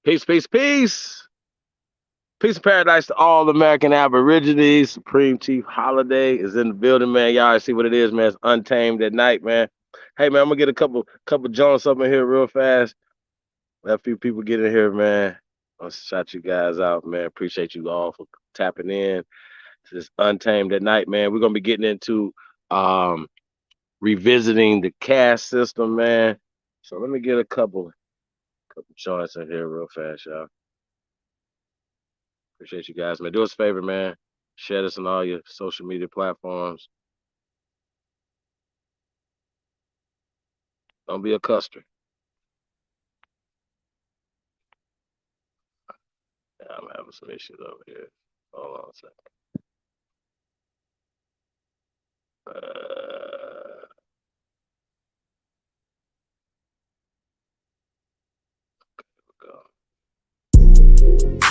Peace, peace, peace. Peace of paradise to all American Aborigines. Supreme Chief Holiday is in the building, man. Y'all already see what it is, man. It's Untamed at Night, man. Hey, man, I'm gonna get a couple joints up in here real fast. Let a few people get in here, man. I'll shout you guys out, man. Appreciate you all for tapping in to this Untamed at Night, man. We're gonna be getting into um revisiting the caste system, man. So let me get a couple joints in here real fast, y'all. Appreciate you guys, man. Do us a favor, man. Share this on all your social media platforms. Don't be a custer. Yeah, I'm having some issues over here. Hold on a second.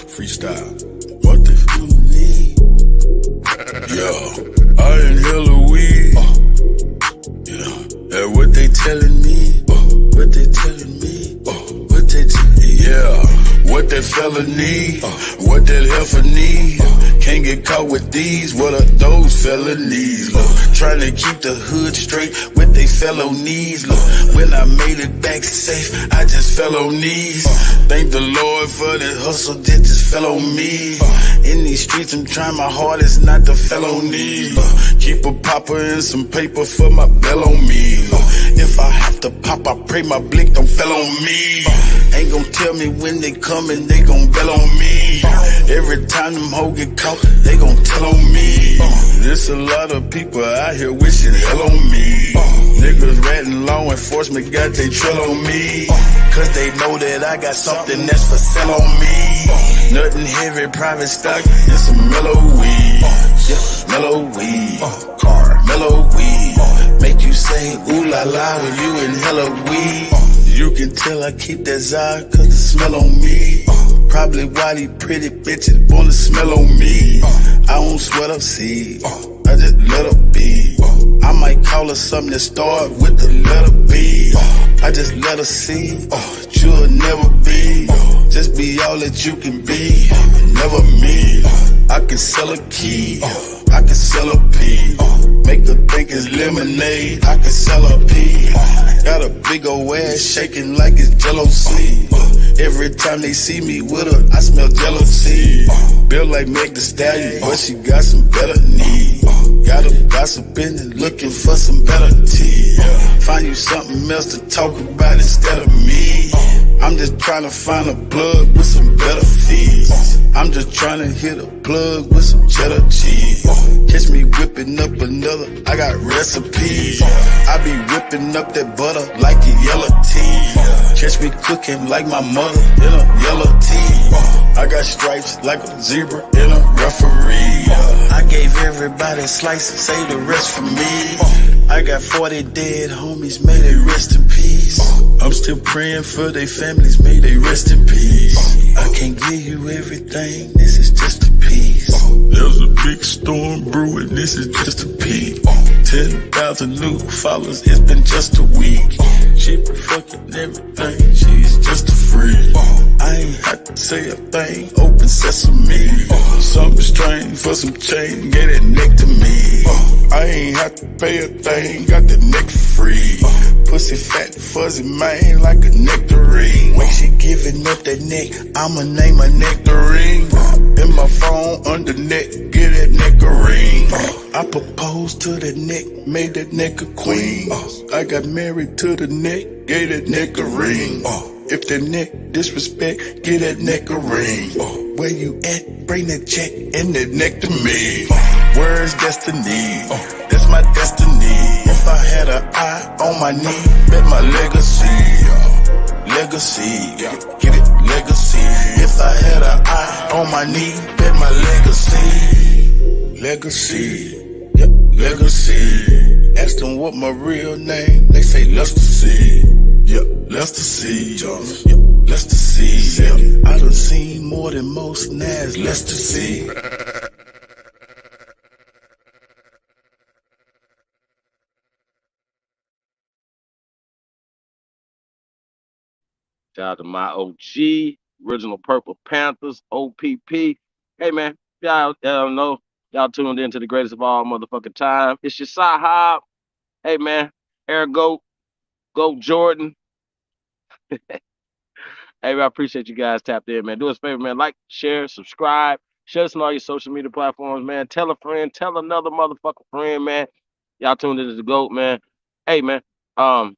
Freestyle. What the f you need? Yo, I inhale a weed. Yeah, and what they telling me? What they telling me? What they yeah, what that fella need? What that heifer need? Can't get caught with these. What are those felonies? Look, trying to keep the hood straight with they felonies. Look, when I made it back safe, I just fell on knees. Thank the Lord for the hustle that just fell on me. In these streets, I'm trying my hardest not to felony. Keep a popper and some paper for my bell on me. If I have to pop, I pray my blick don't fell on me. Ain't gon' tell me when they coming, they gon' bell on me. Every time them hoes get caught, they gon' tell on me. There's a lot of people out here wishing hell on me. Niggas ratting law enforcement got they trail on me. Cause they know that I got something that's for sale on me. Nothing heavy, private stock, and some mellow weed. Yeah, mellow weed. Car, mellow weed. Make you say ooh la la when you inhale a weed. You can tell I keep that Zod cause the smell on me. Probably why these pretty bitches wanna smell on me. I don't sweat up seeds, I just let her be. I might call her something that start with the letter B. I just let her see, you'll never be. Just be all that you can be, never me. I can sell a key, I can sell a pea. Make her think it's lemonade, I can sell a pea. Got a big ol' ass shaking like it's Jello seed. Every time they see me with her, I smell jealousy. Built like Meg Thee Stallion, but she got some better knees. Got her gossiping and looking for some better tea. Find you something else to talk about instead of me. I'm just trying to find a plug with some better fees. I'm just trying to hit a plug with some cheddar cheese. Catch me whipping up another, I got recipes. I be whipping up that butter like a yellow tea. Catch me cooking like my mother in a yellow tea. I got stripes like a zebra in a referee. I gave everybody a slice, save the rest for me. I got 40 dead homies, may they rest in peace. I'm still praying for their families, may they rest in peace. I can't give you everything, this is just a piece. There's a big storm brewing, this is just a peek. 10,000 new followers, it's been just a week. She been fucking everything, she's just a freak. I ain't had to say a thing, open sesame. Something strange for some change, get that neck to me. I ain't had to pay a thing, got the neck for free. Pussy fat, fuzzy man, like a nectarine. When she giving up that neck, I'ma name her nectarine. In my phone, under neck, get that nectarine. I proposed to the neck, made that neck a queen. I got married to the neck, gave that neck a ring. If that neck disrespect, get that neck a ring. Where you at? Bring that check and that neck to me. Where's destiny? That's my destiny. If I had an eye on my knee, bet my legacy. Legacy, get it, legacy. If I had an eye on my knee, bet my legacy. Legacy, yep, legacy. Ask them what my real name, they say Lester C. Yep, Lester C. Jones, yep, Lester C. Yep. I done seen more than most, now it's Lester C. Shout out to my OG. Original Purple Panthers, OPP. Hey man, y'all know y'all tuned into the greatest of all motherfucking time. It's your side Hob. Hey man, Air Go Jordan. Hey, man, I appreciate you guys tapped in, man. Do us a favor, man. Like, share, subscribe, share us on all your social media platforms, man. Tell a friend, tell another motherfucking friend, man. Y'all tuned into the GOAT, man. Hey, man. Um,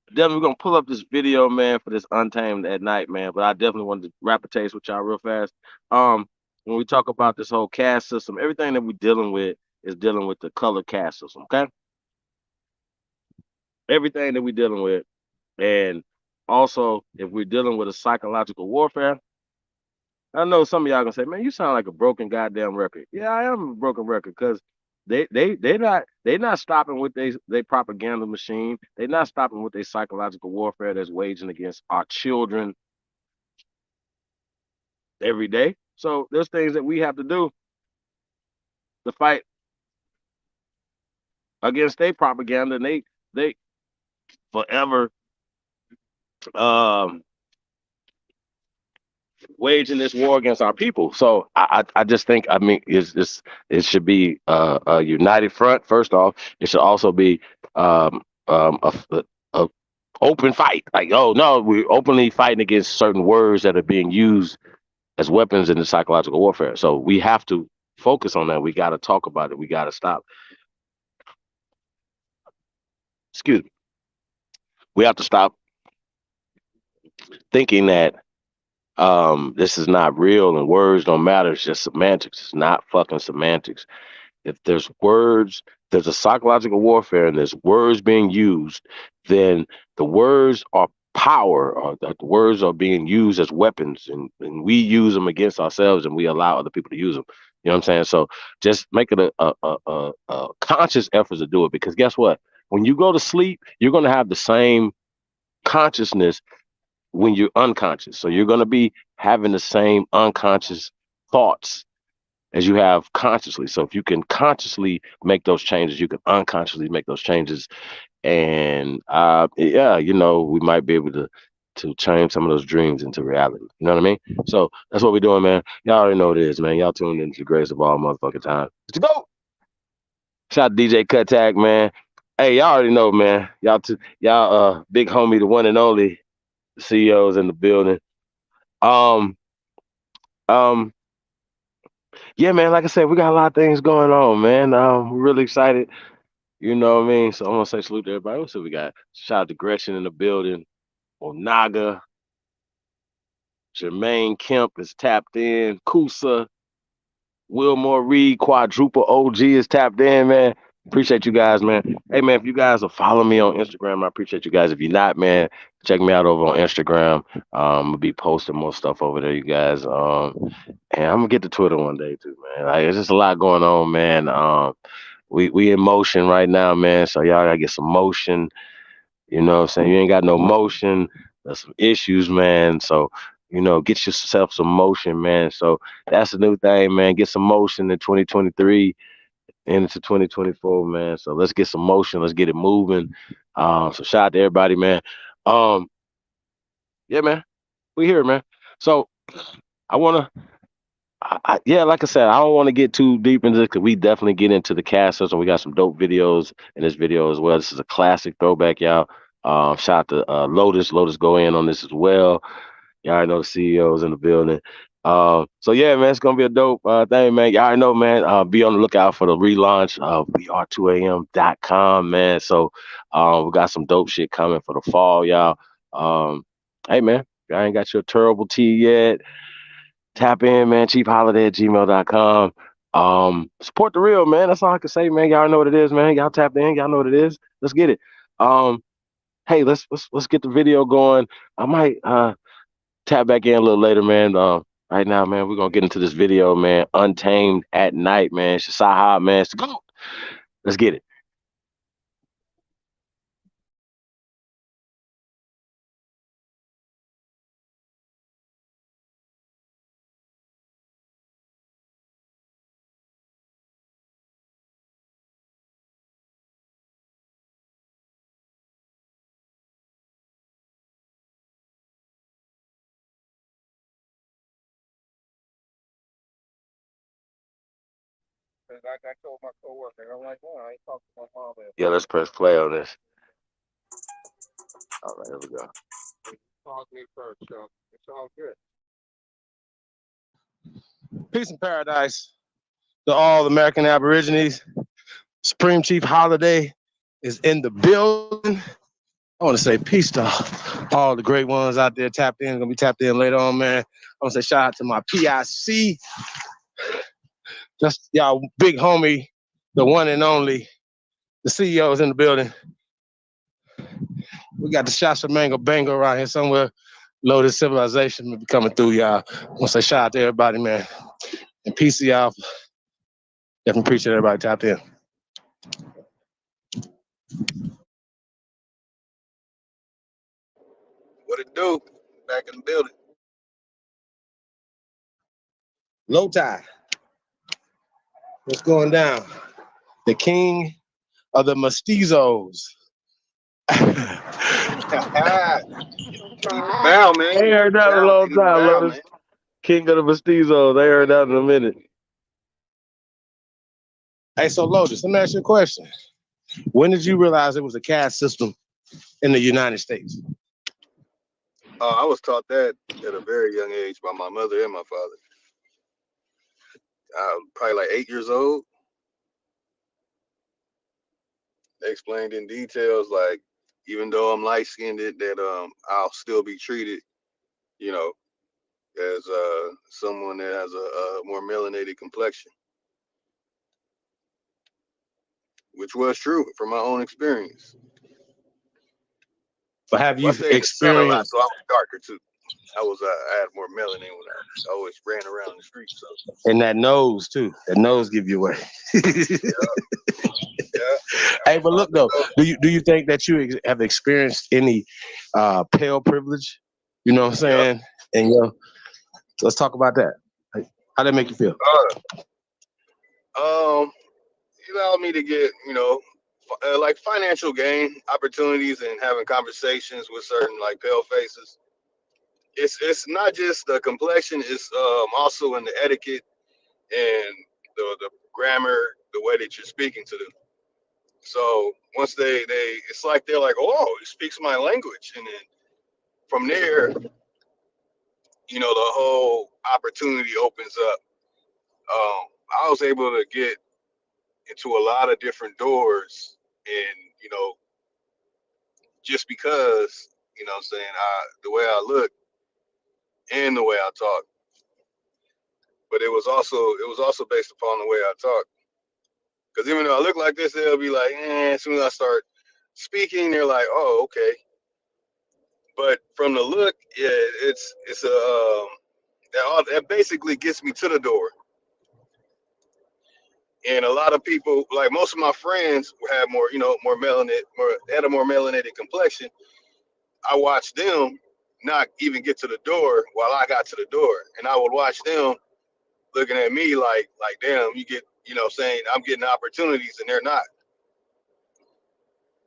Definitely we're gonna pull up this video, man, for this Untamed at Night, man. But I definitely wanted to rap a taste with y'all real fast. Um, when we talk about this whole caste system, everything that we're dealing with is dealing with the color caste system, okay? Everything that we're dealing with. And also, if we're dealing with a psychological warfare, I know some of y'all gonna say, "Man, you sound like a broken goddamn record." Yeah, I am a broken record because they not stopping with they propaganda machine. They're not stopping with their psychological warfare that's waging against our children every day. So there's things that we have to do to fight against their propaganda, and they forever um waging this war against our people. So I just think I mean it should be a united front. First off, it should also be a open fight. Like, oh no, we're openly fighting against certain words that are being used as weapons in the psychological warfare. So we have to focus on that. We got to talk about it. We got to stop. Excuse me. We have to stop thinking that this is not real and words don't matter. It's just semantics. It's not fucking semantics. If there's words, there's a psychological warfare and there's words being used, then the words are power, or the words are being used as weapons, and we use them against ourselves and we allow other people to use them. You know what I'm saying? So just make it a conscious effort to do it, because guess what? When you go to sleep, you're going to have the same consciousness when you're unconscious. So you're going to be having the same unconscious thoughts as you have consciously. So if you can consciously make those changes, you can unconsciously make those changes, and yeah, we might be able to change some of those dreams into reality. You know what I mean? So that's what we're doing, man. Y'all already know what it is, man. Y'all tuned into the greatest of all motherfucking time. Let's go. Shout out to DJ Cut Tag, man. Hey, y'all already know, man. Y'all big homie, the one and only CEOs in the building. Um, um, yeah, man. Like I said, we got a lot of things going on, man. We're really excited. You know what I mean? So I'm gonna say salute to everybody. Let's see what we got. Shout out to Gretchen in the building. Onaga, Jermaine Kemp is tapped in. Kusa, Wilmore Reed, quadruple OG is tapped in, man. Appreciate you guys, man. Hey, man, if you guys will follow me on Instagram, I appreciate you guys. If you're not, man, check me out over on Instagram. I'll be posting more stuff over there, you guys. And I'm gonna get to Twitter one day too, man. Like, there's just a lot going on, man. We in motion right now, man. So y'all gotta get some motion. You know what I'm saying? You ain't got no motion. There's some issues, man. So, get yourself some motion, man. So that's the new thing, man. Get some motion in 2023 and into 2024, man. So let's get some motion. Let's get it moving. So shout out to everybody, man. Um, yeah, man. We here, man. So I wanna yeah, like I said, I don't want to get too deep into this because we definitely get into the cast system. We got some dope videos in this video as well. This is a classic throwback, y'all. Shout out to Lotus. Lotus go in on this as well. Y'all already know the CEOs in the building. So yeah, man, it's gonna be a dope thing, man. Y'all already know, man. Be on the lookout for the relaunch of weare2am.com, man. So we got some dope shit coming for the fall, y'all. Hey, man, y'all ain't got your terrible tea yet. Tap in, man. Cheapholiday@gmail.com. Support the real, man. That's all I can say, man. Y'all know what it is, man. Y'all tap in. Y'all know what it is. Let's get it. Um, hey, let's get the video going. I might tap back in a little later, man. Right now, man, we're gonna get into this video, man. Untamed at Night, man. Shasahab, man. It's the GOAT. Let's get it. Yeah, let's press play on this. All right, here we go. Peace and paradise to all American Aborigines. Supreme Chief Holiday is in the building. I want to say peace to all the great ones out there tapped in. Gonna be tapped in later on, man. I want to say shout out to my PIC. That's y'all big homie, the one and only. The CEO is in the building. We got the Shasta Mango Bango around here somewhere. Loaded Civilization will be coming through, y'all. I want to say shout out to everybody, man. And peace to y'all. Definitely appreciate everybody tapped in. What it do? Back in the building. Low tide. What's going down? The king of the mestizos. Bow, man. They heard that a long time, Lotus. King of the mestizos. They heard that in a minute. Hey, so Lotus, let me ask you a question. When did you realize it was a caste system in the United States? I was taught that at a very young age by my mother and my father. Probably like 8 years old. They explained in details, like, even though I'm light-skinned, that I'll still be treated, you know, as someone that has a more melanated complexion, which was true from my own experience. But have you I stayed in the sun a lot, experienced? so I was darker too. I had more melanin when I always ran around the streets. So. And that nose too. That nose give you away. Yeah. Hey, but look though, do you think that you have experienced any pale privilege? You know what I'm saying? Yeah. And let's talk about that. Like, how that make you feel? It allowed me to get, like financial gain opportunities and having conversations with certain like pale faces. It's not just the complexion; it's also in the etiquette and the grammar, the way that you're speaking to them. So once they it's like they're like, oh, he speaks my language, and then from there, the whole opportunity opens up. I was able to get into a lot of different doors, and just because what I'm saying, the way I look and the way I talk, but it was also based upon the way I talk. Because even though I look like this, they'll be like, as soon as I start speaking, they're like, oh, okay. But from the look, yeah, it's that basically gets me to the door. And a lot of people, like most of my friends, have more, had a more melanated complexion. I watched them not even get to the door while I got to the door, and I would watch them looking at me like damn, you get, saying I'm getting opportunities and they're not.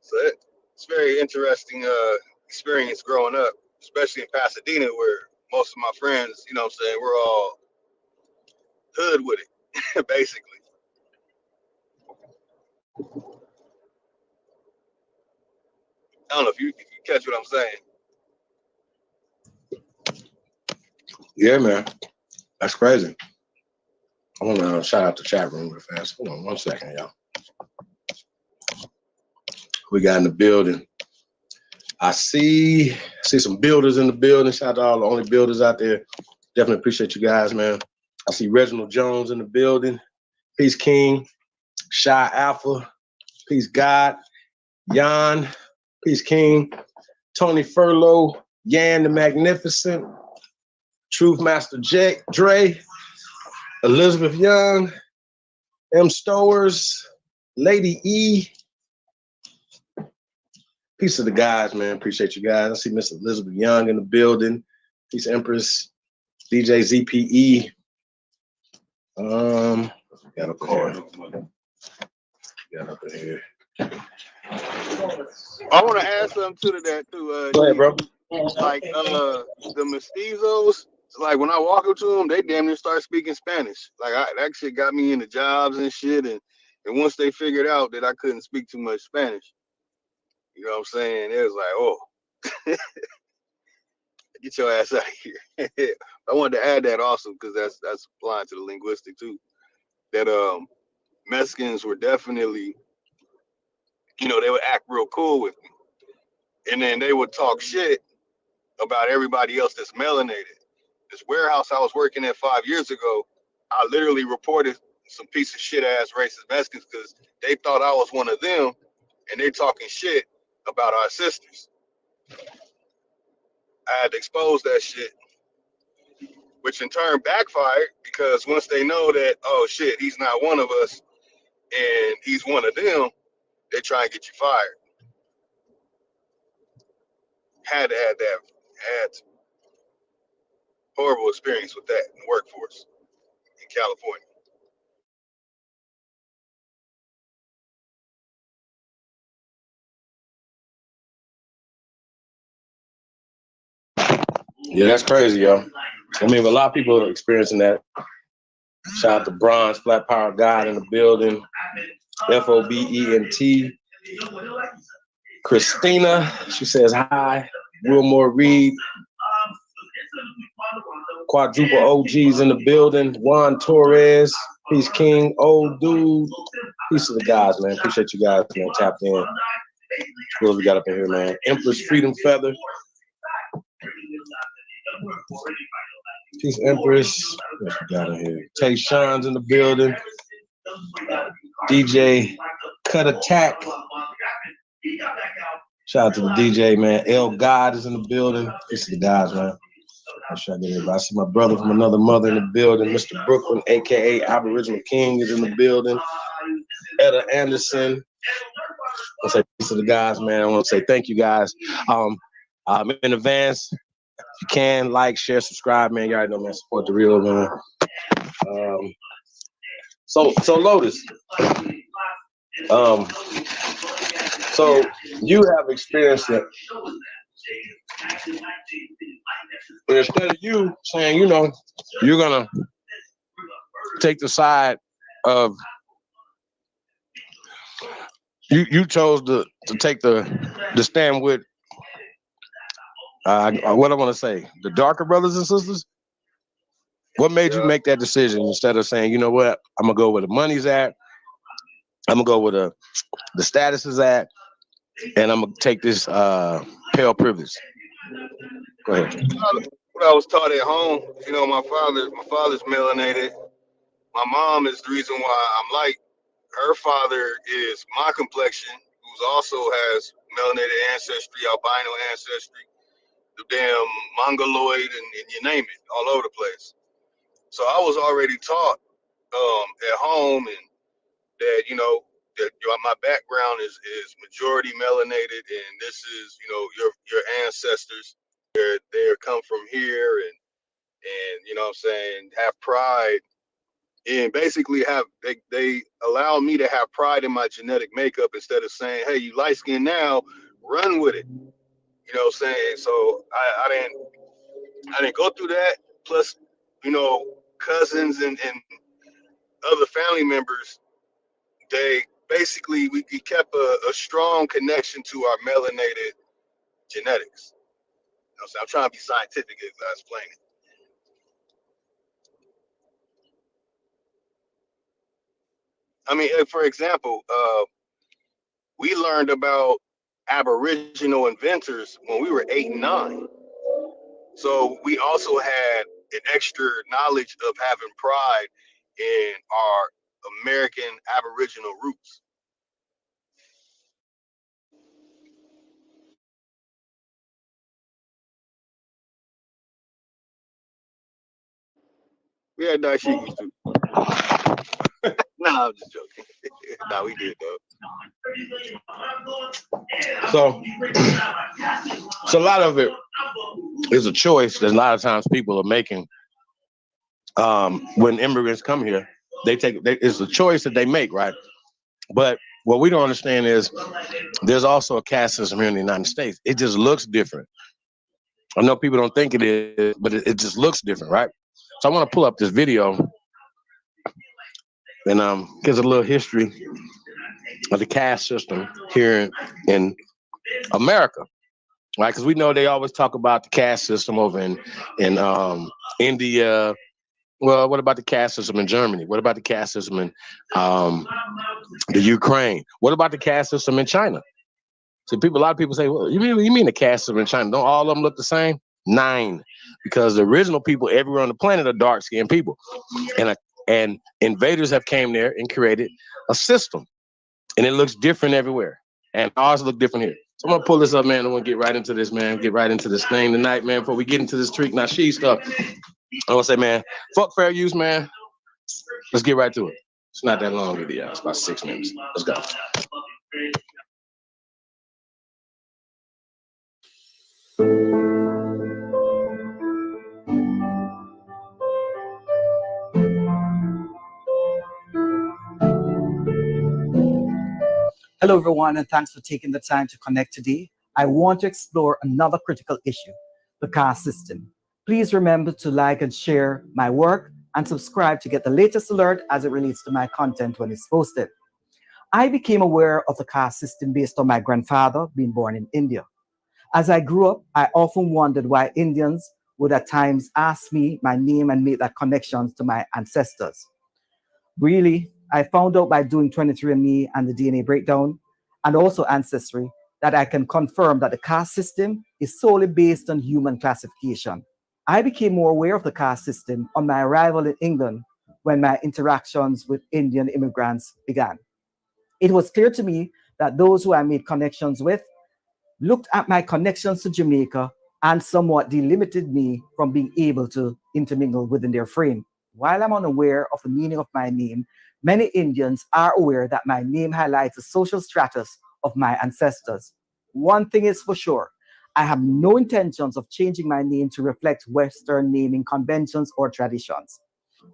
So it's very interesting experience growing up, especially in Pasadena, where most of my friends, we're all hood with it, basically. I don't know if you catch what I'm saying. Yeah, man, that's crazy. I want to shout out the chat room real fast. Hold on 1 second, y'all. We got in the building. I see some builders in the building. Shout out to all the only builders out there. Definitely appreciate you guys, man. I see Reginald Jones in the building. Peace King. Shy Alpha. Peace God. Jan. Peace King. Tony Furlow. Yan the Magnificent. Truth Master Dre. Elizabeth Young. M. Stowers. Lady E. Peace to the guys, man. Appreciate you guys. I see Miss Elizabeth Young in the building. Peace, Empress. DJ ZPE. Got up in here. I want to add something to that too. Go ahead, bro. Like the mestizos, It's like when I walk up to them, they damn near start speaking Spanish. Like that shit got me into jobs and shit. And once they figured out that I couldn't speak too much Spanish, you know what I'm saying? It was like, oh, get your ass out of here. I wanted to add that also because that's applying to the linguistic too. That Mexicans were definitely, they would act real cool with me, and then they would talk shit about everybody else that's melanated. This warehouse I was working at 5 years ago, I literally reported some piece of shit ass racist Mexicans because they thought I was one of them, and they talking shit about our sisters. I had to expose that shit, which in turn backfired because once they know that, oh shit, he's not one of us and he's one of them, they try and get you fired. Had to have that. Had to. Horrible experience with that in the workforce in California. Yeah, that's crazy, yo. I mean, a lot of people are experiencing that. Shout out to Bronze, Flat Power God in the building. FOBENT. Christina, she says hi. Wilmore Reed. Quadruple OGs in the building. Juan Torres. Peace King. Old Dude. Peace to the guys, man. Appreciate you guys, man. Tapped in. What else we got up in here, man? Empress Freedom Feather. Peace, Empress. What we got in here? Tay Sean's in the building. DJ Cut Attack. Shout out to the DJ, man. L God is in the building. Peace to the guys, man. I'm sure I get everybody. I see my brother from another mother in the building. Mr. Brooklyn, aka Aboriginal King, is in the building. Etta Anderson. I say peace to the guys, man. I want to say thank you guys. In advance, if you can, like, share, subscribe, man. You already know, man. Support the real, man. So Lotus. So you have experienced it. But instead of you saying, you're gonna take the side of you chose to take the stand with what I want to say, the darker brothers and sisters. What made you make that decision instead of saying, you know what, I'm gonna go where the money's at, I'm gonna go where the status is at, and I'm gonna take this pale privilege? Go ahead. What I was taught at home, my father's melanated. My mom is the reason why I'm like. Her father is my complexion, who's also has melanated ancestry, albino ancestry, the damn mongoloid, and you name it, all over the place. So I was already taught at home, and that that my background is majority melanated, and this is your ancestors. They come from here, and what I'm saying, have pride, and basically they allow me to have pride in my genetic makeup instead of saying, hey, you light skinned now, run with it. You know what I'm saying? So I didn't go through that. Plus, cousins and other family members, they basically we kept a strong connection to our melanated genetics. So I'm trying to be scientific as I explain it. I mean, for example, we learned about Aboriginal inventors when we were 8 and 9. So we also had an extra knowledge of having pride in our American Aboriginal roots. We had dashikis too. Nah, I'm just joking. Nah, we did though. So a lot of it is a choice that a lot of times people are making. When immigrants come here, it's a choice that they make, right? But what we don't understand is there's also a caste system here in the United States. It just looks different. I know people don't think it is, but it just looks different, right? So I want to pull up this video and gives a little history of the caste system here in America, right? Because we know they always talk about the caste system over in India. Well, what about the caste system in Germany? What about the caste system in um, the Ukraine? What about the caste system in China? So a lot of people say, well, you mean the caste system in China? Don't all of them look the same? Nine, because the original people everywhere on the planet are dark skinned people, and and invaders have came there and created a system, and it looks different everywhere, and ours look different here. So I'm gonna pull this up, man. I want to get right into this, man. Get right into this thing tonight, man. Before we get into this Trick Nasheed stuff, I want to say, man, fuck fair use, man. Let's get right to it. It's not that long video. It's about 6 minutes. Let's go. Hello, everyone, and thanks for taking the time to connect today. I want to explore another critical issue, the caste system. Please remember to like and share my work and subscribe to get the latest alert as it relates to my content when it's posted. I became aware of the caste system based on my grandfather being born in India. As I grew up, I often wondered why Indians would at times ask me my name and make that connection to my ancestors. Really, I found out by doing 23andMe and the DNA breakdown and also Ancestry that I can confirm that the caste system is solely based on human classification. I became more aware of the caste system on my arrival in England when my interactions with Indian immigrants began. It was clear to me that those who I made connections with looked at my connections to Jamaica and somewhat delimited me from being able to intermingle within their frame. While I'm unaware of the meaning of my name, many Indians are aware that my name highlights the social status of my ancestors. One thing is for sure, I have no intentions of changing my name to reflect Western naming conventions or traditions.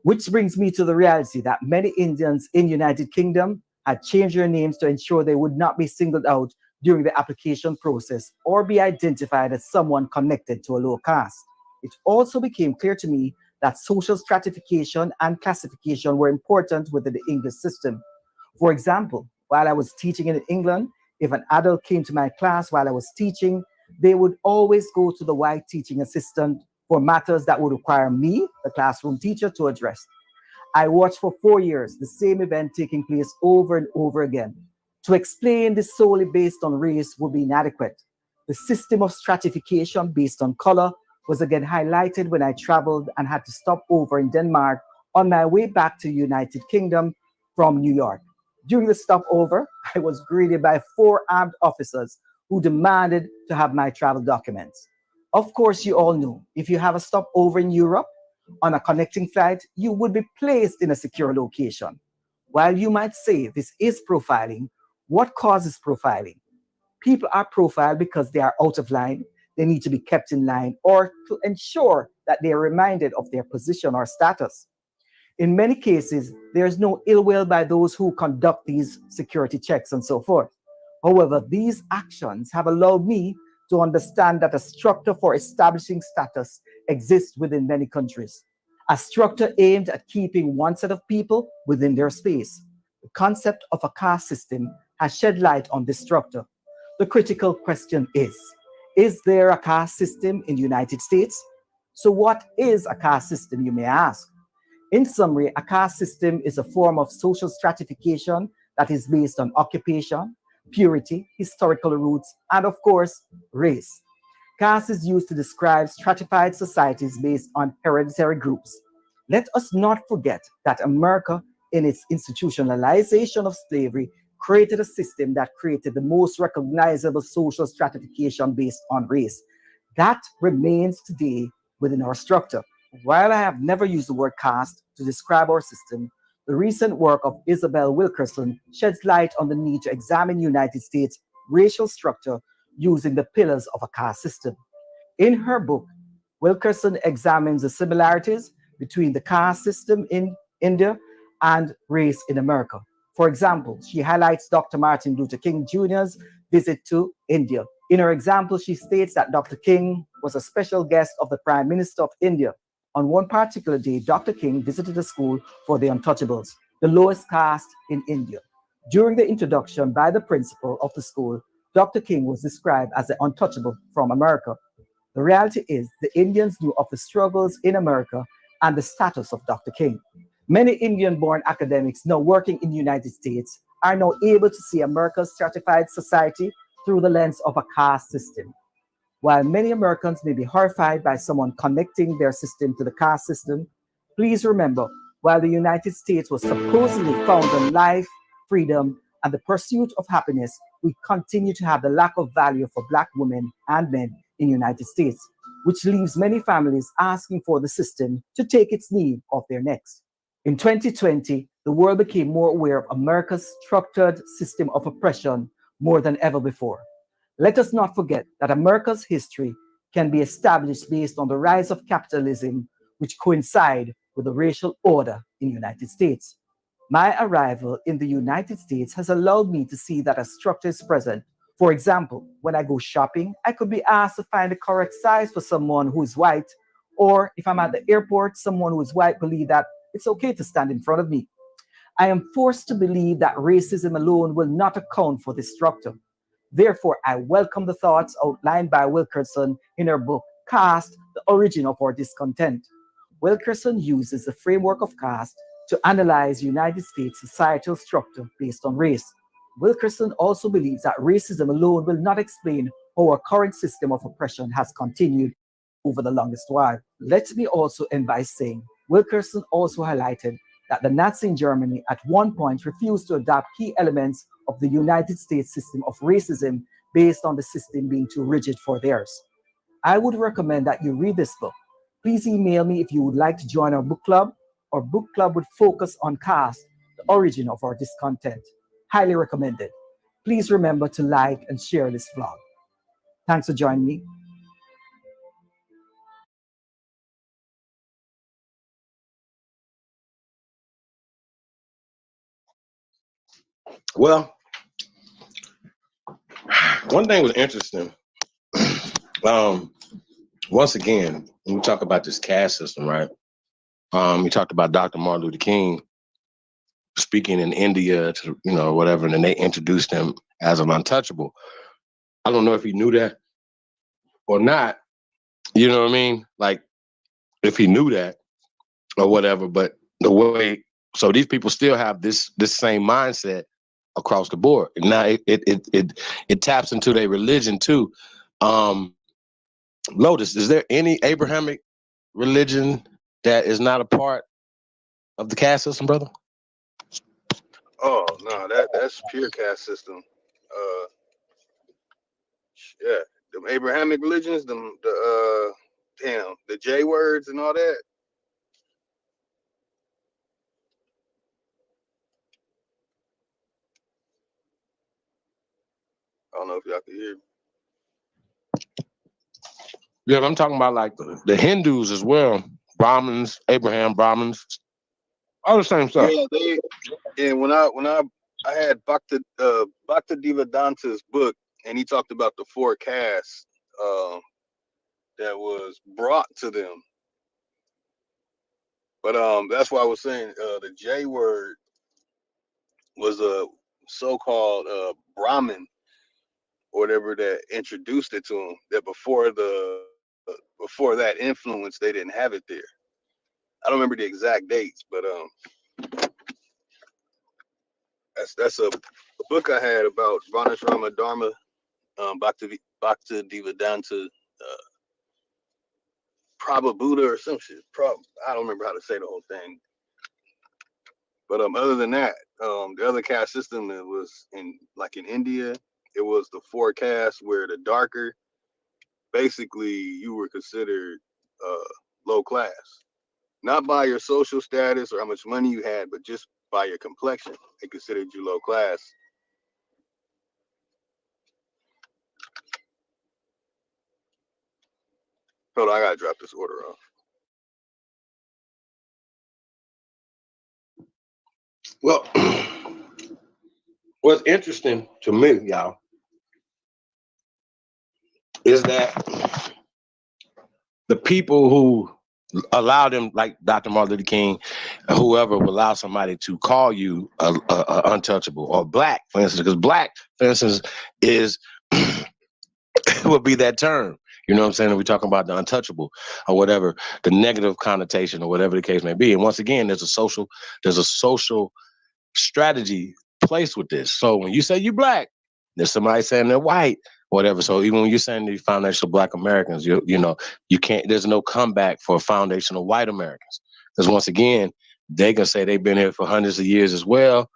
Which brings me to the reality that many Indians in United Kingdom had changed their names to ensure they would not be singled out during the application process or be identified as someone connected to a low caste. It also became clear to me that social stratification and classification were important within the English system. For example, while I was teaching in England, if an adult came to my class while I was teaching, they would always go to the white teaching assistant for matters that would require me, the classroom teacher, to address. I watched for 4 years the same event taking place over and over again. To explain this solely based on race would be inadequate. The system of stratification based on color was again highlighted when I traveled and had to stop over in Denmark on my way back to the United Kingdom from New York. During the stopover, I was greeted by four armed officers who demanded to have my travel documents. Of course, you all know if you have a stopover in Europe on a connecting flight, you would be placed in a secure location. While you might say this is profiling, what causes profiling? People are profiled because they are out of line, they need to be kept in line, or to ensure that they are reminded of their position or status. In many cases, there is no ill will by those who conduct these security checks and so forth. However, these actions have allowed me to understand that a structure for establishing status exists within many countries. A structure aimed at keeping one set of people within their space. The concept of a caste system has shed light on this structure. The critical question is there a caste system in the United States? So, what is a caste system, you may ask? In summary, a caste system is a form of social stratification that is based on occupation, purity, historical roots, and of course, race. Caste is used to describe stratified societies based on hereditary groups. Let us not forget that America, in its institutionalization of slavery, created a system that created the most recognizable social stratification based on race. That remains today within our structure. While I have never used the word caste to describe our system, the recent work of Isabel Wilkerson sheds light on the need to examine United States racial structure using the pillars of a caste system. In her book, Wilkerson examines the similarities between the caste system in India and race in America. For example, she highlights Dr. Martin Luther King Jr.'s visit to India In her example, she states that Dr. King was a special guest of the Prime Minister of India. On one particular day, Dr. King visited a school for the untouchables, the lowest caste in India. During the introduction by the principal of the school, Dr. King was described as the untouchable from America. The reality is, the Indians knew of the struggles in America and the status of Dr. King. Many Indian born academics now working in the United States are now able to see America's stratified society through the lens of a caste system. While many Americans may be horrified by someone connecting their system to the caste system, please remember, while the United States was supposedly founded on life, freedom, and the pursuit of happiness, we continue to have the lack of value for Black women and men in the United States, which leaves many families asking for the system to take its knee off their necks. In 2020, the world became more aware of America's structured system of oppression more than ever before. Let us not forget that America's history can be established based on the rise of capitalism, which coincide with the racial order in the United States. My arrival in the United States has allowed me to see that a structure is present. For example, when I go shopping, I could be asked to find the correct size for someone who is white, or if I'm at the airport, someone who is white believe that it's okay to stand in front of me. I am forced to believe that racism alone will not account for this structure. Therefore, I welcome the thoughts outlined by Wilkerson in her book, Caste, The Origin of Our Discontent. Wilkerson uses the framework of caste to analyze United States societal structure based on race. Wilkerson also believes that racism alone will not explain how our current system of oppression has continued over the longest while. Let me also end by saying Wilkerson also highlighted that the Nazi in Germany at one point refused to adopt key elements of the United States system of racism based on the system being too rigid for theirs. I would recommend that you read this book. Please email me if you would like to join our book club. Our book club would focus on caste, the origin of our discontent. Highly recommended. Please remember to like and share this vlog. Thanks for joining me. Well, one thing was interesting. Um, Once again, when we talk about this caste system, right? We talked about Dr. Martin Luther King speaking in India to, whatever, and then they introduced him as an untouchable. I don't know if he knew that or not. You know what I mean? Like, if he knew that or whatever, but the way, so these people still have this same mindset across the board. And now it taps into their religion too. Um, Lotus, is there any Abrahamic religion that is not a part of the caste system, brother? Oh no, that's pure caste system. Uh, yeah, them Abrahamic religions, the J words and all that. I don't know if y'all can hear me. Yeah, I'm talking about like the Hindus as well. Brahmins, Abraham Brahmins, all the same stuff. Yeah, and when I had Bhakta Divadanta's book, and he talked about the four castes that was brought to them. But that's why I was saying the J word was a so-called Brahmin or whatever that introduced it to them. That before that influence, they didn't have it there. I don't remember the exact dates, but that's a book I had about Varnashrama Dharma, Bhakta Divedanta, Prabhupada or some shit. I don't remember how to say the whole thing. But other than that, the other caste system, it was in India, it was the four castes where the darker, basically you were considered low class, not by your social status or how much money you had, but just by your complexion. They considered you low class. Hold on, I gotta drop this order off. Well, what's interesting to me, y'all, is that the people who allow them, like Dr. Martin Luther King, whoever will allow somebody to call you a untouchable, or black, for instance, because black, for instance, is would be that term. You know what I'm saying? We're talking about the untouchable or whatever, the negative connotation or whatever the case may be. And once again, there's a social strategy placed with this. So when you say you black, there's somebody saying they're white, whatever. So even when you're saying these foundational black Americans, you know, you can't, there's no comeback for foundational white Americans. Because once again, they can say they've been here for hundreds of years as well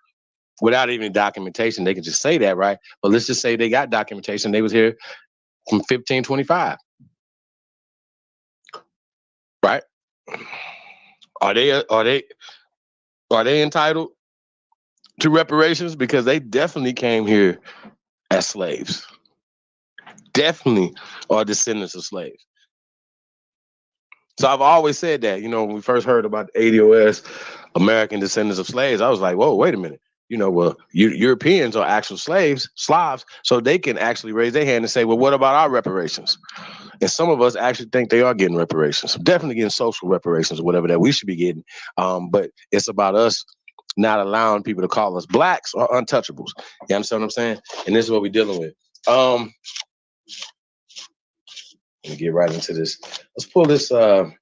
without even documentation. They can just say that, right? But let's just say they got documentation. They was here from 1525, right? Are they entitled to reparations? Because they definitely came here as slaves. Definitely are descendants of slaves. So I've always said that, you know, when we first heard about the ADOS, American Descendants of Slaves, I was like, whoa, wait a minute. You know, well, Europeans are actual slaves, Slavs, so they can actually raise their hand and say, well, what about our reparations? And some of us actually think they are getting reparations, definitely getting social reparations or whatever that we should be getting. But it's about us not allowing people to call us blacks or untouchables. You understand what I'm saying? And this is what we're dealing with. Let me get right into this. Let's pull this. Shout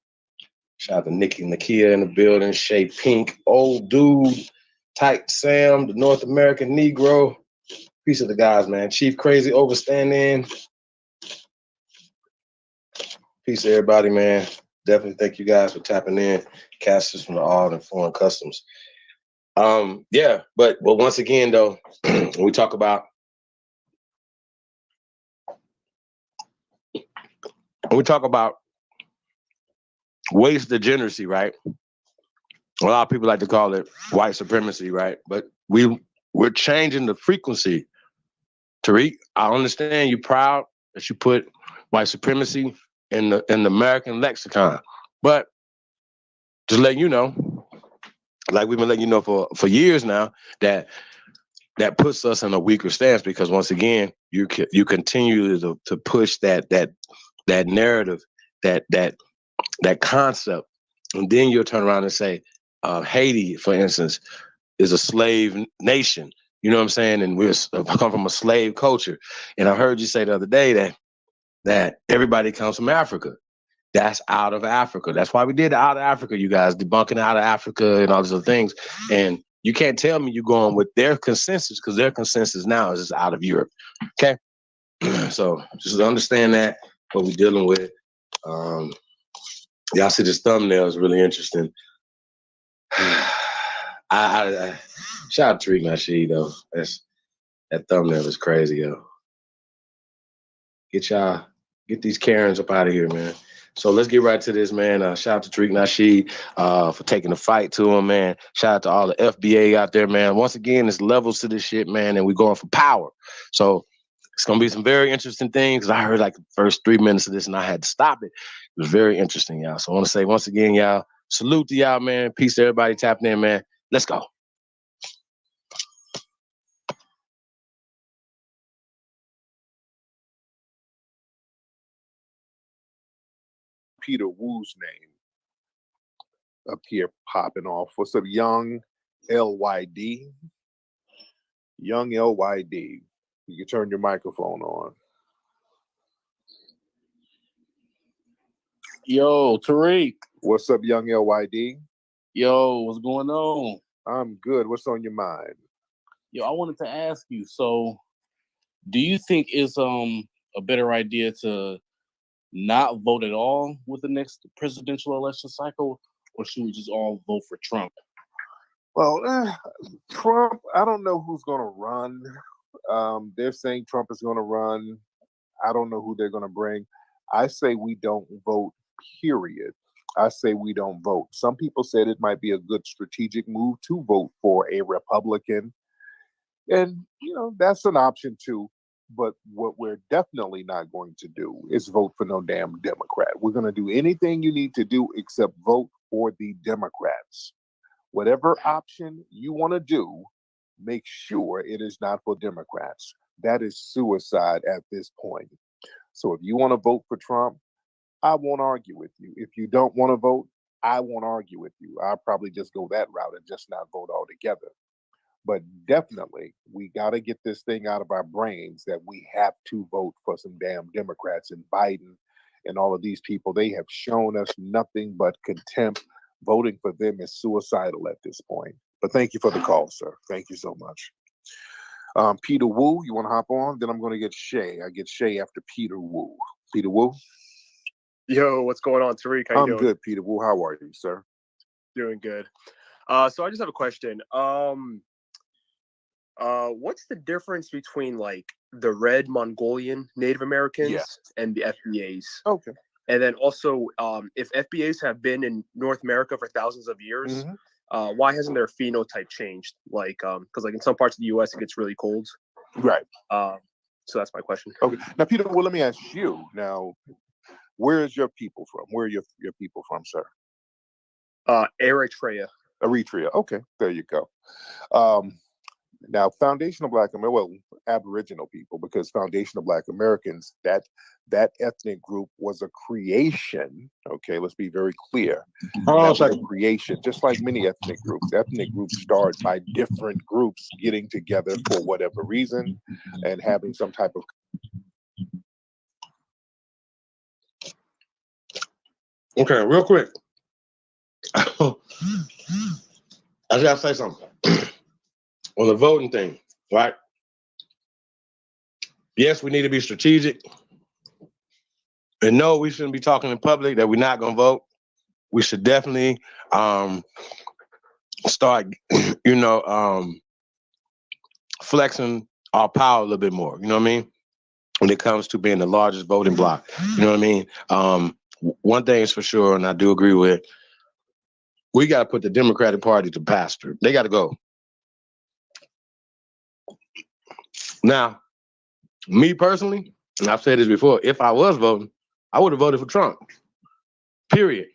out to Nikki Nakia in the building. Shay Pink, old dude, Tight Sam, the North American Negro. Peace of the guys, man. Chief Crazy overstanding. Peace to everybody, man. Definitely thank you guys for tapping in. Caste from the Art and Foreign Customs. Yeah, but once again though, when we talk about waste degeneracy, right? A lot of people like to call it white supremacy, right? But we're changing the frequency. Tariq, I understand you're proud that you put white supremacy in the American lexicon, but just letting you know, like we've been letting you know for years now, that puts us in a weaker stance, because once again, you continue to push that narrative, that concept, and then you'll turn around and say, Haiti, for instance, is a slave nation. You know what I'm saying? And we're come from a slave culture. And I heard you say the other day that everybody comes from Africa. That's out of Africa. That's why we did Out of Africa, you guys, debunking Out of Africa and all these other things. And you can't tell me you're going with their consensus, because their consensus now is just out of Europe. Okay? So just understand that, what we're dealing with. Y'all see this thumbnail is really interesting. I shout out to Tariq Nasheed, though. That thumbnail is crazy, yo. Get these Karens up out of here, man. So let's get right to this, man. Shout out to Tariq Nasheed for taking the fight to him, man. Shout out to all the FBA out there, man. Once again, there's levels to this shit, man, and we're going for power. So it's going to be some very interesting things. I heard like the first 3 minutes of this and I had to stop it. It was very interesting, y'all. So I want to say once again, y'all, salute to y'all, man. Peace to everybody tapping in, man. Let's go. Peter Wu's name up here popping off. What's up, Young LYD? Young LYD. You can turn your microphone on. Yo, Tariq. What's up, Young LYD? Yo, what's going on? I'm good. What's on your mind? Yo, I wanted to ask you, so do you think it's a better idea to not vote at all with the next presidential election cycle, or should we just all vote for Trump? Well, Trump, I don't know who's going to run. They're saying Trump is going to run. I don't know who they're going to bring. I say we don't vote, period. I say we don't vote. Some people said it might be a good strategic move to vote for a Republican. And, that's an option too. But what we're definitely not going to do is vote for no damn Democrat. We're going to do anything you need to do except vote for the Democrats. Whatever option you want to do, make sure it is not for Democrats. That is suicide at this point. So if you want to vote for Trump, I won't argue with you. If you don't want to vote, I won't argue with you. I'll probably just go that route and just not vote altogether. But definitely, we got to get this thing out of our brains that we have to vote for some damn Democrats, and Biden and all of these people. They have shown us nothing but contempt. Voting for them is suicidal at this point. But thank you for the call, sir. Thank you so much. Peter Wu, you want to hop on? Then I'm going to get Shay. I get Shay after Peter Wu. Peter Wu? Yo, what's going on, Tariq? How you doing? I'm good, Peter Wu. How are you, sir? Doing good. So I just have a question. What's the difference between like the red Mongolian Native Americans and the FBAs? Okay. And then also, if FBAs have been in North America for thousands of years, why hasn't their phenotype changed? Like, because like in some parts of the U.S. it gets really cold. Right. So that's my question. Okay. Now, Peter, well, let me ask you. Now, where is your people from? Where are your people from, sir? Eritrea. Eritrea. Okay, there you go. Now, foundational Black American, well, Aboriginal people, because foundational Black Americans, that ethnic group was a creation. Okay, let's be very clear. That was a creation, just like many ethnic groups. Ethnic groups start by different groups getting together for whatever reason and having some type of. Okay, real quick. I just gotta say something on the voting thing, right? Yes, we need to be strategic. And no, we shouldn't be talking in public that we're not gonna vote. We should definitely start, flexing our power a little bit more. You know what I mean? When it comes to being the largest voting bloc. You know what I mean? One thing is for sure, and I do agree with, we got to put the Democratic Party to pasture. They got to go. Now, me personally, and I've said this before, if I was voting, I would have voted for Trump. Period.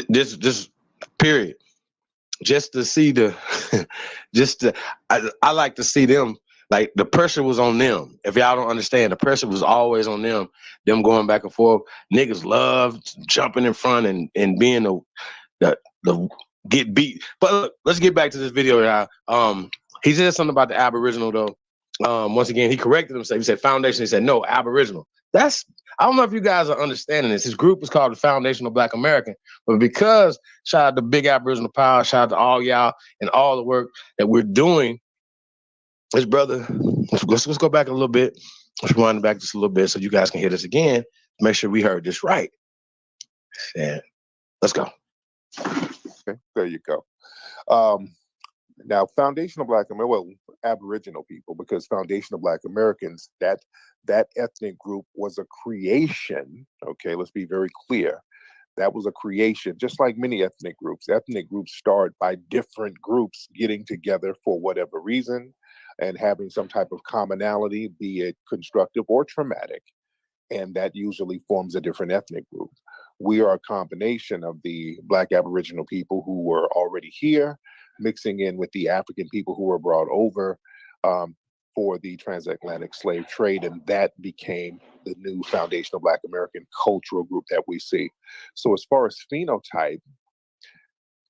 This period. Just to see I like to see them. Like, the pressure was on them. If y'all don't understand, the pressure was always on them. Them going back and forth. Niggas love jumping in front and being the get beat. But look, let's get back to this video, y'all. He said something about the Aboriginal though. Once again, he corrected himself. He said foundation. He said no, Aboriginal. I don't know if you guys are understanding this. His group is called the Foundational Black American, but because shout out to Big Aboriginal Power, shout out to all y'all and all the work that we're doing. His brother, let's go back a little bit. Let's rewind back just a little bit so you guys can hear this again. Make sure we heard this right. And let's go. Okay, there you go. Now, foundational Black American, well, Aboriginal people, because foundational Black Americans, that ethnic group was a creation. Okay, let's be very clear. That was a creation, just like many ethnic groups. Ethnic groups start by different groups getting together for whatever reason and having some type of commonality, be it constructive or traumatic. And that usually forms a different ethnic group. We are a combination of the Black Aboriginal people who were already here, mixing in with the African people who were brought over for the transatlantic slave trade. And that became the new foundational Black American cultural group that we see. So as far as phenotype,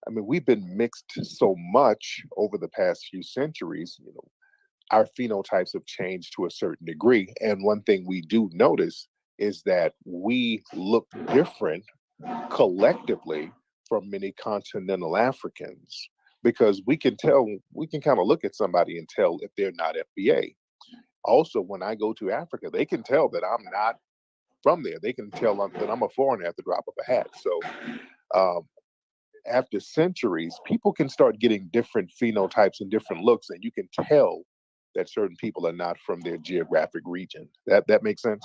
I mean, we've been mixed so much over the past few centuries, our phenotypes have changed to a certain degree. And one thing we do notice is that we look different collectively from many continental Africans, because we can kind of look at somebody and tell if they're not FBA. Also, when I go to Africa, they can tell that I'm not from there. They can tell that I'm a foreigner at the drop of a hat. So after centuries, people can start getting different phenotypes and different looks, and you can tell that certain people are not from their geographic region. That makes sense?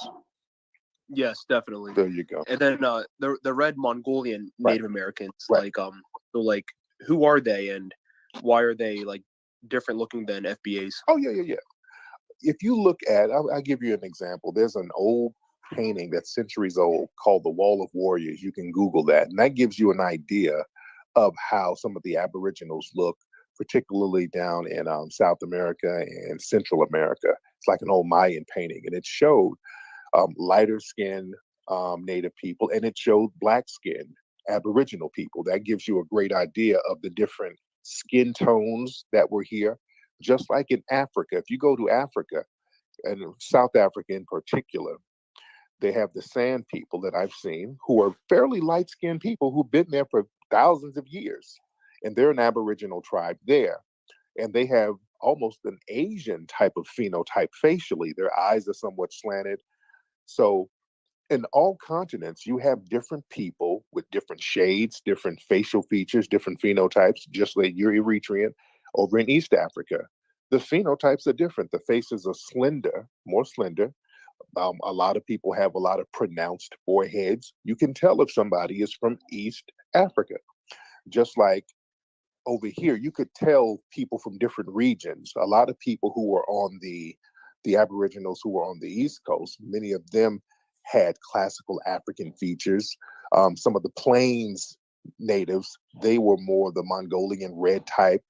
Yes, definitely. There you go. And then the red Mongolian Native Americans, Right. like who are they and why are they like different looking than FBAs? Oh yeah. If you look at, I'll give you an example. There's an old painting that's centuries old called The Wall of Warriors. You can Google that, and that gives you an idea of how some of the Aboriginals look particularly down in South America and Central America. It's like an old Mayan painting, and it showed lighter skinned Native people, and it showed black skinned Aboriginal people. That gives you a great idea of the different skin tones that were here. Just like in Africa, if you go to Africa, and South Africa in particular, they have the Sand people that I've seen who are fairly light skinned people who've been there for thousands of years. And they're an Aboriginal tribe there. And they have almost an Asian type of phenotype facially. Their eyes are somewhat slanted. So in all continents, you have different people with different shades, different facial features, different phenotypes, just like you're Eritrean. Over in East Africa, the phenotypes are different. The faces are slender, more slender. A lot of people have a lot of pronounced foreheads. You can tell if somebody is from East Africa. Just like over here, you could tell people from different regions. A lot of people who were on the Aboriginals who were on the East Coast, many of them had classical African features. Some of the Plains natives, they were more the Mongolian red type.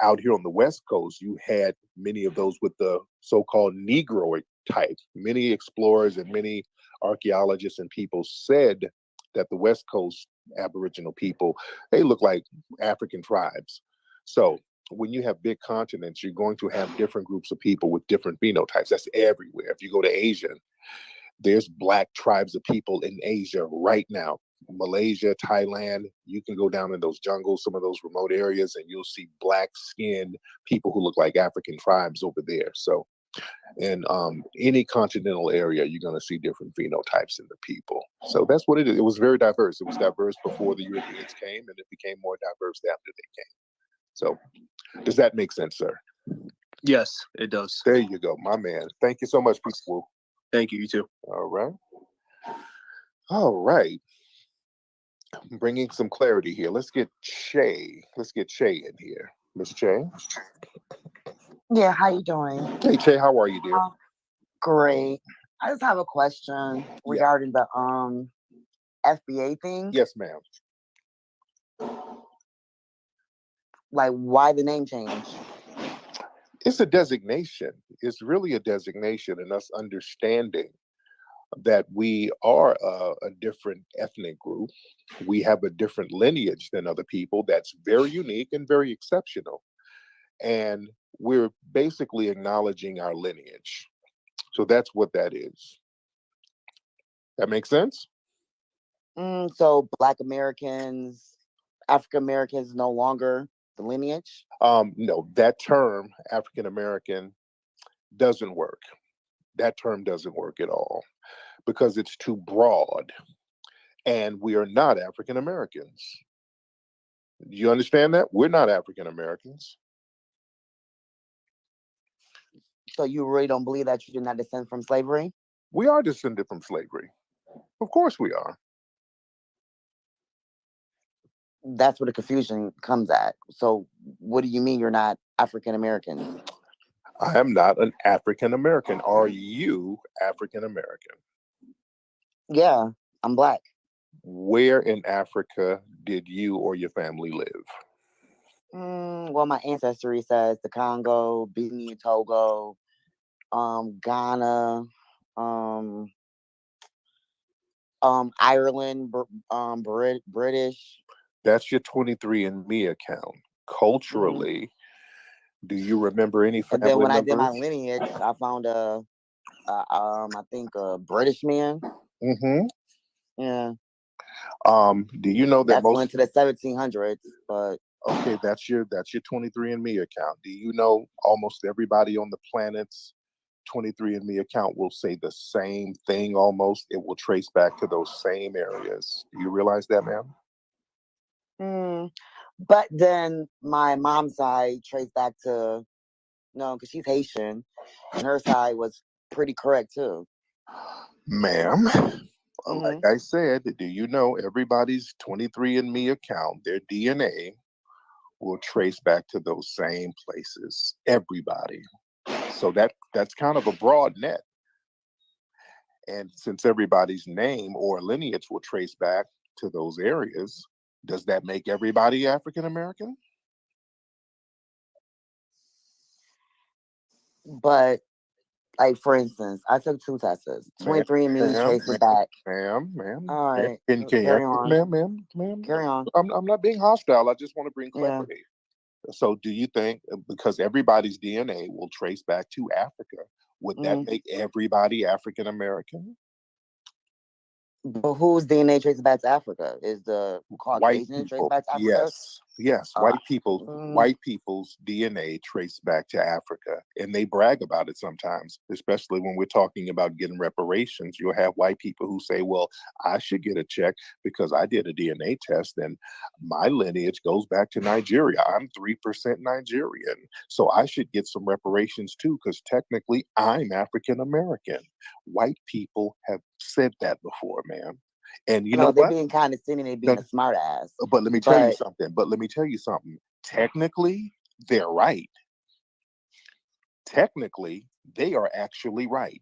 Out here on the West Coast, you had many of those with the so-called Negroid type. Many explorers and many archaeologists and people said that the West Coast Aboriginal people, they look like African tribes. So when you have big continents, you're going to have different groups of people with different phenotypes. That's everywhere. If you go to Asia, there's black tribes of people in Asia right now. Malaysia, Thailand, you can go down in those jungles, some of those remote areas, and you'll see black skinned people who look like African tribes over there. So in any continental area, you're going to see different phenotypes in the people. So that's what it is. It was very diverse. It was diverse before the Europeans came, and it became more diverse after they came. So does that make sense, sir? Yes, it does. There you go, my man. Thank you so much, people. Thank you. You too. All right. All right. Bringing some clarity here. Let's get Shay. Let's get Shay in here. Miss Shay. Yeah, how you doing? Hey, Shay, how are you, dear? Great. I just have a question regarding the FBA thing. Yes, ma'am. Like, why the name change? It's a designation. It's really a designation, and us understanding that we are a different ethnic group. We have a different lineage than other people that's very unique and very exceptional. And we're basically acknowledging our lineage. So that's what that is. That makes sense? So Black Americans, African Americans, no longer the lineage? No, that term, African American, doesn't work. That term doesn't work at all because it's too broad. And we are not African Americans. Do you understand that? We're not African Americans. So you really don't believe that you did not descend from slavery? We are descended from slavery. Of course we are. That's where the confusion comes at. So what do you mean you're not African American? I am not an African American. Are you African American? Yeah, I'm Black. Where in Africa did you or your family live? Well, my ancestry says the Congo, Benin, Togo, Ghana, Ireland, British. That's your 23andMe account. Culturally, do you remember any And family then when I members? did my lineage, I found I think a British man. Mm-hmm. Yeah. Do you know that That's most went to the 1700s, but okay, that's your 23andMe account. Do you know almost everybody on the planet's 23andMe account will say the same thing almost? It will trace back to those same areas. Do you realize that, ma'am? But then my mom's side traced back to no, because she's Haitian, and her side was pretty correct too. Ma'am, like I said, do you know everybody's 23andMe account, their DNA will trace back to those same places? Everybody. So that's kind of a broad net. And since everybody's name or lineage will trace back to those areas, does that make everybody African American? But like for instance, I took 2 tests. Ma'am, 23andMe ma'am, traced it back. ma'am. All right, Can you carry answer, on. ma'am? Carry on. I'm not being hostile. I just want to bring Yeah. clarity. So, do you think because everybody's DNA will trace back to Africa, would that make everybody African American? But whose DNA traces back to Africa? Is the White Caucasian trace people, back to Africa? yes. Uh, White people's DNA traced back to Africa, and they brag about it sometimes. Especially when we're talking about getting reparations, you'll have white people who say, "Well, I should get a check because I did a DNA test, and my lineage goes back to Nigeria. I'm 3% Nigerian, so I should get some reparations too because technically I'm African American." White people have said that before, ma'am. And you I know know they're what? being condescending, they being a smart ass. But let me tell you But something. Technically, they're right. Technically, they are actually right.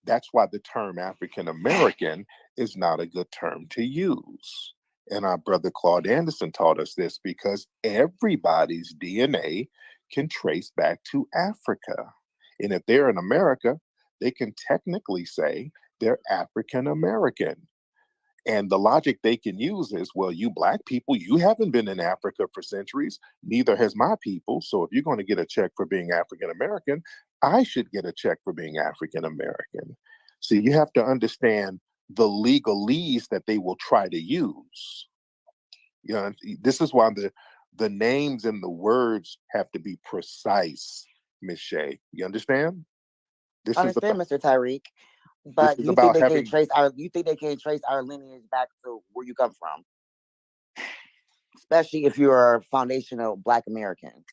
That's why the term African American is not a good term to use. And our brother Claude Anderson taught us this because everybody's DNA can trace back to Africa. And if they're in America, they can technically say they're African American. And the logic they can use is, well, you black people, you haven't been in Africa for centuries. Neither has my people. So if you're going to get a check for being African American, I should get a check for being African American. See, you have to understand the legalese that they will try to use. You know, this is why the names and the words have to be precise, Miss Shay. You understand? I This is understand, about Mr. Tyreek. this But is about having. you think they can trace our lineage back to where you come from? Especially if you're a foundational Black American.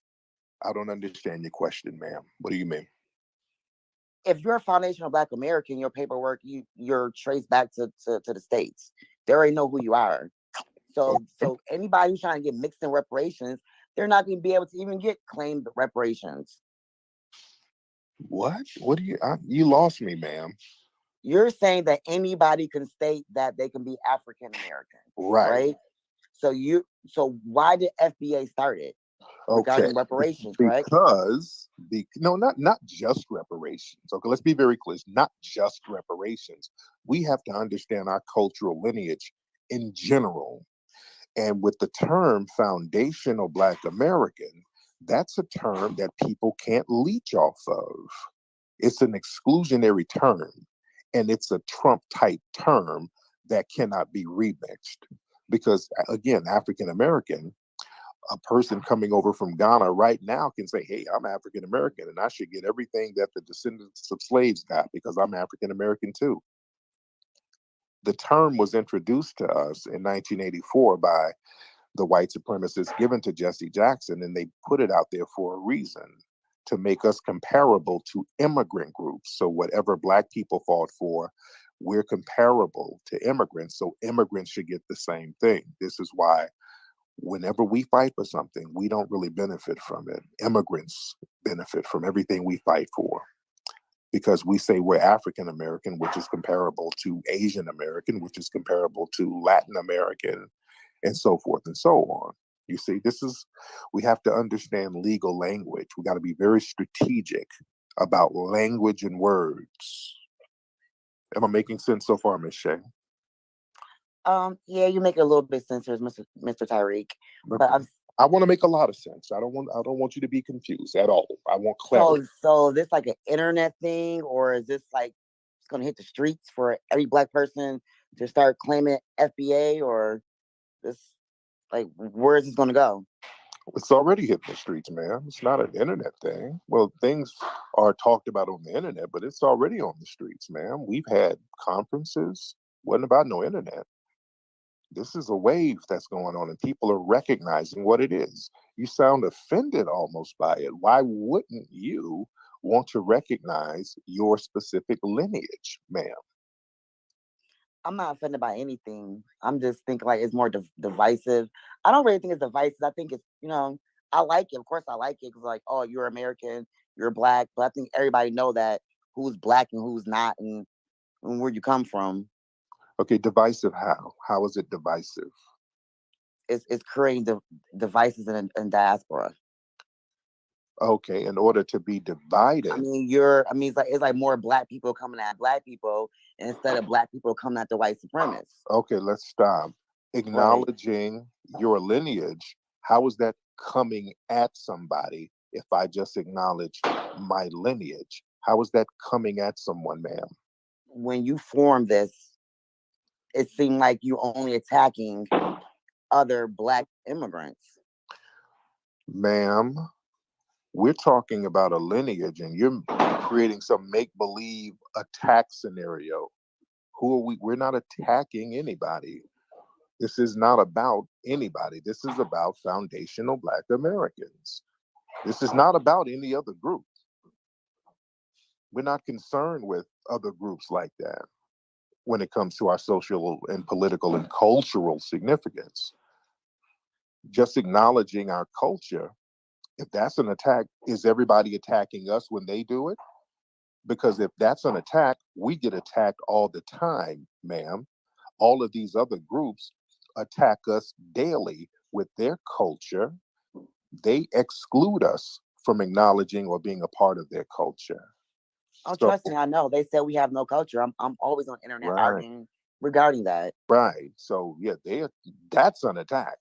I don't understand your question, ma'am. What do you mean? If you're a foundational Black American, your paperwork, you're traced back to the States. They already know who you are. So anybody who's trying to get mixed in reparations, they're not going to be able to even get claimed reparations. What? What do you? You lost me, ma'am. You're saying that anybody can state that they can be African American, Right. right? So why did FBA start it Okay. regarding reparations, right? Because no, not just reparations. Okay, let's be very clear. It's not just reparations. We have to understand our cultural lineage in general. And with the term foundational Black American, that's a term that people can't leech off of. It's an exclusionary term, and it's a Trump type term that cannot be remixed. Because again, African American, a person coming over from Ghana right now can say, "Hey, I'm African American and I should get everything that the descendants of slaves got because I'm African American too." The term was introduced to us in 1984 by the white supremacists given to Jesse Jackson, and they put it out there for a reason to make us comparable to immigrant groups. So whatever Black people fought for, we're comparable to immigrants, so immigrants should get the same thing. This is why whenever we fight for something, we don't really benefit from it. Immigrants benefit from everything we fight for because we say we're African American, which is comparable to Asian American, which is comparable to Latin American, and so forth and so on. You see, we have to understand legal language. We got to be very strategic about language and words. Am I making sense so far, Miss Shay? Yeah, you make a little bit sense, Mr. Tyreek. But I want to make a lot of sense. I don't want you to be confused at all. I want clarity. So is this like an internet thing, or is this like it's gonna hit the streets for every Black person to start claiming FBA, or this like where is this gonna go? It's already hitting the streets, man. It's not an internet thing. Well, things are talked about on the internet, but it's already on the streets, man. We've had conferences. Wasn't about no internet. This is a wave that's going on, and people are recognizing what it is. You sound offended almost by it. Why wouldn't you want to recognize your specific lineage, ma'am? I'm not offended by anything. I'm just thinking like it's more divisive. I don't really think it's divisive. I think it's, I like it. Of course I like it because like, oh, you're American, you're Black. But I think everybody know that who's Black and who's not and where you come from. Okay, divisive how? How is it divisive? It's creating devices in diaspora. Okay, in order to be divided. I mean, it's like more black people coming at black people instead of black people coming at the white supremacists. Okay, let's stop. Right. Acknowledging your lineage, how is that coming at somebody if I just acknowledge my lineage? How is that coming at someone, ma'am? When you form this, it seemed like you only attacking other black immigrants. Ma'am, we're talking about a lineage and you're creating some make-believe attack scenario. Who are we? We're not attacking anybody. This is not about anybody. This is about foundational Black Americans. This is not about any other group. We're not concerned with other groups like that when it comes to our social and political and cultural significance. Just acknowledging our culture, if that's an attack, is everybody attacking us when they do it? Because if that's an attack, we get attacked all the time, ma'am. All of these other groups attack us daily with their culture. They exclude us from acknowledging or being a part of their culture. Oh, So, trust me, I know. They said we have no culture. I'm always on the internet right, arguing regarding that. right. So yeah, that's an attack.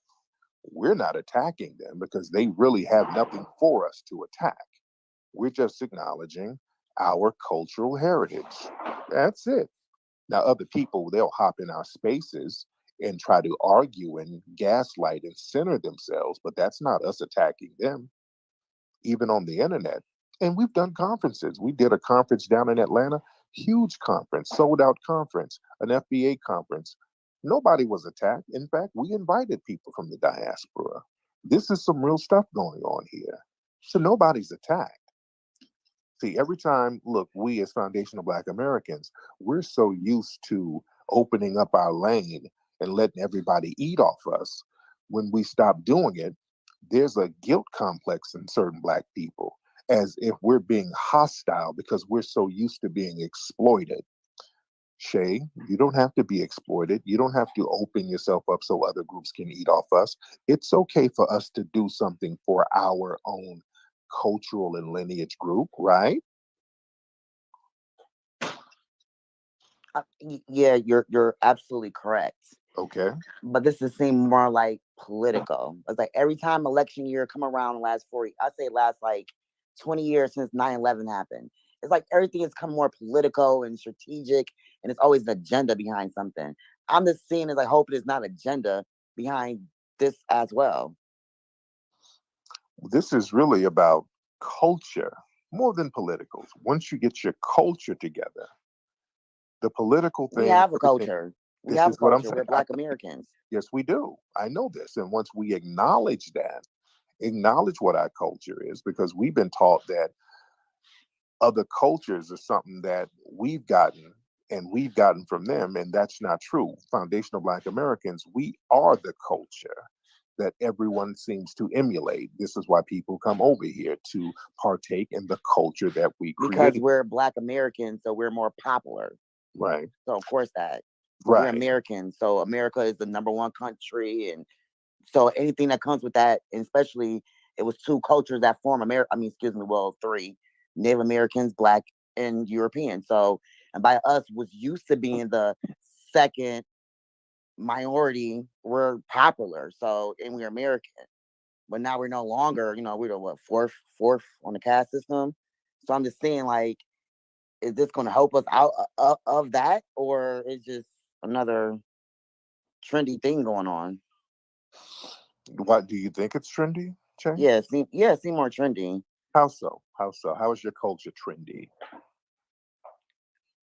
We're not attacking them because they really have nothing for us to attack. We're just acknowledging our cultural heritage. That's it. Now, other people, they'll hop in our spaces and try to argue and gaslight and center themselves, but that's not us attacking them, even on the internet. And we've done conferences. We did a conference down in Atlanta, huge conference, sold out conference, an FBA conference. Nobody was attacked. In fact, we invited people from the diaspora. This is some real stuff going on here. So nobody's attacked. See, every time, look, we as foundational Black Americans, we're so used to opening up our lane and letting everybody eat off us. When we stop doing it, there's a guilt complex in certain Black people, as if we're being hostile because we're so used to being exploited. Shay, you don't have to be exploited. You don't have to open yourself up so other groups can eat off us. It's okay for us to do something for our own cultural and lineage group, right? Yeah, you're absolutely correct. Okay. But this is seem more like political. It's like every time election year come around, the last 40, I say last like 20 years since 9/11 happened. It's like everything has come more political and strategic, and it's always an agenda behind something. I'm just seeing as I hope it is not agenda behind this as well. This is really about culture more than politicals. Once you get your culture together, the political We thing, have a everything, culture. We this have is a what I'm culture. saying. We're Black Americans. Yes, we do. I know this. And once we acknowledge that, acknowledge what our culture is, because we've been taught that other cultures are something that we've gotten and we've gotten from them, and that's not true. Foundational Black Americans, we are the culture that everyone seems to emulate. This is why people come over here to partake in the culture that we Because create. we're Black Americans, so we're more popular. Right, So of course that. But we're right, Americans, so America is the number one country, and so anything that comes with that, and especially it was two cultures that form America. I mean, excuse me, well, three: Native Americans, Black, and European. So, and by us was used to being the second minority. We're popular, so and we're American. But now we're no longer, we're the what fourth on the caste system. So I'm just saying, like, is this going to help us out of that, or is just another trendy thing going on? What do you think it's trendy, Che? Yeah, seem more trendy. How so? How so? How is your culture trendy?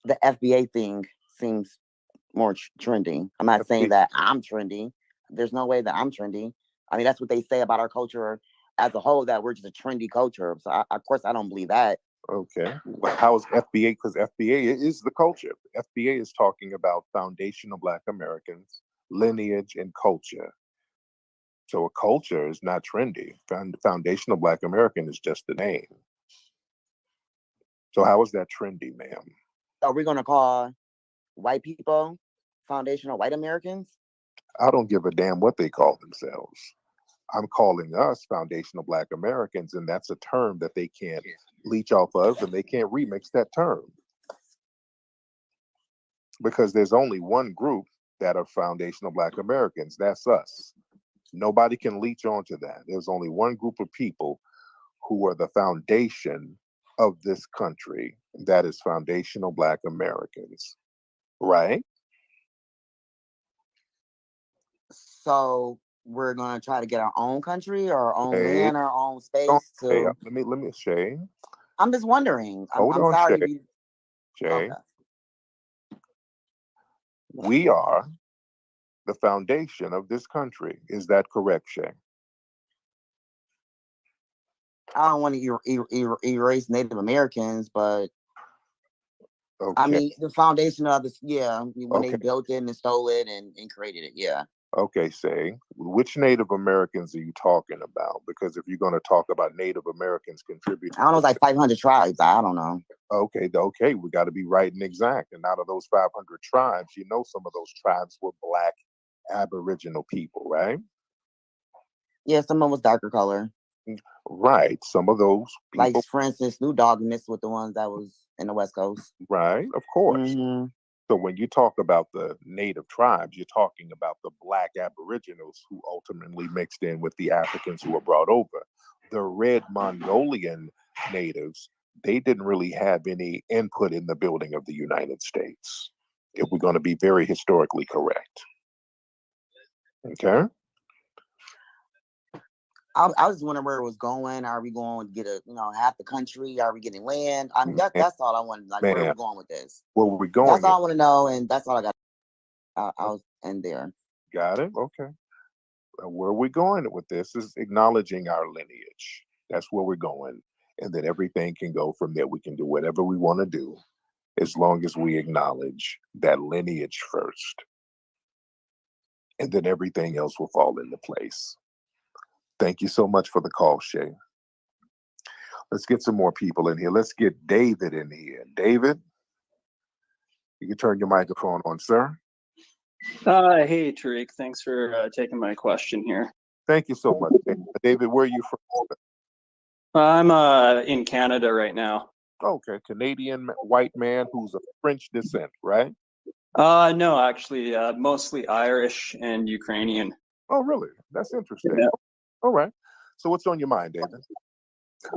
The FBA thing seems more trendy. I'm not saying that I'm trendy. There's no way that I'm trendy. I mean, that's what they say about our culture as a whole, that we're just a trendy culture. So, of course, I don't believe that. Okay. How is FBA? Because FBA is the culture. FBA is talking about foundational Black Americans, lineage, and culture. So a culture is not trendy. Foundational Black American is just the name. So how is that trendy, ma'am? Are we going to call white people foundational white Americans? I don't give a damn what they call themselves. I'm calling us foundational Black Americans, and that's a term that they can't leech off of, and they can't remix that term. Because there's only one group that are foundational Black Americans. That's us. Nobody can leech onto that. There's only one group of people who are the foundation of this country. That is foundational Black Americans. Right? So we're gonna try to get our own country, or our own Hey, land, our own don't space say. to. Let me Shay. I'm just wondering. Hold I'm on, sorry Shay. to be. Shay. Okay. We are the foundation of this country. Is that correct, Shay? I don't want to erase Native Americans, but Okay. I mean the foundation of this. Yeah, when Okay. they built it and stole it and created it. Yeah. Okay, say, which Native Americans are you talking about? Because if you're going to talk about Native Americans contributing, I don't know, it's like 500 tribes. I don't know. okay, we got to be right and exact. And out of those 500 tribes, you know, some of those tribes were Black Aboriginal people, right? Yeah, some of them was darker color. Right. Some of those Like, people, for instance, Snoop Dogg mixed with the ones that was in the West Coast. right? Of course. Mm-hmm. So when you talk about the native tribes, you're talking about the Black Aboriginals who ultimately mixed in with the Africans who were brought over. The Red Mongolian natives, they didn't really have any input in the building of the United States, if we're going to be very historically correct. Okay? I was wondering where it was going. Are we going to get half the country? Are we getting land? I mean, that's all I wanted. Like, where are we going with this? Where we're going? That's all I want to know, and that's all I got. I was in there. Got it? Okay. Where we're going with this is acknowledging our lineage. That's where we're going. And then everything can go from there. We can do whatever we want to do as long as we acknowledge that lineage first. And then everything else will fall into place. Thank you so much for the call, Shay. Let's get some more people in here. Let's get David in here. David, you can turn your microphone on, sir. Hey, Tariq. Thanks for taking my question here. Thank you so much. David, where are you from? I'm in Canada right now. Okay, Canadian white man who's of French descent, right? No, actually, mostly Irish and Ukrainian. Oh, really? That's interesting. Yeah. All right. So what's on your mind, David?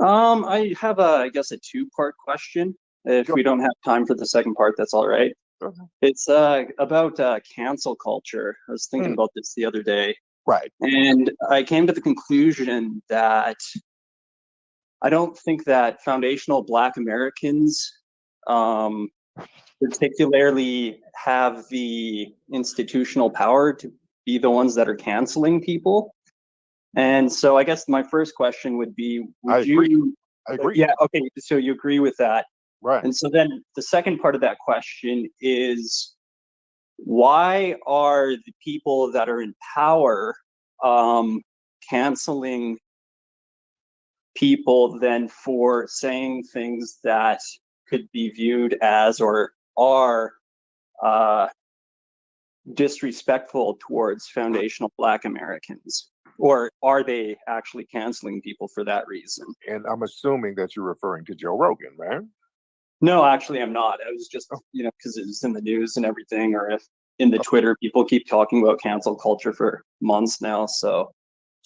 I have I guess a two-part question. If we don't have time for the second part, that's all right. Okay. It's about cancel culture. I was thinking about this the other day. Right. And I came to the conclusion that I don't think that foundational Black Americans particularly have the institutional power to be the ones that are canceling people. And so I guess my first question would be, I agree. Yeah, okay, so you agree with that. Right. And so then the second part of that question is, why are the people that are in power canceling people then for saying things that could be viewed as or are disrespectful towards foundational Black Americans? Or are they actually canceling people for that reason? And I'm assuming that you're referring to Joe Rogan, right? No, actually, I'm not. I was just, because it's in the news and everything, or if in the Twitter, people keep talking about cancel culture for months now. So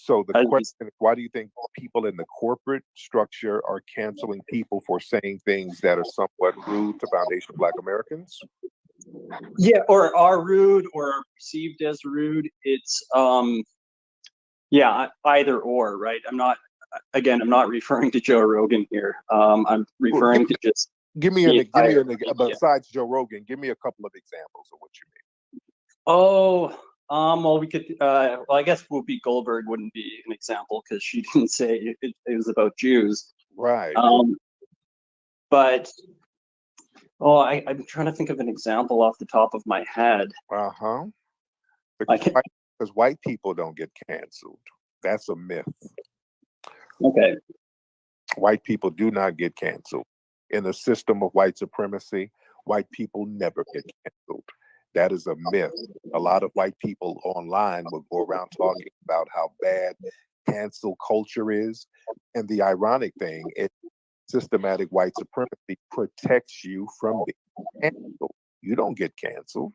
the question is, why do you think people in the corporate structure are canceling people for saying things that are somewhat rude to foundational Black Americans? Yeah, or are rude or are perceived as rude. It's either or, right? I'm not referring to Joe Rogan here. I'm referring to just besides Joe Rogan, give me a couple of examples of what you mean. Oh, well, we could. Well, I guess Whoopi Goldberg wouldn't be an example because she didn't say it was about Jews, right? But I'm trying to think of an example off the top of my head. Because white people don't get canceled. That's a myth. Okay. White people do not get canceled. In a system of white supremacy, white people never get canceled. That is a myth. A lot of white people online will go around talking about how bad cancel culture is. And the ironic thing is systematic white supremacy protects you from being canceled. You don't get canceled.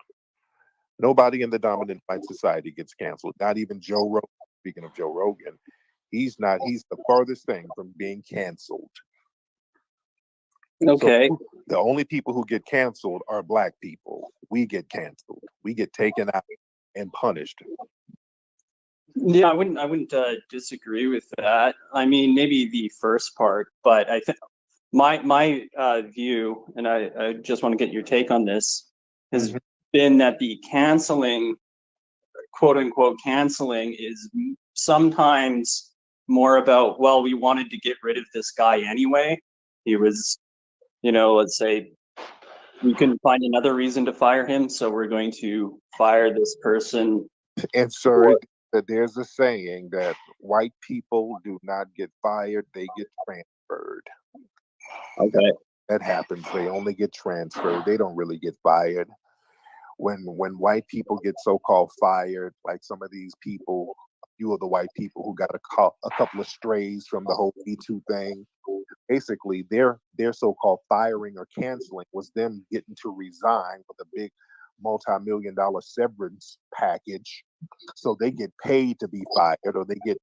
Nobody in the dominant white society gets canceled. Not even Joe Rogan. Speaking of Joe Rogan, he's not. He's the farthest thing from being canceled. Okay. So the only people who get canceled are black people. We get canceled. We get taken out and punished. Yeah, I wouldn't disagree with that. I mean, maybe the first part, but I think my view, and I just want to get your take on this, has been that the canceling, quote unquote, canceling is sometimes more about, well, we wanted to get rid of this guy anyway. He was, let's say we couldn't find another reason to fire him, so we're going to fire this person. And sir, there's a saying that white people do not get fired, they get transferred. Okay. That happens. They only get transferred. They don't really get fired. When white people get so-called fired, like some of these people, a few of the white people who got a couple of strays from the whole Me Too thing, basically their so-called firing or canceling was them getting to resign with a big multi-million-dollar severance package. So they get paid to be fired, or they get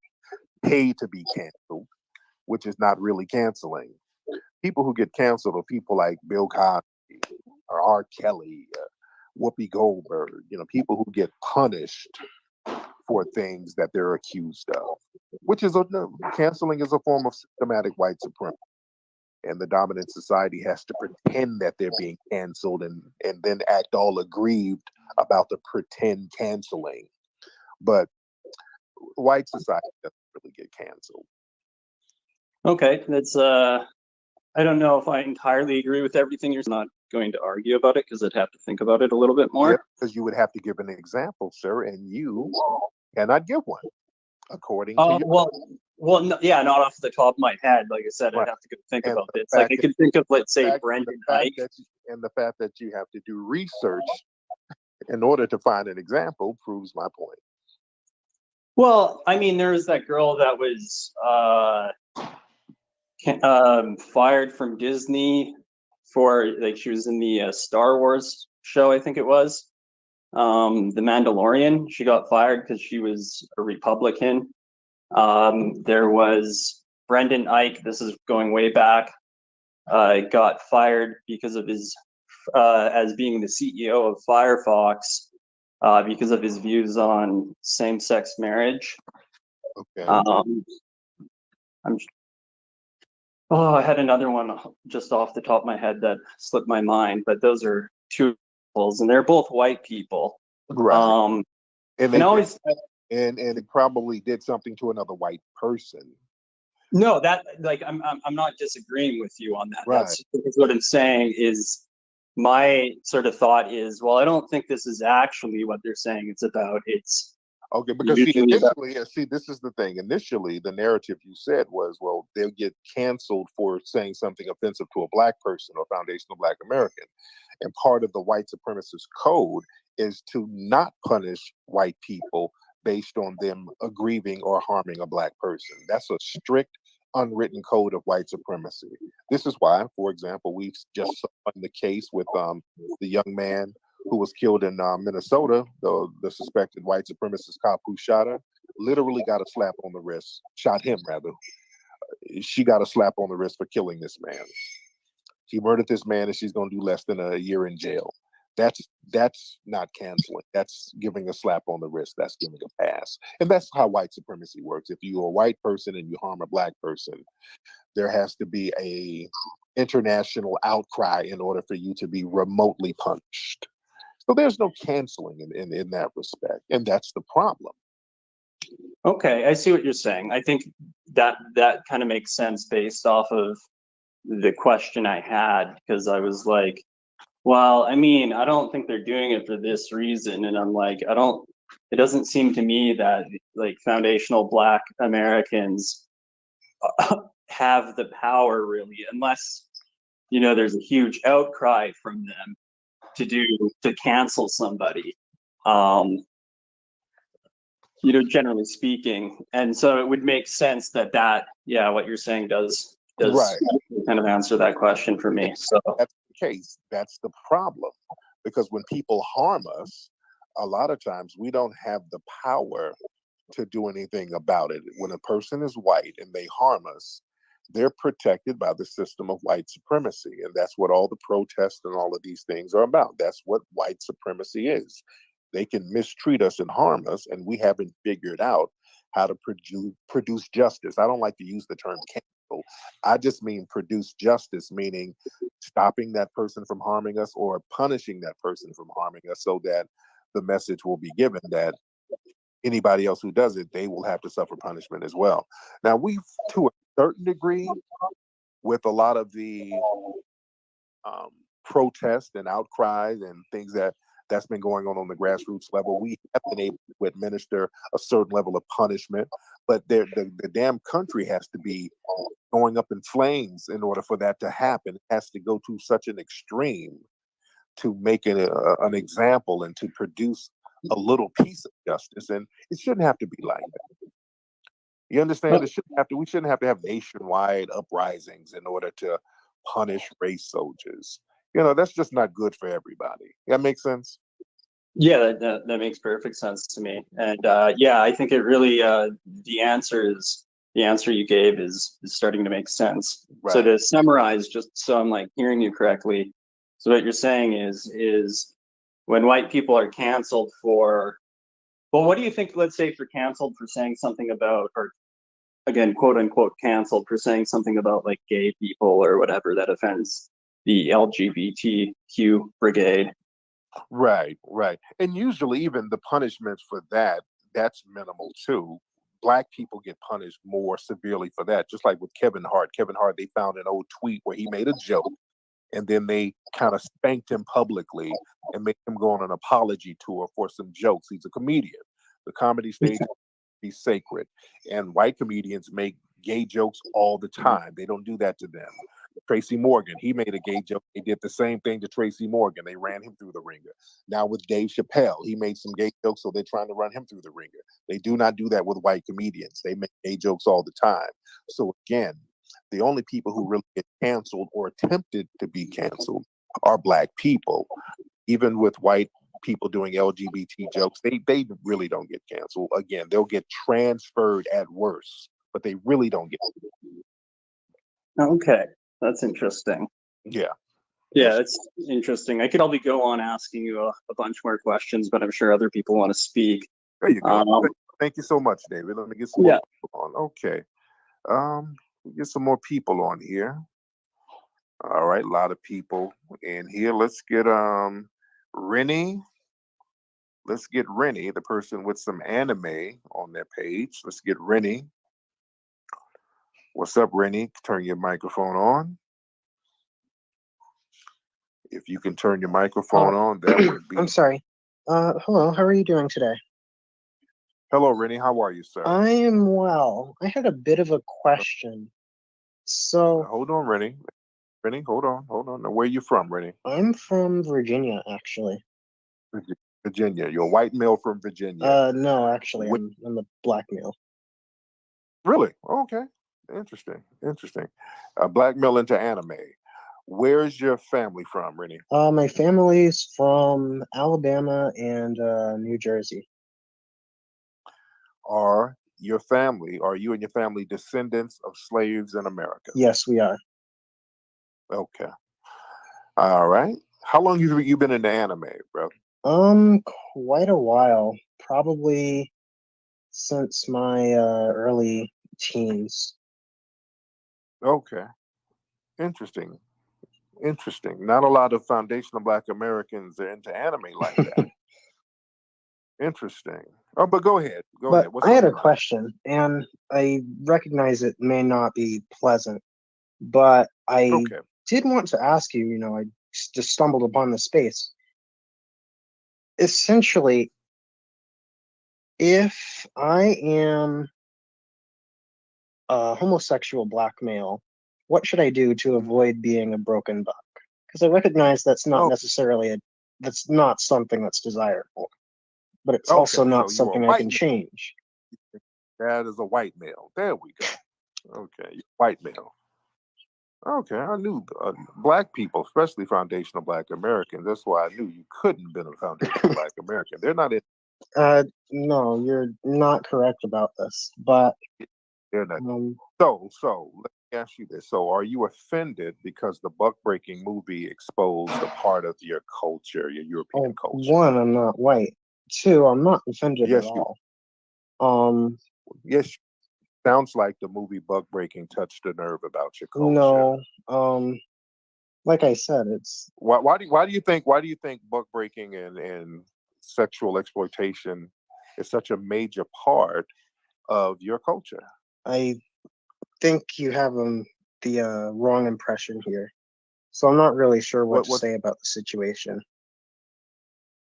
paid to be canceled, which is not really canceling. People who get canceled are people like Bill Cosby or R. Kelly, Whoopi Goldberg, people who get punished for things that they're accused of, which is canceling is a form of systematic white supremacy. And the dominant society has to pretend that they're being canceled and then act all aggrieved about the pretend canceling. But white society doesn't really get canceled. Okay, that's I don't know if I entirely agree with everything. You're not going to argue about it because I'd have to think about it a little bit more. Yeah, because you would have to give an example, sir, and you cannot give one, according to you. Well, no, yeah, not off the top of my head. Like I said, Right. I'd have to go think And about the this. Like I fact could think of, let's say, Brendan Ike. And the fact that you have to do research in order to find an example proves my point. Well, I mean, there was that girl that was fired from Disney for, like, she was in the Star Wars show, I think it was, The Mandalorian. She got fired because she was a Republican. There was Brendan Ike. This is going way back. Got fired because of his, as being the CEO of Firefox, because of his views on same-sex marriage. Okay. I had another one just off the top of my head that slipped my mind, but those are two examples, and they're both white people. Right. And it probably did something to another white person. No, that, like, I'm not disagreeing with you on that. Right. That's what I'm saying. Is my sort of thought is, well, I don't think this is actually what they're saying it's about. It's okay, because initially, this is the thing. Initially, the narrative you said was, well, they'll get canceled for saying something offensive to a black person or foundational Black American. And part of the white supremacist code is to not punish white people based on them aggrieving or harming a black person. That's a strict, unwritten code of white supremacy. This is why, for example, we've just saw the case with the young man who was killed in Minnesota, the suspected white supremacist cop who shot her, literally got a slap on the wrist, shot him rather. She got a slap on the wrist for killing this man. She murdered this man and she's going to do less than a year in jail. That's not canceling. That's giving a slap on the wrist. That's giving a pass. And that's how white supremacy works. If you're a white person and you harm a black person, there has to be a international outcry in order for you to be remotely punished. So there's no canceling in that respect. And that's the problem. okay. I see what you're saying. I think that kind of makes sense based off of the question I had, because I was like, well, I mean, I don't think they're doing it for this reason. And I'm like, it doesn't seem to me that, like, foundational Black Americans have the power really, unless, there's a huge outcry from them to cancel somebody. generally speaking. And so it would make sense that what you're saying does Right. kind of answer that question for me. So That's the case. That's the problem. Because when people harm us, a lot of times we don't have the power to do anything about it. When a person is white and they harm us, they're protected by the system of white supremacy. And that's what all the protests and all of these things are about. That's what white supremacy is. They can mistreat us and harm us, and we haven't figured out how to produce justice. I don't like to use the term cancel. I just mean produce justice, meaning stopping that person from harming us or punishing that person from harming us, so that the message will be given that anybody else who does it, they will have to suffer punishment as well. Now, we've, to a certain degree, with a lot of the protests and outcries and things that's been going on the grassroots level, we have been able to administer a certain level of punishment, but the damn country has to be going up in flames in order for that to happen. It has to go to such an extreme to make it an example and to produce a little piece of justice. And it shouldn't have to be like that. You understand? We shouldn't have to have nationwide uprisings in order to punish race soldiers. That's just not good for everybody. That makes sense? yeah, that makes perfect sense to me. And I think it really the answer you gave is starting to make sense. Right. So to summarize, just so I'm like hearing you correctly, so what you're saying is when white people are canceled for, well, what do you think, let's say, for canceled for saying something about, or again, quote unquote, canceled for saying something about like gay people or whatever that offends the LGBTQ brigade? Right. And usually even the punishments for that's minimal too. Black people get punished more severely for that, just like with Kevin Hart. Kevin Hart, they found an old tweet where he made a joke, and then they kind of spanked him publicly and made him go on an apology tour for some jokes. He's a comedian. The comedy stage is sacred, and white comedians make gay jokes all the time. They don't do that to them. Tracy Morgan, he made a gay joke. They did the same thing to Tracy Morgan. They ran him through the ringer. Now with Dave Chappelle, he made some gay jokes, so they're trying to run him through the ringer. They do not do that with white comedians. They make gay jokes all the time. So again, the only people who really get canceled or attempted to be canceled are Black people. Even with white people doing LGBT jokes, they really don't get canceled. Again, they'll get transferred at worst, but they really don't get. Okay, that's interesting. Yeah. Yeah, it's interesting. I could probably go on asking you a bunch more questions, but I'm sure other people want to speak. There you go. Thank you so much, David. Let me get some more people on. Okay. Get some more people on here. All right, a lot of people in here. Let's get Rennie. Let's get Rennie, the person with some anime on their page. Let's get Rennie. What's up, Rennie? Turn your microphone on. If you can turn your microphone on, that would be. I'm sorry. Hello, how are you doing today? Hello, Rennie. How are you, sir? I am well. I had a bit of a question. So hold on, Rennie. Rennie, hold on. Now, where are you from, Rennie? I'm from Virginia, actually. Virginia. You're a white male from Virginia. No, actually, I'm a Black male. Really? Okay. Interesting. A Black male into anime. Where's your family from, Rennie? My family's from Alabama and New Jersey. Are you and your family descendants of slaves in America? Yes, we are. Okay. All right. How long have you been into anime, bro? Quite a while. Probably since my early teens. Okay. Interesting. Not a lot of foundational Black Americans are into anime like that. Interesting. Oh, but go ahead. I had a question, and I recognize it may not be pleasant, but I did want to ask you, I just stumbled upon the space. Essentially, if I am a homosexual Black male, what should I do to avoid being a broken buck? Because I recognize that's not necessarily that's not something that's desirable. but it's Okay, also not so you're a something I white can male. change. That is a white male. There we go. Okay, white male. Okay, I knew black people, especially foundational black Americans. That's why I knew you couldn't have been a foundational black American. They're not in. No, you're not correct about this, but They're not. um, So let me ask you this. So are you offended because the buck breaking movie exposed a part of your culture, your European culture? one, I'm not white. Two, I'm not offended at Yes, you. all. Yes, sounds like the movie Buck Breaking touched a nerve about your culture. No, like I said, it's Why do you think buck breaking and sexual exploitation is such a major part of your culture? I think you have the wrong impression here. So I'm not really sure what to say about the situation.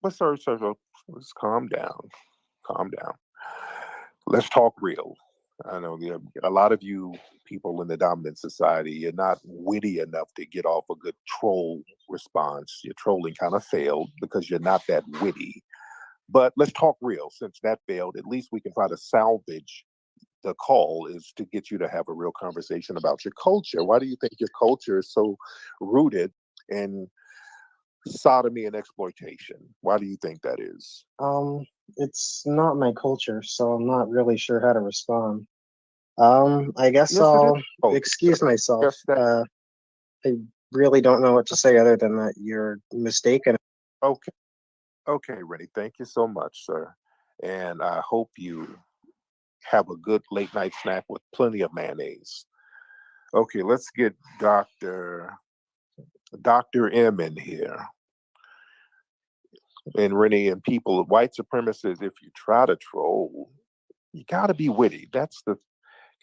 Let's let's calm down. Calm down. Let's talk real. I know a lot of you people in the dominant society, you're not witty enough to get off a good troll response. Your trolling kind of failed because you're not that witty. But let's talk real. Since that failed, at least we can try to salvage the call is to get you to have a real conversation about your culture. Why do you think your culture is so rooted in sodomy and exploitation? Why do you think that is? It's not my culture, so I'm not really sure how to respond. I guess Yes, I'll oh, excuse myself. yes, I really don't know what to say other than that you're mistaken. Okay, Rennie. Thank you so much, sir. And I hope you have a good late night snack with plenty of mayonnaise. Okay, let's get Dr. M in here. And Rennie and people, white supremacists, if you try to troll, you gotta be witty. That's the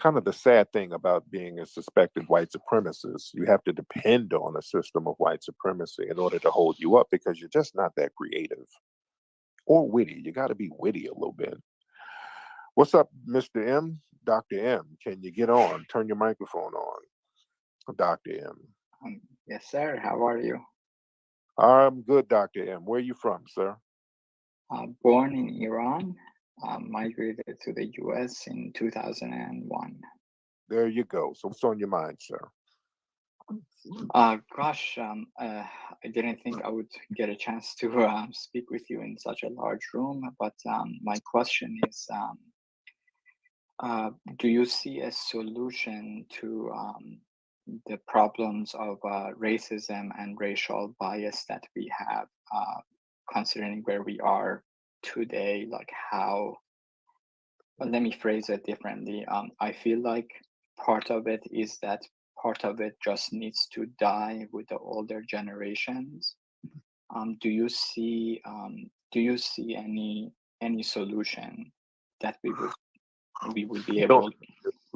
kind of the sad thing about being a suspected white supremacist. You have to depend on a system of white supremacy in order to hold you up because you're just not that creative or witty. You got to be witty a little bit. What's up, Mr. M? Dr. M, can you get on? Turn your microphone on. Dr. M. Yes, sir. How are you? I'm good, Dr. M. Where are you from, sir? Born in Iran, migrated to the US in 2001. There you go. So what's on your mind, sir? Gosh, I didn't think I would get a chance to speak with you in such a large room, but my question is, do you see a solution to the problems of racism and racial bias that we have, considering where we are today? Like how, well, let me phrase it differently. I feel like part of it is that part of it just needs to die with the older generations. Do you see any solution that we would be able?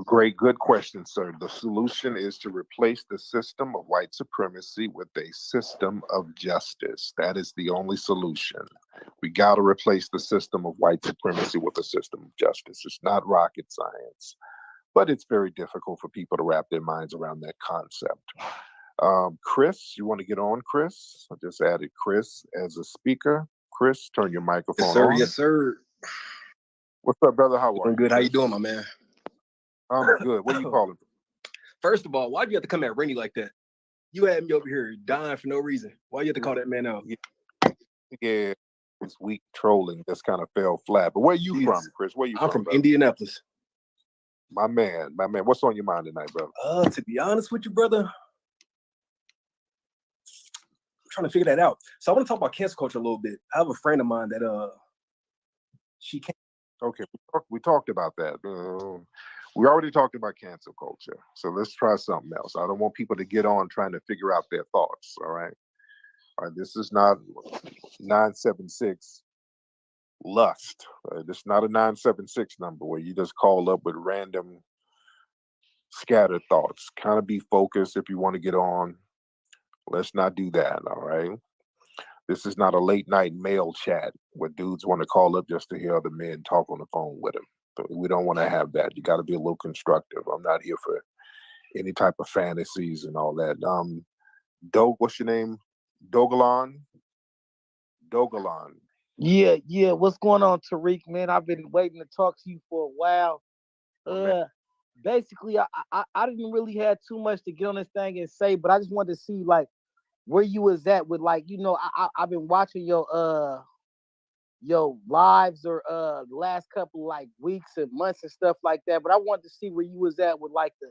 Great, good question, sir. The solution is to replace the system of white supremacy with a system of justice. That is the only solution. We got to replace the system of white supremacy with a system of justice. It's not rocket science, but it's very difficult for people to wrap their minds around that concept. Chris, you want to get on, Chris? I just added Chris as a speaker. Chris, turn your microphone yes, sir. on. Yes, sir. What's up, brother? How are you? Good. How you doing, my man? I'm good. What are you calling? First of all, why do you have to come at Rennie like that? You had me over here dying for no reason. Why you have to call that man out? Yeah, this weak trolling just kind of fell flat. But where you from, Chris? Where you I'm from brother? Indianapolis. My man. What's on your mind tonight, brother? To be honest with you, brother, I'm trying to figure that out. So I want to talk about cancel culture a little bit. I have a friend of mine that she can't. Okay, we talked about that. We already talked about cancel culture. So let's try something else. I don't want people to get on trying to figure out their thoughts. All right. This is not 976 lust. This is not a 976 number where you just call up with random scattered thoughts. Kind of be focused if you want to get on. Let's not do that. All right. This is not a late night mail chat where dudes want to call up just to hear other men talk on the phone with them. So we don't want to have that. You got to be a little constructive. I'm not here for any type of fantasies and all that. What's your name? Dogalan? Yeah. What's going on, Tariq, man? I've been waiting to talk to you for a while. Uh, Basically, I didn't really have too much to get on this thing and say, but I just wanted to see like where you was at with like I've been watching your lives or the last couple like weeks and months and stuff like that. But I wanted to see where you was at with like the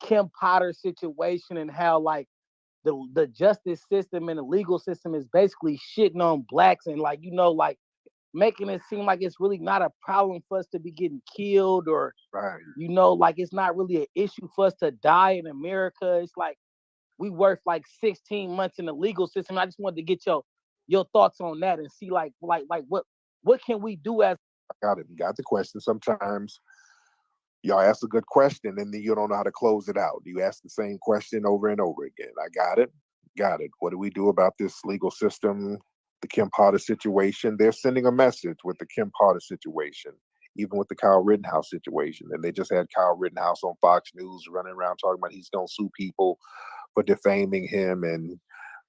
Kim Potter situation and how like the justice system and the legal system is basically shitting on blacks and like like making it seem like it's really not a problem for us to be getting killed or like it's not really an issue for us to die in America. It's like we worth like 16 months in the legal system. I just wanted to get your thoughts on that and see like what can we do as Got the question. Sometimes y'all ask a good question and then you don't know how to close it out. You ask the same question over and over again. I got it. Got it. What do we do about this legal system? The Kim Potter situation. They're sending a message with the Kim Potter situation, even with the Kyle Rittenhouse situation. And they just had Kyle Rittenhouse on Fox News running around talking about he's going to sue people for defaming him and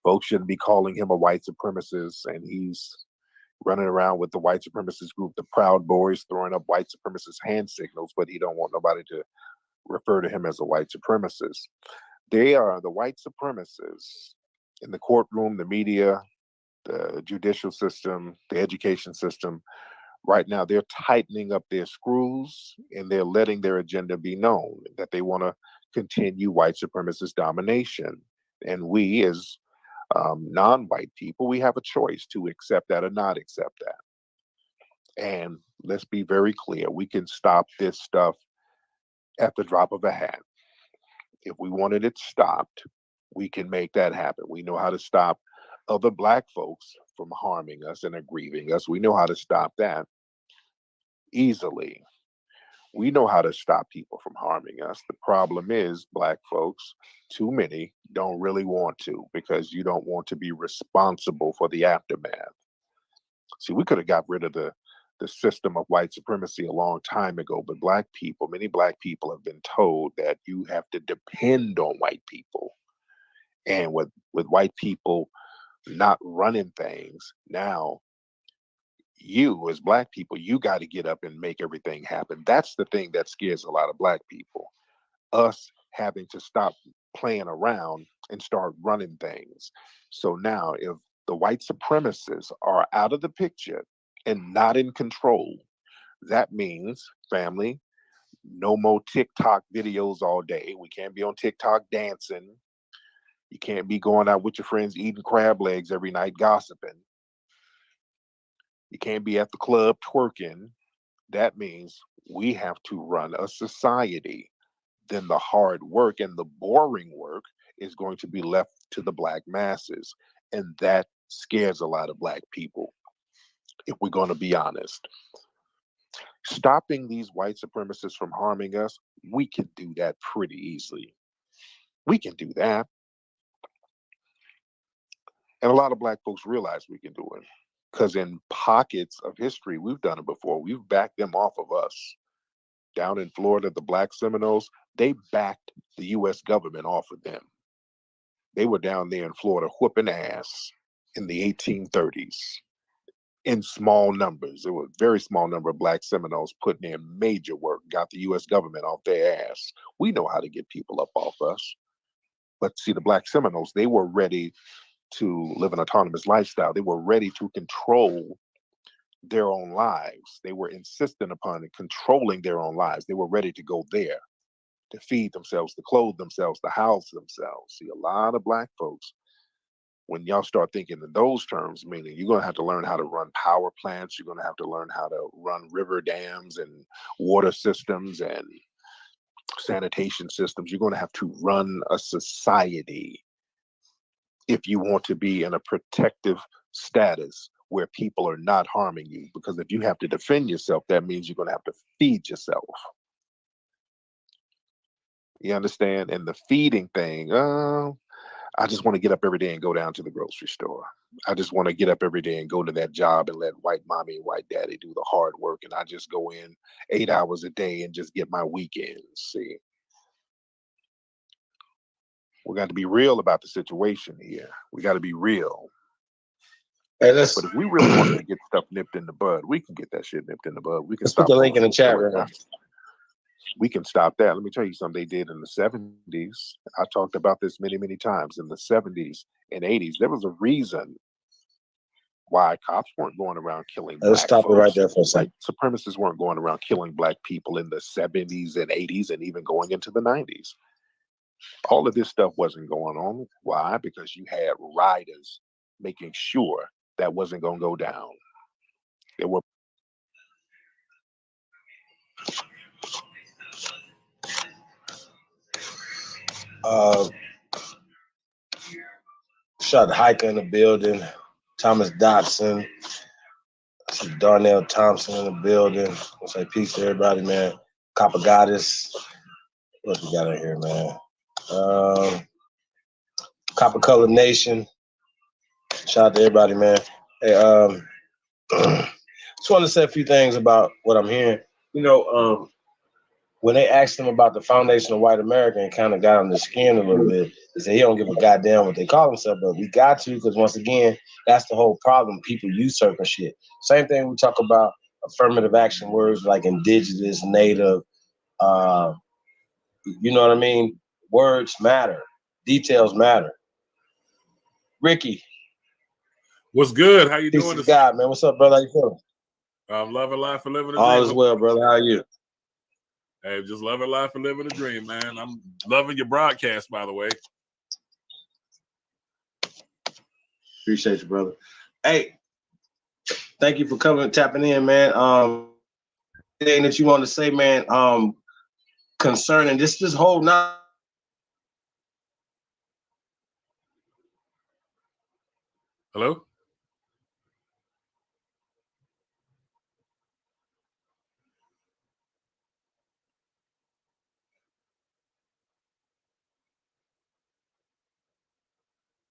folks shouldn't be calling him a white supremacist. And he's running around with the white supremacist group, the Proud Boys, throwing up white supremacist hand signals, but he don't want nobody to refer to him as a white supremacist. They are the white supremacists in the courtroom, the media, the judicial system, the education system. Right now, they're tightening up their screws and they're letting their agenda be known that they want to continue white supremacist domination. And we, as non-white people, we have a choice to accept that or not accept that. And let's be very clear, we can stop this stuff at the drop of a hat. If we wanted it stopped, we can make that happen. We know how to stop other black folks from harming us and aggrieving us. We know how to stop that easily. We know how to stop people from harming us. The problem is black folks, too many, don't really want to because you don't want to be responsible for the aftermath. See, we could have got rid of the system of white supremacy a long time ago, but many black people have been told that you have to depend on white people. And with white people not running things, now you as black people, you got to get up and make everything happen. That's the thing that scares a lot of black people. Us having to stop playing around and start running things. So now if the white supremacists are out of the picture and not in control, that means, family, no more TikTok videos all day. We can't be on TikTok dancing. You can't be going out with your friends eating crab legs every night gossiping. You can't be at the club twerking. That means we have to run a society. Then the hard work and the boring work is going to be left to the black masses. And that scares a lot of black people, if we're going to be honest. Stopping these white supremacists from harming us, we can do that pretty easily. We can do that. And a lot of black folks realize we can do it. Because in pockets of history, we've done it before. We've backed them off of us. Down in Florida, the Black Seminoles, they backed the U.S. government off of them. They were down there in Florida whooping ass in the 1830s in small numbers. There were a very small number of Black Seminoles putting in major work, got the U.S. government off their ass. We know how to get people up off us. But see, the Black Seminoles, they were ready to live an autonomous lifestyle. They were ready to control their own lives. They were insistent upon controlling their own lives. They were ready to go there, to feed themselves, to clothe themselves, to house themselves. See, a lot of black folks, when y'all start thinking in those terms, meaning you're going to have to learn how to run power plants, you're going to have to learn how to run river dams and water systems and sanitation systems. You're going to have to run a society if you want to be in a protective status where people are not harming you. Because if you have to defend yourself, that means you're going to have to feed yourself. You understand? And the feeding thing, I just want to get up every day and go down to the grocery store. I just want to get up every day and go to that job and let white mommy and white daddy do the hard work. And I just go in 8 hours a day and just get my weekends. See, we got to be real about the situation here. We got to be real. Hey, let's. But if we really wanted to get stuff nipped in the bud, we can get that shit nipped in the bud. We can Let's stop put the link in the posting chat killer right now. guns. We can stop that. Let me tell you something they did in the 70s. I talked about this many, many times. In the 70s and 80s, there was a reason why cops weren't going around killing Let's black stop folks. it right there for a second. Like supremacists weren't going around killing black people in the 70s and 80s and even going into the 90s. All of this stuff wasn't going on. Why? Because you had riders making sure that wasn't going to go down. There were Shot Hiker in the building. Thomas Dotson. Darnell Thompson in the building. I'll say peace to everybody, man. Copper Goddess. What we got in here, man? Copper Color Nation. Shout out to everybody, man. Hey, just want to say a few things about what I'm hearing. You know, when they asked him about the foundation of white America and kind of got on the skin a little bit, they said he don't give a goddamn what they call themselves, but we got to, because once again, that's the whole problem. People usurping shit. Same thing we talk about affirmative action words like indigenous, native, you know what I mean? Words matter. Details matter. Ricky. What's good? How you Peace doing? to God, man. What's up, brother? How you feeling? I'm loving life and living a All dream. is well, brother. How are you? Hey, just loving life and living a dream, man. I'm loving your broadcast, by the way. Appreciate you, brother. Hey, thank you for coming, tapping in, man. Anything that you want to say, man, concerning this whole now. Hello?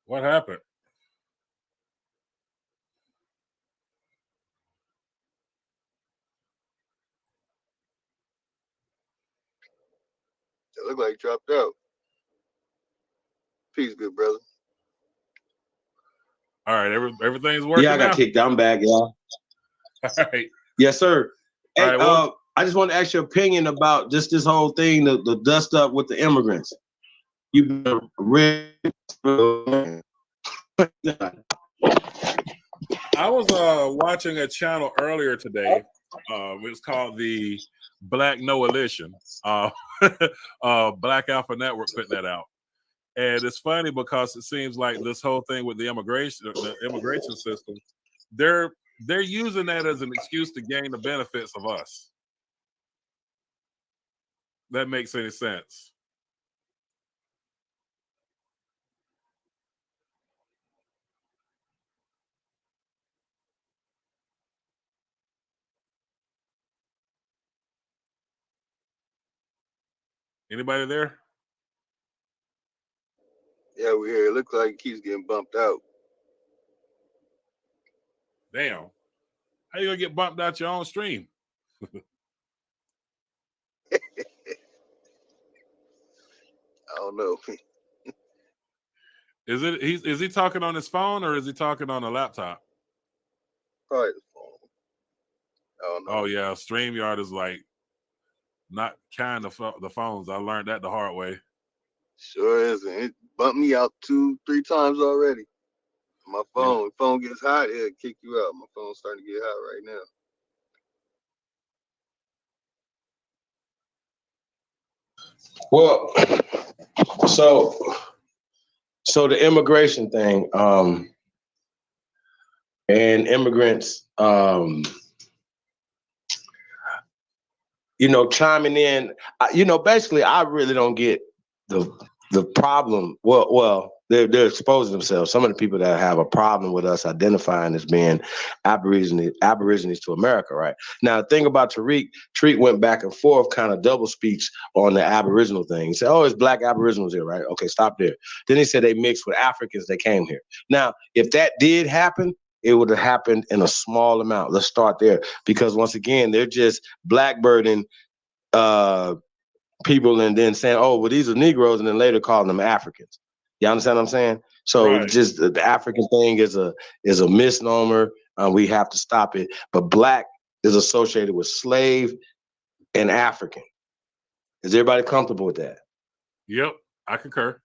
What happened? It looked like he dropped out. Peace, good brother. All right, everything's working. Yeah, I got now? kicked out. I'm back, y'all. All right. Yes, sir. Hey, right, well, I just want to ask your opinion about just this whole thing, the dust up with the immigrants. You've been I was watching a channel earlier today. It was called the Black Noalition. Black Alpha Network put that out. And it's funny because it seems like this whole thing with the immigration system, they're using that as an excuse to gain the benefits of us. That makes any sense? Anybody there? Yeah, we're here. It looks like he keeps getting bumped out. Damn. How you gonna get bumped out your own stream? I don't know. Is he talking on his phone or is he talking on a laptop? Probably the phone. I don't know. Oh yeah, StreamYard is like not kind of the phones. I learned that the hard way. Sure is. And it bumped me out 2-3 times already. My phone, phone gets hot, it'll kick you out. My phone's starting to get hot right now. Well, so the immigration thing, and immigrants, chiming in, basically, I really don't get the problem. Well, they're exposing themselves. Some of the people that have a problem with us identifying as being aborigines to America, right? Now, the thing about Tariq went back and forth, kind of double speaks on the Aboriginal thing. He said, "Oh, it's black Aboriginals here, right? Okay, stop there." Then he said they mixed with Africans that came here. Now, if that did happen, it would have happened in a small amount. Let's start there, because once again, they're just blackbirding people and then saying, "Oh, well, these are Negroes," and then later calling them Africans. You understand what I'm saying? So just the African thing is a misnomer. We have to stop it. But black is associated with slave and African. Is everybody comfortable with that? Yep, I concur.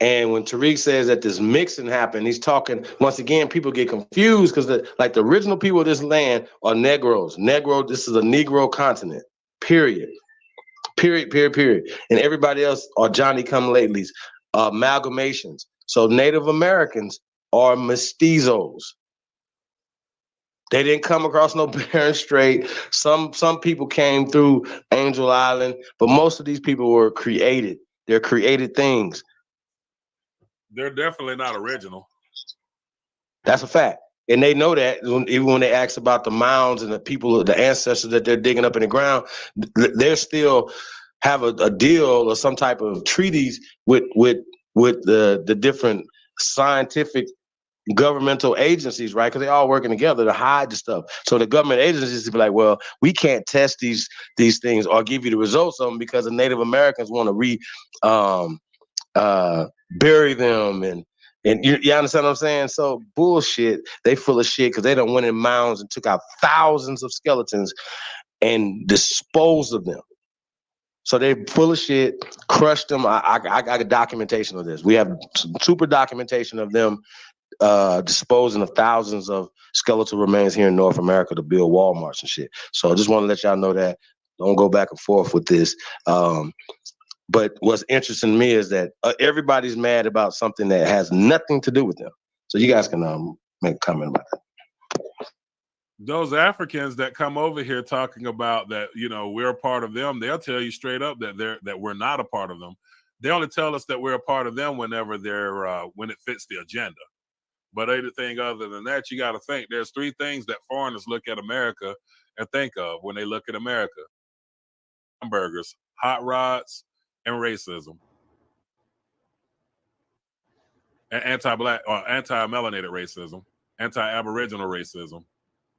And when Tariq says that this mixing happened, he's talking, once again, people get confused because the original people of this land are Negroes. This is a Negro continent, period. And everybody else are Johnny-come-latelys, amalgamations. So Native Americans are mestizos. They didn't come across no Bering Strait. Some people came through Angel Island, but most of these people were created. They're created things. They're definitely not original. That's a fact. And they know that even when they ask about the mounds and the people, the ancestors that they're digging up in the ground, they're still have a deal or some type of treaties with the different scientific governmental agencies, right? Because they're all working together to hide the stuff. So the government agencies be like, well, we can't test these things or give you the results of them because the Native Americans want to bury them and you understand what I'm saying? So bullshit. They full of shit because they done went in mounds and took out thousands of skeletons and disposed of them. So they full of shit, crushed them. I got a documentation of this. We have some super documentation of them disposing of thousands of skeletal remains here in North America to build Walmarts and shit. So I just want to let y'all know that. Don't go back and forth with this. But what's interesting to me is that everybody's mad about something that has nothing to do with them. So you guys can make a comment about that. Those Africans that come over here talking about that, we're a part of them, they'll tell you straight up that we're not a part of them. They only tell us that we're a part of them whenever when it fits the agenda. But anything other than that, you got to think there's three things that foreigners look at America and think of when they look at America: hamburgers, hot rods, and racism, and anti-black or anti-melanated racism, anti-aboriginal racism.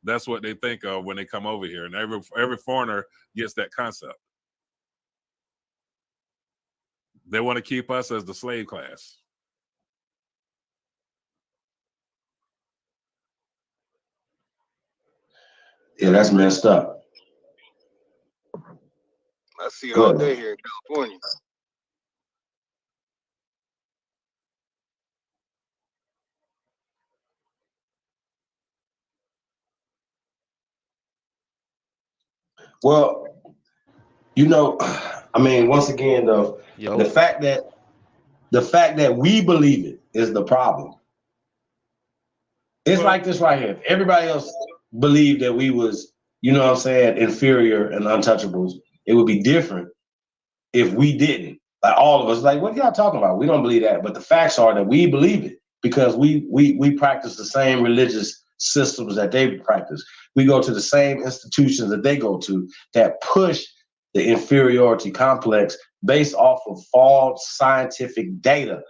That's what they think of when they come over here, and every foreigner gets that concept. They want to keep us as the slave class. Yeah, that's messed up. I see it all day here in California. Well, I mean, once again, though, the fact that we believe it is the problem. It's like this right here. If everybody else believed that we was, inferior and untouchables, it would be different if we didn't. Like all of us, like, what y'all talking about? We don't believe that. But the facts are that we believe it because we practice the same religious systems that they practice. We go to the same institutions that they go to that push the inferiority complex based off of false scientific data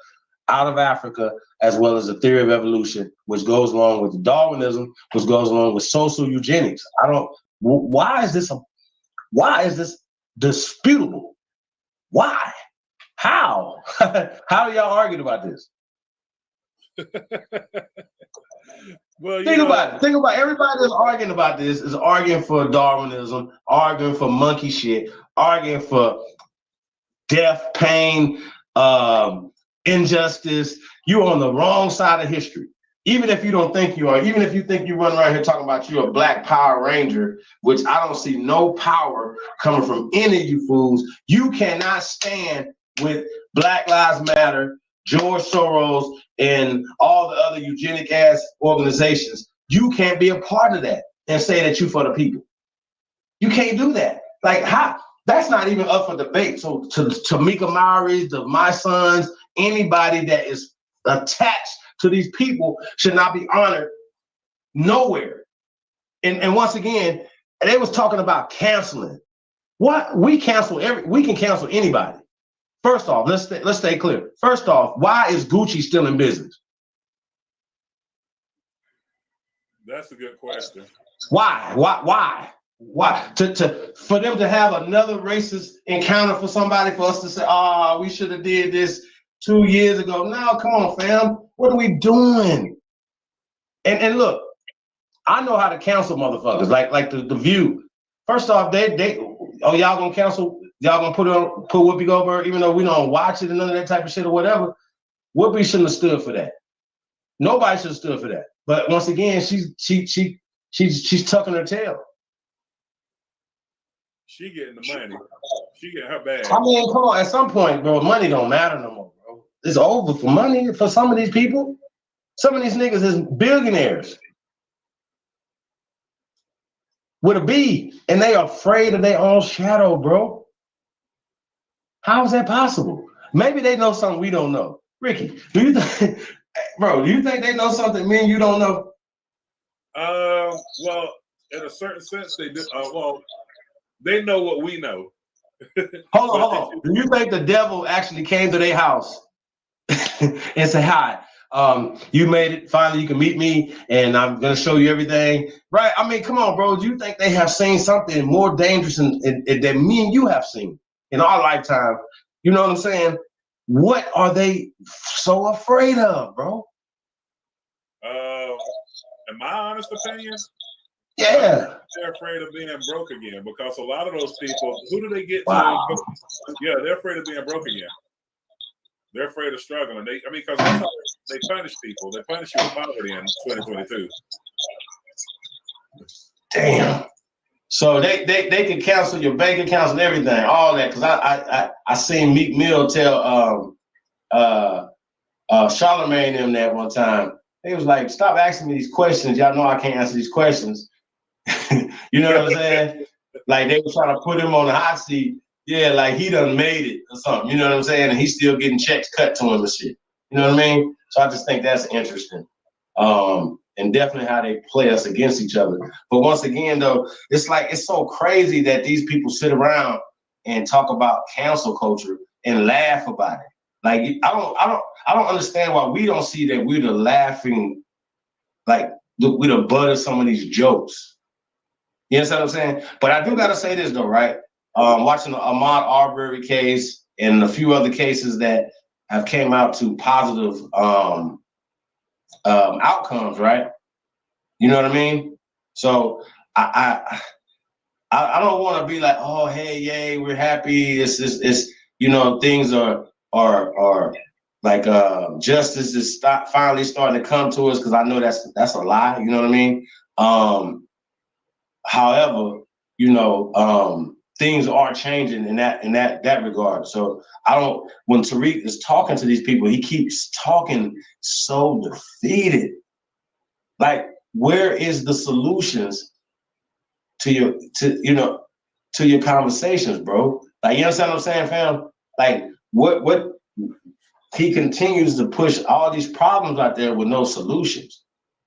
out of Africa, as well as the theory of evolution, which goes along with Darwinism, which goes along with social eugenics. Why is this disputable? Why? How? How do y'all argue about this? Well, think about it. Think about it. Everybody that's arguing about this is arguing for Darwinism, arguing for monkey shit, arguing for death, pain, injustice. You're on the wrong side of history. Even if you don't think you are, even if you think you run around here talking about you're a black Power Ranger, which I don't see no power coming from any of you fools, you cannot stand with Black Lives Matter, George Soros, and all the other eugenic ass organizations. You can't be a part of that and say that you for the people. You can't do that. Like, how? That's not even up for debate. So to Tamika Mowry, my sons, anybody that is attached to these people should not be honored nowhere. And once again, they was talking about canceling. What? We can cancel anybody. First off, let's stay clear. First off, why is Gucci still in business? That's a good question. Why? For them to have another racist encounter for somebody, for us to say, we should have did this 2 years ago. Now, come on, fam. What are we doing? And look, I know how to cancel motherfuckers. Like the View. First off, they y'all gonna cancel, y'all gonna put Whoopi Goldberg, even though we don't watch it and none of that type of shit or whatever. Whoopi shouldn't have stood for that. Nobody should have stood for that. But once again, she's tucking her tail. She getting the money. She getting her bag. I mean, come on. At some point, bro, money don't matter no more, bro. It's over for money for some of these people. Some of these niggas is billionaires with a B, and they are afraid of their own shadow, bro. How is that possible? Maybe they know something we don't know. Ricky, do you think, bro? Do you think they know something me and you don't know? Well, in a certain sense, they do. Well, they know what we know. Hold on. Do you think the devil actually came to their house and said, "Hi, you made it. Finally, you can meet me, and I'm gonna show you everything." Right? I mean, come on, bro. Do you think they have seen something more dangerous than me and you have seen in our lifetime? You know what I'm saying? What are they so afraid of, bro? In my honest opinion, yeah, they're afraid of being broke again, because a lot of those people, who do they get wow. to? Yeah, they're afraid of being broke again. They're afraid of struggling. Because that's how they punish people. They punish you with poverty in 2022. Damn. So they can cancel your bank accounts and everything, all that. Because I seen Meek Mill tell Charlamagne them that one time. He was like, "Stop asking me these questions. Y'all know I can't answer these questions." You know what I'm saying? Like they were trying to put him on the hot seat. Yeah, like he done made it or something. You know what I'm saying? And he's still getting checks cut to him and shit. You know what I mean? So I just think that's interesting. And definitely how they play us against each other. But once again, though, it's like it's so crazy that these people sit around and talk about cancel culture and laugh about it. Like I don't understand why we don't see that we're the laughing, like we're the butt of some of these jokes. You understand what I'm saying? But I do gotta say this though, right? Watching the Ahmaud Arbery case and a few other cases that have came out to positive outcomes, right? You know what I mean? So I don't want to be like, oh hey, yay, we're happy. It's you know, things are like justice is finally starting to come to us, because I know that's a lie. You know what I mean? However, you know, things are changing in that regard. So when Tariq is talking to these people, he keeps talking so defeated. Like, where is the solutions to your conversations, bro? Like, you understand what I'm saying, fam? Like, what he continues to push all these problems out there with no solutions.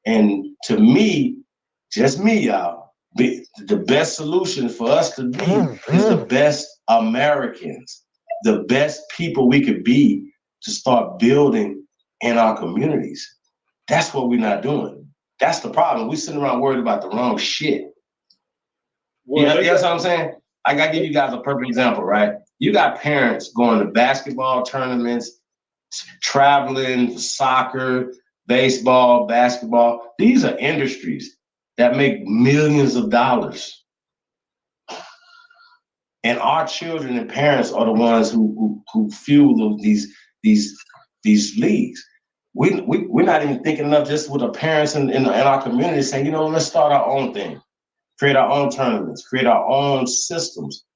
And to me, just me, y'all, the best solution for us to be is the best Americans, the best people we could be to start building in our communities. That's what we're not doing. That's the problem. We're sitting around worried about the wrong shit. Well, you know what I'm saying? I gotta give you guys a perfect example, right? You got parents going to basketball tournaments, traveling, soccer, baseball, basketball. These are industries that make millions of dollars. And our children and parents are the ones who fuel these leagues. We're not even thinking enough just with the parents in our community saying, you know, let's start our own thing, create our own tournaments, create our own systems.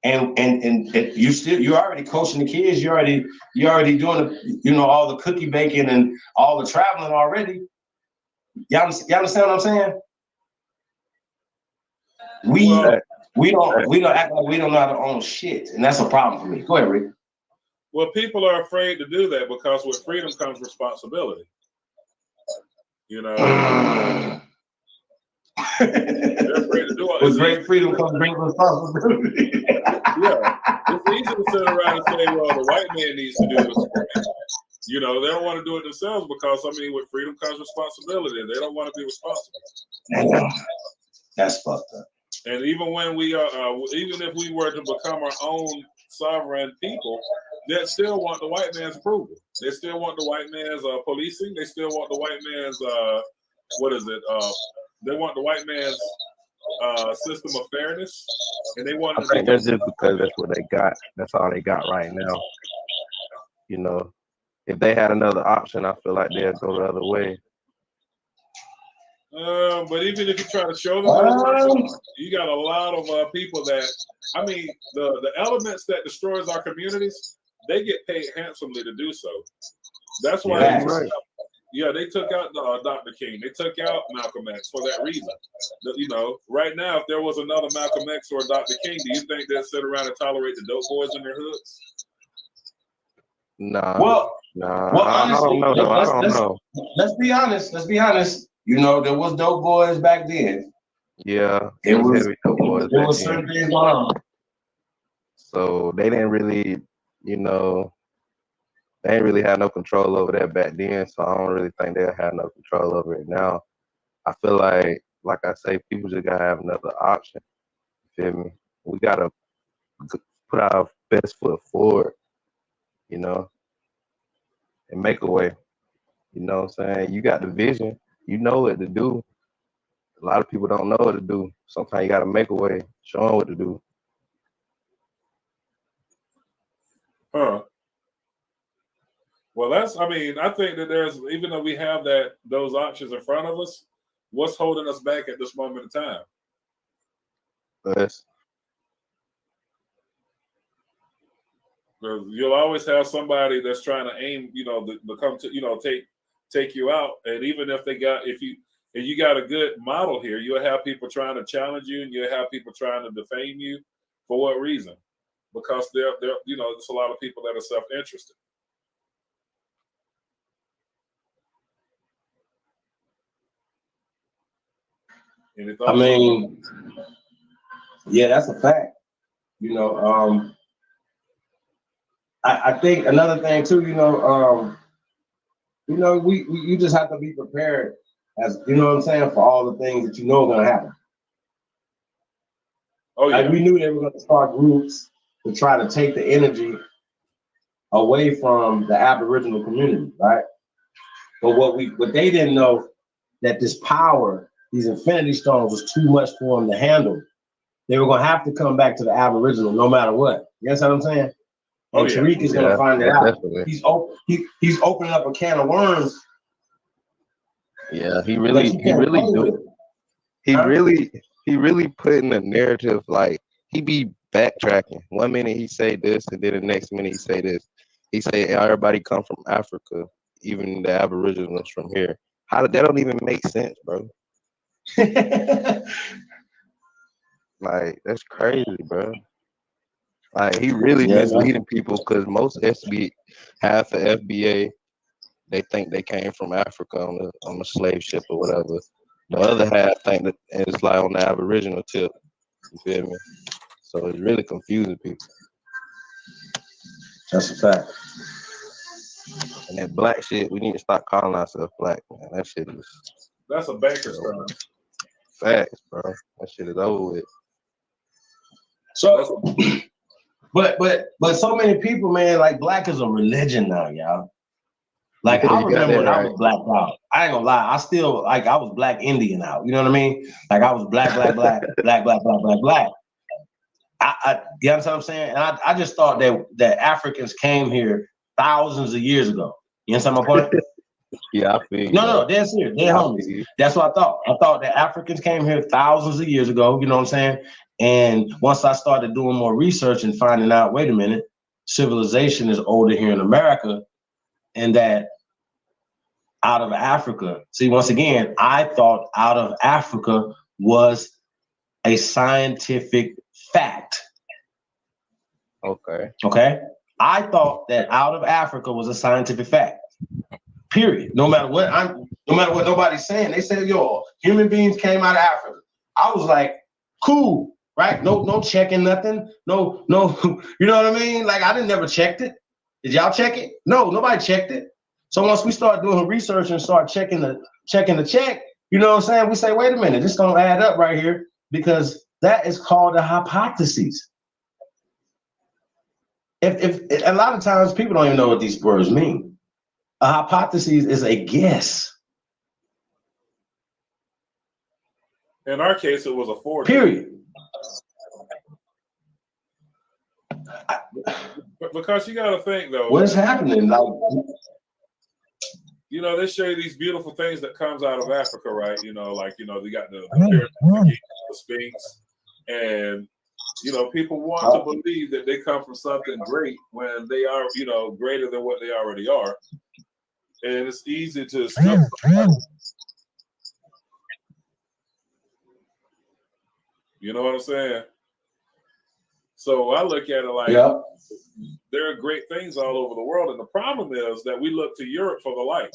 And you're already coaching the kids, you're already doing all the cookie baking and all the traveling already. Y'all understand what I'm saying? We don't act like we don't know how to own shit, and that's a problem for me. Go ahead, Rick. Well, people are afraid to do that because with freedom comes responsibility. You know, they're afraid to do it. With great freedom comes great responsibility. Yeah, it's easy to sit around and say, "Well, the white man needs to do this." You know, they don't want to do it themselves because, I mean, with freedom comes responsibility. They don't want to be responsible. That's fucked up. And even when we are, even if we were to become our own sovereign people, that still want the white man's approval. They still want the white man's policing. They still want the white man's what is it? They want the white man's system of fairness, and they want I it to think become. that's just because that's what they got. That's all they got right now. You know, if they had another option, I feel like they'd go the other way. But even if you try to show them other options, you got a lot of people that, I mean, the elements that destroys our communities, they get paid handsomely to do so. That's why they took out Dr. King. They took out Malcolm X for that reason. You know, right now, if there was another Malcolm X or Dr. King, do you think they'd sit around and tolerate the dope boys in their hoods? Nah, honestly, I don't know though. I don't know. Let's be honest. Let's be honest. You know, there was dope boys back then. Yeah, It was heavy dope boys there back was then. certain things going on. So they didn't really, you know, they ain't really had no control over that back then. So I don't really think they'll have no control over it now. I feel like I say, people just gotta have another option. You feel me? We gotta put our best foot forward, you know, and make a way. You know what I'm saying? You got the vision. You know what to do. A lot of people don't know what to do. Sometimes you got to make a way, show them what to do. Huh. Well, I mean, I think that there's, even though we have those options in front of us, what's holding us back at this moment in time? Yes. Because you'll always have somebody that's trying to aim, you know, to come to, you know, take you out. And even if you got a good model here, you'll have people trying to challenge you, and you'll have people trying to defame you. For what reason? Because they're you know, there's a lot of people that are self-interested. I mean, yeah, that's a fact. You know, I think another thing too, you know, you just have to be prepared, as you know what I'm saying, for all the things that you know are gonna happen. Oh yeah. Like we knew they were gonna start groups to try to take the energy away from the Aboriginal community, right? But what they didn't know, that this power, these infinity stones, was too much for them to handle. They were gonna have to come back to the Aboriginal no matter what. You understand what I'm saying? And Tariq is gonna find it out. Definitely. He's opening up a can of worms. Yeah, he really do. He really putting the narrative, like, he be backtracking. 1 minute he say this, and then the next minute he say this. He say everybody come from Africa, even the Aboriginals from here. That don't even make sense, bro. Like, that's crazy, bro. Like, he really misleading people, because most half of FBA, they think they came from Africa on the slave ship or whatever. The other half think that it's like on the Aboriginal tip. You feel me? So it's really confusing people. That's a fact. And that black shit, we need to stop calling ourselves black, man. That shit is. That's a banker's term. Facts, bro. That shit is over with. So, but so many people, man, like, black is a religion now, y'all. Like, I remember when I was black out. I ain't gonna lie, I still, like, I was black Indian out. You know what I mean? Like, I was black. You understand what I'm saying? And I just thought that Africans came here thousands of years ago. You understand my point? Yeah, I feel you. No, that's here. They're homies. That's what I thought. I thought that Africans came here thousands of years ago. You know what I'm saying? And once I started doing more research and finding out, wait a minute, civilization is older here in America, and that out of Africa. See, once again, I thought out of Africa was a scientific fact. Okay. I thought that out of Africa was a scientific fact. Period. No matter what nobody's saying, they said, yo, human beings came out of Africa. I was like, cool, right? No checking nothing. No, you know what I mean? Like, I didn't never checked it. Did y'all check it? No, nobody checked it. So once we start doing research and start checking the check, you know what I'm saying? We say, wait a minute, this don't add up right here, because that is called a hypothesis. if a lot of times people don't even know what these words mean. A hypothesis is a guess. In our case, it was a forgery. Period. Because you got to think though. What's happening? Like, you know, they show you these beautiful things that comes out of Africa, right? You know, like, you know, they got the pyramids, the Sphinx, and you know, people want to believe that they come from something great when they are, you know, greater than what they already are. And it's easy to strip somebody. You know what I'm saying? So I look at it like there are great things all over the world, and the problem is that we look to Europe for the light.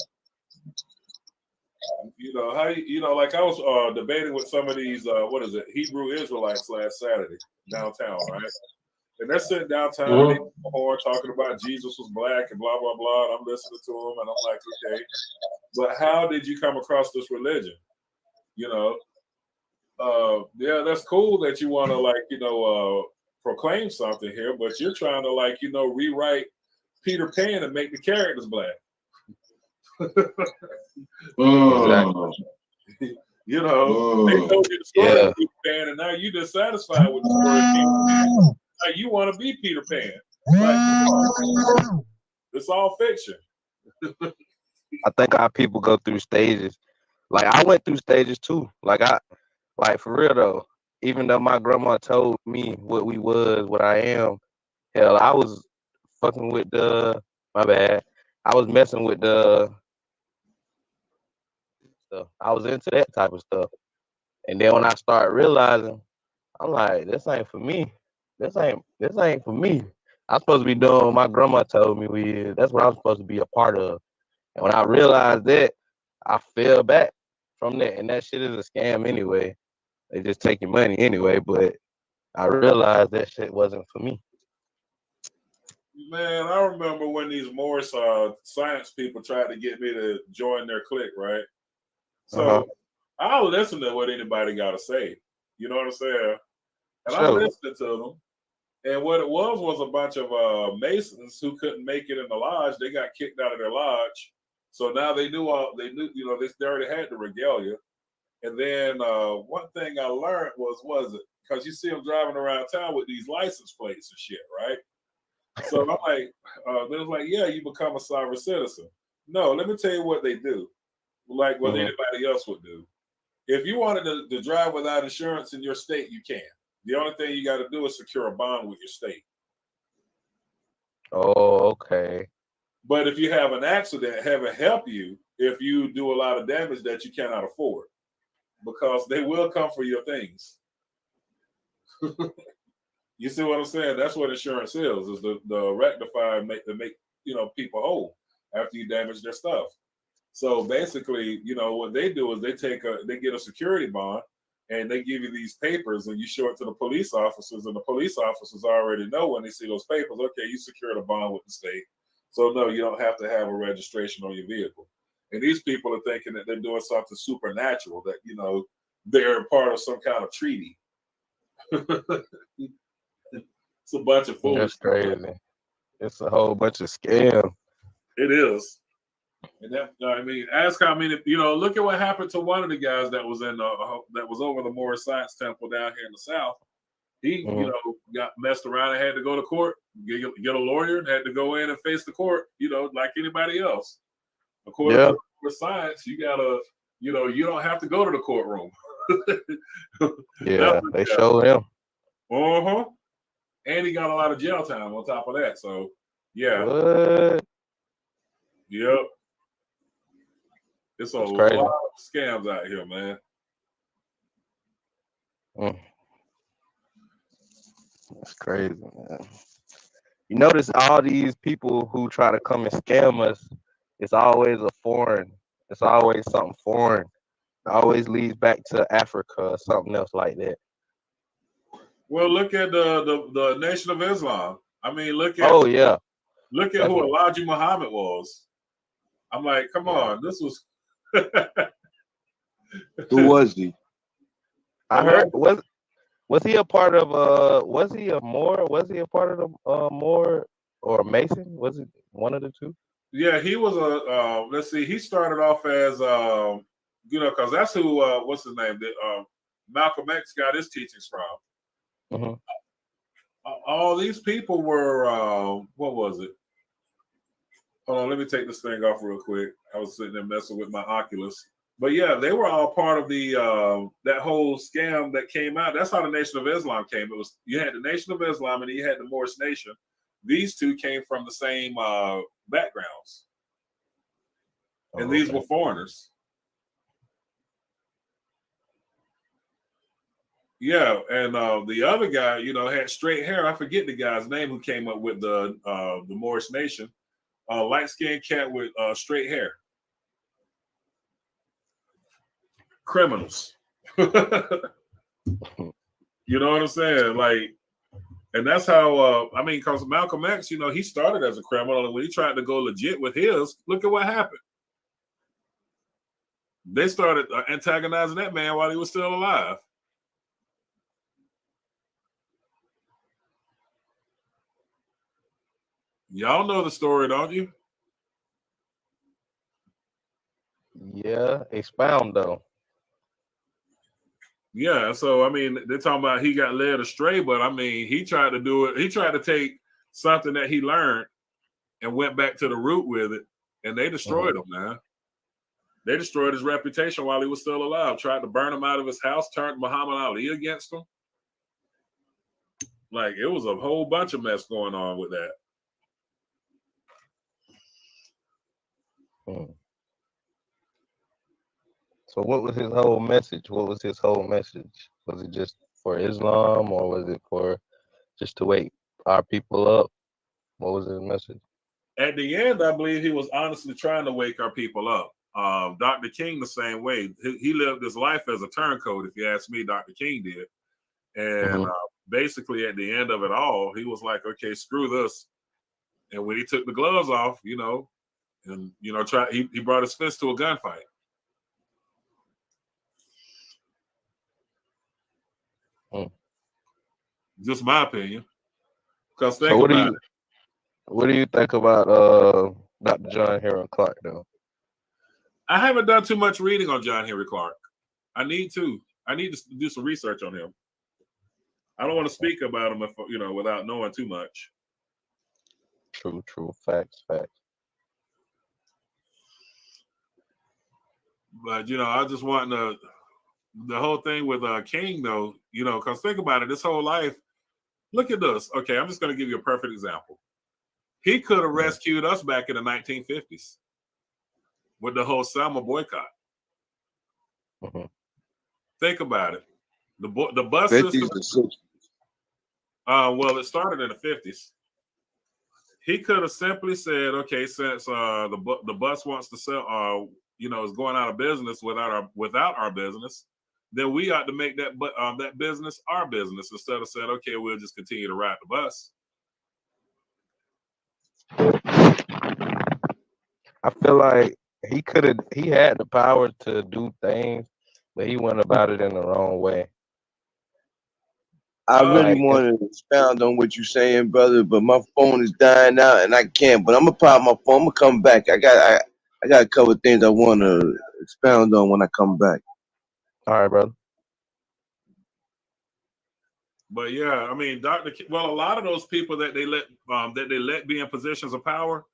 You know how like I was debating with some of these Hebrew Israelites last Saturday downtown, right? And they're sitting downtown and they talking about Jesus was black and blah blah blah. And I'm listening to them and I'm like, okay, but how did you come across this religion? You know, yeah, that's cool that you want to proclaim something here, but you're trying to rewrite Peter Pan and make the characters black. Exactly. You know, they told you the story of Peter Pan, and now you're dissatisfied with the story of Peter Pan. Now you want to be Peter Pan. Like, it's all fiction. I think our people go through stages. Like I went through stages too. Like for real though. Even though my grandma told me what we was, what I am, hell, I was fucking with my bad. I was messing with the stuff. I was into that type of stuff. And then when I started realizing, I'm like, this ain't for me. This ain't for me. I'm supposed to be doing what my grandma told me we is. That's what I'm supposed to be a part of. And when I realized that, I fell back from that. And that shit is a scam anyway. They just take your money anyway. But I realized that shit wasn't for me. Man, I remember when these Morris science people tried to get me to join their clique, right? So I'll listen to what anybody got to say. You know what I'm saying? And I'm listening to them. And what it was a bunch of Masons who couldn't make it in the lodge. They got kicked out of their lodge. So now they knew, they already had the regalia. And then one thing I learned was it, because you see them driving around town with these license plates and shit, right? So I'm like, they was like, yeah, you become a sovereign citizen. No, let me tell you what they do, like what anybody else would do. If you wanted to drive without insurance in your state, you can. The only thing you got to do is secure a bond with your state. Oh, okay. But if you have an accident, have it help you if you do a lot of damage that you cannot afford, because they will come for your things. You see what I'm saying? That's what insurance is the rectify and make people whole after you damage their stuff. So basically, what they do is they get a security bond and they give you these papers and you show it to the police officers, and the police officers already know when they see those papers, okay, you secured a bond with the state. So no, you don't have to have a registration on your vehicle. And these people are thinking that they're doing something supernatural, that, they're part of some kind of treaty. It's a bunch of fools. That's crazy. It's a whole bunch of scam. It is. And ask how many, look at what happened to one of the guys that was that was over the Morris Science Temple down here in the South. He, got messed around and had to go to court, get a lawyer, and had to go in and face the court, like anybody else. According to Morris Science, you gotta, you don't have to go to the courtroom. Yeah, they showed him. And he got a lot of jail time on top of that. So, yeah. What? Yep. It's a lot of scams out here, man. That's crazy, man. You notice all these people who try to come and scam us, it's always it's always something foreign. It always leads back to Africa or something else like that. Well, look at the Nation of Islam. I mean, look at look at who Elijah Muhammad was. I'm like, come on, this was. Who was he? I heard Was he a part of was he a Moor? Was he a part of the Moor or Mason? Was it one of the two? Yeah, he was a. Let's see. He started off as because that's who. What's his name? Malcolm X got his teachings from. Mm-hmm. All these people were. What was it? Hold on, let me take this thing off real quick. I was sitting there messing with my Oculus. But yeah, they were all part of the that whole scam that came out. That's how the Nation of Islam came. It was you had the Nation of Islam and you had the Moorish Nation. These two came from the same backgrounds, and these were foreigners. Yeah, and the other guy, had straight hair. I forget the guy's name who came up with the Moorish Nation. Light skinned cat with straight hair. Criminals. You know what I'm saying? Like, and that's how because Malcolm X, he started as a criminal, and when he tried to go legit with his, look at what happened. They started antagonizing that man while he was still alive. Y'all know the story, don't you? Yeah, expound though. Yeah, so they're talking about he got led astray, but he tried to do it. He tried to take something that he learned and went back to the root with it, and they destroyed him, man. They destroyed his reputation while he was still alive. Tried to burn him out of his house, turned Muhammad Ali against him. Like, it was a whole bunch of mess going on with that. So what was his whole message? What was his whole message? Was it just for Islam, or was it for just to wake our people up? What was his message? At the end, I believe he was honestly trying to wake our people up. Dr. King the same way. He lived his life as a turncoat, if you ask me. Dr. King did. And basically at the end of it all, he was like, okay, screw this. And when he took the gloves off, he brought his fist to a gunfight. Just my opinion. Because think about it. What do you think about Dr. John Henry Clark, though? I haven't done too much reading on John Henry Clark. I need to do some research on him. I don't want to speak about him without knowing too much. True. Facts. But I just want the whole thing with King, though, because think about it, this whole life. Look at this. Okay, I'm just going to give you a perfect example. He could have rescued us back in the 1950s with the whole Selma boycott. Think about it. The bus 50s system. Well, it started in the 50s. He could have simply said, okay, since the bus wants to sell, is going out of business without our business, then we ought to make that business our business instead of saying, okay, we'll just continue to ride the bus. I feel like he had the power to do things, but he went about it in the wrong way. I really want to expound on what you're saying, brother, but my phone is dying out and I can't. But I'm gonna pop my phone. I'm gonna come back. I got a couple of things I want to expound on when I come back. All right, brother. But yeah, a lot of those people that they let be in positions of power,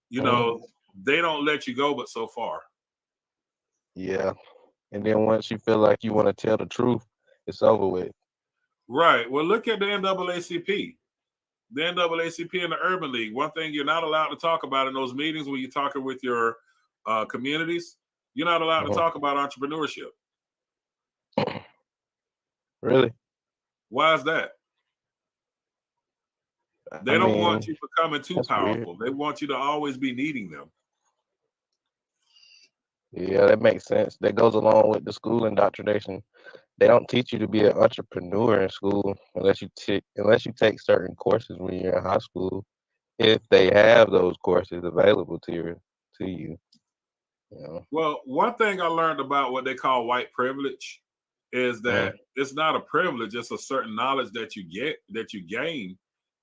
they don't let you go, but so far. Yeah, and then once you feel like you want to tell the truth, it's over with. Right. Well, look at the NAACP. The NAACP and the Urban League. One thing you're not allowed to talk about in those meetings when you're talking with your communities, you're not allowed to talk about entrepreneurship. Really? Why is that? They don't want you becoming too powerful. Weird. They want you to always be needing them. Yeah, that makes sense. That goes along with the school indoctrination. They don't teach you to be an entrepreneur in school unless you take certain courses when you're in high school, if they have those courses available to you. Well, one thing I learned about what they call white privilege is that it's not a privilege, it's a certain knowledge that you gain,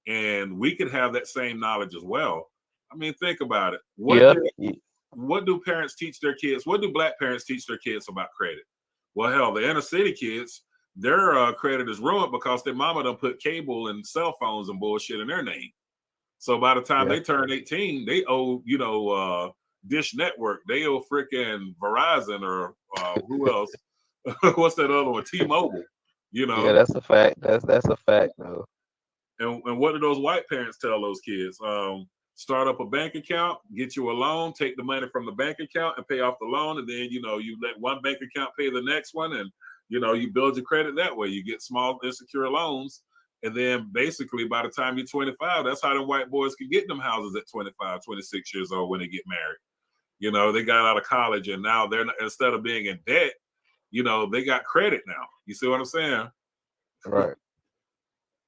and we could have that same knowledge as well. I mean, think about it. What do parents teach their kids? What do black parents teach their kids about credit? Well, hell, the inner city kids, their credit is ruined because their mama done put cable and cell phones and bullshit in their name. So by the time they turn 18, they owe, Dish Network, they owe freaking Verizon or who else? What's that other one? T-Mobile. Yeah, that's a fact. That's a fact, though. And what do those white parents tell those kids? Start up a bank account, get you a loan, take the money from the bank account and pay off the loan, and then you let one bank account pay the next one, and you build your credit that way. You get small insecure loans, and then basically by the time you're 25, that's how the white boys can get them houses at 25, 26 years old when they get married. They got out of college and now they're not, instead of being in debt, they got credit now. You see what I'm saying? Right.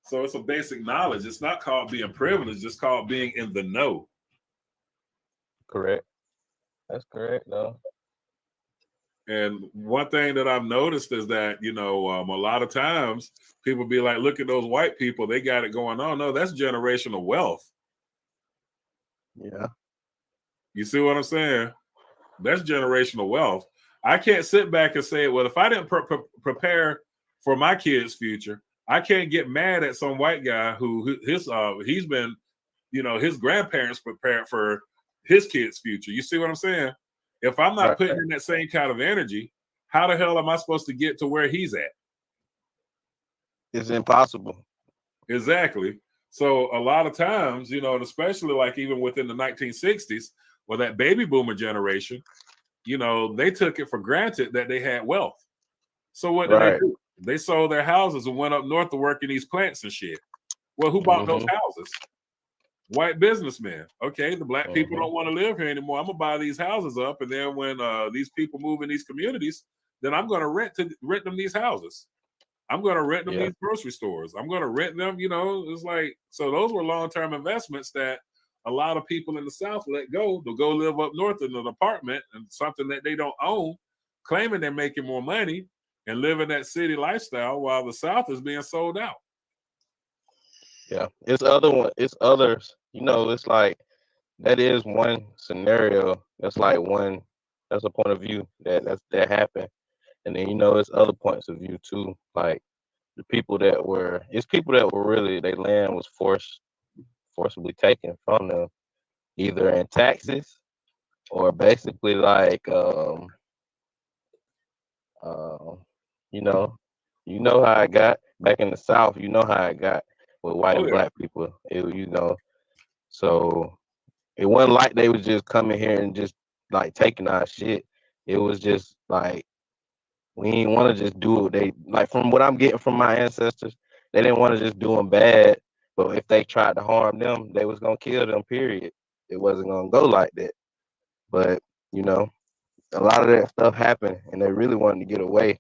So it's a basic knowledge. It's not called being privileged. It's called being in the know. Correct. That's correct, though. And one thing that I've noticed is that, a lot of times people be like, look at those white people. They got it going on. No, that's generational wealth. Yeah. You see what I'm saying? That's generational wealth. I can't sit back and say, well, if I didn't prepare for my kids' future, I can't get mad at some white guy who he's been, his grandparents prepared for his kids' future. You see what I'm saying? If I'm not putting in that same kind of energy, how the hell am I supposed to get to where he's at? It's impossible. Exactly. So a lot of times, and especially like even within the 1960s, or that baby boomer generation, they took it for granted that they had wealth. So what did they do? They sold their houses and went up north to work in these plants and shit. Well, who bought those houses? White businessmen. Okay, the black people don't want to live here anymore. I'm gonna buy these houses up, and then when these people move in these communities, then I'm gonna rent them these houses. I'm gonna rent them these grocery stores. I'm gonna rent them. It's like, so those were long-term investments that a lot of people in the South let go to go live up north in an apartment and something that they don't own, claiming they're making more money and living that city lifestyle while the South is being sold out. Yeah, it's others. It's like that is one scenario. That's like that's a point of view that happened, and then it's other points of view too. Like it's people that were really their land was forcibly taken from them, either in taxes or basically like how I got back in the South. You know how I got with white and black people. So it wasn't like they was just coming here and just like taking our shit. It was just like we didn't want to just do it. They like from what I'm getting from my ancestors, they didn't want to just do them bad. But if they tried to harm them, they was gonna kill them. Period. It wasn't gonna go like that. But a lot of that stuff happened, and they really wanted to get away.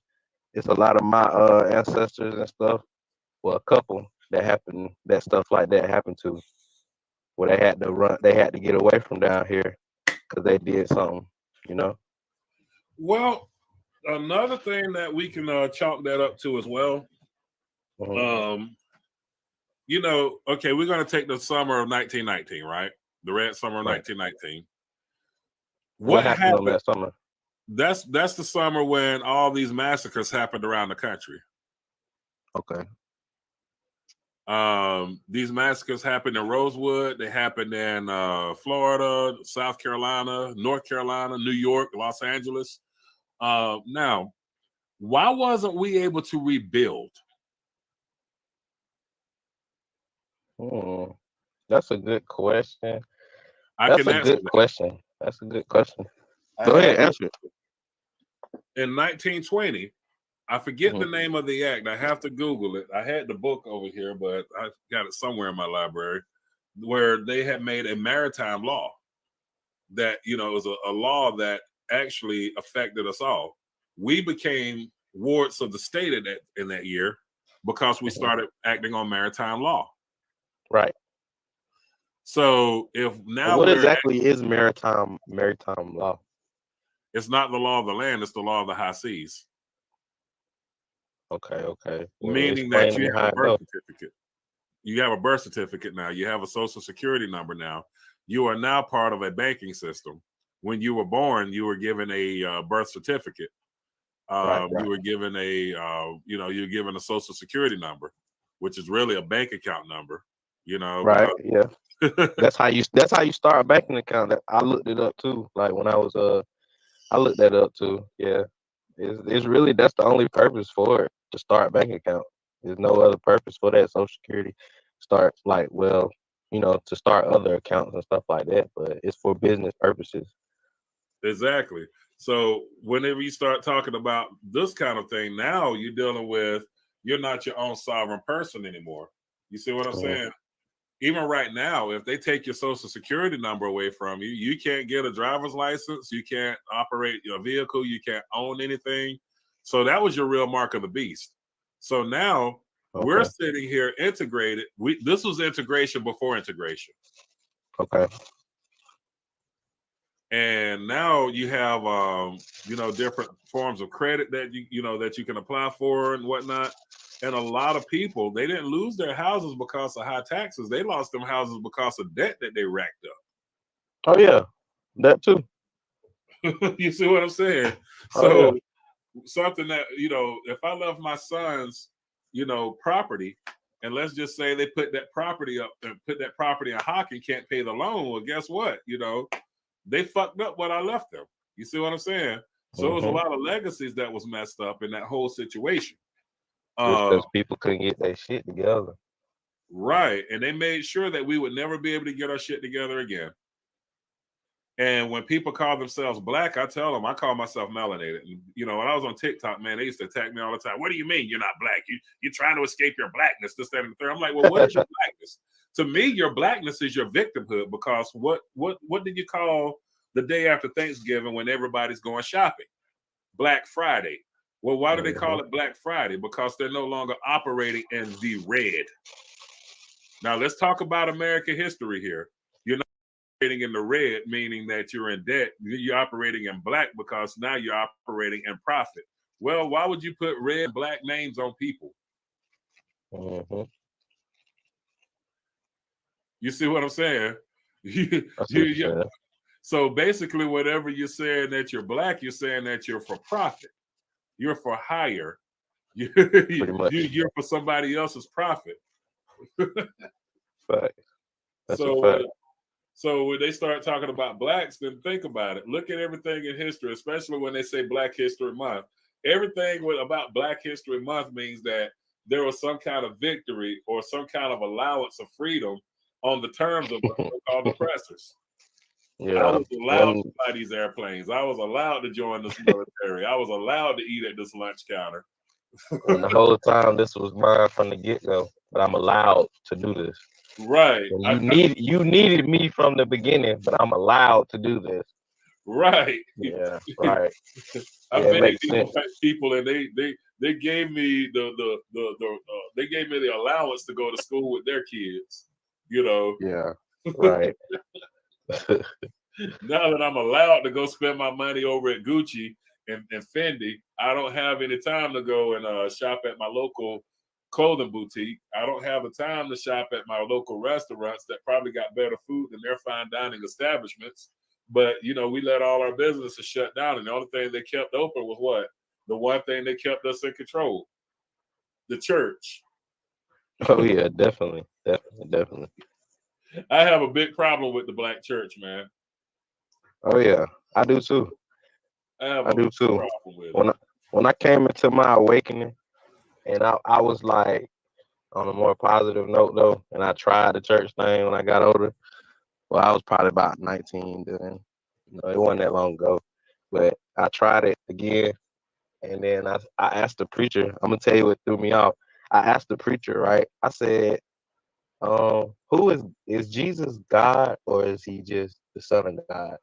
It's a lot of my ancestors and stuff. Well, a couple that stuff like that happened to, where they had to run, they had to get away from down here because they did something. Well, another thing that we can chalk that up to as well. Okay, we're gonna take the summer of 1919, right? The Red Summer of 1919. What happened on that summer? That's the summer when all these massacres happened around the country. Okay. These massacres happened in Rosewood. They happened in Florida, South Carolina, North Carolina, New York, Los Angeles. Now, why wasn't we able to rebuild? That's a good question. That's a good question. Go ahead, answer it. In 1920, I forget the name of the act. I have to Google it. I had the book over here, but I got it somewhere in my library, where they had made a maritime law that, it was a law that actually affected us all. We became wards of the state in that year because we started acting on maritime law. Right. So if now what exactly is maritime law? It's not the law of the land, it's the law of the high seas. Okay. Well, meaning that explain to you me have how a it birth go. certificate. You have a birth certificate now. You have a social security number now. You are now part of a banking system. When you were born, you were given a birth certificate. Right. You were given you're given a social security number, which is really a bank account number. Right. Yeah. Because That's how you start a banking account. I looked it up too. Like when I was I looked that up too. Yeah. It's really that's the only purpose for it, to start a bank account. There's no other purpose for that. Social security starts like, well, to start other accounts and stuff like that, but it's for business purposes. exactly. So whenever you start talking about this kind of thing, now you're not your own sovereign person anymore. You see what I'm saying? Even right now, if they take your social security number away from you, you can't get a driver's license, you can't operate your vehicle, you can't own anything. So that was your real mark of the beast. So now we're sitting here integrated. This was integration before integration. Okay. And now you have different forms of credit that that you can apply for and whatnot. And a lot of people, they didn't lose their houses because of high taxes. They lost them houses because of debt that they racked Oh yeah, that too. up. You see what I'm saying? Oh So yeah. something that, if I left my son's, property, and let's just say they put that property up and put that property in hockey, can't pay the loan. Well, guess what? They fucked up what I left them. You see what I'm saying? So it was a lot of legacies that was messed up in that whole situation. Just because people couldn't get their shit together. Right. And they made sure that we would never be able to get our shit together again. And when people call themselves black, I tell them I call myself melanated. And, when I was on TikTok, man, they used to attack me all the time. What do you mean you're not black? You're trying to escape your blackness, this, that, and the third. I'm like, well, what is your blackness? To me, your blackness is your victimhood, because what did you call the day after Thanksgiving when everybody's going shopping? Black Friday. Well, why do they call it Black Friday? Because they're no longer operating in the red. Now, let's talk about American history here. You're not operating in the red, meaning that you're in debt. You're operating in black because now you're operating in profit. Well, why would you put red and black names on people? You see what I'm saying? So basically, whatever you're saying that you're black, you're saying that you're for profit. You're for hire. You're for somebody else's profit. Fact. That's a fact. So when they start talking about blacks, then think about it. Look at everything in history, especially when they say Black History Month. Everything about Black History Month means that there was some kind of victory or some kind of allowance of freedom on the terms of the so-called oppressors. Yeah. I was allowed to fly these airplanes. I was allowed to join this military. I was allowed to eat at this lunch counter. And the whole time this was mine from the get-go, but I'm allowed to do this. Right. You needed me from the beginning, but I'm allowed to do this. Right. Yeah. Right. I made these people, and they gave me they gave me the allowance to go to school with their kids. Yeah. Right. Now that I'm allowed to go spend my money over at Gucci and Fendi, I don't have any time to go and shop at my local clothing boutique. I don't have the time to shop at my local restaurants that probably got better food than their fine dining establishments. But we let all our businesses shut down, and the only thing they kept open was what? The one thing that kept us in control: the church. Oh yeah, definitely. I have a big problem with the black church, man. Oh yeah, I do too. I do too. When I came into my awakening, and I was like, on a more positive note though, and I tried the church thing when I got older. Well, I was probably about 19 then. It wasn't that long ago, but I tried it again, and then I asked the preacher. I'm gonna tell you what threw me off. I asked the preacher, right? I said, who is Jesus God, or is he just the Son of God?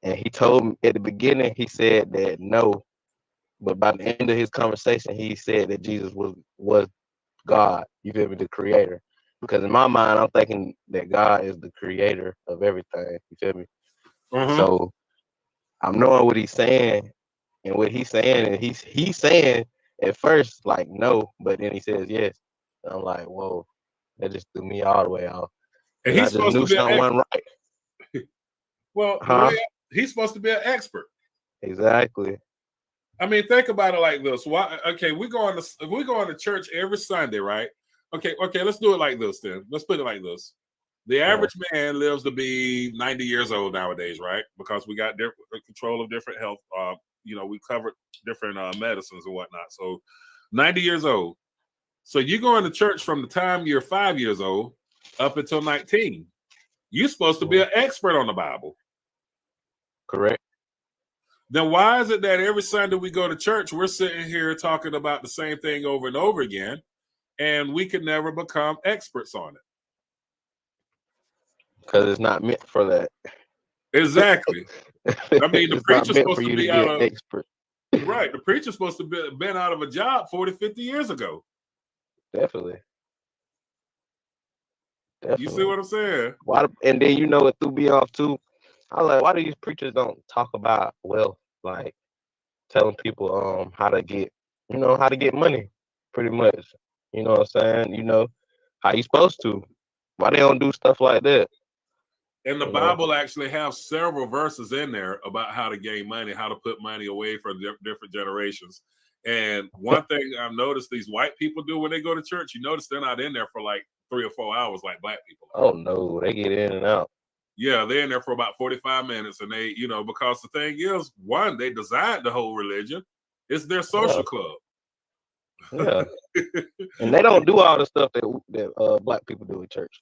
And he told me at the beginning, he said that no, but by the end of his conversation, he said that Jesus was God. You feel me? The creator. Because in my mind, I'm thinking that God is the creator of everything. You feel me? So I'm knowing what he's saying, and what he's saying, and he's saying at first like no, but then he says yes. And I'm like, whoa, that just threw me all the way off. And And I he's just supposed to knew be an something wasn't right. well, the Huh? way he's supposed to be an expert. Exactly. I mean, think about it like this. Why? Okay, we go to church every Sunday, right? Okay, let's do it like this then. Let's put it like this. The average man lives to be 90 years old nowadays, right? Because we got control of different health. We covered different medicines and whatnot. So 90 years old. So you go into church from the time you're 5 years old up until 19. You're supposed to be an expert on the Bible. Correct. Then why is it that every Sunday we go to church, we're sitting here talking about the same thing over and over again, and we can never become experts on it? Because it's not meant for that. Exactly. I mean, the It's not preacher's meant supposed for to you to be be out an of expert. right. The preacher's supposed to be been out of a job 40, 50 years ago. Definitely. You see what I'm saying? Why? And then it threw me off too. I was like, why do these preachers don't talk about wealth, like telling people how to get money, pretty much. You know what I'm saying? How you supposed to. Why they don't do stuff like that? And the You know? Bible actually have several verses in there about how to gain money, how to put money away for different generations. And one thing I've noticed these white people do when they go to church, you notice they're not in there for like 3 or 4 hours like black people are. Oh no, they get in and out. Yeah, they're in there for about 45 minutes. And they, because the thing is, one, they designed the whole religion. It's their social club. Yeah. And they don't do all the stuff that black people do in church.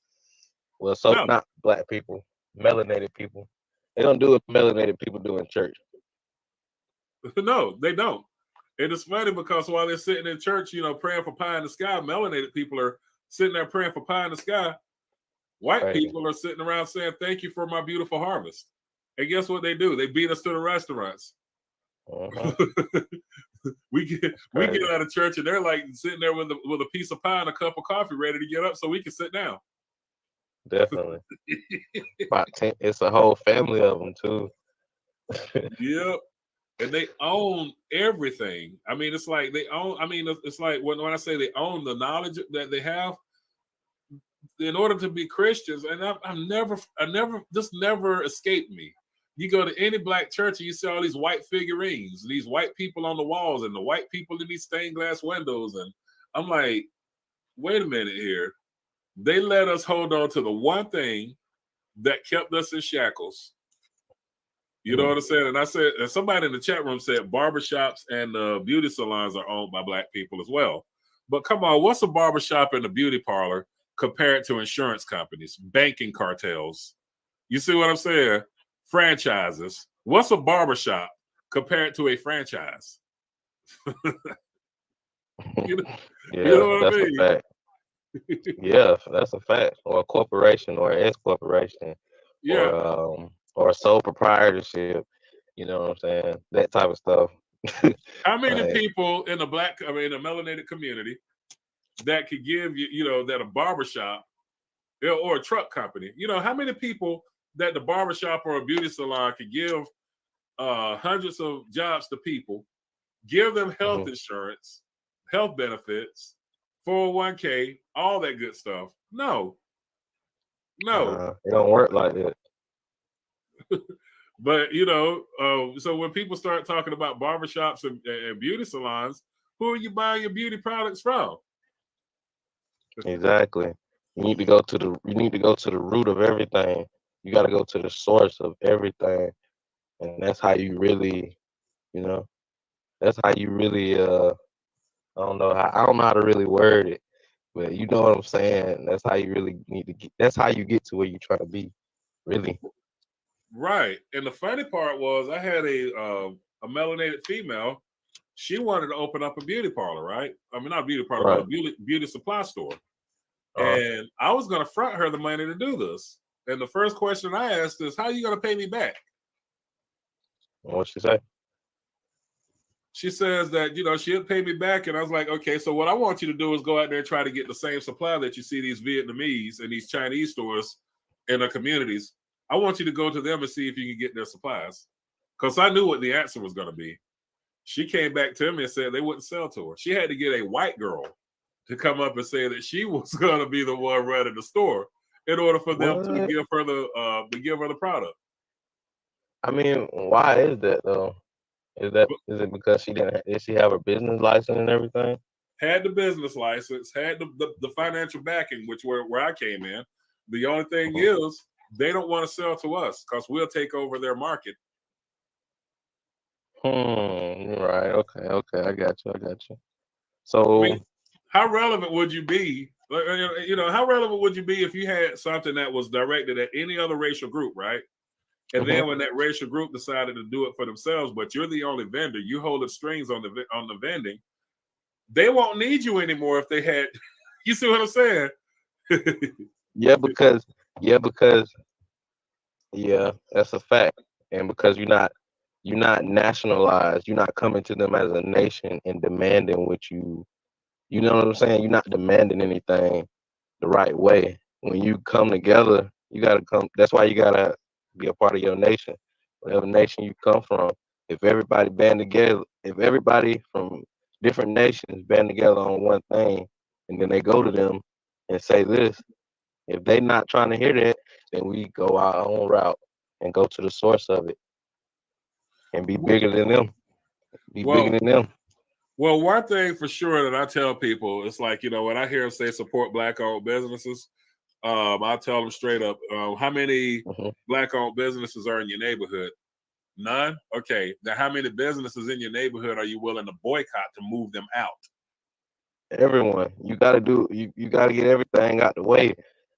Well, No. not black people, melanated people. They don't do what melanated people do in church. No, they don't. And it's funny because while they're sitting in church, praying for pie in the sky, melanated people are sitting there praying for pie in the sky. White people are sitting around saying, "Thank you for my beautiful harvest." And guess what they do? They beat us to the restaurants. we get out of church and they're like sitting there with a piece of pie and a cup of coffee ready to get up so we can sit down. Definitely. It's a whole family of them too. Yep. And they own everything. I mean, it's like they own. I mean, it's like when I say they own the knowledge that they have. In order to be Christians, and this never escaped me. You go to any black church and you see all these white figurines, these white people on the walls, and the white people in these stained glass windows, and I'm like, wait a minute here. They let us hold on to the one thing that kept us in shackles. You know what I'm saying? And I said, and somebody in the chat room said barbershops and beauty salons are owned by black people as well. But come on, what's a barbershop and a beauty parlor compared to insurance companies, banking cartels? You see what I'm saying? Franchises. What's a barbershop compared to a franchise? you know what I mean? A fact. Yeah, that's a fact. Or a corporation or an S corporation. Yeah. Or a sole proprietorship. You know what I'm saying? That type of stuff. How many people in the melanated community that could give you, that a barbershop or a truck company, how many people that the barbershop or a beauty salon could give hundreds of jobs to people, give them health insurance, health benefits, 401k, all that good stuff? No. It don't work like that. But so when people start talking about barbershops and beauty salons, who are you buying your beauty products from? Exactly. You need to go to the root of everything. You got to go to the source of everything, and that's how you really, that's how you really. I don't know how to really word it, but you know what I'm saying. That's how you really need to get. That's how you get to where you're trying to be, really. Right. And the funny part was I had a melanated female. She wanted to open up a beauty parlor, right? I mean, not a beauty parlor, but a beauty supply store. And I was going to front her the money to do this. And the first question I asked is, how are you going to pay me back? What'd she say? She says that, she'll pay me back. And I was like, okay, so what I want you to do is go out there and try to get the same supply that you see these Vietnamese and these Chinese stores in the communities. I want you to go to them and see if you can get their supplies. Because I knew what the answer was going to be. She came back to me and said they wouldn't sell to her. She had to get a white girl to come up and say that she was going to be the one running the store in order for them to give her the product. I mean, why is that though? Is it because did she have her business license and everything? Had the business license, had the financial backing, which where I came in. The only thing is they don't want to sell to us because we'll take over their market. Right. Okay. I got you. So, I mean, how relevant would you be? How relevant would you be if you had something that was directed at any other racial group, right? And then when that racial group decided to do it for themselves, but you're the only vendor, you hold the strings on the vending, they won't need you anymore if they had. You see what I'm saying? yeah, because that's a fact, and because you're not nationalized, you're not coming to them as a nation and demanding what you know what I'm saying. You're not demanding anything the right way. When you come together, you gotta come. That's why you gotta be a part of your nation, whatever nation you come from. If everybody band together, if everybody from different nations band together on one thing, and then they go to them and say this, if they not trying to hear that, then we go our own route and go to the source of it and be bigger than them. Be bigger than them. Well, one thing for sure that I tell people, it's like, when I hear them say support Black-owned businesses, I tell them straight up, how many Black-owned businesses are in your neighborhood? None? Okay. Now, how many businesses in your neighborhood are you willing to boycott to move them out? Everyone. You got to you got to get everything out the way.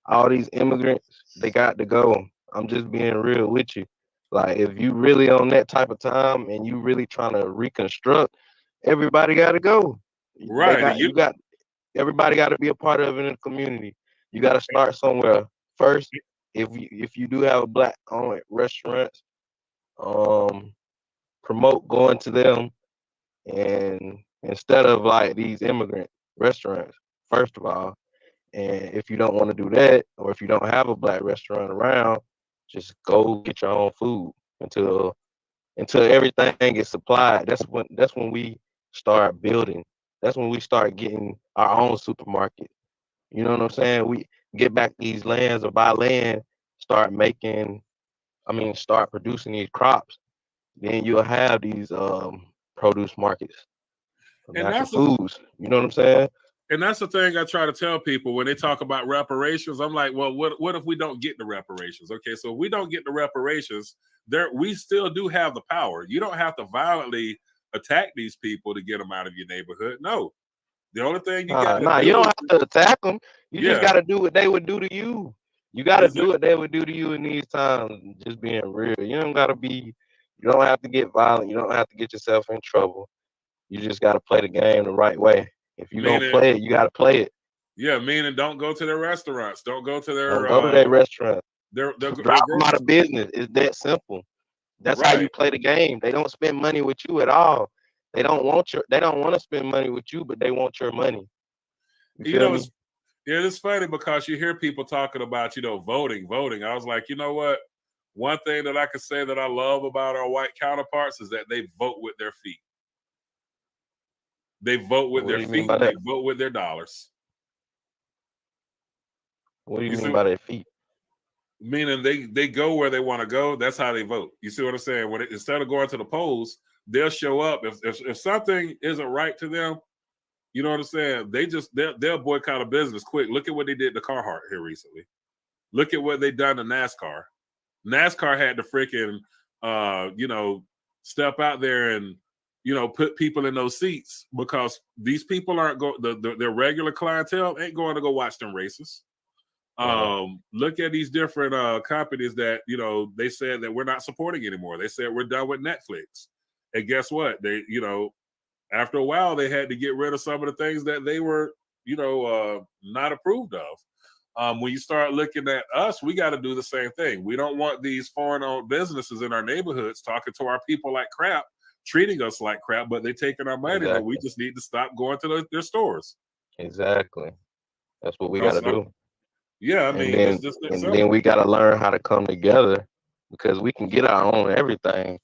All these immigrants, they got to go. I'm just being real with you. Like, if you really on that type of time and you really trying to reconstruct, everybody got to go. Right. Everybody got to be a part of it in the community. You got to start somewhere first. If you do have a Black-owned restaurants, promote going to them, and instead of like these immigrant restaurants, first of all. And if you don't want to do that, or if you don't have a Black restaurant around, just go get your own food until everything is supplied. That's when we start building. That's when we start getting our own supermarket. You know what I'm saying? We get back these lands or buy land, start producing these crops. Then you'll have these produce markets for And natural that's foods. You know what I'm saying? And that's the thing I try to tell people when they talk about reparations. I'm like, well, what if we don't get the reparations? Okay, so if we don't get the reparations, we still do have the power. You don't have to violently attack these people to get them out of your neighborhood. No, the only thing you got to do. You don't have to attack them. You just got to do what they would do to you. You got to do what they would do to you in these times. Just being real. You don't got to be. You don't have to get violent. You don't have to get yourself in trouble. You just got to play the game the right way. If you're gonna play it, you got to play it. Yeah, meaning don't go to their restaurants. Don't go to their. Don't go to their restaurant. They're drop them out of business. It's that simple. That's how you play the game. They don't spend money with you at all. They don't want to spend money with you, but they want your money. You feel me? It's funny because you hear people talking about, voting. I was like, you know what? One thing that I could say that I love about our white counterparts is that they vote with their feet. They vote with their feet. They vote with their dollars. What do you mean by their feet? Meaning they go where they want to go. That's how they vote. You see what I'm saying? Instead of going to the polls, they'll show up. If something isn't right to them, you know what I'm saying? They'll boycott a business quick. Look at what they did to Carhartt here recently. Look at what they done to NASCAR. NASCAR had to freaking step out there and put people in those seats because these people aren't their regular clientele ain't going to go watch them races. Look at these different companies that they said that we're not supporting anymore. They said we're done with Netflix, and guess what? They after a while they had to get rid of some of the things that they were not approved of. When you start looking at us, we got to do the same thing. We don't want these foreign-owned businesses in our neighborhoods talking to our people like crap, treating us like crap, but they're taking our money. Exactly. But we just need to stop going to their stores. Exactly. That's what we got to do. Yeah, I mean, then we got to learn how to come together because we can get our own everything.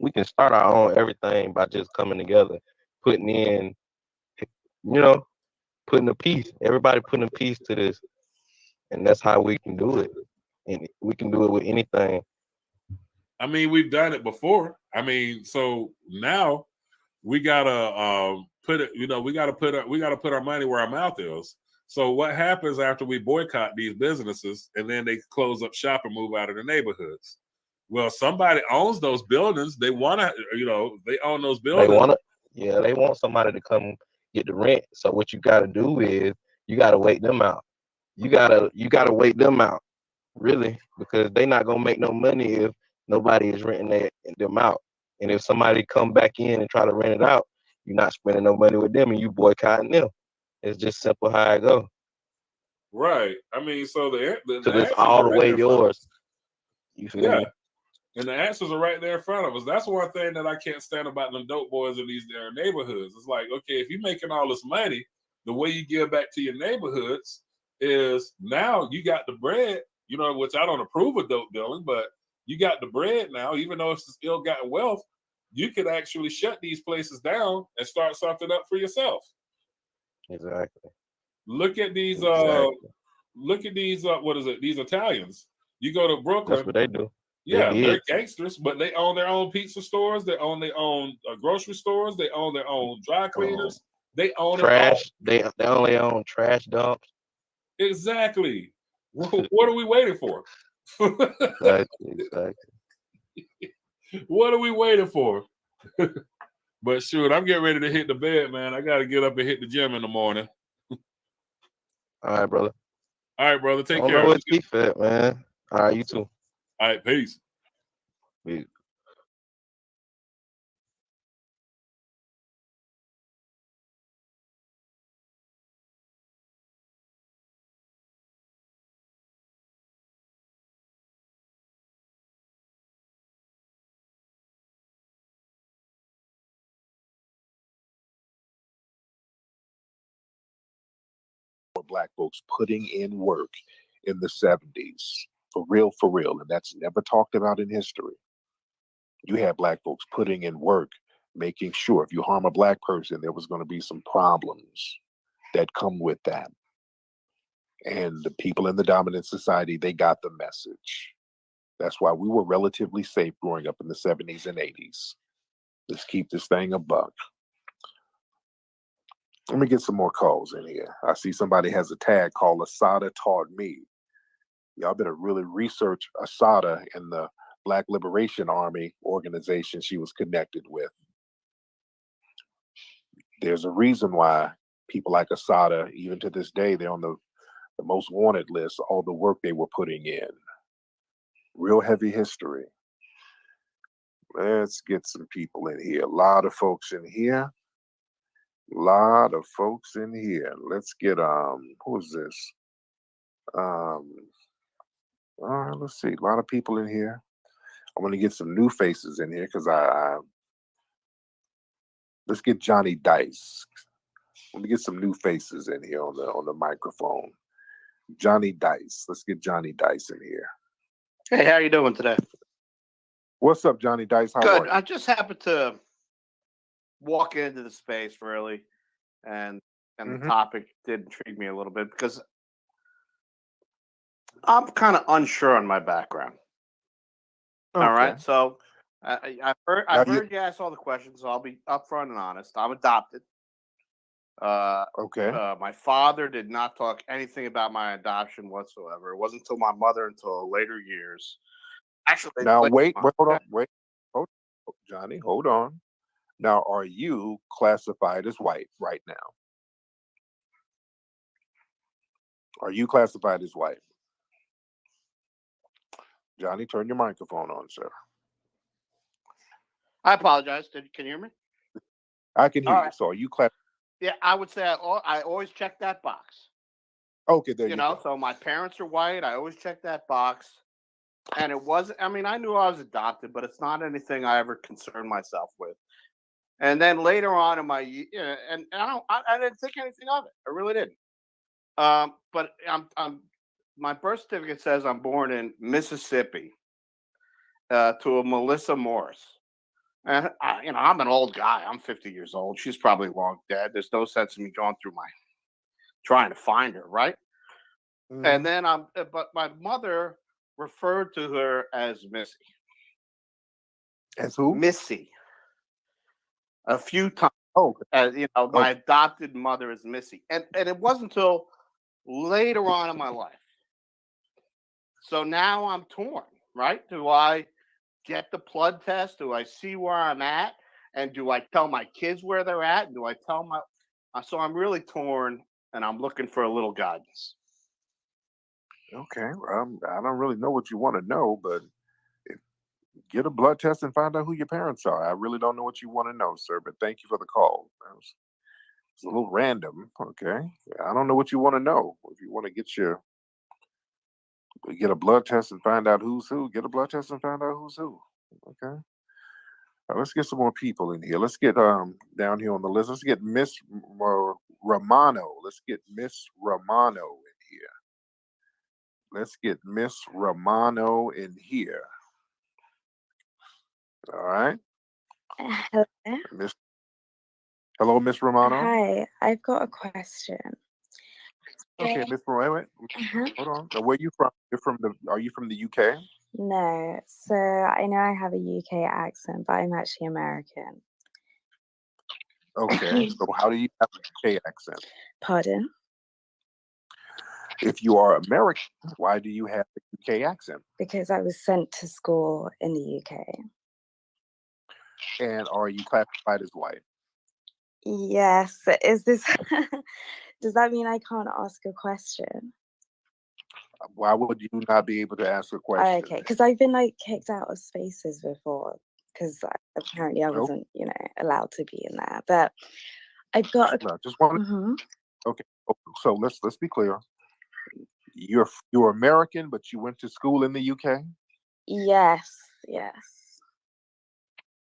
We we can start our own everything by just coming together, putting in, you know, putting a piece. Everybody putting a piece to this, and that's how we can do it. And we can do it with anything. I mean, we've done it before. I mean, so now we gotta put it. You know, we gotta put our money where our mouth is. So what happens after we boycott these businesses and then they close up shop and move out of the neighborhoods? Well, somebody owns those buildings. They want to, you know, they own those They buildings. want to, yeah, they want somebody to come get the rent. So what you got to do is you got to wait them out. You gotta wait them out, really, because they not gonna make no money if nobody is renting them out. And if somebody come back in and try to rent it out, you're not spending no money with them, and you boycotting them. It's just simple how it go. Right. I mean, so the Till it's answers all are the right way there in front of yours. us. You feel Yeah. me? And the answers are right there in front of us. That's one thing that I can't stand about them dope boys in these neighborhoods. It's like, okay, if you're making all this money, the way you give back to your neighborhoods is now you got the bread, you know, which I don't approve of dope dealing, but you got the bread now, even though it's ill-gotten wealth, you could actually shut these places down and start something up for yourself. Exactly. Look at these Exactly. what is it? These Italians. You go to That's Brooklyn. what they do. They Yeah, they're did. gangsters, but they own their own pizza stores. They own their own grocery stores. They own their own dry cleaners. They own it all. Trash. They only own trash dumps. Exactly. What are we waiting for? Exactly. What are we waiting for? But shoot, I'm getting ready to hit the bed, man. I got to get up and hit the gym in the morning. All right, brother. All right, brother. I Take don't care. know what keep fit, man. All right, you too. All right, peace. Peace. Black folks putting in work in the 70s. For real. And that's never talked about in history. You had black folks putting in work, making sure if you harm a black person, there was going to be some problems that come with that. And the people in the dominant society, they got the message. That's why we were relatively safe growing up in the 70s and 80s. Let's keep this thing a buck. Let me get some more calls in here. I see somebody has a tag called Asada Taught Me. Y'all better really research Asada and the Black Liberation Army organization she was connected with. There's a reason why people like Asada, even to this day, they're on the most wanted list, all the work they were putting in. Real heavy history. Let's get some people in here. A lot of folks in here. Let's get who's this? All right, let's see. A lot of people in here. I'm gonna get some new faces in here because let's get Johnny Dice. Let me get some new faces in here on the microphone. Johnny Dice. Let's get Johnny Dice in here. Hey, how you doing today? What's up, Johnny Dice? How Good. are you? I just happened to walk into the space really, and the topic did intrigue me a little bit because I'm kind of unsure on my background. Okay. All right, so I've heard you ask all the questions, so I'll be upfront and honest. I'm adopted. Okay. My father did not talk anything about my adoption whatsoever. It wasn't until my mother, until later years. Actually, Now wait, hold on. Johnny, hold on. Now, are you classified as white right now? Are you classified as white? Johnny, turn your microphone on, sir. I apologize. Can you hear me? I can hear All you. right. So are you classified? Yeah, I would say I always check that box. Okay, there you know, go. so my parents are white. I always check that box. And it wasn't, I mean, I knew I was adopted, but it's not anything I ever concerned myself with. And then later on in my, and I didn't think anything of it. I really didn't. But my birth certificate says I'm born in Mississippi to a Melissa Morris. And I'm an old guy. I'm 50 years old. She's probably long dead. There's no sense in me going through my trying to find her, right? And then but my mother referred to her as Missy. As who? Missy. A few times. Oh, As my adopted mother is Missy, and it wasn't until later on in my life. So now I'm torn. Right? Do I get the blood test? Do I see where I'm at? And do I tell my kids where they're at? And do I tell my? So I'm really torn, and I'm looking for a little guidance. okay. Well, I don't really know what you want to know, but get a blood test and find out who your parents are. I really don't know what you want to know, sir, but thank you for the call. It's a little random. Okay. I don't know what you want to know. If you want to get a blood test and find out who's who, get a blood test and find out who's who. Okay. Let's get some more people in here. Let's get down here on the list. Let's get Miss Romano. Let's get Miss Romano in here. Let's get Miss Romano in here. All right. Hello. Hello, Miss Romano. Hi, I've got a question. Okay, Miss Romano. Wait. Hold on. Now, where are you from? Are you from the UK? No, so I know I have a UK accent, but I'm actually American. Okay, so how do you have a UK accent? Pardon? If you are American, why do you have a UK accent? Because I was sent to school in the UK. And are you classified as white? Yes, is this does that mean I can't ask a question? Why would you not be able to ask a question? Okay, because I've been kicked out of spaces before because apparently I wasn't, allowed to be in there. But I've got No, just want to. Okay, so let's be clear. You're American, but you went to school in the UK? Yes.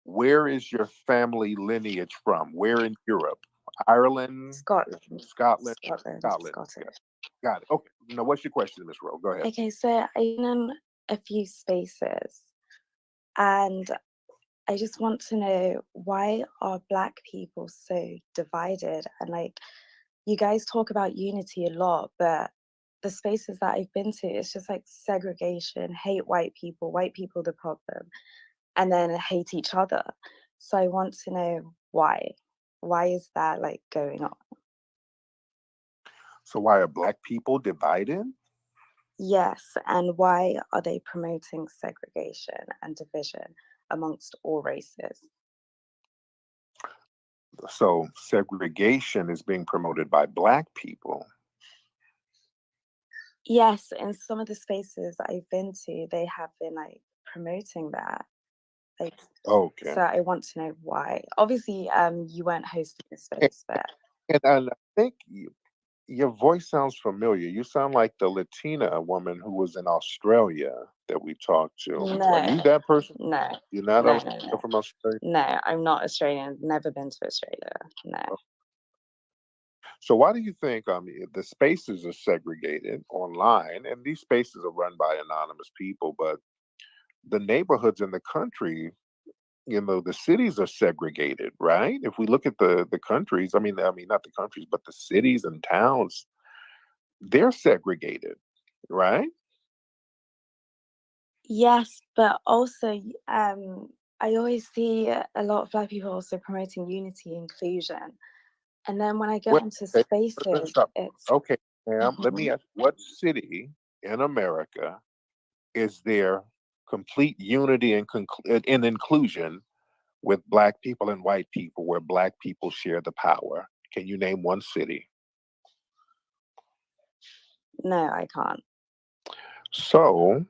Where is your family lineage from? Where in Europe? Ireland? Scotland. Scotland. Scottish. Got it. Okay. Now, what's your question, Miss Rowe? Go ahead. Okay, so I've been in a few spaces, and I just want to know, why are Black people so divided? And you guys talk about unity a lot, but the spaces that I've been to, it's just segregation, hate white people the problem, and then hate each other. So I want to know why. Why is that going on? So why are Black people divided? Yes, and why are they promoting segregation and division amongst all races? So segregation is being promoted by Black people. Yes, in some of the spaces I've been to, they have been promoting that. Okay. So I want to know why. Obviously, you weren't hosting the space, but And I think your voice sounds familiar. You sound like the Latina woman who was in Australia that we talked to. No. Are you that person? No. You're not No. from Australia? No, I'm not Australian. Never been to Australia. No. So why do you think the spaces are segregated online, and these spaces are run by anonymous people, but the neighborhoods in the country, the cities are segregated, right? If we look at the countries, I mean not the countries, but the cities and towns, they're segregated, right? Yes, but also, I always see a lot of Black people also promoting unity, inclusion, and then when I go into spaces, it's okay, ma'am. Let me ask, what city in America is there complete unity and inclusion with Black people and white people, where Black people share the power? Can you name one city? No, I can't. So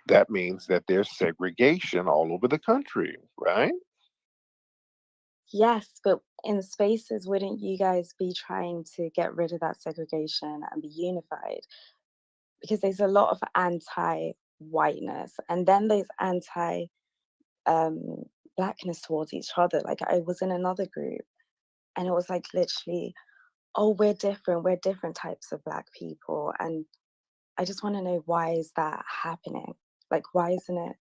that means that there's segregation all over the country, right? Yes, but in spaces, wouldn't you guys be trying to get rid of that segregation and be unified? Because there's a lot of anti-whiteness, and then there's anti-blackness towards each other. I was in another group, and it was literally, oh, we're different types of Black people, and I just want to know, why is that happening? Why isn't it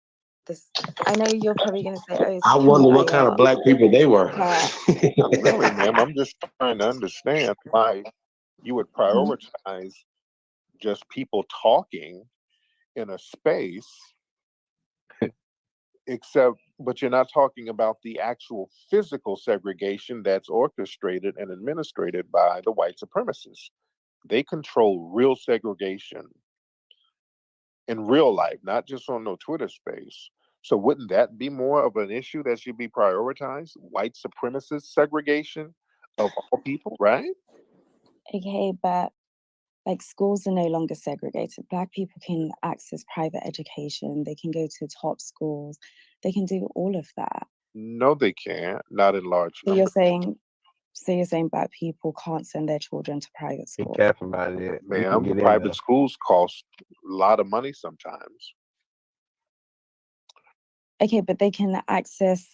this. I know you're probably going to say, "Oh, it's I Kim wonder what kind of black people they were. but Not really, ma'am. I'm just trying to understand why you would prioritize just people talking in a space, but you're not talking about the actual physical segregation that's orchestrated and administrated by the white supremacists. They control real segregation in real life, not just on no Twitter space. So wouldn't that be more of an issue that should be prioritized? White supremacist segregation of all people, right? Okay, but like schools are no longer segregated. Black people can access private education. They can go to top schools. They can do all of that. No, they can't. Not in large So numbers. you're saying black people can't send their children to private He schools? capping about it. You can Ma'am, get in private there. schools cost a lot of money sometimes. Okay, but they can access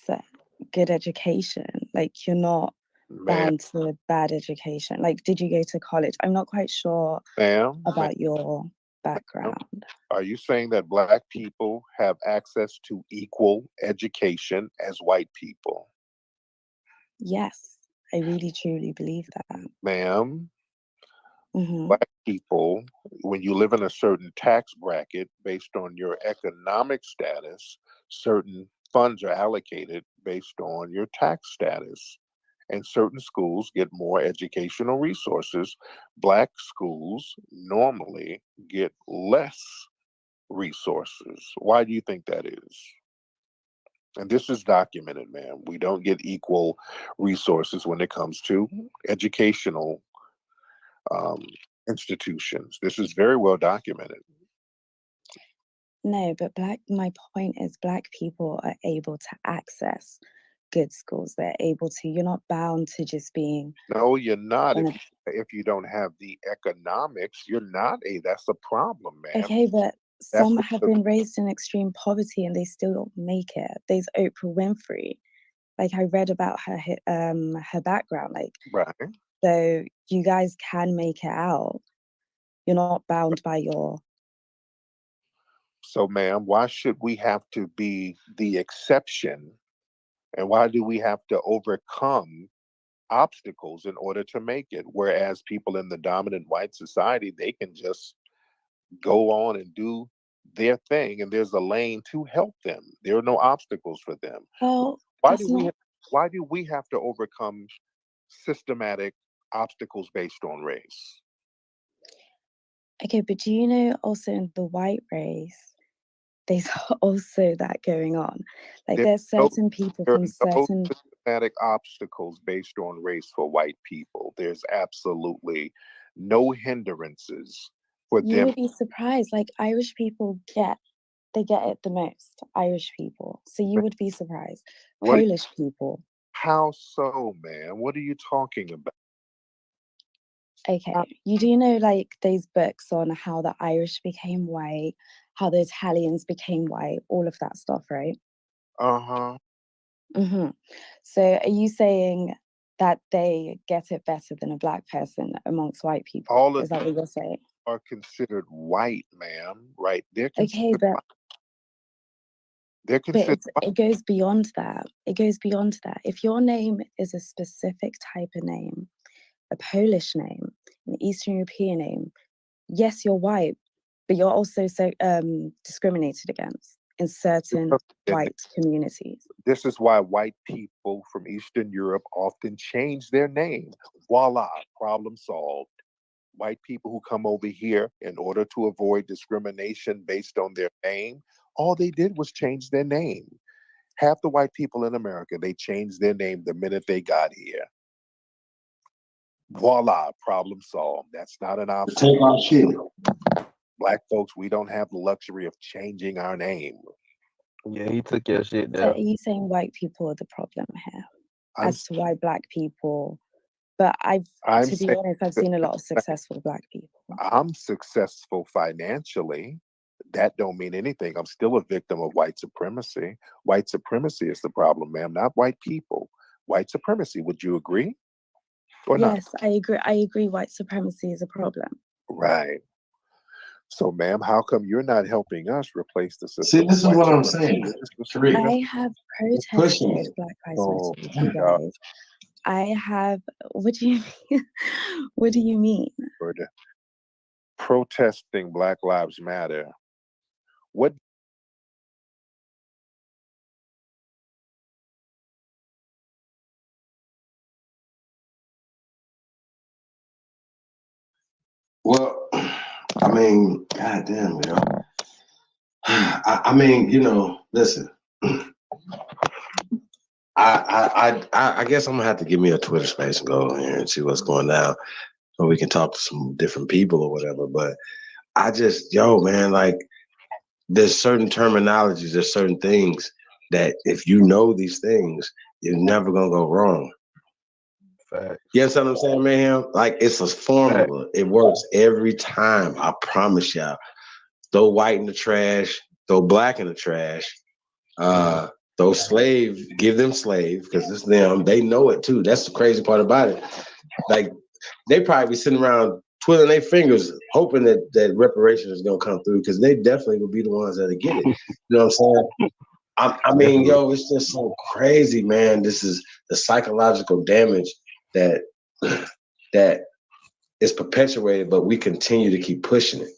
good education. Like you're not Ma'am, bound to bad education. Like, did you go to college? I'm not quite sure ma'am, about your background. are you saying that black people have access to equal education as white people? Yes, I really truly believe that. Ma'am, Hmm. black people, when you live in a certain tax bracket based on your economic status, certain funds are allocated based on your tax status. And certain schools get more educational resources. Black schools normally get less resources. Why do you think that is? And this is documented, ma'am. We don't get equal resources when it comes to educational institutions. This is very well documented. No, but my point is black people are able to access good schools. They're able to, you're not bound to just being No, you're not. in a, If you don't have the economics, you're not that's a problem, ma'am. okay, but That's some what have been raised in extreme poverty and they still don't make it. There's Oprah Winfrey. Like I read about her background. Like, right. so you guys can make it out. You're not bound by your. So, ma'am, why should we have to be the exception? And why do we have to overcome obstacles in order to make it? Whereas people in the dominant white society, they can just go on and do their thing, and there's a lane to help them. There are no obstacles for them. Well, Why that's do we? not Why do we have to overcome systematic obstacles based on race? okay. But do you know also in the white race, there's also that going on. Like there's certain people There from are no certain. systematic obstacles based on race for white people. There's absolutely no hindrances for You them. would be surprised. Like Irish people they get it the most. Irish people. So you would be surprised. Polish people. How so, man? What are you talking about? Okay, you do know like those books on how the Irish became white, how the Italians became white, all of that stuff, right? Uh-huh. Mm-hmm. So are you saying that they get it better than a black person amongst white people? All of Is that what you're saying? are considered white, ma'am. Right? They're Okay, considered but white. They're considered it goes beyond that. It goes beyond that. If your name is a specific type of name, a Polish name, an Eastern European name, yes, you're white, but you're also discriminated against in certain white communities. This is why white people from Eastern Europe often change their name. Voila, problem solved. White people who come over here in order to avoid discrimination based on their name, all they did was change their name. Half the white people in America, they changed their name the minute they got here. Voila, problem solved. That's not an option. Take our shit. Black folks, we don't have the luxury of changing our name. Yeah, he took your shit So down. are you saying white people are the problem here I'm as to why black people? But to be honest, I've seen a lot of successful black people. I'm successful financially. That don't mean anything. I'm still a victim of white supremacy. White supremacy is the problem, ma'am, not white people. White supremacy, would you agree? Or not? Yes, I agree. I agree white supremacy is a problem. Right. So, ma'am, how come you're not helping us replace the system? See, this is White what I'm supremacy saying. is the Tariq, I have pushing protested it. Black Lives Oh Matter with my you God. guys. I have. What do you mean? What do you mean? For the protesting Black Lives Matter. What Well, I mean, goddamn, yo. I mean, you know, listen. I guess I'm gonna have to give me a Twitter space and go in here and see what's going down, so we can talk to some different people or whatever. But I just, yo, man, like, there's certain terminologies, there's certain things that if you know these things, you're never gonna go wrong. Fact. You understand what I'm saying, man? Like, it's a formula. It works every time. I promise y'all. Throw white in the trash, throw black in the trash, throw slave, give them slave, because it's them. They know it too. That's the crazy part about it. Like, they probably be sitting around twiddling their fingers, hoping that reparation is gonna come through, because they definitely will be the ones that get it. You know what I'm saying? I mean, yo, it's just so crazy, man. This is the psychological damage that that is perpetuated, but we continue to keep pushing it.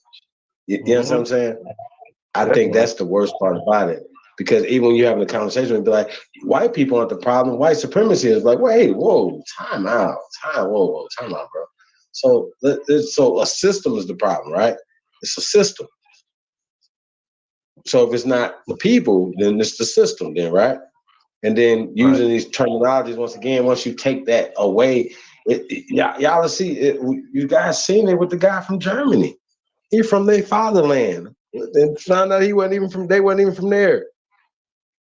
You know what I'm saying? I think that's the worst part about it. Because even when you're having a conversation, it'd be like, white people aren't the problem. White supremacy is like, wait, whoa, time out. Whoa, time out, bro. So a system is the problem, right? It's a system. So if it's not the people, then it's the system, then, right? And then using these terminologies, once again, once you take that away, y'all see it, you guys seen it with the guy from Germany. He from their fatherland. And found out they wasn't even from there.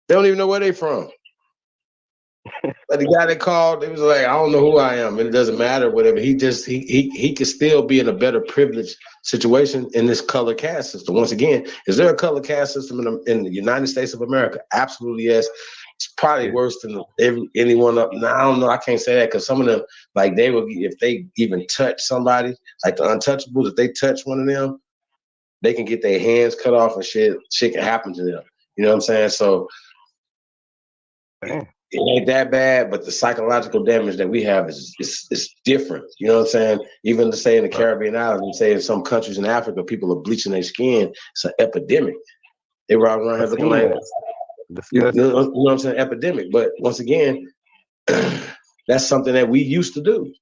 They don't even know where they from. But the guy that called, it was like, I don't know who I am, and it doesn't matter, whatever. He could still be in a better privileged situation in this color caste system. Once again, is there a color caste system in the United States of America? Absolutely, yes. It's probably worse than anyone up. Now, I don't know. I can't say that because some of them, like, they will, if they even touch somebody, like the untouchables, if they touch one of them, they can get their hands cut off and shit. Shit can happen to them. You know what I'm saying? So it ain't that bad, but the psychological damage that we have is different. You know what I'm saying? Even to say in the Caribbean islands, and say in some countries in Africa, people are bleaching their skin. It's an epidemic. They run around here looking like you know what I'm saying? Epidemic. But once again, that's something that we used to do.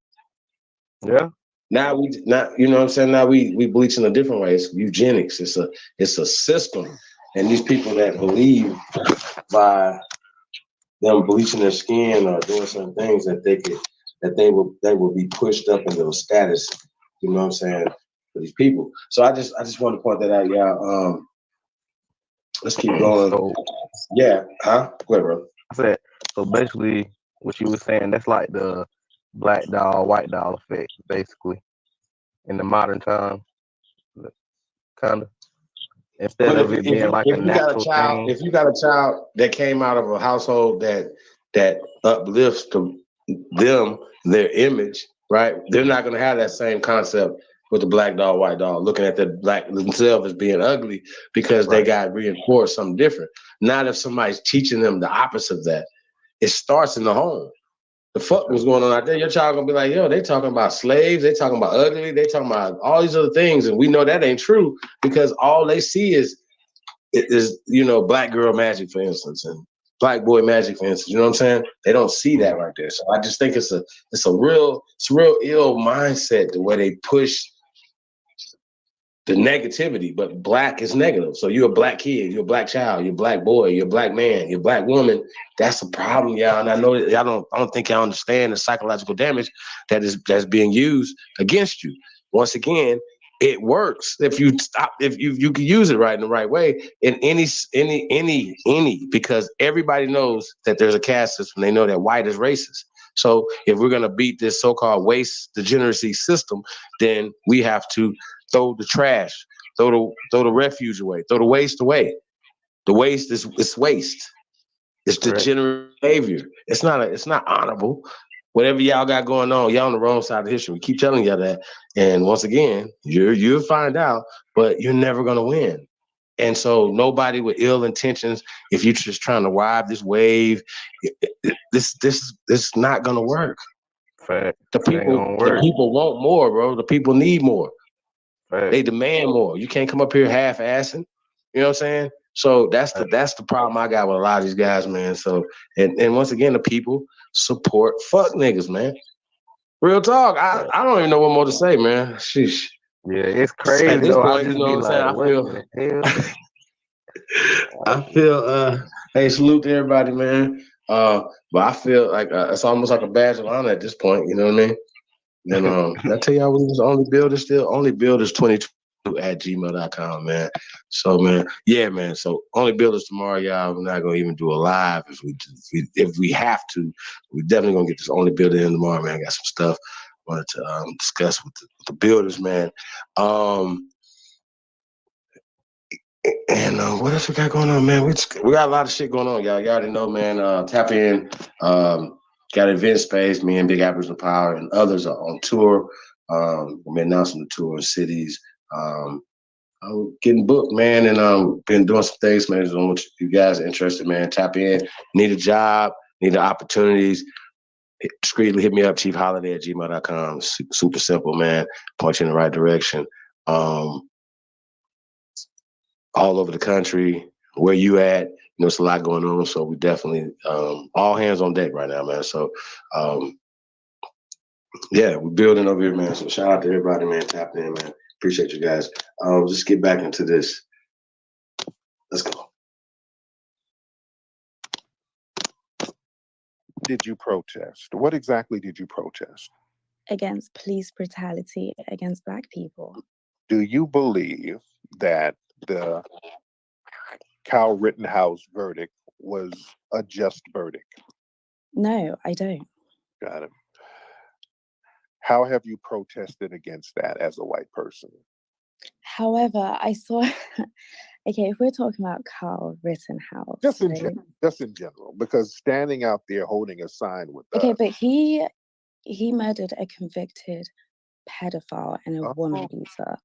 Yeah. Now you know what I'm saying? Now we bleach in a different way. It's eugenics. It's a system. And these people that believe by them bleaching their skin or doing some things that they will be pushed up into a status, you know what I'm saying, for these people. So I just want to point that out, y'all. Let's keep going. So, yeah, huh? Go ahead, bro. I said, so basically what you were saying, that's like the black doll, white doll effect, basically, in the modern time, kind of. Instead But of it being like a if you got a natural child, thing. if you got a child that came out of a household that uplifts them, their image, right? They're not gonna have that same concept with the black doll, white doll, looking at the black themselves as being ugly because they got reinforced something different. Not if somebody's teaching them the opposite of that. It starts in the home. The fuck was going on out there? Your child gonna be like, yo, they talking about slaves, they talking about ugly, they talking about all these other things, and we know that ain't true because all they see is you know, black girl magic, for instance, and black boy magic, for instance. You know what I'm saying? They don't see that right there. So I just think it's a real ill mindset the way they push the negativity, but black is negative. So you're a black kid, you're a black child, you're a black boy, you're a black man, you're a black woman. That's a problem, y'all. And I know that I don't think y'all understand the psychological damage that's being used against you. Once again, it works if you stop, if you can use it right in the right way in any, because everybody knows that there's a caste system. They know that white is racist. So if we're gonna beat this so-called waste degeneracy system, then we have to throw the trash, throw the refuge away, throw the waste away. The waste is waste. It's degenerate behavior. It's not honorable. whatever y'all got going on, y'all on the wrong side of history. We keep telling y'all that. And once again, you'll find out, but you're never gonna win. And so nobody with ill intentions, if you're just trying to ride this wave, this is not gonna work. Fact. The people want more, bro. The people need more. Fact. They demand more. You can't come up here half-assing. You know what I'm saying? So that's the problem I got with a lot of these guys, man. So and once again, the people support fuck niggas, man. Real talk. I don't even know what more to say, man. Sheesh. Yeah, it's crazy At this though. I point, just you know be what I'm saying? like, I what feel the hell? I feel hey, salute to everybody, man. But I feel like it's almost like a badge of honor at this point, you know what I mean? And did I tell y'all we was only builders still? Only builders 22 at gmail.com, man. So man, yeah, man. So only builders tomorrow, y'all. We're not gonna even do a live if we have to. We definitely gonna get this only builder in tomorrow, man. I got some stuff I wanted to discuss with the builders, man. And what else we got going on, man? We got a lot of shit going on, y'all. You already know, man. Tap in. Got event space. Me and Big Apples of Power and others are on tour. We're announcing the tour in cities. I'm getting booked, man, and been doing some things, man. On what you guys are interested, man. Tap in. Need a job. Need the opportunities. Discreetly hit me up, chiefholiday@gmail.com. Super simple, man. Point you in the right direction. All over the country, where you at, it's a lot going on. So we definitely all hands on deck right now, man. So yeah, we're building over here, man. So shout out to everybody, man. Tap in, man. Appreciate you guys. Just get back into this. Let's go. Did you protest? What exactly did you protest? Against police brutality against Black people. Do you believe that the Kyle Rittenhouse verdict was a just verdict? No, I don't. Got it. How have you protested against that as a white person? However, I saw, okay, if we're talking about Carl Rittenhouse. Just in general, because standing out there holding a sign with Okay, but he murdered a convicted pedophile and a woman beater.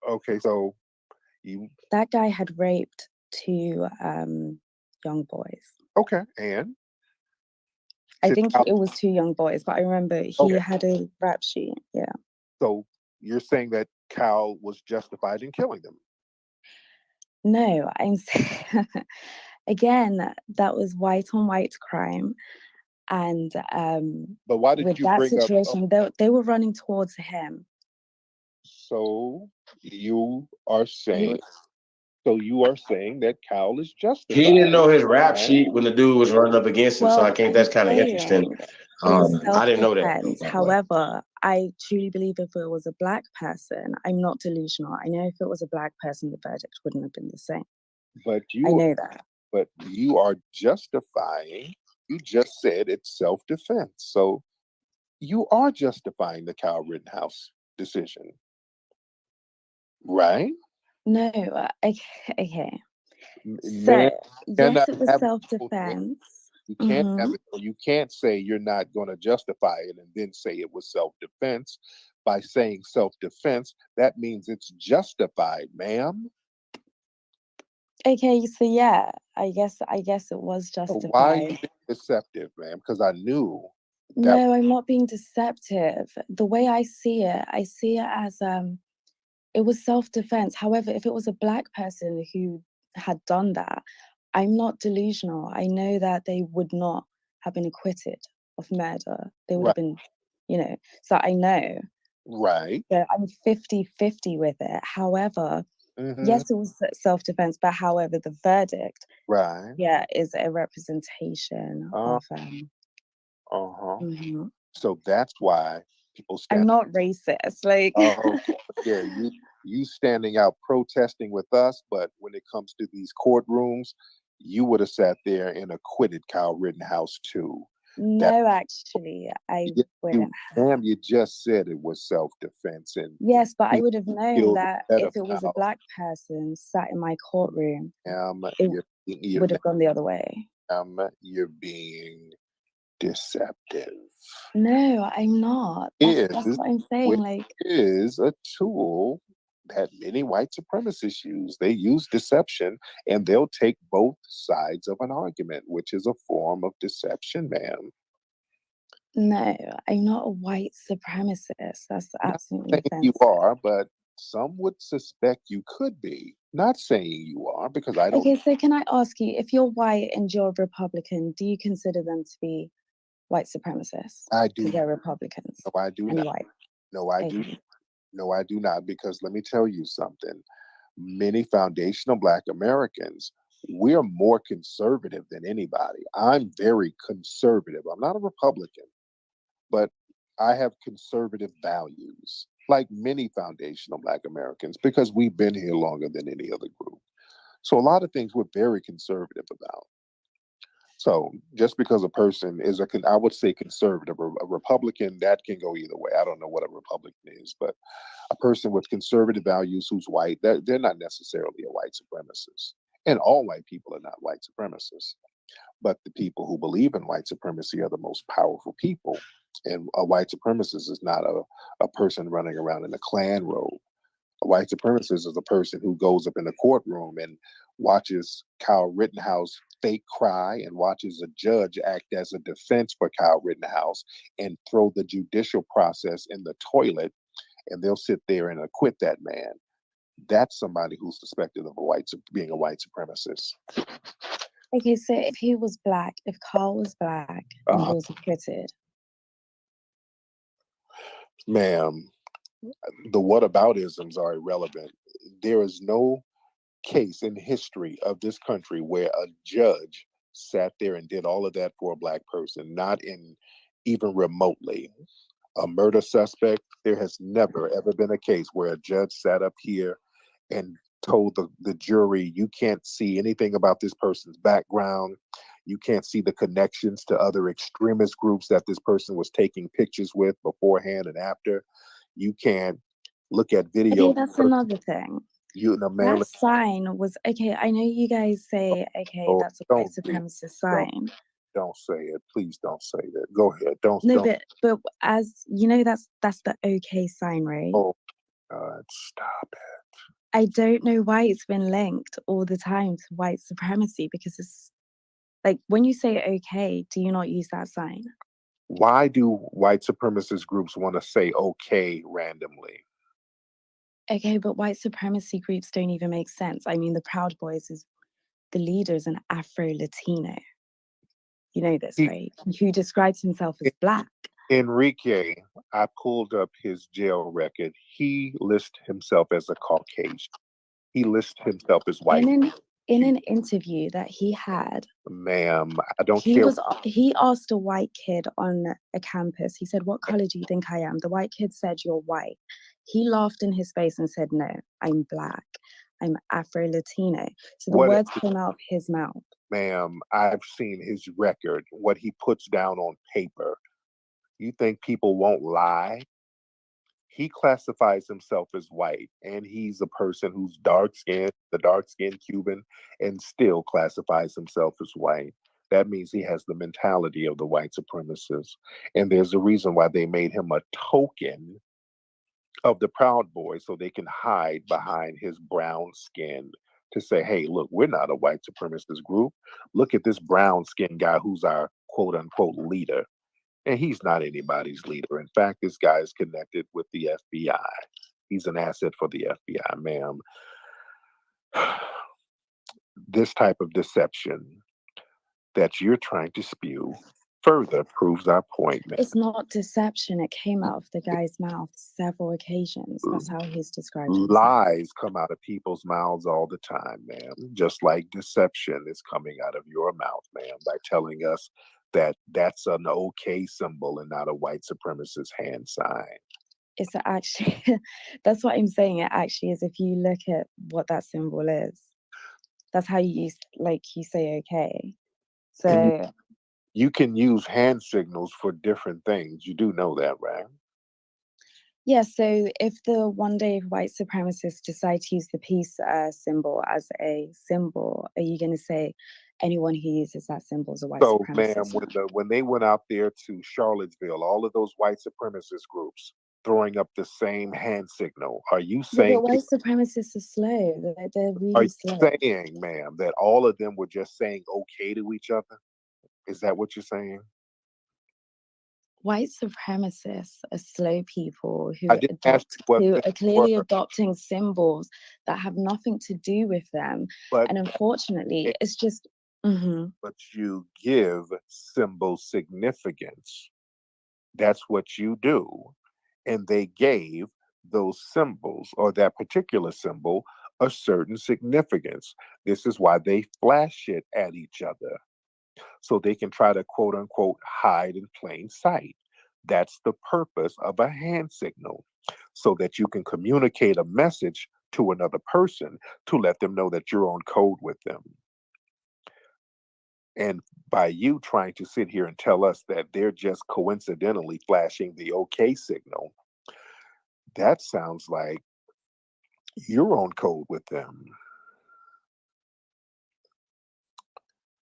Okay, so that guy had raped 2 young boys. Okay, and? I think it was 2 young boys, but I remember he had a rap sheet. Yeah. So you're saying that Cal was justified in killing them? No, I'm saying, again, that was white on white crime. And but why did with you that bring situation, they were running towards him. So you are saying that Cal is justified. He didn't know his rap sheet when the dude was running up against him, so I think that's kind of interesting. I didn't know that. However, I truly believe if it was a Black person, I'm not delusional. I know if it was a Black person, the verdict wouldn't have been the same. But I know that. But you are justifying. You just said it's self-defense, so you are justifying the Kyle Rittenhouse decision, right? No, okay. So yes, it was self-defense. You can't have it. You can't say you're not going to justify it and then say it was self-defense. By saying self-defense, that means it's justified, ma'am. Okay, so yeah, I guess it was justified. Why are you being deceptive, ma'am? Because I knew. No, I'm not being deceptive. The way I see it as it was self-defense. However, if it was a Black person who had done that, I'm not delusional. I know that they would not have been acquitted of murder. They would have been, so I know. Right. So I'm 50-50 with it. However, yes, it was self-defense, but however, the verdict, is a representation of. So that's why people stand. I'm not racist, like. Yeah, you standing out protesting with us, but when it comes to these courtrooms, you would have sat there and acquitted Kyle Rittenhouse too. No, actually, I wouldn't. Ma'am, you just said it was self-defense, and yes, but I would have known that if it was a Black person sat in my courtroom, it would have gone the other way. You're being deceptive. No, I'm not. That's what I'm saying. Like, is a tool that many white supremacists use. They use deception, and they'll take both sides of an argument, which is a form of deception, ma'am. no, I'm not a white supremacist. That's Not absolutely saying you offensive. are, but some would suspect you could be. Not saying you are, because I don't. Okay, so can I ask you, if you're white and you're Republican, do you consider them to be white supremacists? I Because do. they're Republicans No, I do and not. white. No, I do. Okay. No, I do not. Because let me tell you something. Many foundational Black Americans, we're more conservative than anybody. I'm very conservative. I'm not a Republican, but I have conservative values, like many foundational Black Americans, because we've been here longer than any other group. So a lot of things we're very conservative about. So just because a person is I would say conservative, or a Republican, that can go either way. I don't know what a Republican is, but a person with conservative values who's white, they're not necessarily a white supremacist. And all white people are not white supremacists. But the people who believe in white supremacy are the most powerful people. And a white supremacist is not a person running around in a Klan robe. A white supremacist is a person who goes up in a courtroom and watches Kyle Rittenhouse fake cry and watches a judge act as a defense for Kyle Rittenhouse and throw the judicial process in the toilet, and they'll sit there and acquit that man. That's somebody who's suspected of being a white supremacist. Okay, so if he was black, if Carl was black and he was acquitted. Ma'am, the whataboutisms are irrelevant. There is no case in history of this country where a judge sat there and did all of that for a Black person, not in even remotely. A murder suspect, there has never, ever been a case where a judge sat up here and told the jury, you can't see anything about this person's background. You can't see the connections to other extremist groups that this person was taking pictures with beforehand and after. You can't look at video. Okay, that's another thing. Man, that sign was, okay, I know you guys say, okay, that's a white supremacist sign. Don't say it. Please don't say that. Go ahead. Don't. But as you know, that's the okay sign, right? Oh, God, stop it. I don't know why it's been linked all the time to white supremacy, because it's like, when you say okay, do you not use that sign? Why do white supremacist groups want to say okay randomly? Okay, but white supremacy groups don't even make sense. I mean, the Proud Boys the leader is an Afro-Latino. You know this, right? Who describes himself as black. Enrique, I pulled up his jail record. He lists himself as a Caucasian. He lists himself as white. In an interview that he had, ma'am, I don't care. He asked a white kid on a campus, he said, what color do you think I am? The white kid said, you're white. He laughed in his face and said, no, I'm black. I'm Afro-Latino. So the words came out of his mouth. Ma'am, I've seen his record, what he puts down on paper. You think people won't lie? He classifies himself as white, and he's a person who's dark-skinned, the dark-skinned Cuban, and still classifies himself as white. That means he has the mentality of the white supremacists. And there's a reason why they made him a token of the Proud Boys, so they can hide behind his brown skin to say, hey, look, we're not a white supremacist group. Look at this brown skinned guy who's our quote unquote leader. And he's not anybody's leader. In fact, this guy is connected with the FBI. He's an asset for the FBI, ma'am. This type of deception that you're trying to spew further proves our point, ma'am. It's not deception. It came out of the guy's mouth several occasions. That's how he's described himself. Lies come out of people's mouths all the time, ma'am. Just like deception is coming out of your mouth, ma'am, by telling us that that's an okay symbol and not a white supremacist hand sign. It's actually, that's what I'm saying. It actually is. If you look at what that symbol is, that's how you use, like you say, okay. So you can use hand signals for different things. You do know that, right? Yeah, so if the one day white supremacists decide to use the peace symbol as a symbol, are you going to say, anyone who uses that symbol is a white So, ma'am, supremacist. when they went out there to Charlottesville, all of those white supremacist groups throwing up the same hand signal, are you Yeah, saying but white supremacists are slow. They're are really you slow. saying, ma'am, that all of them were just saying okay to each other? Is that what you're saying? White supremacists are slow people I didn't ask you what who they are clearly were, adopting symbols that have nothing to do with them. but And unfortunately, it's just but you give symbol significance. That's what you do. And they gave those symbols or that particular symbol a certain significance. This is why they flash it at each other. So they can try to quote unquote hide in plain sight. That's the purpose of a hand signal, so that you can communicate a message to another person to let them know that you're on code with them. And by you trying to sit here and tell us that they're just coincidentally flashing the OK signal, that sounds like you're on code with them.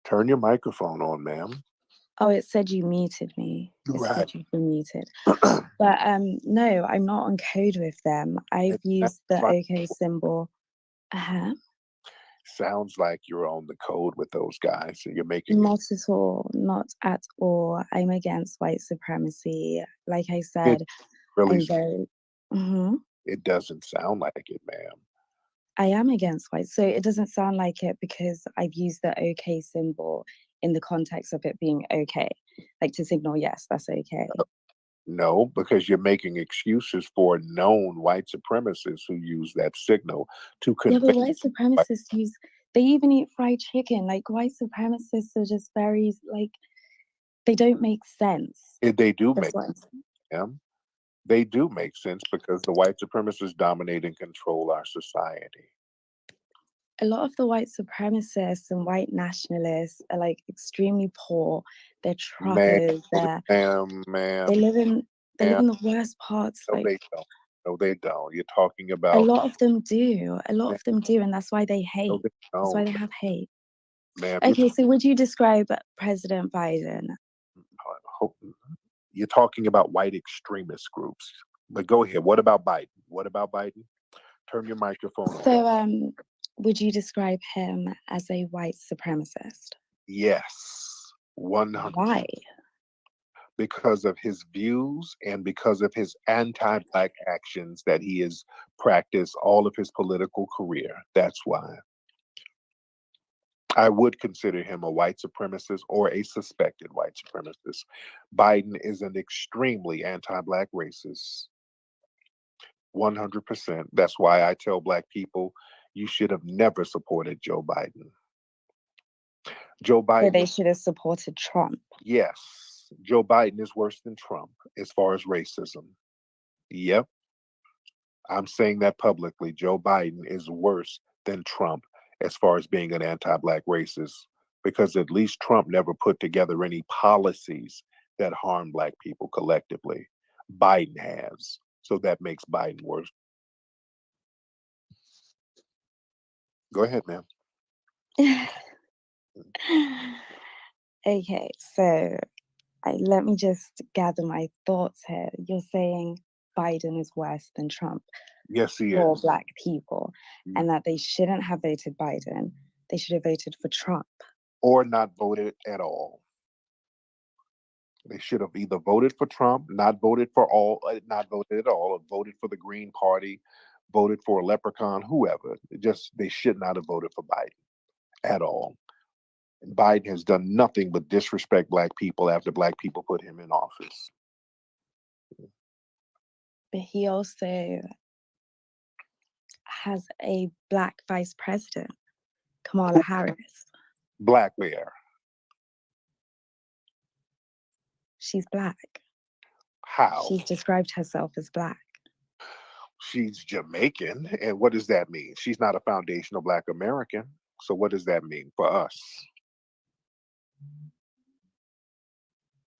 Turn your microphone on, ma'am. oh, it said you muted me. It Right. said you've been muted. But no, I'm not on code with them. I've used the OK symbol. Sounds like you're on the code with those guys and you're making Not at all. Not at all. I'm against white supremacy. Like I it said, really I'm very. it doesn't sound like it, ma'am. I am against white. So it doesn't sound like it because I've used the OK symbol in the context of it being okay. Like to signal, yes, that's okay. No, because you're making excuses for known white supremacists who use that signal to Yeah, convey. but white supremacists use, they even eat fried chicken. Like white supremacists are just very, like, they don't make sense. They do That's make what I'm saying. them. They do make sense because the white supremacists dominate and control our society. A lot of the white supremacists and white nationalists are like extremely poor. They're Ma'am, truckers. ma'am, They live in ma'am. the worst parts. No, Like they don't. No, they don't. You're talking a about. lot of them do. A lot of them do, and that's why they hate. No, they That's why don't. they have hate. Ma'am, Okay, so would you describe President Biden? you're talking about white extremist groups. But go ahead. What about Biden? What about Biden? Turn your microphone on. So, would you describe him as a white supremacist? Yes, 100%. Why? Because of his views and because of his anti-black actions that he has practiced all of his political career. That's why. I would consider him a white supremacist or a suspected white supremacist. Biden is an extremely anti-black racist. 100%. That's why I tell black people you should have never supported Joe Biden. Joe Biden. So they should have supported Trump. Yes. Joe Biden is worse than Trump as far as racism. Yep. I'm saying that publicly. Joe Biden is worse than Trump as far as being an anti-black racist, because at least Trump never put together any policies that harm black people collectively. Biden has. So that makes Biden worse. Go ahead, ma'am. Okay, so let me just gather my thoughts here. You're saying Biden is worse than Trump Yes, he for is. black people, and that they shouldn't have voted Biden. They should have voted for Trump. Or not voted at all. They should have either voted for Trump, not voted at all, or voted for the Green Party, voted for a leprechaun, whoever. They should not have voted for Biden at all. And Biden has done nothing but disrespect black people after black people put him in office. But he also has a black vice president, Kamala Harris. Black where? She's black. How? She's described herself as black. She's Jamaican. And what does that mean? She's not a foundational black American. So what does that mean for us?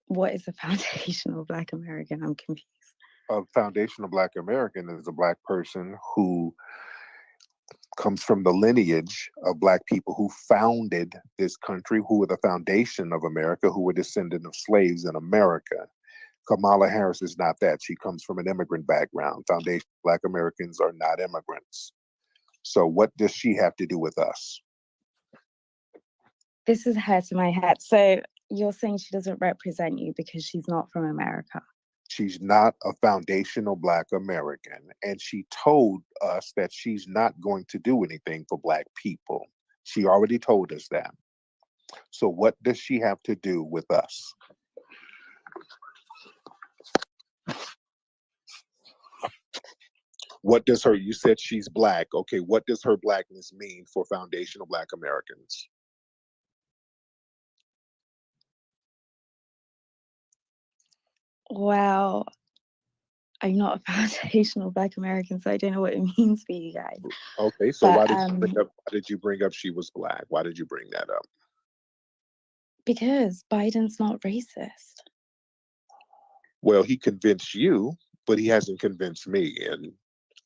What is a foundational black American? I'm confused. A foundational black American is a black person who comes from the lineage of Black people who founded this country, who were the foundation of America, who were descendant of slaves in America. Kamala Harris is not that. She comes from an immigrant background. Foundation Black Americans are not immigrants. So what does she have to do with us? This is hurting my head. So you're saying she doesn't represent you because she's not from America? She's not a foundational Black American. And she told us that she's not going to do anything for Black people. She already told us that. So what does she have to do with us? What does her, you said she's Black. Okay, what does her Blackness mean for foundational Black Americans? Well, I'm not a foundational Black American, so I don't know what it means for you guys. Okay, so But, why did you bring up she was Black? Why did you bring that up? because Biden's not racist. Well, he convinced you, but he hasn't convinced me. And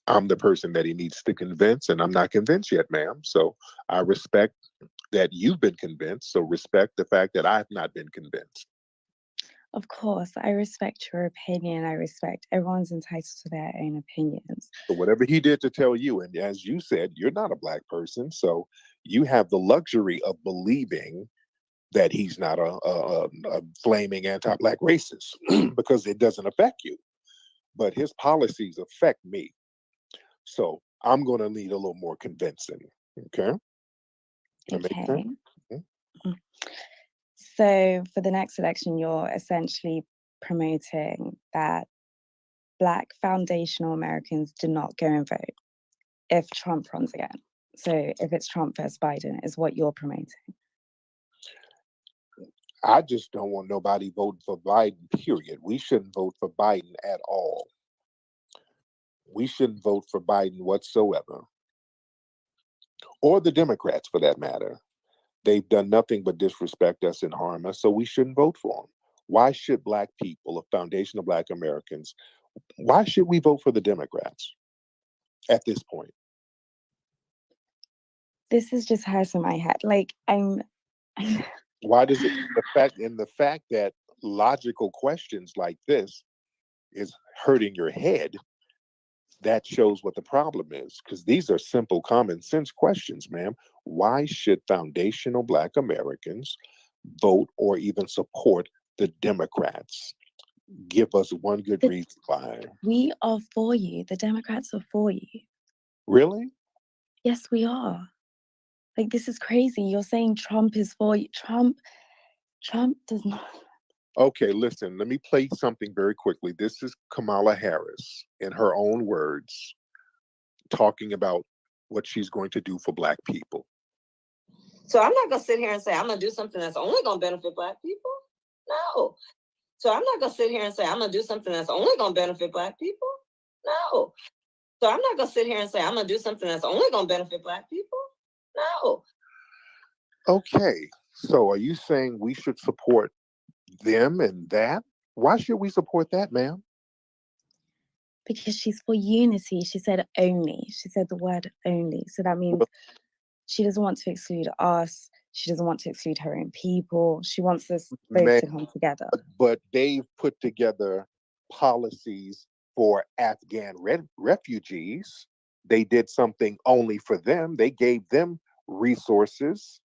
I'm the person that he needs to convince, and I'm not convinced yet, ma'am. So I respect that you've been convinced. So respect the fact that I've not been convinced. Of course, I respect your opinion. I respect everyone's entitled to their own opinions. So whatever he did to tell you, and as you said, you're not a Black person, so you have the luxury of believing that he's not a flaming anti-Black racist because it doesn't affect you. But his policies affect me. So I'm going to need a little more convincing. Okay? Okay. So for the next election, you're essentially promoting that Black foundational Americans do not go and vote if Trump runs again. So if it's Trump versus Biden is what you're promoting. I just don't want nobody voting for Biden, period. We shouldn't vote for Biden at all. We shouldn't vote for Biden whatsoever. Or the Democrats, for that matter. They've done nothing but disrespect us and harm us, so we shouldn't vote for them. Why should Black people, a foundation of Black Americans, why should we vote for the Democrats at this point? This is just hurting my head. Like Why does it the fact that logical questions like this is hurting your head, that shows what the problem is. Because these are simple common sense questions, ma'am. Why should foundational Black Americans vote or even support the Democrats? Give us one good reason why. We are for you. The Democrats are for you. Really? Yes, we are. Like, this is crazy. You're saying Trump is for you. Trump does not. Okay, listen, let me play something very quickly. This is Kamala Harris, in her own words, talking about what she's going to do for Black people. So I'm not going to sit here and say I'm going to do something that's only going to benefit Black people. No. So I'm not going to sit here and say I'm going to do something that's only going to benefit Black people. No. So I'm not going to sit here and say I'm going to do something that's only going to benefit Black people. No. Okay, so are you saying we should support them and that? Why should we support that, ma'am? Because she's for unity. She said only. She said the word only. So that means she doesn't want to exclude us. She doesn't want to exclude her own people. She wants us both to come together. But they've put together policies for Afghan refugees. They did something only for them. They gave them resources.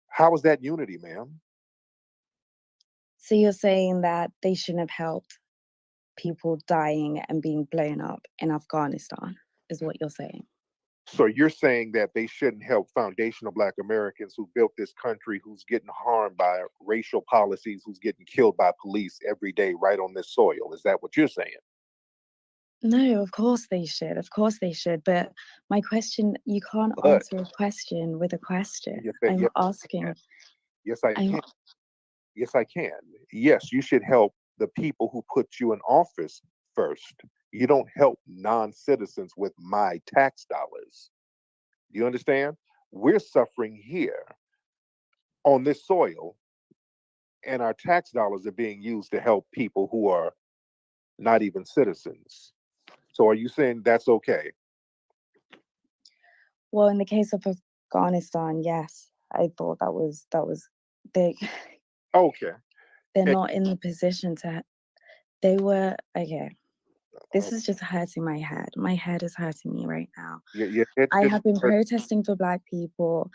How is that unity, ma'am? So you're saying that they shouldn't have helped people dying and being blown up in Afghanistan, is what you're saying? So you're saying that they shouldn't help foundational Black Americans who built this country, who's getting harmed by racial policies, who's getting killed by police every day right on this soil. Is that what you're saying? No, of course they should. Of course they should. But my question, you can't answer a question with a question. I'm asking. Yes, I can. Yes, I can. Yes, you should help the people who put you in office first. You don't help non-citizens with my tax dollars. Do you understand? We're suffering here on this soil, and our tax dollars are being used to help people who are not even citizens. So are you saying that's okay? Well, in the case of Afghanistan, yes, I thought that was they Okay. they're And, not in the position to. They were okay. This is just hurting my head. My head is hurting me right now. yeah, it's I just have been protesting for Black people.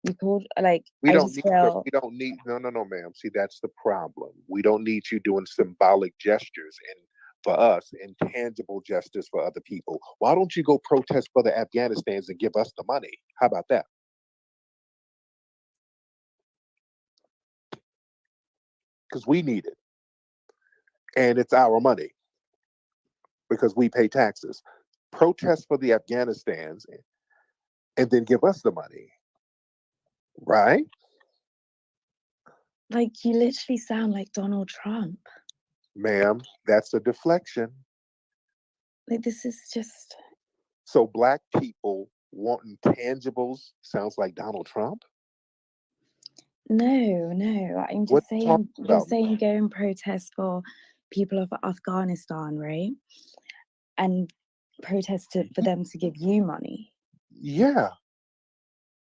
You called we I don't just need to, feel we don't need no, ma'am. See, that's the problem. We don't need you doing symbolic gestures and for us intangible gestures for other people. Why don't you go protest for the Afghanistans and give us the money? How about that? Because we need it. And it's our money because we pay taxes. Protest for the Afghanistans and then give us the money. Right? like you literally sound like Donald Trump. Ma'am, that's a deflection. Like this is just So Black people wanting tangibles sounds like Donald Trump? no. I'm What just are you talking saying you're about? saying go and protest for people of Afghanistan, right? And protest for them to give you money. Yeah.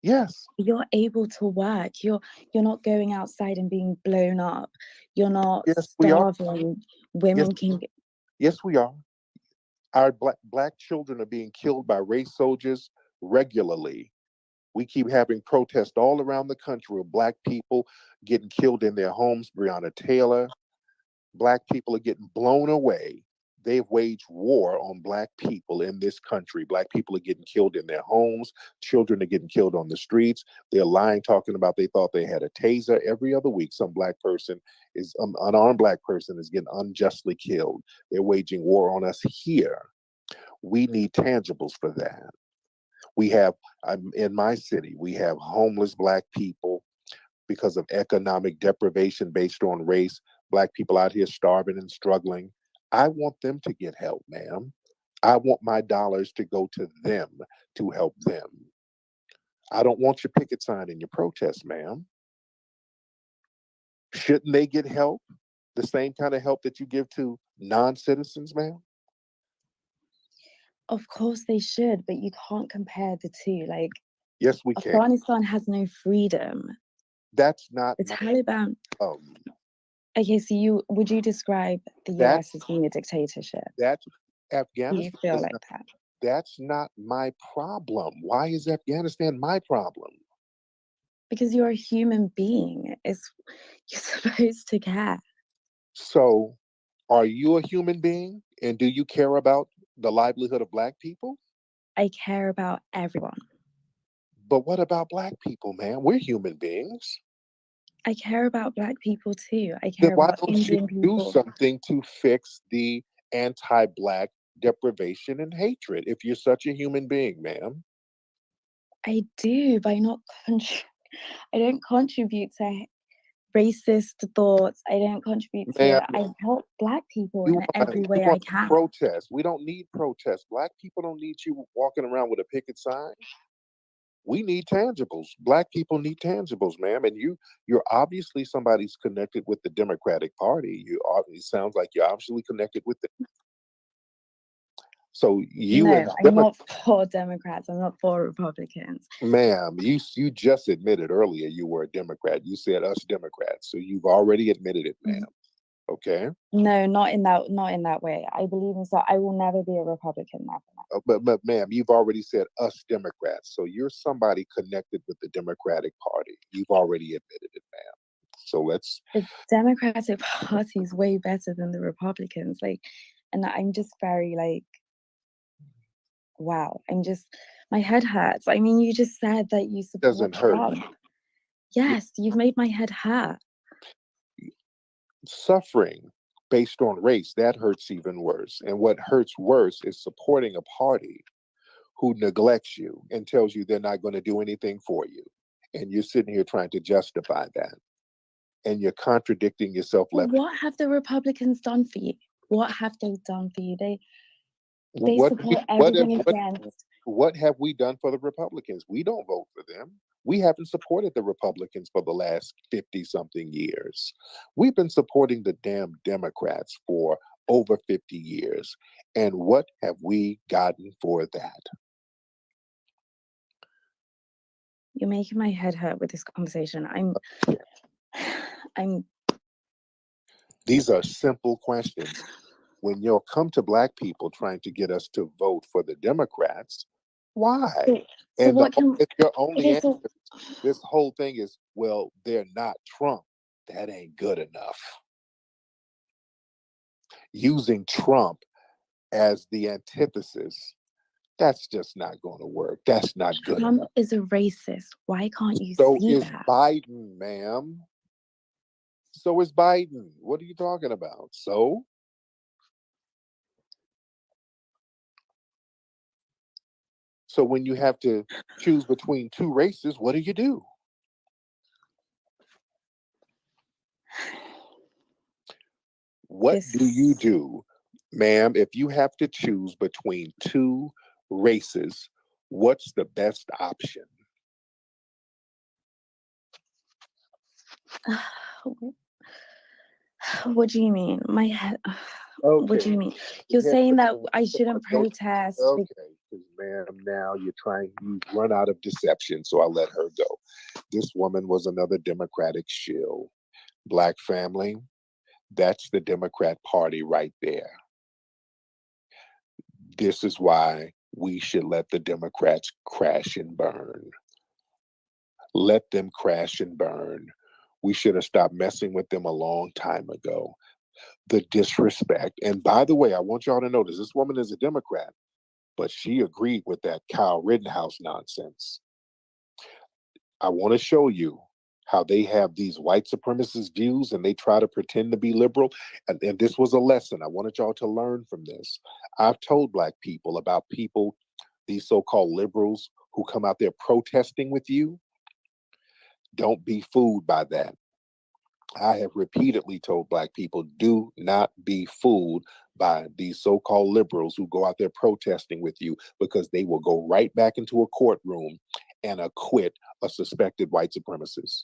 Yes. You're able to work. You're not going outside and being blown up. You're not Yes, we are. starving. Yes, Women can yes, we are. Our black children are being killed by race soldiers regularly. We keep having protests all around the country of Black people getting killed in their homes. Breonna Taylor, Black people are getting blown away. They've waged war on Black people in this country. Black people are getting killed in their homes. Children are getting killed on the streets. They're lying, talking about they thought they had a taser. Every other week, some Black person is, unarmed Black person is getting unjustly killed. They're waging war on us here. We need tangibles for that. We have, in my city, we have homeless Black people because of economic deprivation based on race. Black people out here starving and struggling. I want them to get help, ma'am. I want my dollars to go to them to help them. I don't want your picket sign and your protest, ma'am. Shouldn't they get help? The same kind of help that you give to non-citizens, ma'am? Of course they should, but you can't compare the two. Like Yes, we can. Afghanistan has no freedom. That's not The Taliban. um Okay, so would you describe the that US as being a dictatorship? that Do you Afghanistan feel is like not, that? that's not my problem. Why is Afghanistan my problem? Because you're a human being. You're supposed to care. So, are you a human being and do you care about the livelihood of Black people? I care about everyone. But what about Black people, man? We're human beings. I care about Black people too. I Then care why about don't you Indian do people. something to fix the anti-Black deprivation and hatred if you're such a human being, ma'am? I do, by not I don't contribute to racist thoughts. I don't contribute to Ma'am, it. I help Black people you in every way I want to can. protest. We don't need protest. Black people don't need you walking around with a picket sign. We need tangibles. Black people need tangibles, ma'am. And you're obviously somebody's connected with the Democratic Party. It sounds like you're obviously connected with them. So you No, and I'm not for Democrats. I'm not for Republicans. ma'am, you just admitted earlier you were a Democrat. You said us Democrats. So you've already admitted it, ma'am. Okay. No, not in that way. I believe in so I will never be a Republican. Never. But ma'am, you've already said us Democrats. So you're somebody connected with the Democratic Party. You've already admitted it, ma'am. So let's. The Democratic Party is way better than the Republicans. And I'm just very wow. My head hurts. I mean, you just said that you support Doesn't hurt. Trump. Yes, you've made my head hurt. Suffering based on race, that hurts even worse. And what hurts worse is supporting a party who neglects you and tells you they're not going to do anything for you. And you're sitting here trying to justify that. And you're contradicting yourself left. What have the Republicans done for you? What have they done for you? They support everything against. What have we done for the Republicans? We don't vote for them. We haven't supported the Republicans for the last 50-something years. We've been supporting the damn Democrats for over 50 years. And what have we gotten for that? You're making my head hurt with this conversation. I'm These are simple questions. When you'll come to Black people trying to get us to vote for the Democrats, why? So And what can your only okay, answer, so this whole thing is, well, they're not Trump. That ain't good enough. Using Trump as the antithesis, that's just not going to work. That's not good Trump enough. is a racist. Why can't you So see is that? Biden, ma'am. So is Biden. What are you talking about? So when you have to choose between two races, what do? What do you do, ma'am, if you have to choose between two races? What's the best option? What do you mean? My head. Okay. What do you mean? You're saying that I shouldn't protest? Okay, because ma'am, now you run out of deception, so I'll let her go. This woman was another Democratic shill. Black family, that's the Democrat Party right there. This is why we should let the Democrats crash and burn. Let them crash and burn. We should have stopped messing with them a long time ago. The disrespect. And by the way, I want y'all to notice this woman is a Democrat, but she agreed with that Kyle Rittenhouse nonsense. I want to show you how they have these white supremacist views and they try to pretend to be liberal. And this was a lesson. I wanted y'all to learn from this. I've told Black people about people, these so-called liberals who come out there protesting with you. Don't be fooled by that. I have repeatedly told Black people, do not be fooled by these so-called liberals who go out there protesting with you, because they will go right back into a courtroom and acquit a suspected white supremacist.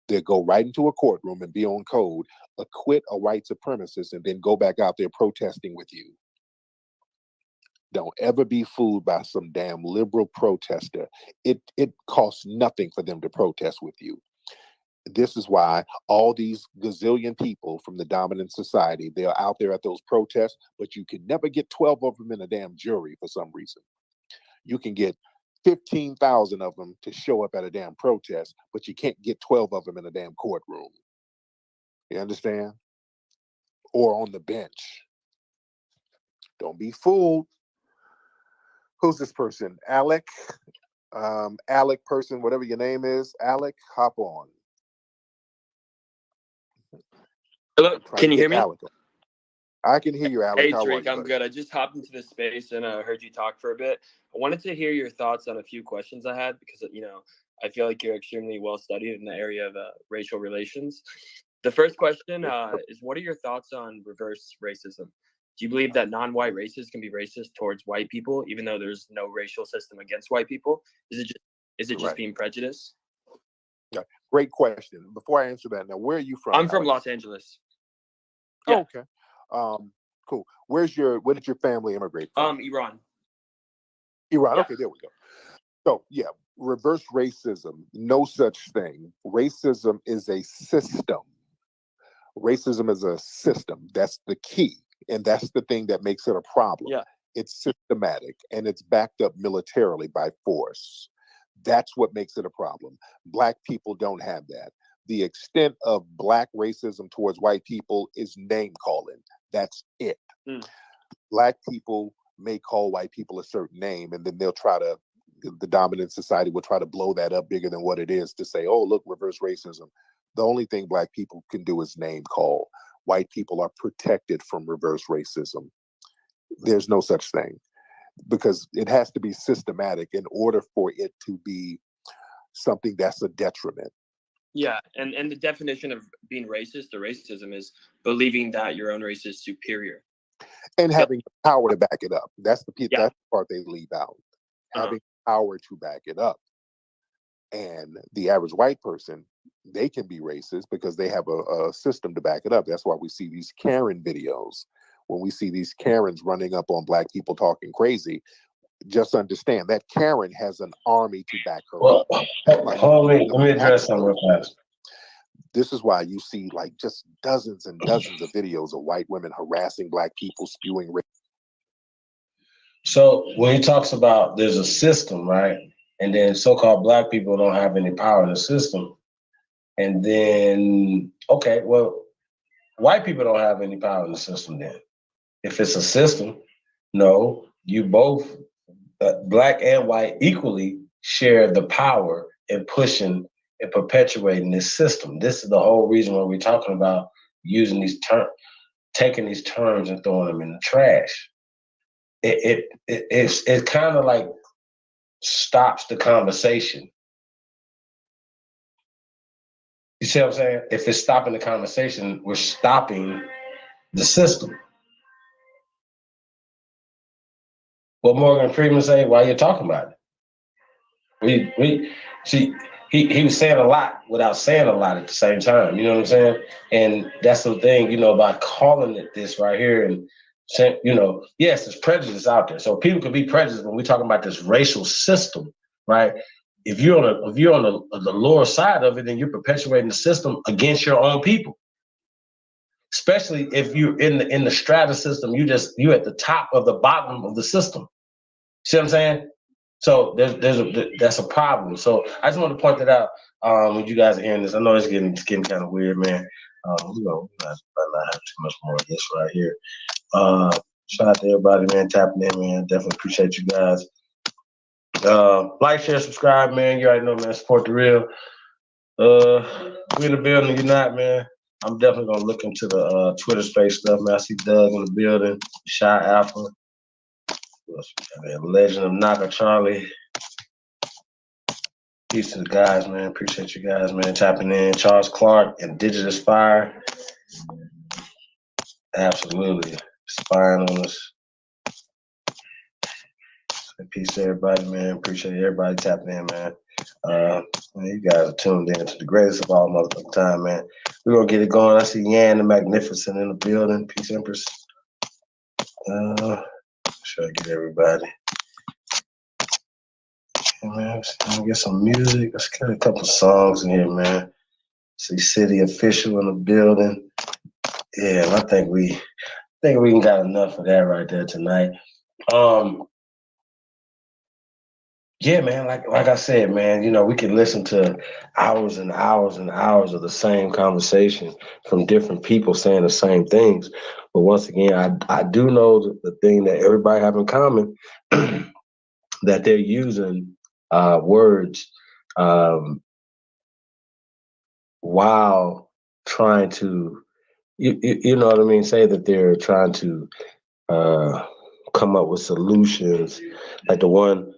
They'll go right into a courtroom and be on code, acquit a white supremacist, and then go back out there protesting with you. Don't ever be fooled by some damn liberal protester. It costs nothing for them to protest with you. This is why all these gazillion people from the dominant society, they're out there at those protests, but you can never get 12 of them in a damn jury for some reason. You can get 15,000 of them to show up at a damn protest, but you can't get 12 of them in a damn courtroom. You understand? Or on the bench. Don't be fooled. Who's this person? Alec? Alec person, whatever your name is. Alec, hop on. Hello, can you hear me? Alec. I can hear you, Alec. Hey, How are Tariq, you, I'm buddy? good. I just hopped into this space and heard you talk for a bit. I wanted to hear your thoughts on a few questions I had because, I feel like you're extremely well studied in the area of racial relations. The first question is, what are your thoughts on reverse racism? Do you believe that non-white races can be racist towards white people, even though there's no racial system against white people? Is it just being prejudice? Yeah, great question. Before I answer that, now, where are you from? I'm from Los Angeles. Yeah. Oh, okay. Cool. Where did your family immigrate from? Iran. Iran. Yeah. Okay, there we go. So yeah, reverse racism, no such thing. Racism is a system. Racism is a system. That's the key. And that's the thing that makes it a problem. Yeah. It's systematic and it's backed up militarily by force. That's what makes it a problem. Black people don't have that. The extent of Black racism towards white people is name calling. That's it. Black people may call white people a certain name, and then they'll try to, the dominant society will try to blow that up bigger than what it is to say, oh, look, reverse racism. The only thing Black people can do is name call. White people are protected from reverse racism. There's no such thing, because it has to be systematic in order for it to be something that's a detriment. Yeah, and the definition of being racist or racism is believing that your own race is superior. And having the power to back it up. That's the part they leave out. Having power to back it up. And the average white person, they can be racist because they have a system to back it up. That's why we see these Karen videos. When we see these Karens running up on Black people talking crazy, Just understand that Karen has an army to back her Well, up. let me address something real fast. This is why you see like just dozens and dozens of videos of white women harassing black people, spewing rape. So when he talks about there's a system, right? And then so-called black people don't have any power in the system. And then, okay, well, white people don't have any power in the system then. If it's a system, no, you both, black and white, equally share the power in pushing and perpetuating this system. This is the whole reason why we're talking about using these terms, taking these terms and throwing them in the trash. It kind of like stops the conversation. You see what I'm saying? If it's stopping the conversation, we're stopping the system. What Morgan Freeman say? Why you talking about it? We see. He was saying a lot without saying a lot at the same time. You know what I'm saying? And that's the thing, you know, about calling it this right here and saying, you know, yes, there's prejudice out there. So people can be prejudiced when we're talking about this racial system, right? If you're on the lower side of it, then you're perpetuating the system against your own people. Especially if you're in the strata system, you're at the top of the bottom of the system. See what I'm saying? So that's a problem. So I just want to point that out when you guys are hearing this. I know it's getting kind of weird, man. You know, I not have too much more of this right here. Shout out to everybody, man, tapping in, man. Definitely appreciate you guys. Like, share, subscribe, man. You already know, man. Support the real. We in the building, you're not, man. I'm definitely gonna look into the Twitter space stuff, man. I see Doug in the building, Shy Alpha. Legend of Naka Charlie. Peace to the guys, man. Appreciate you guys, man, tapping in. Charles Clark, Indigenous Fire. Absolutely. Spying on us. Peace to everybody, man. Appreciate everybody tapping in, man. You guys are tuned in to the greatest of all motherfucking time, man. We're gonna get it going. I see Yan the Magnificent in the building. Peace, Empress. Should I get everybody? Yeah, man, let's get some music. Let's get a couple songs in here, man. See City Official in the building. Yeah, I think we can got enough of that right there tonight. Yeah, man, like I said, man, you know, we can listen to hours and hours and hours of the same conversation from different people saying the same things. But once again, I do know the thing that everybody have in common, that they're using words while trying to, you know what I mean, say that they're trying to come up with solutions. Like the one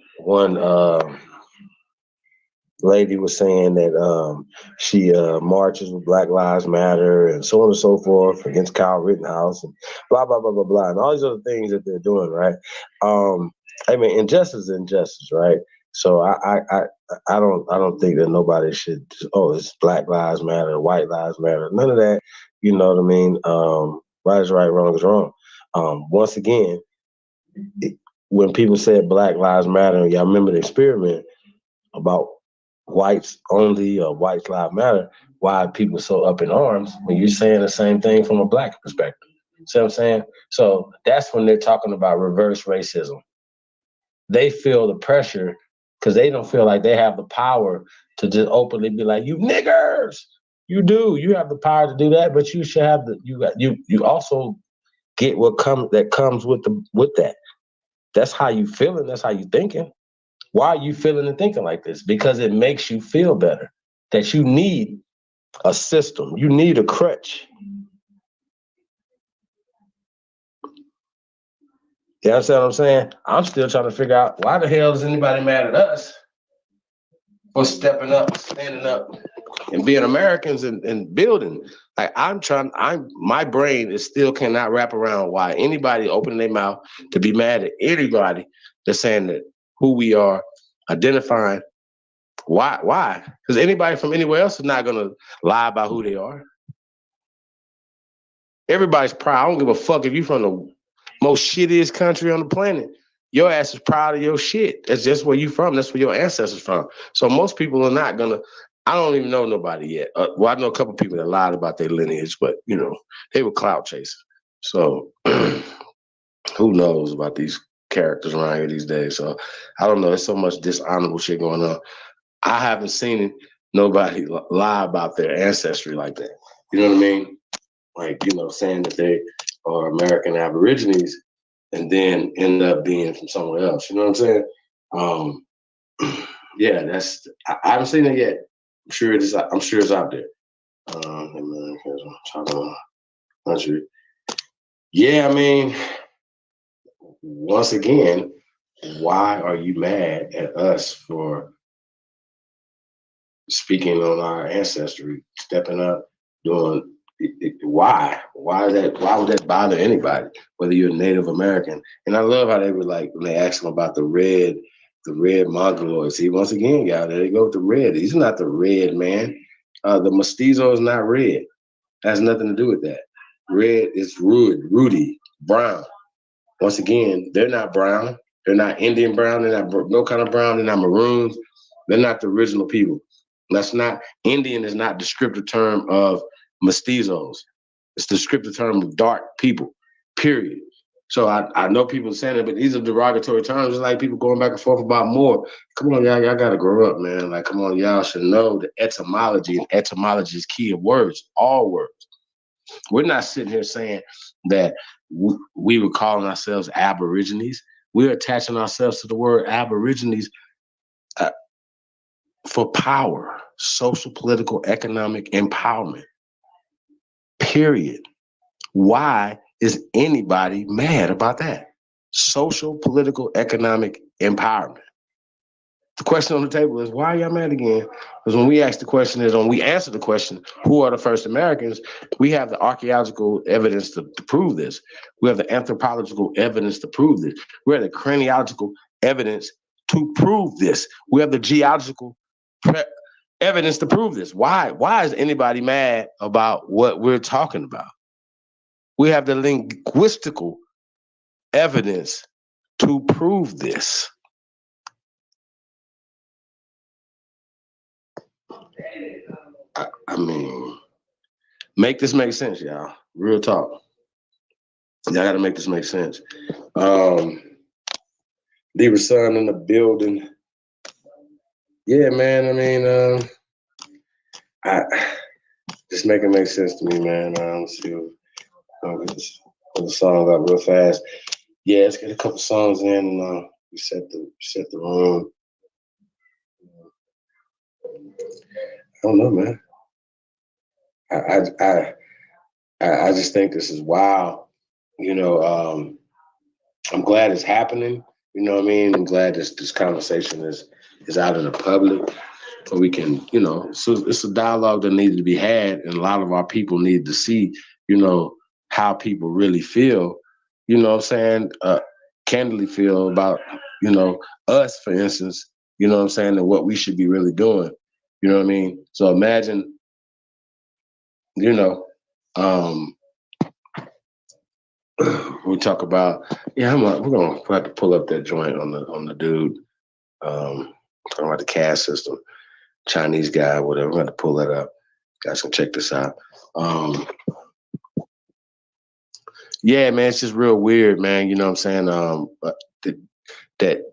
lady was saying that she marches with Black Lives Matter and so on and so forth against Kyle Rittenhouse and blah blah blah blah blah and all these other things that they're doing, right? I mean, injustice is injustice, right? So I don't think that nobody should. Oh, it's Black Lives Matter, White Lives Matter, none of that. You know what I mean? Right is right, wrong is wrong. Once again, when people said Black Lives Matter, y'all remember the experiment about whites only or whites lives matter, why are people so up in arms when you're saying the same thing from a black perspective? See what I'm saying? So that's when they're talking about reverse racism. They feel the pressure because they don't feel like they have the power to just openly be like, you niggers. You do. You have the power to do that, but you should have you also get what comes with that. That's how you feeling, that's how you thinking. Why are you feeling and thinking like this? Because it makes you feel better. That you need a system. You need a crutch. You understand what I'm saying? I'm still trying to figure out why the hell is anybody mad at us for stepping up, standing up, and being Americans and building. Like my brain is still cannot wrap around why anybody opening their mouth to be mad at anybody that's saying that who we are, identifying. Why? Because anybody from anywhere else is not going to lie about who they are. Everybody's proud. I don't give a fuck if you're from the most shittiest country on the planet. your ass is proud of your shit. That's just where you from. That's where your ancestors from. So most people are not gonna. I don't even know nobody yet. Well, I know a couple people that lied about their lineage, but they were clout chasers. So who knows about these characters around here these days? So I don't know. There's so much dishonorable shit going on. I haven't seen nobody lie about their ancestry like that. You know what I mean? Like, saying that they are American Aborigines and then end up being from somewhere else. You know what I'm saying? Yeah, I haven't seen it yet. I'm sure it's out there. Yeah, I mean, once again, why are you mad at us for speaking on our ancestry, stepping up, doing it? Why? Why would that bother anybody, whether you're a Native American? And I love how they were like, when they asked them about the red mongoloid. See, once again, y'all, there you go with the red. He's not the red man. The mestizo is not red. That has nothing to do with that. Red is Rudy, brown. Once again, they're not brown. They're not Indian brown. They're not no kind of brown. They're not maroons. They're not the original people. Indian is not descriptive term of mestizos. It's the descriptive term of dark people, period. So I know people saying it, but these are derogatory terms. It's like people going back and forth about more. Come on, y'all got to grow up, man. Like, come on, y'all should know the etymology, and etymology is key of words, all words. We're not sitting here saying that we were calling ourselves Aborigines. We're attaching ourselves to the word Aborigines for power, social, political, economic empowerment. Period. Why is anybody mad about that? Social, political, economic empowerment. The question on the table is, why are y'all mad again? Because when we answer the question, who are the first Americans, we have the archaeological evidence to prove this. We have the anthropological evidence to prove this. We have the craniological evidence to prove this. We have the geological evidence to prove this. Why is anybody mad about what we're talking about? We have the linguistical evidence to prove this. I mean, make this make sense, y'all. Real talk. Y'all got to make this make sense. Libra Sun in the building. Yeah, man. I mean, just make it make sense to me, man. Let's see. Put the song up real fast. Yeah, let's get a couple songs in, and we set the room. I don't know, man. I just think this is wild. I'm glad it's happening. You know what I mean? I'm glad this conversation is out in the public, so we can, so it's a dialogue that needed to be had, and a lot of our people need to see, how people really feel. You know what I'm saying? Candidly feel about, us, for instance. You know what I'm saying? And what we should be really doing. You know what I mean? So imagine, we talk about, we're gonna have to pull up that joint on the dude, talking about the caste system, Chinese guy, whatever. We're gonna have to pull that up. Guys can check this out. Yeah, man, it's just real weird, man. You know what I'm saying?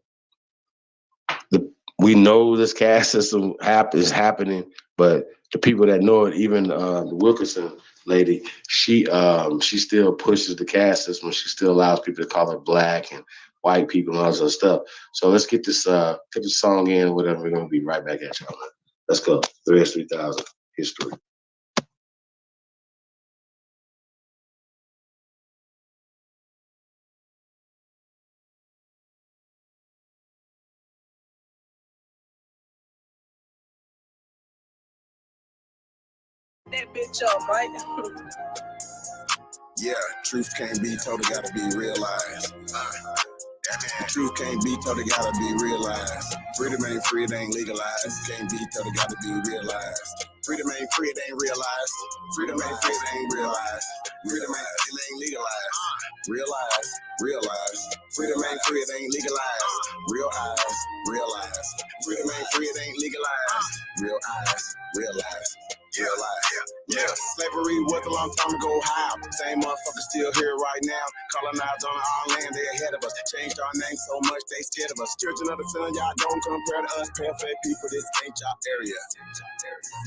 We know this caste system is happening, but the people that know it, even the Wilkerson lady, she still pushes the caste system. She still allows people to call her black and white people and all this other stuff. So let's get this song in, whatever. We're gonna be right back at y'all, man. Let's go. 3S3000 history. That bitch up, right? Yeah, truth can't be told, it gotta be realized. Truth can't be told, it gotta be realized. Freedom ain't free, it ain't legalized. Can't be told, it gotta be realized. Freedom ain't free, it ain't realized. Freedom ain't free, it ain't realized. Freedom ain't legalized. Realize. Freedom ain't free, it ain't legalized. Real eyes, real eyes. Freedom ain't free, it ain't legalized. Real eyes, real eyes. Real life. Yeah, slavery was a long time ago. How? Same motherfuckers still here right now. Colonized on our land, they ahead of us. Changed our name so much, they scared of us. Children of the sun, y'all don't compare to us. Pale face people, this ain't y'all area.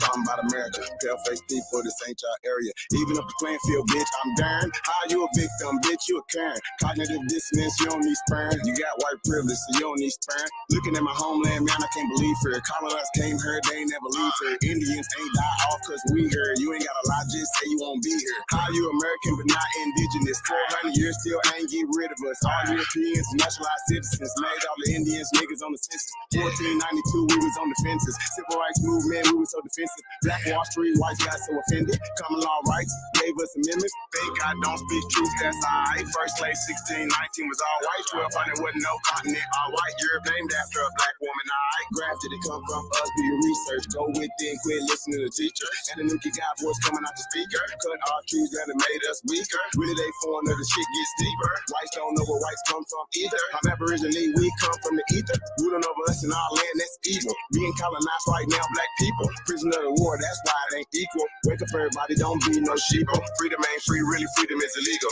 Talking about America, pale face people, this ain't y'all area. Even up the playing field, bitch, I'm darn. How you a victim, bitch, you a Karen. Cognitive dissonance, you don't need sperm. You got white privilege, so you don't need sperm. Looking at my homeland, man, I can't believe it. Colonized came here, they ain't never leave here. Indians ain't die off cause we here. You ain't gotta lie, just say you won't be here. How you American but not indigenous? 400 years still ain't get rid of us. All Europeans, naturalized citizens, made all the Indians niggas on the census. 1492, we was on the fences. Civil rights movement, we was so defensive. Black Wall Street, whites got so offended. Common law rights gave us amendments. Thank God don't speak truth, that's alright. First slave 1619 was all white. 1200 wasn't no continent, all white. Europe named after a black woman, alright. Grafted it come from us, do your research. Go within, quit listening to the teacher. And the Nuki got voice coming out the speaker. Cut our trees that have made us weaker. Really they foreigner, the shit gets deeper. Whites don't know where whites come from either. I'm Aboriginal, we come from the ether. Ruling over us in our land, that's evil. Being colonized right now, black people. Prisoner of the war, that's why it ain't equal. Wake up everybody, don't be no sheeple. Freedom ain't free, really freedom is illegal.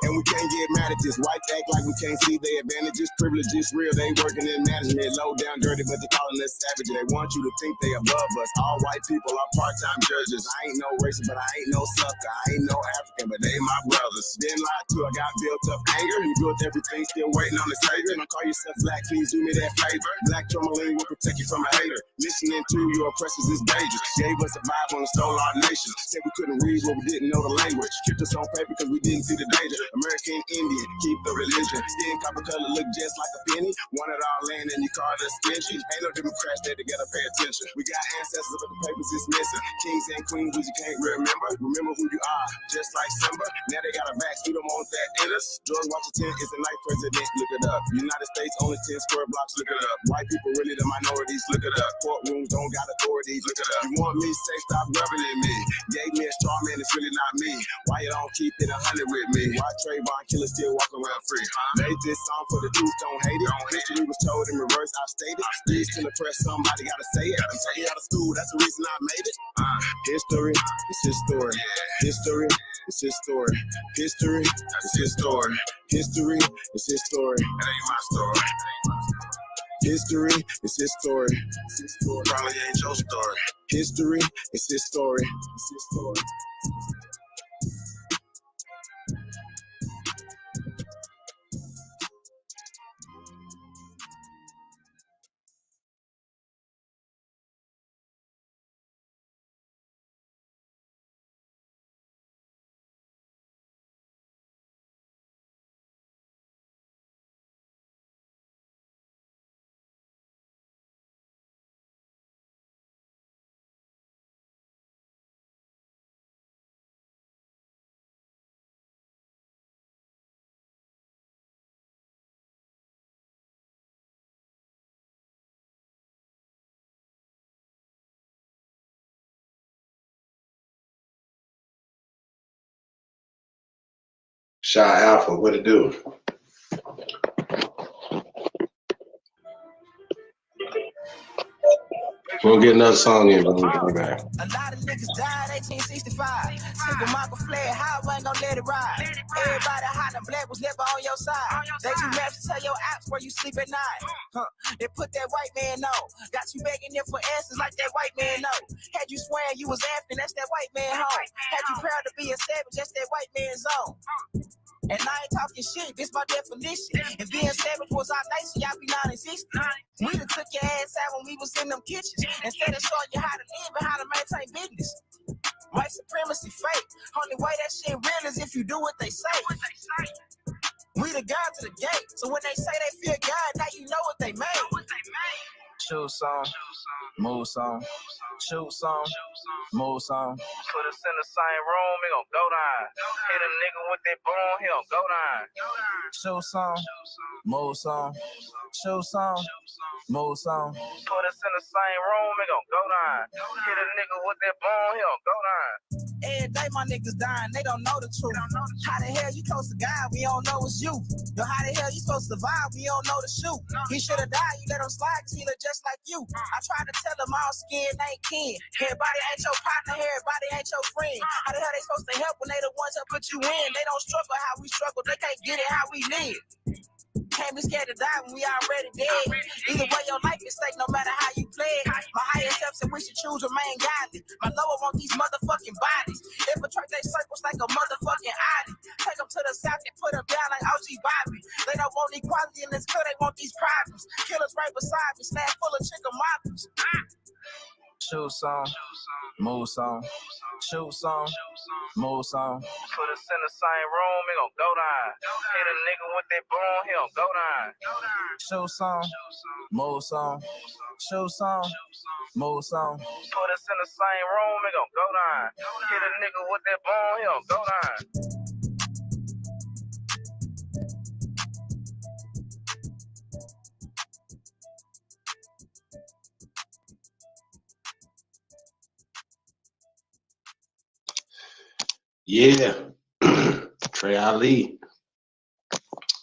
And we can't get mad at this. Whites act like we can't see their advantages. Privileges real, they working in management. Low down, dirty, but they calling us savage. They want you to think they above us. All white people are part-time judges. I ain't no racist, but I ain't no sucker. I ain't no African, but they my brothers. Been lied to, I got built up anger. You built everything, still waiting on the savior. Don't call yourself black, please do me that favor. Black tourmaline will protect you from a hater. Listening to your oppressors is dangerous. Gave us a Bible and stole our nation. Said we couldn't read, but we didn't know the language. Kept us on paper because we didn't see the danger. American Indian, keep the religion. Skin copper color look just like a penny. Wanted our land and you called us stingy. Ain't no Democrats there together, pay attention. We got ancestors, but the papers is missing. Kings and queens, but you can't remember. Remember who you are, just like Simba. Now they got a vax, we don't want that in us. George Washington is the ninth president, look it up. United States only 10 square blocks, look it up. White people really the minorities, look it up. Courtrooms don't got authorities, look it up. You want me to say stop governing me? Gave me a straw man, it's really not me. Why you don't keep it 100 with me? Why Trayvon killer still walk around free? Made this song for the truth, don't hate it. History was told in reverse, I stated. Please still oppress, somebody gotta say it. I'm taking out of school, that's the reason I made it. History, it's his story. History, it's his story. History, it's his story. History, it's his story. It ain't my story. History, it's his story. Probably ain't your story. History, it's his story. It's his story. Shy Alpha, what it do? We'll get another song in, but we'll be back. A lot of niggas died 1865. Single Michael fled, how I ain't gonna let it ride. Everybody hot and black was never on your side. They do maps to tell your apps where you sleep at night. They put that white man on. Got you begging them for answers like that white man know. Had you swearing you was African, that's that white man home. Had you proud to be a savage, that's that white man's zone. And I ain't talking shit, this my definition. And being savage was our nation, y'all be non-existent. We done took your ass out when we was in them kitchens. Instead of showing you how to live and how to maintain business. White supremacy fake. Only way that shit real is if you do what they say. We the God to the gate. So when they say they fear God, now you know what they made. Choose some, move some, choose some, move some. Put us in the same room, it gon' go down. Hit a nigga with that boom, he gon' go down. Choose some, move some, choose some, move some. Put us in the same room, it gon' go down. Hit a nigga with that boom, he gon' go down. Every day my niggas dying, they don't know the truth. How the hell you close to God, we don't know it's you. Yo, how the hell you supposed to survive, we don't know the shoot. He should've died, you let him slide, cause he look just like you. I tried to tell him all skin ain't kin. Everybody ain't your partner, everybody ain't your friend. How the hell they supposed to help when they the ones that put you in? They don't struggle how we struggle, they can't get it how we live. Can't be scared to die when we already dead. Either way, your life is stake no matter how you play it. My higher self said we should choose remain godly. My lower want these motherfucking bodies. Infiltrate they circles like a motherfucking Audi. Take them to the south and put them down like OG Bobby. They don't want equality in this club, they want these problems. Killers right beside me, stand full of chicken moppers. Shoot some, move some, shoot some, move some. Put us in the same room, it gon' go down. Hit a nigga with that boom, he gon' go down. Shoot some, move some, shoot some, move some. Put us in the same room, it gon' go down. Hit a nigga with that boom, he gon' go down. Yeah. Trey Ali,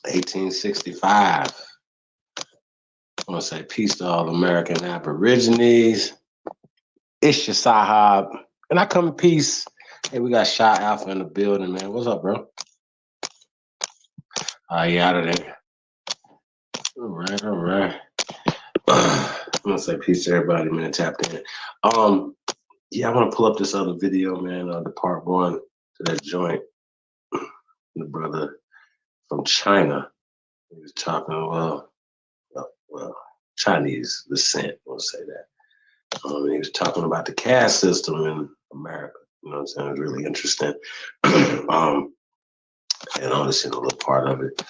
1865. I want to say peace to all American Aborigines. It's your Sahab. And I come in peace. Hey, we got Shot Alpha in the building, man. What's up, bro? You out of there. All right. I'm gonna say peace to everybody, man. Tapped in. Yeah, I want to pull up this other video, man. The part one to that joint. The brother from China. He was talking, well, Chinese descent, we'll say that. He was talking about the caste system in America. You know what I'm saying? It was really interesting. And I only seen a little part of it.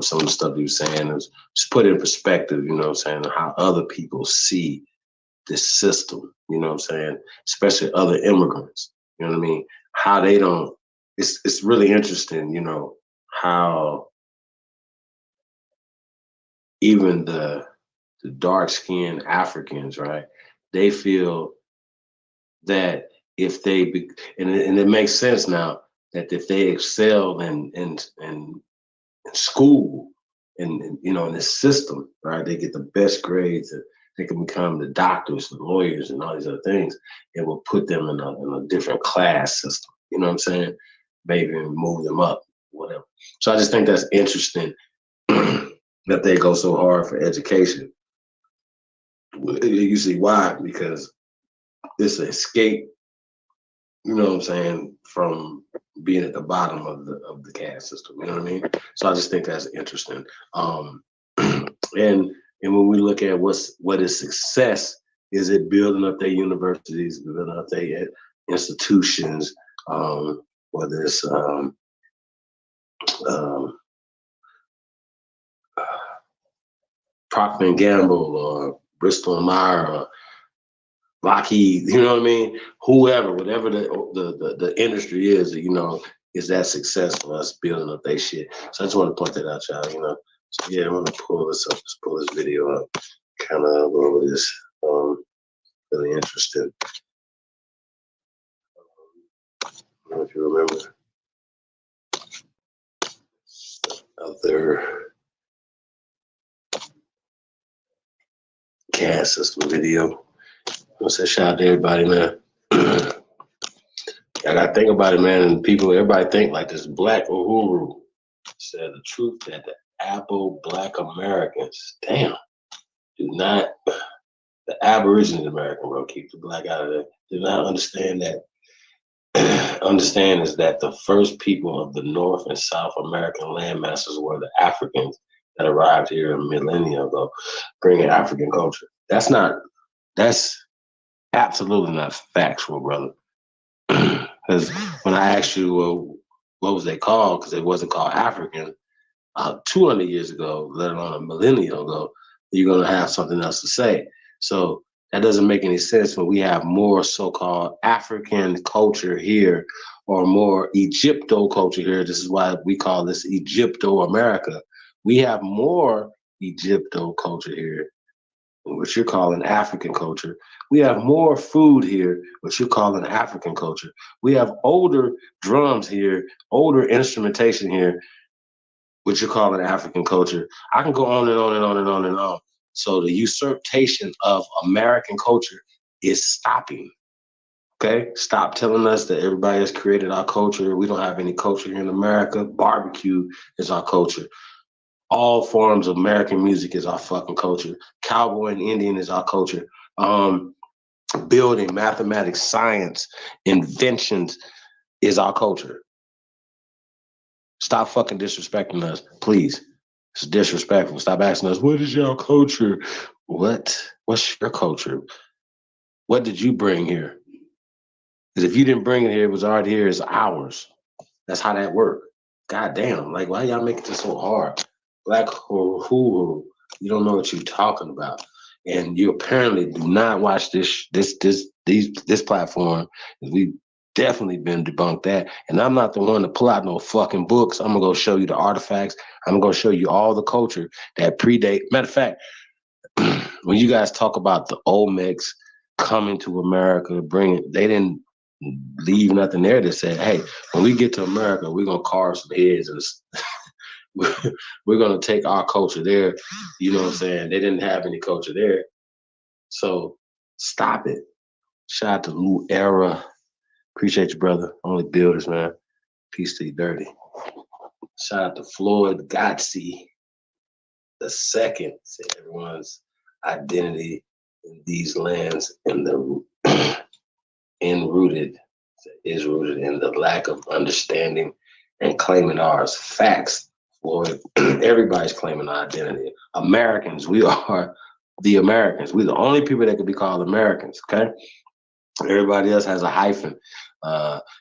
Some of the stuff he was saying is just put in perspective, you know what I'm saying, how other people see this system, you know what I'm saying, especially other immigrants, you know what I mean, how they don't, it's really interesting, you know, how even the dark-skinned Africans, right, they feel that if they, and it makes sense now, that if they excel in school and you know in this system, right, they get the best grades and they can become the doctors, the lawyers, and all these other things. It will put them in a different class system. You know what I'm saying? Maybe move them up, whatever. So I just think that's interesting that they go so hard for education. You see why? Because it's an escape, you know what I'm saying, from being at the bottom of the caste system. You know what I mean? So I just think that's interesting. And when we look at what is success, is it building up their universities, building up their institutions, whether it's Procter and Gamble or Bristol and Myers or Lockheed, you know what I mean? Whoever, whatever the industry is, you know, is that success for us building up their shit. So I just want to point that out, y'all, you know. So yeah, I want to pull this up, just pull this video up, kind of go over this. Really interesting. I don't know if you remember other caste system video. I want to say shout out to everybody, man. I gotta think about it, man. And everybody think like this Black Uhuru said the truth that the Apple Black Americans, damn, do not, the Aborigines American, bro, keep the black out of there, do not understand that. Understand is that the first people of the North and South American landmasses were the Africans that arrived here a millennia ago, bringing African culture. That's absolutely not factual, brother. Because when I asked you, what was they called? Because it wasn't called African 200 years ago, let alone a millennium ago, you're going to have something else to say. So that doesn't make any sense when we have more so-called African culture here or more Egypto culture here. This is why we call this Egypto America. We have more Egypto culture here what you're calling African culture. We have more food here, what you're calling African culture. We have older drums here, older instrumentation here, what you're calling African culture. I can go on and on and on and on and on. So the usurpation of American culture is stopping. Okay? Stop telling us that everybody has created our culture. We don't have any culture here in America. Barbecue is our culture. All forms of American music is our fucking culture. Cowboy and Indian is our culture. Building, mathematics, science, inventions is our culture. Stop fucking disrespecting us, please. It's disrespectful. Stop asking us, what is your culture? What? What's your culture? What did you bring here? Because if you didn't bring it here, it was already here, it's ours. That's how that worked. God damn, like, why y'all making this so hard? Black who you don't know what you're talking about. And you apparently do not watch this platform. We've definitely been debunked that. And I'm not the one to pull out no fucking books. I'm gonna go show you the artifacts. I'm gonna show you all the culture that predate. Matter of fact, when you guys talk about the Olmecs coming to America, they didn't leave nothing there that said, hey, when we get to America, we're gonna carve some heads and we're gonna take our culture there. You know what I'm saying? They didn't have any culture there. So stop it. Shout out to Lou Era. Appreciate you, brother. OnlyBuilders, man. Peace to you, dirty. Shout out to Floyd Godsey the second. Say everyone's identity in these lands and is rooted in the lack of understanding and claiming ours. Facts, Floyd. Everybody's claiming our identity. Americans, we are the Americans. We're the only people that can be called Americans, okay? Everybody else has a hyphen.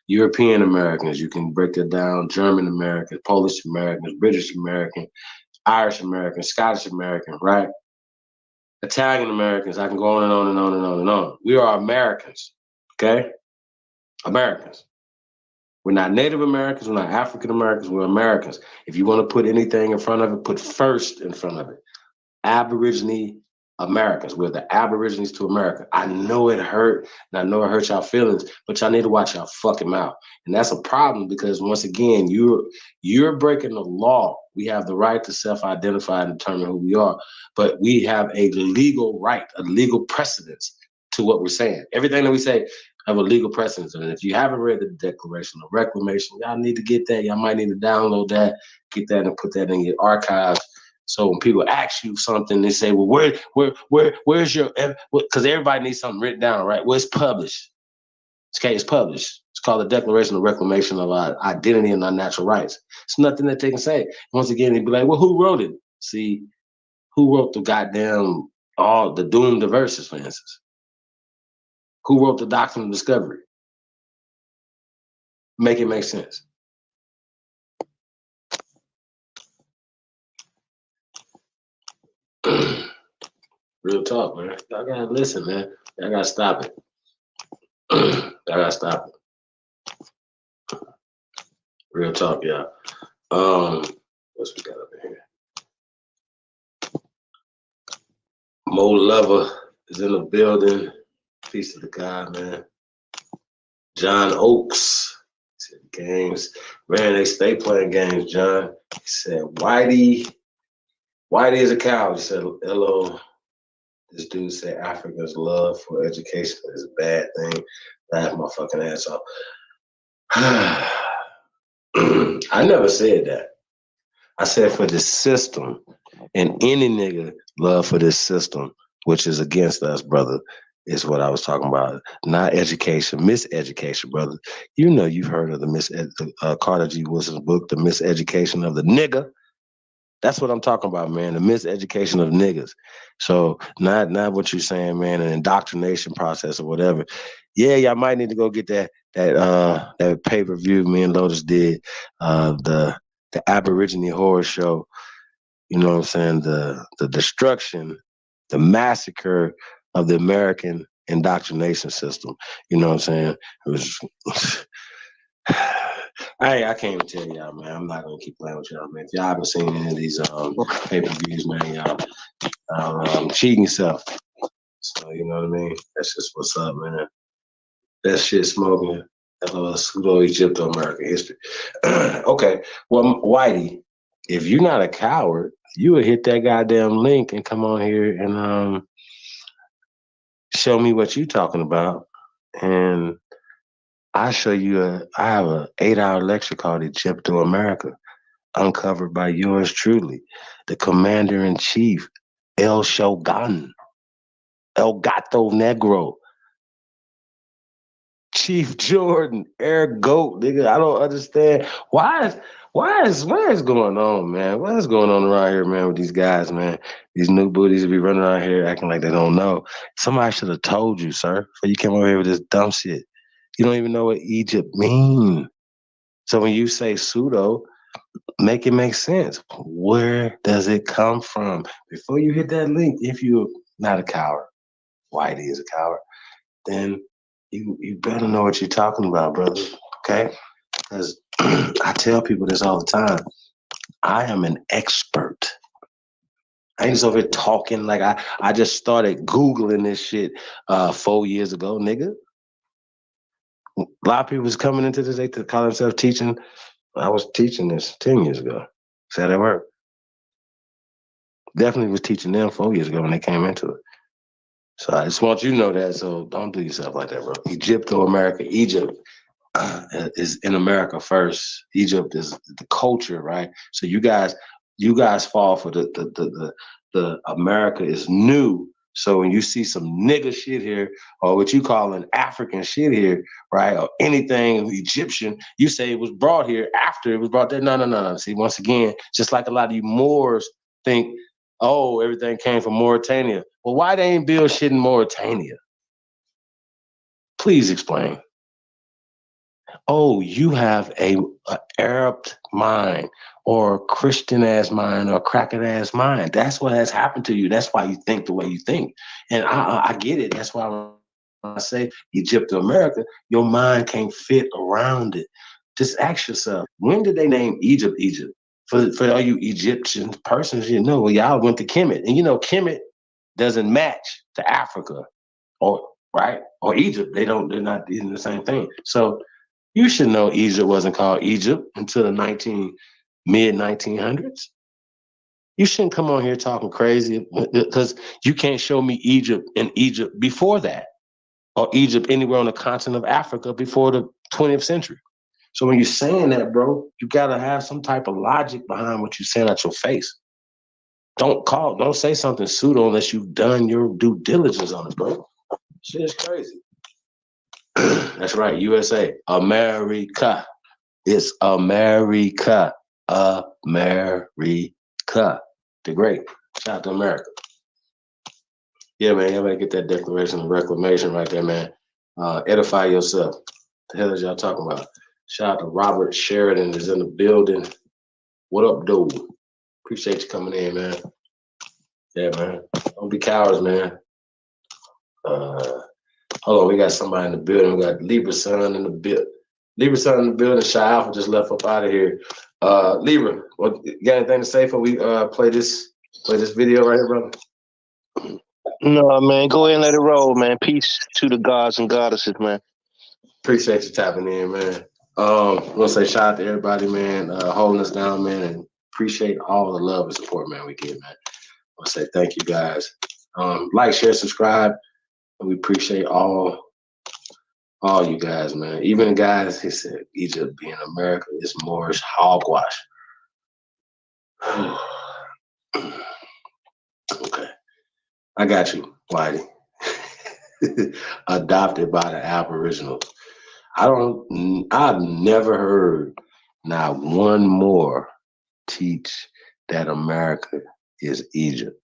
European Americans, you can break it down. German Americans, Polish Americans, British American, Irish American, Scottish American, right? Italian Americans, I can go on and on and on and on and on. We are Americans, okay? Americans. We're not Native Americans, we're not African Americans, we're Americans. If you want to put anything in front of it, put first in front of it. Aborigine Americans. We're the Aborigines to America. I know it hurt, and I know it hurt y'all feelings, but y'all need to watch y'all fucking mouth. And that's a problem because once again, you're breaking the law. We have the right to self-identify and determine who we are, but we have a legal right, a legal precedence to what we're saying. Everything that we say have a legal precedence. And if you haven't read the Declaration of Reclamation, y'all need to get that. Y'all might need to download that, get that, and put that in your archives. So when people ask you something, they say, "Well, where's your?" Because everybody needs something written down, right? Well, it's published. Okay, it's published. It's called the Declaration of Reclamation of our Identity and Our Natural Rights. It's nothing that they can say. Once again, they'd be like, "Well, who wrote it?" See, who wrote the goddamn all the doomed verses, for instance? Who wrote the Doctrine of Discovery? Make it make sense. Real talk, man. Y'all gotta listen, man. Y'all gotta stop it. Y'all gotta stop it. Real talk, y'all. What's we got up in here? Mo Lover is in the building. Peace to the guy, man. John Oakes said games. Man, they stay playing games, John. He said, Whitey is a cow. He said, hello. This dude said Africa's love for education is a bad thing. Laugh my fucking ass off. I never said that. I said for this system, and any nigga love for this system, which is against us, brother, is what I was talking about. Not education, miseducation, brother. You know you've heard of the Carter G. Woodson's book, The Miseducation of the Nigga. That's what I'm talking about, man. The miseducation of niggas. So not what you're saying, man, an indoctrination process or whatever. Yeah, y'all might need to go get that pay-per-view me and Lotus did, the Aborigine Horror Show. You know what I'm saying? The destruction, the massacre of the American indoctrination system. You know what I'm saying? It was I can't even tell y'all, man. I'm not gonna keep playing with y'all, man. If y'all haven't seen any of these pay-per-views, man, y'all cheating yourself. So you know what I mean? That's just what's up, man. That shit smoking. That's a pseudo Egypto-American history. Okay, well, Whitey, if you're not a coward, you would hit that goddamn link and come on here and show me what you talking about, and I show you I have a 8-hour lecture called Egypto America, uncovered by yours truly, the Commander in Chief, El Shogun, El Gato Negro, Chief Jordan, Air Goat, nigga. I don't understand what is going on, man? What is going on around here, man, with these guys, man? These new booties be running around here acting like they don't know. Somebody should have told you, sir, before you came over here with this dumb shit. You don't even know what Egypt mean. So when you say pseudo, make it make sense. Where does it come from? Before you hit that link, if you're not a coward, Whitey is a coward, then you better know what you're talking about, brother. Okay? Because I tell people this all the time. I am an expert. I ain't just over here talking like I just started Googling this shit 4 years ago, nigga. A lot of people was coming into this, they could call themselves teaching. I was teaching this 10 years ago. Said at work. Definitely was teaching them 4 years ago when they came into it. So I just want you to know that. So don't do yourself like that, bro. Egypto America, Egypt is in America first. Egypt is the culture, right? So you guys fall for the America is new. So when you see some nigga shit here, or what you call an African shit here, right, or anything Egyptian, you say it was brought here after it was brought there. No. See, once again, just like a lot of you Moors think, oh, everything came from Mauritania. Well, why they ain't build shit in Mauritania? Please explain. Oh, you have a Arab mind or Christian ass mind or cracker ass mind. That's what has happened to you. That's why you think the way you think. And I get it. That's why when I say Egypto America, your mind can't fit around it. Just ask yourself, when did they name Egypt Egypt? For all you Egyptian persons, you know, well, y'all went to Kemet. And you know, Kemet doesn't match to Africa or right or Egypt. They're not in the same thing. So you should know Egypt wasn't called Egypt until the mid 1900s. You shouldn't come on here talking crazy because you can't show me Egypt before that, or Egypt anywhere on the continent of Africa before the 20th century. So when you're saying that, bro, you gotta have some type of logic behind what you're saying at your face. Don't say something pseudo unless you've done your due diligence on it, bro. Shit is crazy. That's right, USA, America. It's America. America. The great. Shout out to America. Yeah, man, y'all better get that Declaration of Reclamation right there, man. Edify yourself. The hell is y'all talking about? Shout out to Robert Sheridan is in the building. What up, dude? Appreciate you coming in, man. Yeah, man. Don't be cowards, man. Hold on, we got somebody in the building. We got Libra Son in the building. Libra Son in the building. Shy Alpha just left up out of here. Libra, you got anything to say before we play this video right here, brother? No, man. Go ahead and let it roll, man. Peace to the gods and goddesses, man. Appreciate you tapping in, man. We'll say shout out to everybody, man, holding us down, man, and appreciate all the love and support, man, we get, man. I'll say thank you guys. Like, share, subscribe. We appreciate all you guys, man. Even the guys who said Egypt being America is Moorish hogwash. Okay. I got you, Whitey. Adopted by the Aboriginals. I've never heard not one more teach that America is Egypt.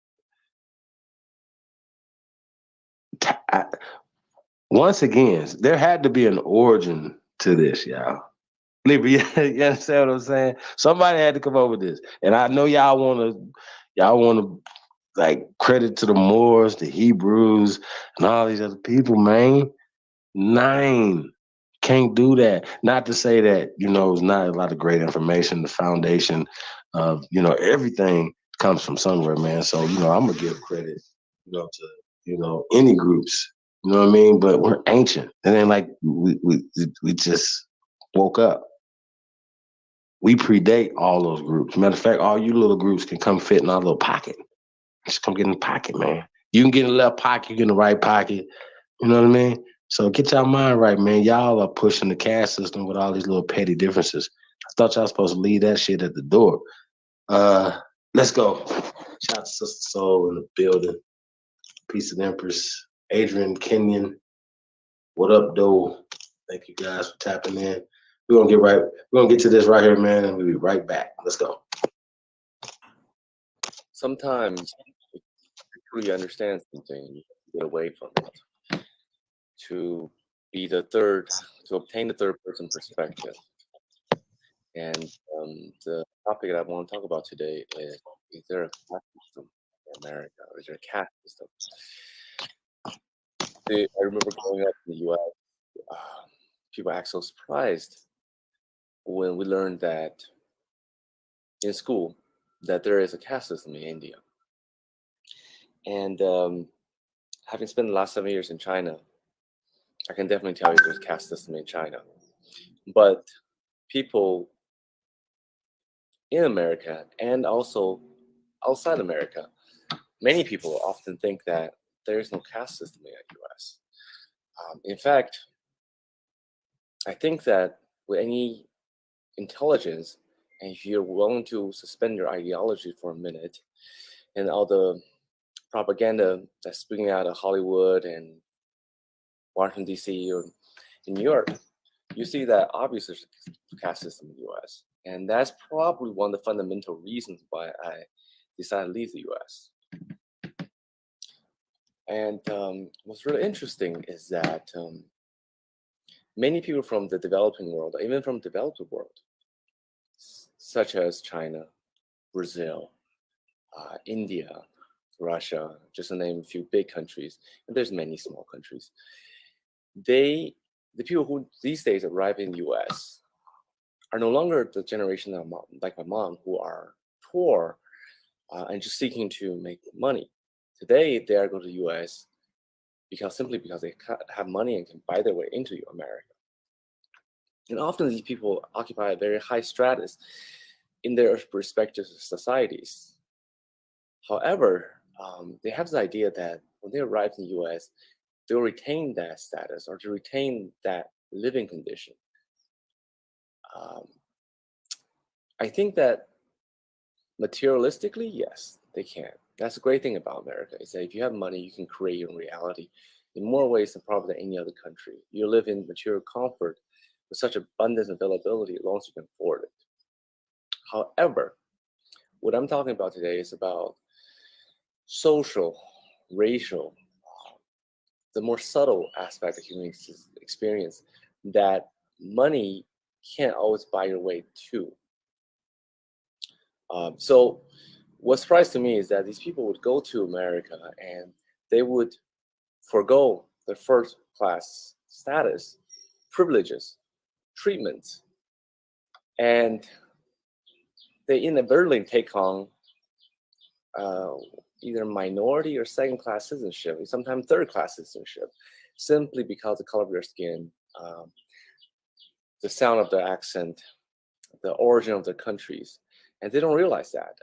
Once again, there had to be an origin to this, y'all. Libra, you understand what I'm saying? Somebody had to come up with this. And I know y'all wanna like credit to the Moors, the Hebrews, and all these other people, man. Can't do that. Not to say that, it's not a lot of great information, the foundation of, everything comes from somewhere, man. So, I'm gonna give credit, to, any groups. You know what I mean? But we're ancient. It ain't like we just woke up. We predate all those groups. Matter of fact, all you little groups can come fit in our little pocket. Just come get in the pocket, man. You can get in the left pocket, you get in the right pocket. You know what I mean? So get your mind right, man. Y'all are pushing the caste system with all these little petty differences. I thought y'all supposed to leave that shit at the door. Let's go. Shout out to Sister Soul in the building. Peace of Empress. Adrian Kenyon. What up, though? Thank you guys for tapping in. We're gonna get to this right here, man, and we'll be right back. Let's go. Sometimes to truly understand something, you get away from it. To obtain the third person perspective. And the topic that I want to talk about today is there a caste system in America, or is there a caste system? I remember growing up in the U.S., people act so surprised when we learned that in school that there is a caste system in India. And having spent the last 7 years in China, I can definitely tell you there's a caste system in China. But people in America and also outside America, many people often think that there is no caste system in the US. In fact, I think that with any intelligence, and if you're willing to suspend your ideology for a minute, and all the propaganda that's springing out of Hollywood and Washington, D.C. or in New York, you see that obviously there's a caste system in the U.S. And that's probably one of the fundamental reasons why I decided to leave the U.S. And what's really interesting is that many people from the developing world, even from the developed world, such as China, Brazil, India, Russia, just to name a few big countries, and there's many small countries, the people who these days arrive in the U.S. are no longer the generation of like my mom, who are poor and just seeking to make money. Today, they are going to the U.S. simply because they have money and can buy their way into America. And often these people occupy a very high status in their respective societies. However, they have this idea that when they arrive in the U.S., they'll retain that status or to retain that living condition. I think that materialistically, yes, they can. That's the great thing about America, is that if you have money, you can create your own reality in more ways than probably any other country. You live in material comfort with such abundance and availability as long as you can afford it. However, what I'm talking about today is about social, racial, the more subtle aspect of human experience that money can't always buy your way to. So what surprised to me is that these people would go to America and they would forego their first class status, privileges, treatments, and they inadvertently take on either minority or second class citizenship, and sometimes third class citizenship, simply because the color of their skin, the sound of their accent, the origin of their countries. And they don't realize that.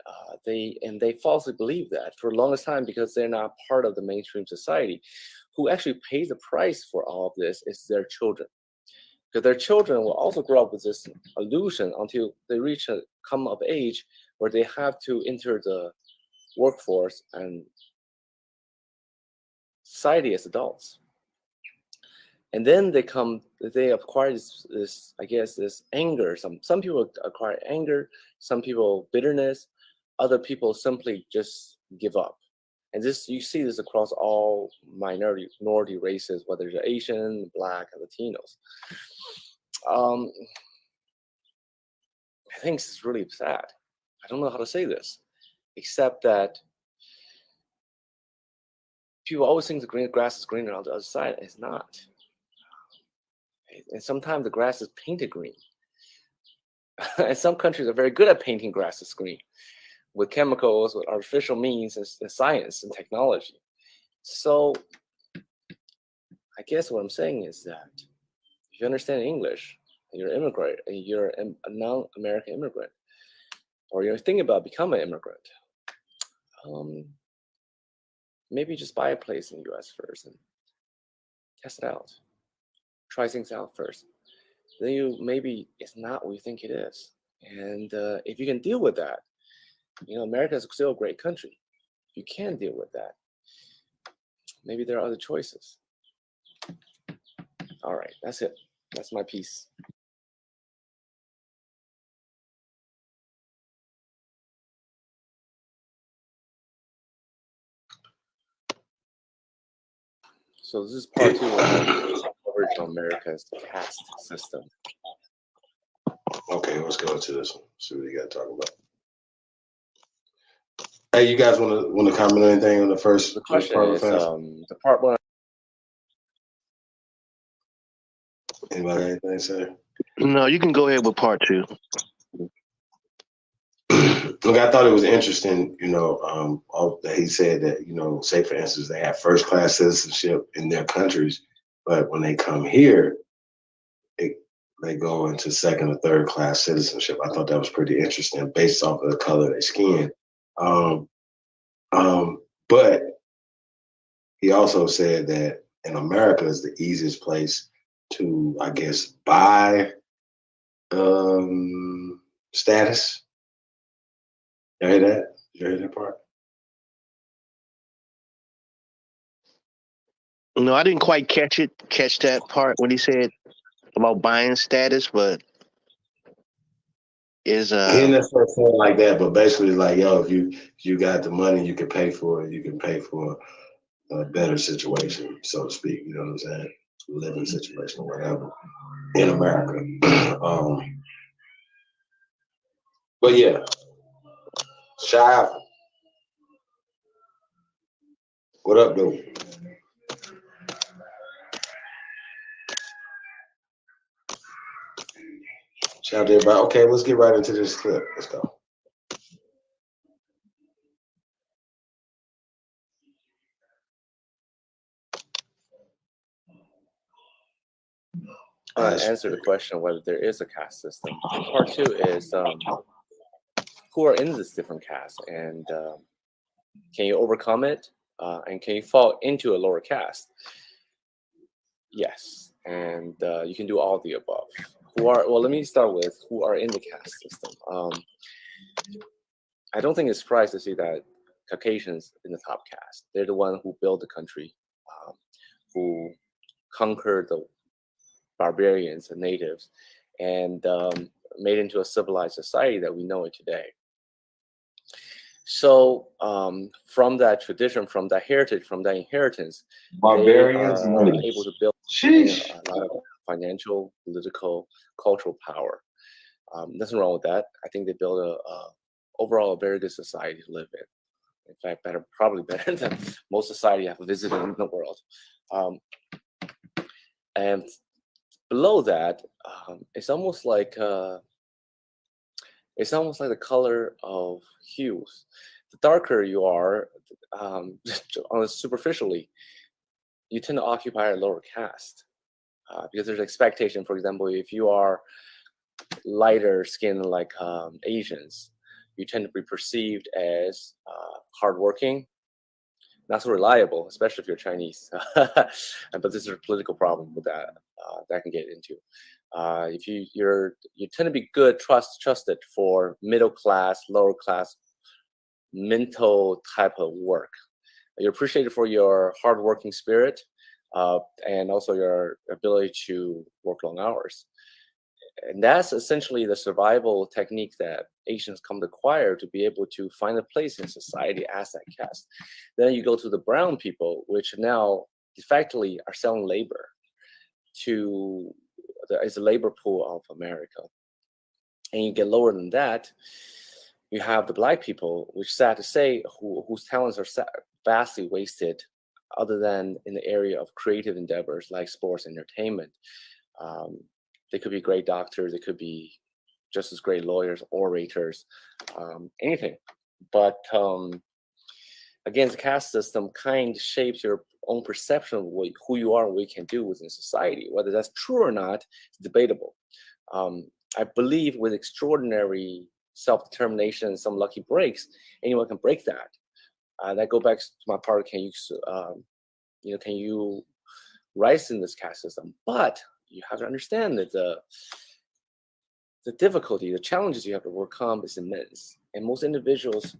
They falsely believe that for the longest time, because they're not part of the mainstream society. Who actually pays the price for all of this is their children. Because their children will also grow up with this illusion until they reach a come of age where they have to enter the workforce and society as adults. And then they acquire this I guess, this anger. Some people acquire anger, some people bitterness, other people simply just give up. And you see this across all minority races, whether they're Asian, Black, or Latinos. I think it's really sad. I don't know how to say this, except that people always think the grass is greener on the other side. It's not. And sometimes the grass is painted green. And some countries are very good at painting grasses green. with chemicals, with artificial means, and science and technology. So I guess what I'm saying is that if you understand English, and you're an immigrant, and you're a non-American immigrant, or you're thinking about becoming an immigrant, maybe just buy a place in the U.S. first and test it out. Try things out first. Then maybe it's not what you think it is. And if you can deal with that, America is still a great country. If you can deal with that, maybe there are other choices. All right, that's it. That's my piece. So this is part 2 of coverage on America's caste system. Okay, let's go into this one. See what you got to talk about. Hey, you guys want to comment on anything on the first part is the part 1. Anybody got anything to say? No, you can go ahead with part 2. Look, I thought it was interesting, that he said that, say for instance, they have first class citizenship in their countries, but when they come here, they go into second or third class citizenship. I thought that was pretty interesting based off of the color of their skin. But he also said that in America is the easiest place to, I guess, buy status. You hear that? You hear that part? No, I didn't quite catch that part when he said about buying status, but He didn't necessarily say it like that, but basically like, yo, if you got the money, you can pay for it. You can pay for a better situation, so to speak. You know what I'm saying? Living situation or whatever in America. But yeah, Shy. What up, dude? Shout out to everybody. Okay, let's get right into this clip. Let's go. Answer the question whether there is a caste system. Part 2 is who are in this different caste, and can you overcome it, and can you fall into a lower caste? Yes, and you can do all the above. Let me start with who are in the caste system. I don't think it's surprising to see that Caucasians in the top caste. They're the one who built the country, who conquered the barbarians and natives, and made into a civilized society that we know it today. So from that tradition, from that heritage, from that inheritance, barbarians they are able to build a lot of financial, political, cultural power. Nothing wrong with that. I think they built overall a very good society to live in. In fact, probably better than most society I've visited in the world. And below that, it's almost like the color of hues. The darker you are, superficially, you tend to occupy a lower caste because there's expectation. For example, if you are lighter skin like Asians, you tend to be perceived as hardworking, not so reliable, especially if you're Chinese. But this is a political problem with that I can get into. If you tend to be good, trusted for middle class, lower class, mental type of work. You're appreciated for your hardworking spirit and also your ability to work long hours. And that's essentially the survival technique that Asians come to acquire to be able to find a place in society as that caste. Then you go to the brown people, which now de facto are selling labor to is a labor pool of America. And you get lower than that, you have the black people, which sad to say, whose talents are vastly wasted, other than in the area of creative endeavors like sports, entertainment. They could be great doctors. They could be just as great lawyers, orators, anything. But again, the caste system kind of shapes your own perception of who you are and what you can do within society. Whether that's true or not is debatable. I believe with extraordinary self-determination and some lucky breaks, anyone can break that. That go back to my part. Can you rise in this caste system? But you have to understand that the difficulty, the challenges you have to overcome is immense, and most individuals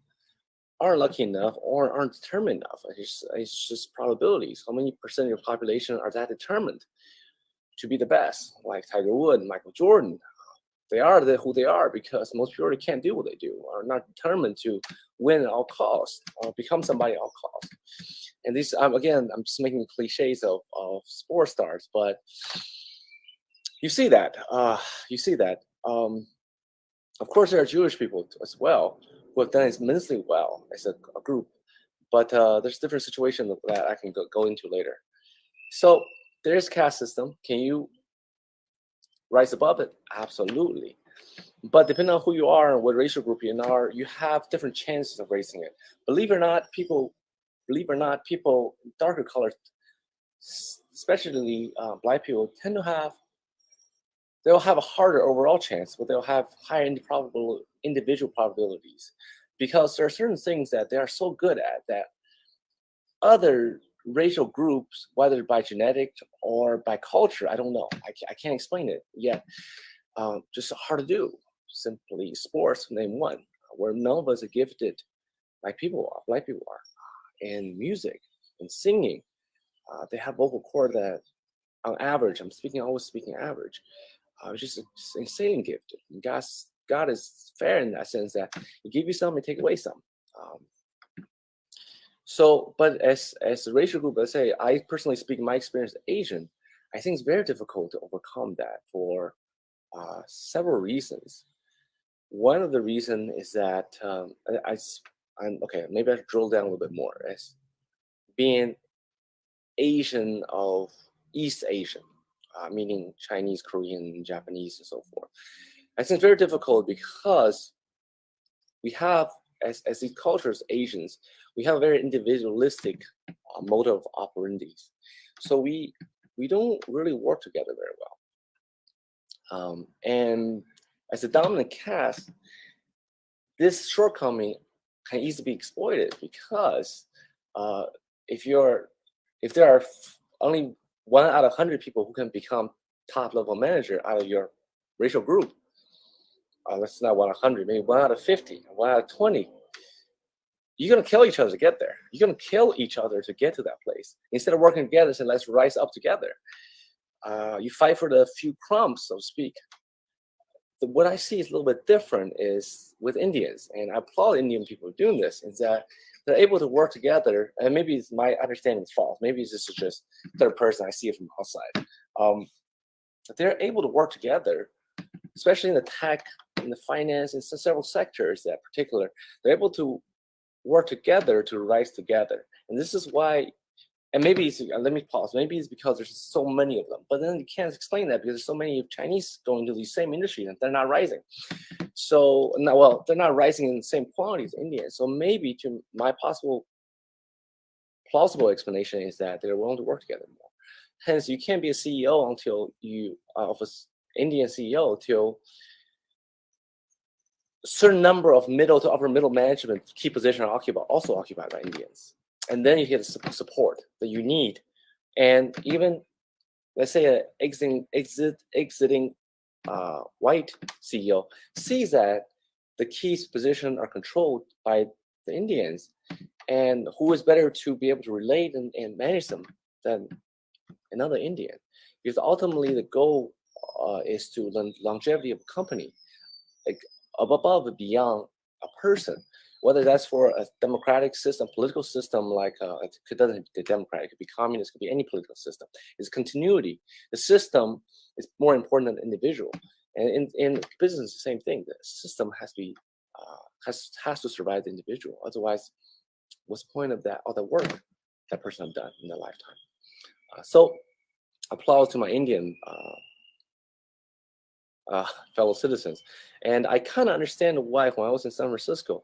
aren't lucky enough or aren't determined enough. It's just probabilities. How many percent of your population are that determined to be the best? Like Tiger Woods, Michael Jordan. They are who they are because most people already can't do what they do, are not determined to win at all costs or become somebody at all costs. And these, again, I'm just making cliches of sports stars, but you see that. Of course, there are Jewish people as well who have done immensely well as a group, but there's different situations that I can go into later. So there's caste system. Can you rise above it? Absolutely. But depending on who you are and what racial group you are, you have different chances of raising it. Believe it or not, people darker colors, especially Black people, they'll have a harder overall chance, but they'll have higher individual probabilities, because there are certain things that they are so good at that other racial groups, whether by genetic or by culture, I don't know. I can't explain it yet. Just hard to do. Simply sports, name one, where none of us are gifted like Black people are, in music, in singing. They have vocal cord that, on average, always speaking average, just insanely gifted. And God is fair in that sense that He give you some and take away some. So, but as a racial group, let's say, I personally speak my experience as Asian, I think it's very difficult to overcome that for several reasons. One of the reasons is that I'm okay. Maybe I should drill down a little bit more. As being Asian of East Asian, meaning Chinese, Korean, Japanese, and so forth, I think it's very difficult because we have, as these cultures, Asians, we have a very individualistic mode of operandis. So we don't really work together very well. And as a dominant caste, this shortcoming can easily be exploited because if there are only 1 out of 100 people who can become top level manager out of your racial group, let's not 1 out of 100, maybe 1 out of 50, 1 out of 20, you're going to kill each other to get there. You're going to kill each other to get to that place. Instead of working together, say, let's rise up together. You fight for the few crumbs, so to speak. What I see is a little bit different is with Indians, and I applaud Indian people doing this, is that they're able to work together, and maybe it's my understanding is false. Maybe this is just third person, I see it from outside. But they're able to work together, especially in the tech, in the finance, in several sectors that particular, they're able to work together to rise together. And this is why, and maybe it's, let me pause, maybe it's because there's so many of them, but then you can't explain that because there's so many Chinese going to the same industry and they're not rising. So, well, they're not rising in the same quality as Indians. So maybe to my plausible explanation is that they're willing to work together more. Hence, you can't be a CEO until you, of an Indian CEO, till a certain number of middle to upper middle management key positions are also occupied by Indians. And then you get the support that you need. And even, let's say, an exiting white CEO sees that the key positions are controlled by the Indians, and who is better to be able to relate and manage them than another Indian? Because ultimately the goal is to longevity of a company, like above and beyond a person. Whether that's for a democratic system, political system, like it doesn't be democratic, it could be communist, it could be any political system. It's continuity. The system is more important than the individual. And in business, the same thing. The system has to be has to survive the individual. Otherwise, what's the point of that all the work that person have done in their lifetime? So, applause to my Indian fellow citizens. And I kind of understand why when I was in San Francisco,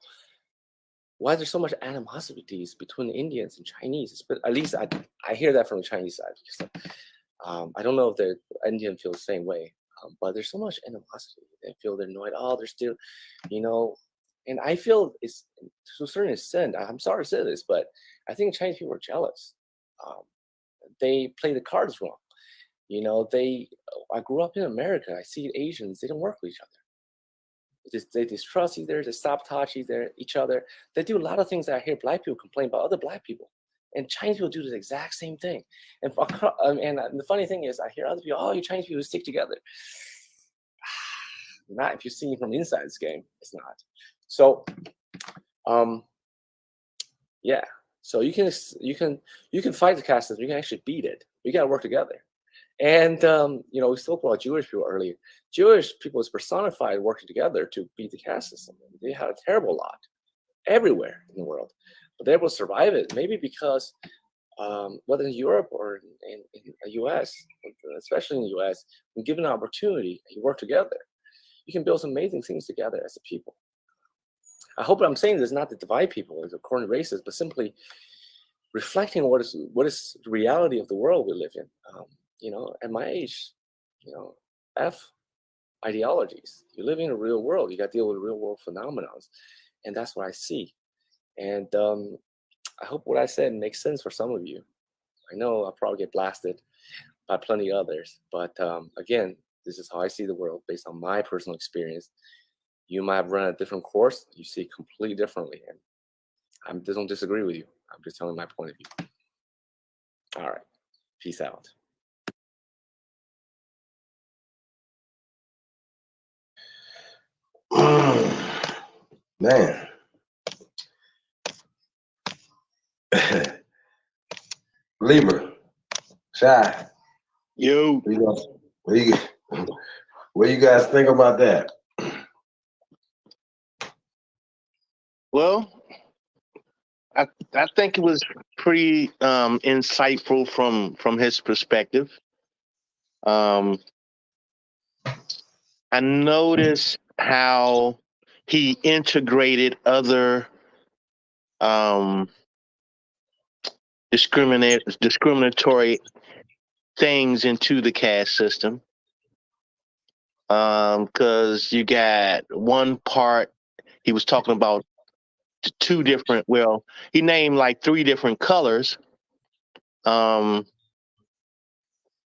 why there's so much animosities between Indians and Chinese. But at least I hear that from the Chinese side. Because, I don't know if the Indian feel the same way, but there's so much animosity. They feel they're annoyed. Oh, they're still, and I feel it's to a certain extent. I'm sorry to say this, but I think Chinese people are jealous. Um, they play the cards wrong. I grew up in America. I see Asians. They don't work with each other. They distrust each other, they sabotage each other. They do a lot of things that I hear Black people complain about other Black people. And Chinese people do the exact same thing. And the funny thing is, I hear other people, oh, you Chinese people stick together. Not if you see from inside this game, it's not. So, yeah. So you can fight the caste system. You can actually beat it. We got to work together. And we spoke about Jewish people earlier. Jewish people is personified working together to beat the caste system. They had a terrible lot everywhere in the world, but they will survive it. Maybe because whether in Europe or in the U.S., especially in the U.S., when given an opportunity, you work together, you can build some amazing things together as a people. I hope what I'm saying is not to divide people as according to races, but simply reflecting what is the reality of the world we live in. At my age, F ideologies. You live in a real world. You got to deal with real world phenomena, and that's what I see. And I hope what I said makes sense for some of you. I know I'll probably get blasted by plenty of others, but again, this is how I see the world based on my personal experience. You might have run a different course. You see it completely differently, and I don't disagree with you. I'm just telling my point of view. All right. Peace out. Man. Libra. Shy. Yo. What do you guys think about that? Well, I think it was pretty insightful from his perspective. I noticed how he integrated other discriminatory things into the caste system. Because you got one part, he was talking about two different, he named like 3 different colors. But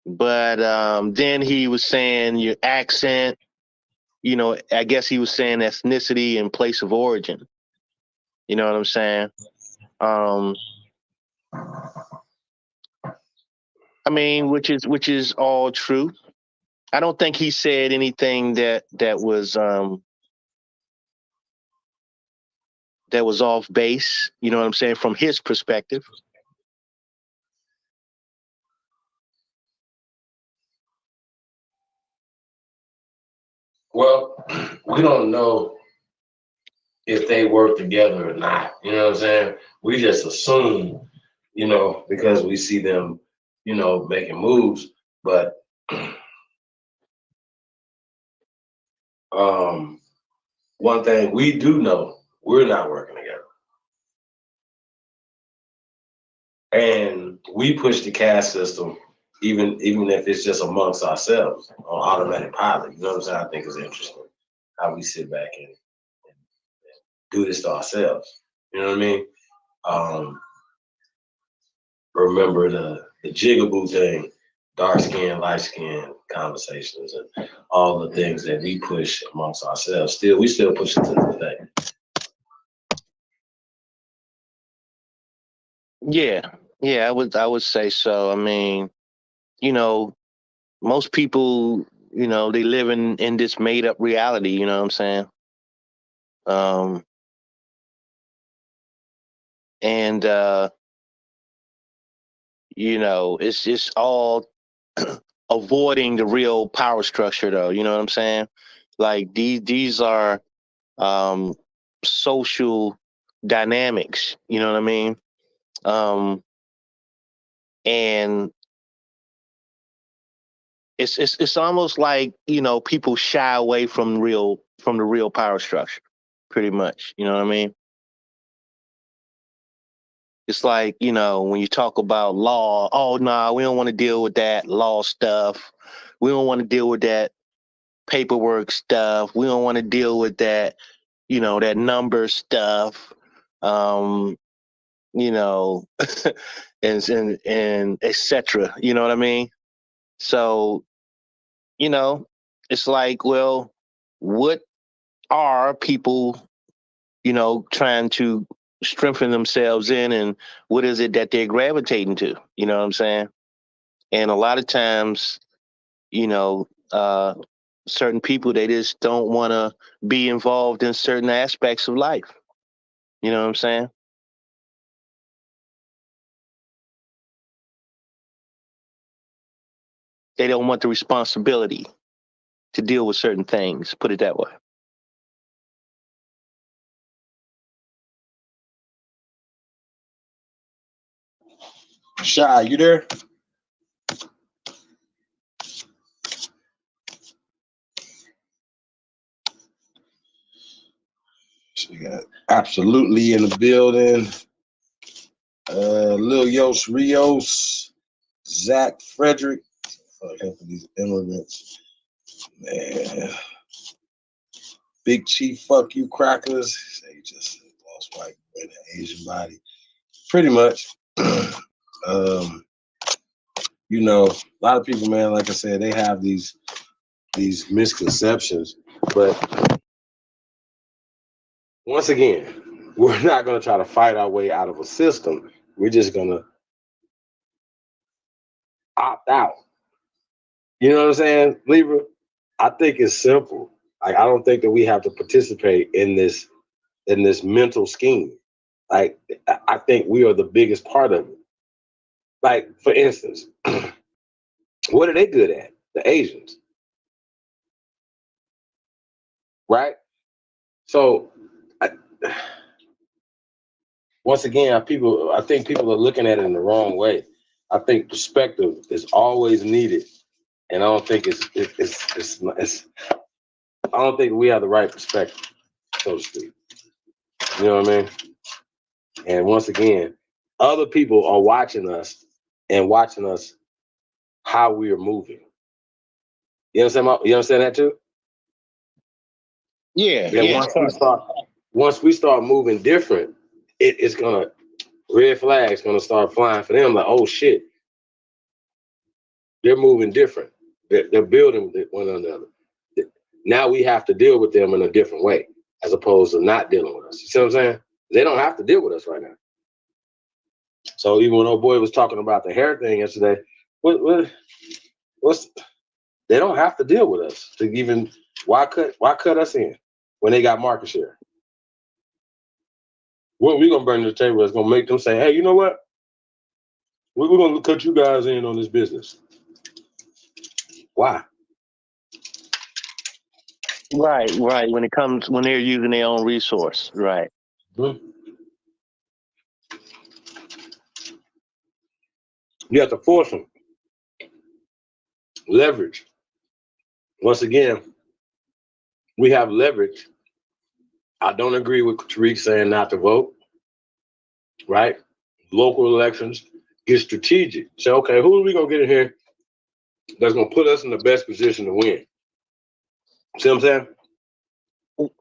then he was saying your accent, I guess he was saying ethnicity and place of origin. You know what I'm saying? I mean, which is all true. I don't think he said anything that was off base. You know what I'm saying? From his perspective. Well, we don't know if they work together or not. You know what I'm saying? We just assume, because we see them, making moves. But one thing we do know, we're not working together. And we push the caste system, even if it's just amongst ourselves on automatic pilot. You know what I'm saying? I think it's interesting how we sit back and do this to ourselves. You know what I mean? Remember the jigaboo thing, dark skin, light skin conversations, and all the things that we push amongst ourselves. We still push it to this day. Yeah, I would say so. I mean, most people, they live in this made up reality, you know what I'm saying? And it's just all avoiding the real power structure though, you know what I'm saying? Like these are social dynamics, you know what I mean? And it's almost like, people shy away from the real power structure, pretty much, you know what I mean? It's like, when you talk about law, oh, nah, we don't want to deal with that law stuff. We don't want to deal with that paperwork stuff. We don't want to deal with that, that number stuff. You know, and etc. You know what I mean? So, it's like, well, what are people, trying to strengthen themselves in, and what is it that they're gravitating to? You know what I'm saying? And a lot of times, you know, uh, certain people, they just don't want to be involved in certain aspects of life. You know what I'm saying? They don't want the responsibility to deal with certain things. Put it that way. Shy, you there? So we got absolutely in the building. Lil Yos Rios, Zach Frederick. Fuck helping these immigrants. Man. Big Chief, fuck you crackers. They just lost white in an Asian body. Pretty much. A lot of people, man, like I said, they have these misconceptions. But once again, we're not going to try to fight our way out of a system. We're just going to opt out. You know what I'm saying, Libra? I think it's simple. Like, I don't think that we have to participate in this mental scheme. Like, I think we are the biggest part of it. Like, for instance, what are they good at? The Asians. Right? So, once again, I think people are looking at it in the wrong way. I think perspective is always needed, and I don't think it's I don't think we have the right perspective, so to speak. You know what I mean? And once again, other people are watching us and watching us how we are moving. You understand? You understand that too? Yeah. And once we start moving different, it's gonna red flags gonna start flying for them. Like, oh shit, they're moving different. They're building with one another. Now we have to deal with them in a different way, as opposed to not dealing with us. You see what I'm saying? They don't have to deal with us right now. So even when old boy was talking about the hair thing yesterday, what's they don't have to deal with us to even why cut us in when they got market share? What we gonna bring to the table is gonna make them say, hey, you know what? We're gonna cut you guys in on this business. Why? Right. When they're using their own resource. Right. Mm-hmm. You have to force them. Leverage. Once again, we have leverage. I don't agree with Tariq saying not to vote. Right? Local elections, get strategic. Say, okay, who are we gonna get in here that's gonna put us in the best position to win? See what I'm saying?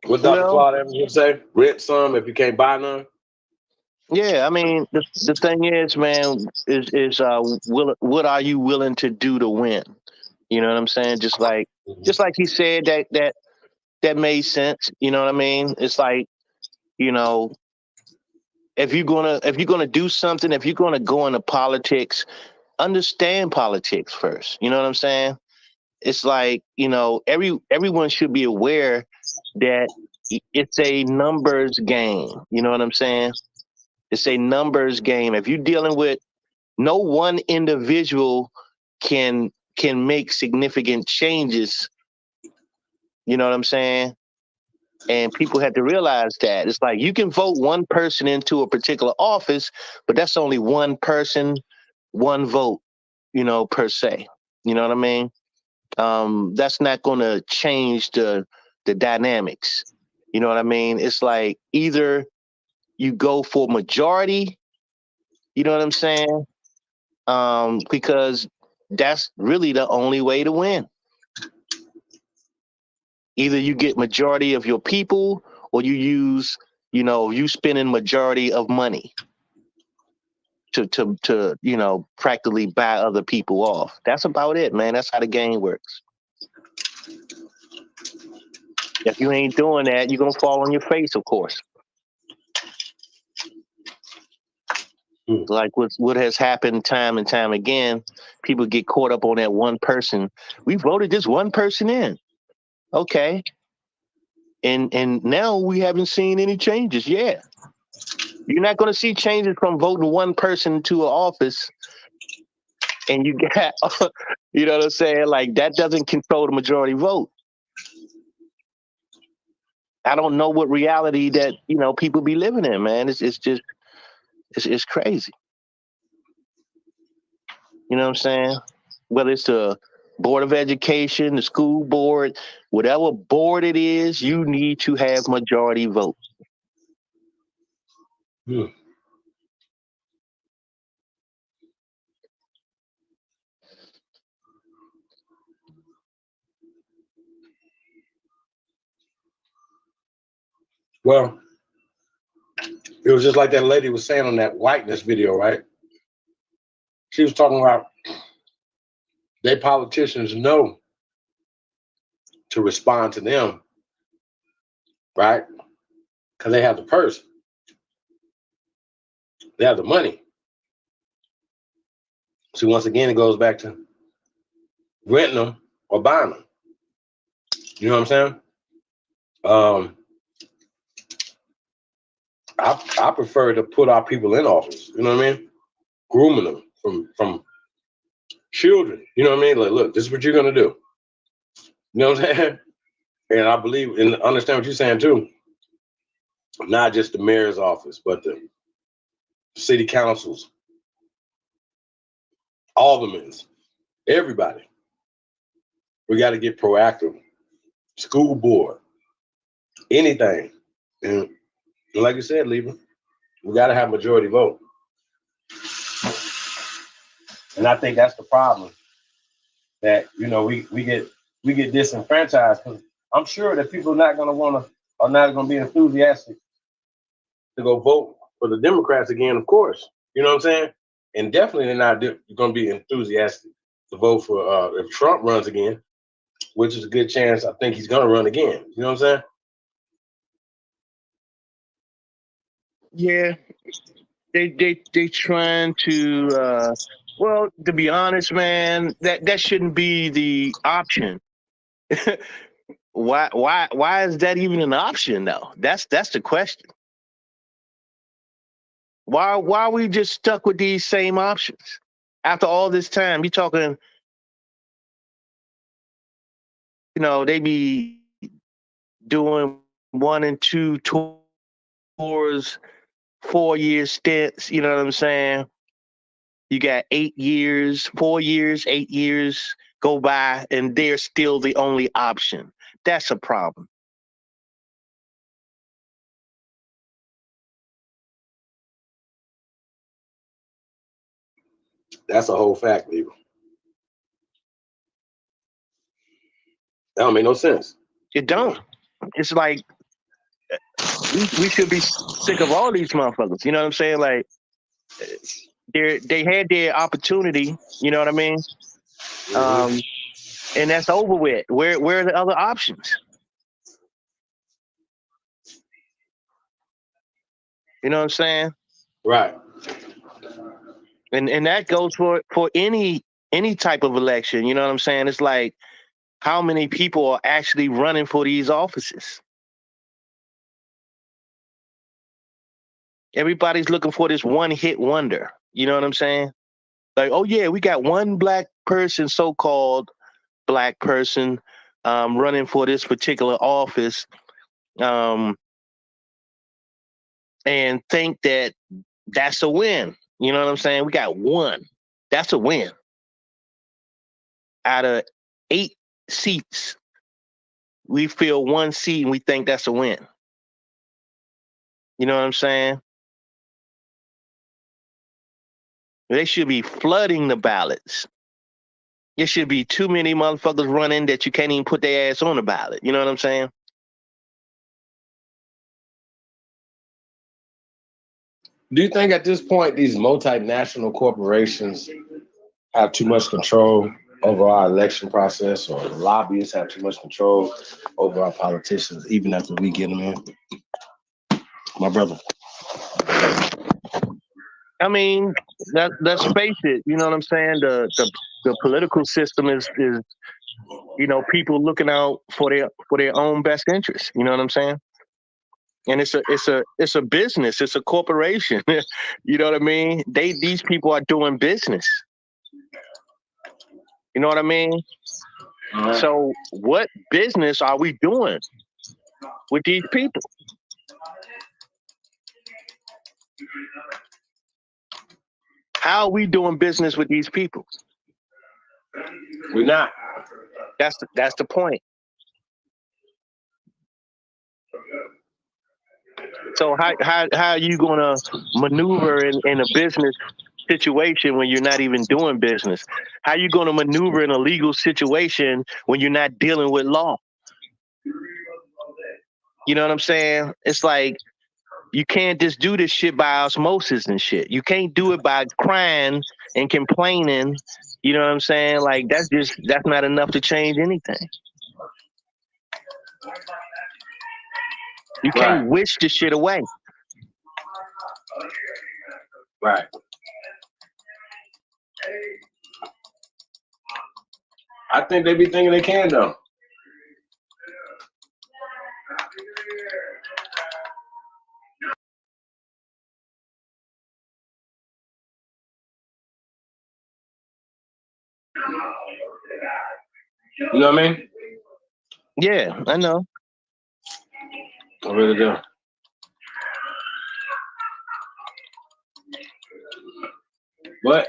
What Dr. Claude Evans say? Rent some if you can't buy none. Yeah, I mean, the thing is, man, is what are you willing to do to win? You know what I'm saying? Just like he said, that made sense. You know what I mean? It's like, if you're gonna do something, if you're gonna go into politics, understand politics first. You know what I'm saying? It's like, everyone should be aware that it's a numbers game. You know what I'm saying? It's a numbers game. If you're dealing with, no one individual can make significant changes. You know what I'm saying? And people have to realize that. It's like you can vote one person into a particular office, but that's only one person, one vote, per se. You know what I mean? That's not going to change the dynamics. You know what I mean? It's like either you go for majority You know what I'm saying? Because that's really the only way to win. Either you get majority of your people, or you use, you spending majority of money to practically buy other people off. That's about it, man. That's how the game works. If you ain't doing that, you're gonna fall on your face, of course. Like what has happened time and time again, people get caught up on that one person. We voted this one person in. Okay. And now we haven't seen any changes yet. You're not going to see changes from voting one person to an office, and you got, you know what I'm saying? Like, that doesn't control the majority vote. I don't know what reality that, people be living in, man. It's just, it's crazy. You know what I'm saying? Whether it's the Board of Education, the school board, whatever board it is, you need to have majority vote. Well, it was just like that lady was saying on that whiteness video, right? She was talking about they politicians know to respond to them, right? Because they have the purse. They have the money. So once again, it goes back to renting them or buying them. You know what I'm saying? I prefer to put our people in office. You know what I mean? Grooming them from children. You know what I mean? Like, look, this is what you're gonna do. You know what I'm saying? And I believe and understand what you're saying too. Not just the mayor's office, but the city councils, aldermen, everybody. We got to get proactive. School board, anything. And like you said, Lieber, we got to have majority vote. And I think that's the problem. That we get disenfranchised, because I'm sure that people are not going to be enthusiastic to go vote for the Democrats again, of course. You know what I'm saying? And definitely they're not going to be enthusiastic to vote for if Trump runs again, which is a good chance. I think he's going to run again. You know what I'm saying? Yeah, they trying to. Well, to be honest, man, that shouldn't be the option. Why is that even an option though? That's the question. Why are we just stuck with these same options after all this time? You're talking, they be doing 1 and 2 tours, 4-year stints. You know what I'm saying? You got 8 years, 4 years, 8 years go by, and they're still the only option. That's a problem. That's a whole fact, Lieber. That don't make no sense. It don't. It's like we should be sick of all these motherfuckers. You know what I'm saying? Like they had their opportunity. You know what I mean? And that's over with. Where are the other options? You know what I'm saying? Right. And that goes for any type of election. You know what I'm saying? It's like, how many people are actually running for these offices? Everybody's looking for this one-hit wonder. You know what I'm saying? Like, oh yeah, we got one black person, so-called black person, running for this particular office, and think that that's a win. You know what I'm saying? We got one. That's a win. Out of 8 seats, we fill 1 seat and we think that's a win. You know what I'm saying? They should be flooding the ballots. There should be too many motherfuckers running that you can't even put their ass on the ballot. You know what I'm saying? Do you think at this point these multinational corporations have too much control over our election process, or the lobbyists have too much control over our politicians, even after we get them in? My brother. I mean, let's face it. You know what I'm saying? The political system is people looking out for their own best interests. You know what I'm saying? And it's a business. It's a corporation. You know what I mean? These people are doing business. You know what I mean? So what business are we doing with these people? How are we doing business with these people? We're not. That's the point. So how are you gonna maneuver in a business situation when you're not even doing business? How are you gonna maneuver in a legal situation when you're not dealing with law? You know what I'm saying? It's like you can't just do this shit by osmosis and shit. You can't do it by crying and complaining. You know what I'm saying? Like that's not enough to change anything. You can't wish the shit away. Right. I think they be thinking they can though. You know what I mean? Yeah, I know. I really do. But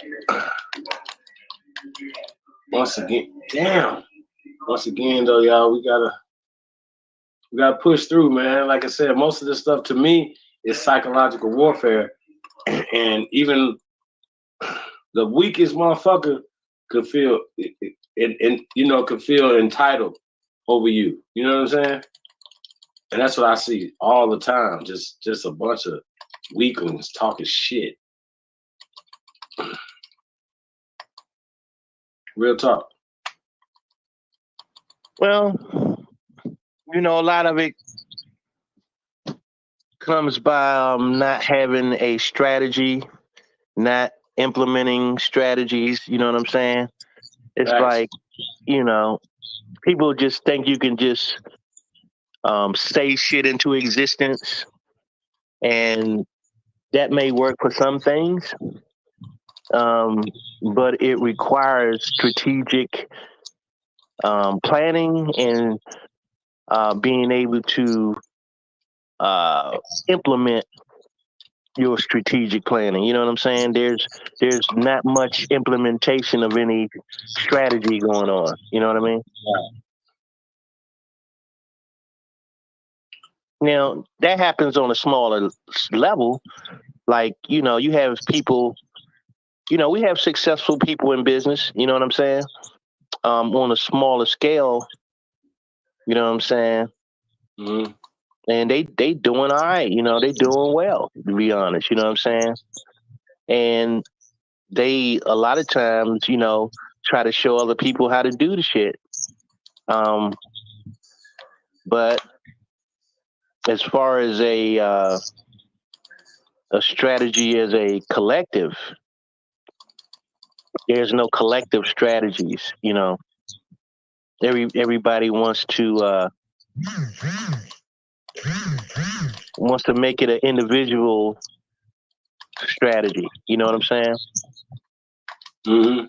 once again though, y'all, we gotta push through, man. Like I said, most of this stuff to me is psychological warfare, and even the weakest motherfucker could feel could feel entitled over you. You know what I'm saying? And that's what I see all the time. Just a bunch of weaklings talking shit. Real talk. Well, a lot of it comes by not having a strategy, not implementing strategies. You know what I'm saying? It's like, people just think you can just say shit into existence, and that may work for some things, but it requires strategic planning and being able to implement your strategic planning. You know what I'm saying? There's not much implementation of any strategy going on. You know what I mean? Now that happens on a smaller level. Like, you have people, we have successful people in business, you know what I'm saying? On a smaller scale, you know what I'm saying? Mm-hmm. And they doing all right, they doing well, to be honest, you know what I'm saying? And they, a lot of times, try to show other people how to do the shit. But as far as a strategy as a collective, there's no collective strategies, Everybody wants to make it an individual strategy. You know what I'm saying? Mm-hmm.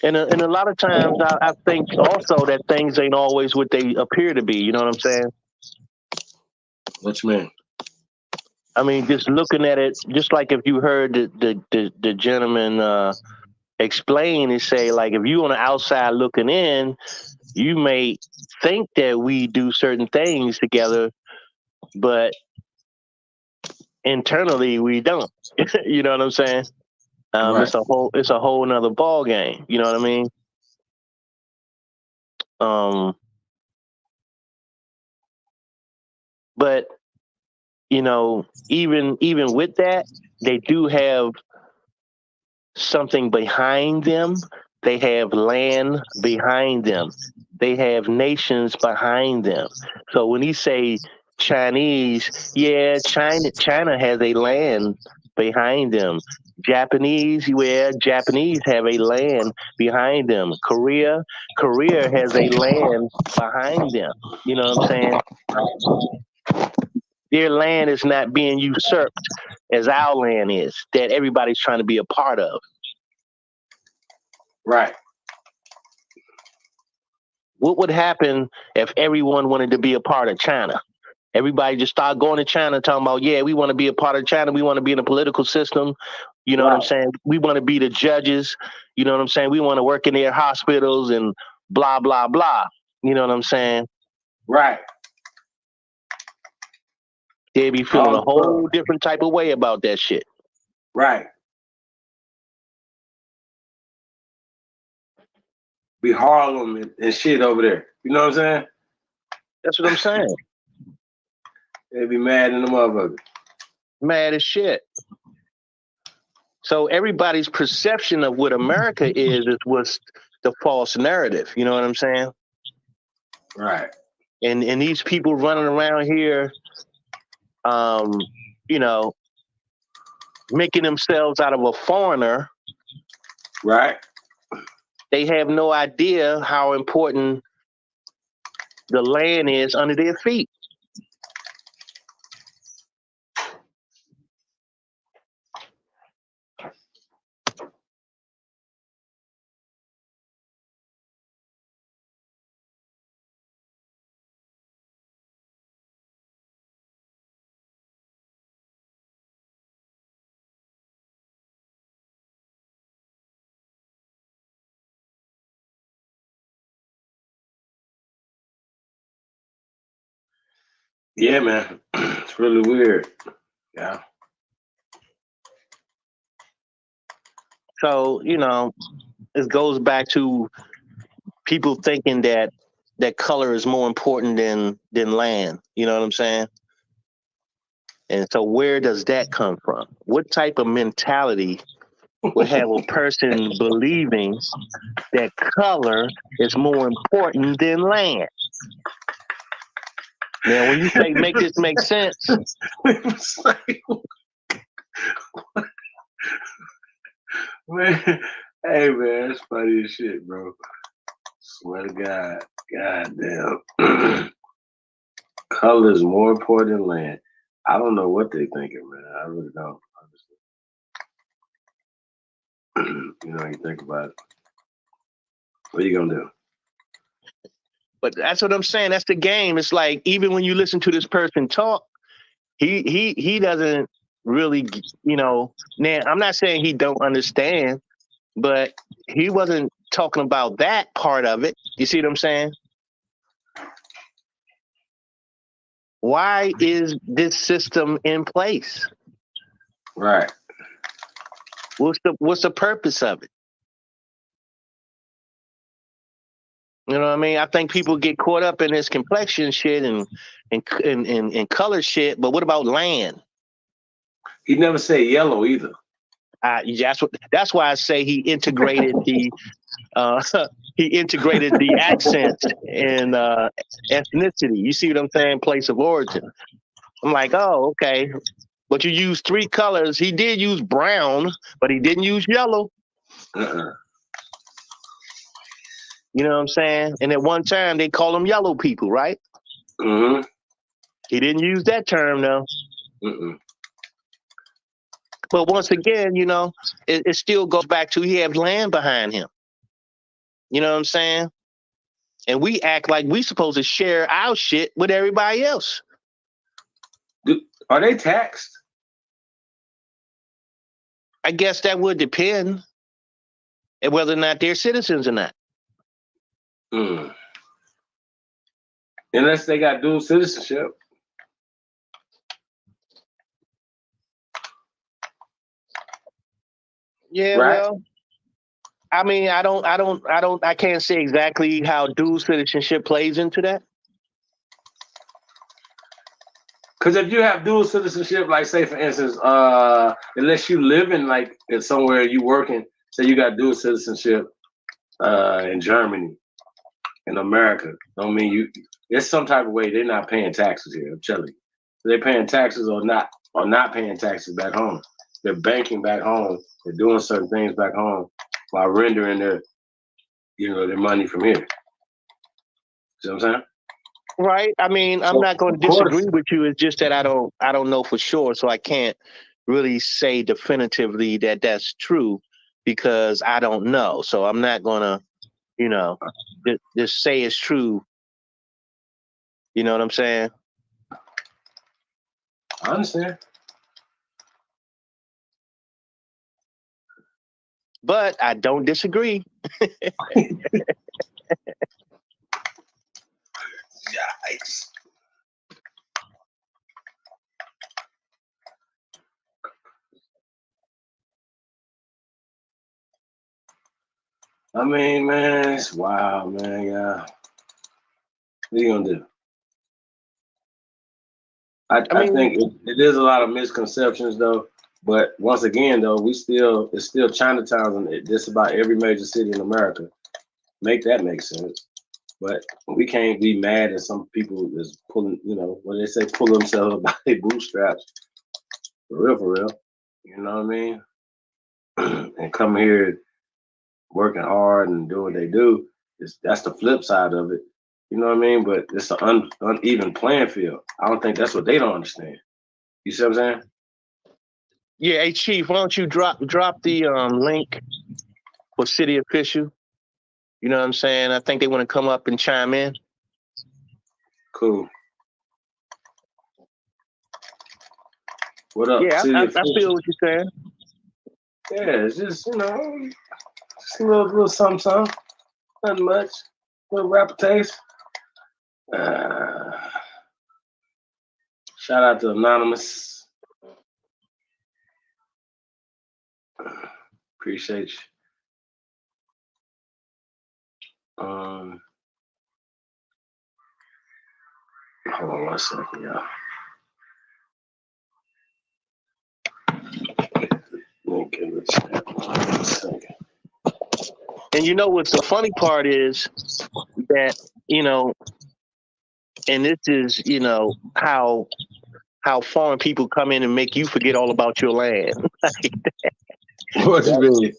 And a lot of times I think also that things ain't always what they appear to be. You know what I'm saying? What you mean? I mean, just looking at it, just like if you heard the gentleman explain and say, like, if you on the outside looking in, you may think that we do certain things together, but internally we don't. You know what I'm saying? Right. It's a whole nother ball game. You know what I mean? But you know, even with that, they do have something behind them. They have land behind them. They have nations behind them. So when you say Chinese, yeah, China has a land behind them. Japanese, yeah, Japanese have a land behind them. Korea has a land behind them. You know what I'm saying? Their land is not being usurped as our land is, that everybody's trying to be a part of. Right. What would happen if everyone wanted to be a part of China? Everybody just started going to China talking about, yeah, we want to be a part of China. We want to be in the political system. You know what I'm saying? We want to be the judges. You know what I'm saying? We want to work in their hospitals and blah, blah, blah. You know what I'm saying? Right. They'd be feeling a whole different type of way about that shit. Right. Be Harlem and shit over there. You know what I'm saying? That's what I'm saying. They'd be mad in the motherfucker. Mad as shit. So everybody's perception of what America is what's the false narrative. You know what I'm saying? Right. And these people running around here, you know, making themselves out of a foreigner. Right. They have no idea how important the land is under their feet. Yeah, man. It's really weird. Yeah. So, you know, it goes back to people thinking that color is more important than land. You know what I'm saying? And so where does that come from? What type of mentality would have a person believing that color is more important than land? Now, when you say make this make sense, man, hey man, that's funny as shit, bro. Swear to God, goddamn. Color is more important than land. I don't know what they thinking, man. I really don't. You know, you think about it. What are you gonna do? but that's what I'm saying. That's the game. It's like even when you listen to this person talk, he doesn't really, you know. Now, I'm not saying he don't understand, but he wasn't talking about that part of it. You see what I'm saying? Why is this system in place? Right. What's the purpose of it? You know what I mean? I think people get caught up in this complexion shit and color shit, but what about land? He never said yellow either. That's why I say he integrated the accents and ethnicity. You see what I'm saying? Place of origin. I'm like, oh, okay. But you use 3 colors. He did use brown, but he didn't use yellow. You know what I'm saying? And at one time they called them yellow people, right? Mm-hmm. He didn't use that term though. But once again, you know, it still goes back to he has land behind him. You know what I'm saying? And we act like we supposed to share our shit with everybody else. Are they taxed? I guess that would depend on whether or not they're citizens or not. Unless they got dual citizenship. Yeah, right? well, I mean, I can't say exactly how dual citizenship plays into that. Because if you have dual citizenship, like say for instance, unless you live in like in somewhere you working, say you got dual citizenship in Germany, in America, don't mean you. It's some type of way they're not paying taxes here. I'm telling you, they're paying taxes or not paying taxes back home. They're banking back home. They're doing certain things back home while rendering their money from here. See what I'm saying? Right. I mean, I'm not going to disagree with you. It's just that I don't know for sure, so I can't really say definitively that that's true because I don't know. So I'm not going to, just say it's true. You know what I'm saying? I understand. But I don't disagree. Yikes. I mean, man, it's wild, man. Yeah. What are you gonna do? I think it is a lot of misconceptions though. But once again, though, it's still Chinatown in just about every major city in America. Make that make sense. But we can't be mad at some people that's pulling, when they say pull themselves up by their bootstraps. For real. You know what I mean? And come here working hard and doing what they do. That's the flip side of it. You know what I mean? But it's an uneven playing field. I don't think that's what they don't understand. You see what I'm saying? Yeah, hey Chief, why don't you drop the link for City Official? You know what I'm saying? I think they want to come up and chime in. Cool. What up, Yeah, City I Official? feel what you're saying. Yeah, it's just just a little something, nothing much. Little rapper taste. Shout out to Anonymous. Appreciate you. Hold on 1 second, y'all. Link in the chat. 1 second. And you know what the funny part is that, and this is, how foreign people come in and make you forget all about your land. What you mean?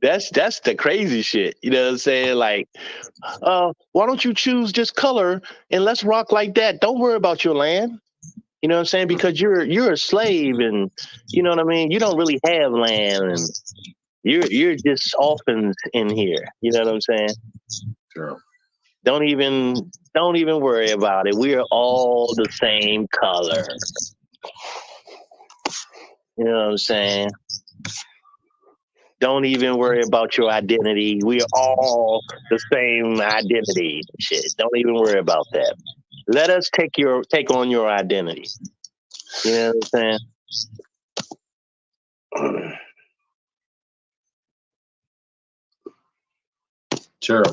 That's the crazy shit. You know what I'm saying? Like, why don't you choose just color and let's rock like that? Don't worry about your land. You know what I'm saying? Because you're a slave and you know what I mean? You don't really have land and you're just orphans in here. You know what I'm saying? Sure. Don't even worry about it. We are all the same color. You know what I'm saying? Don't even worry about your identity. We are all the same identity. Shit. Don't even worry about that. Let us take on your identity. You know what I'm saying? Sure.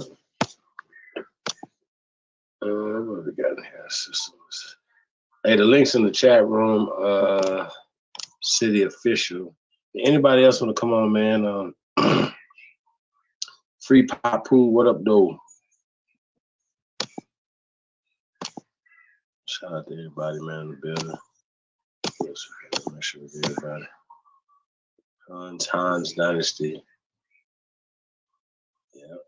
What we got in here? Systems. Hey, the link's in the chat room. City Official. Anybody else want to come on, man? Free Papu, what up, though? Shout out to everybody, man, in the building. Yes, make sure we get everybody. Hans Dynasty. Yeah.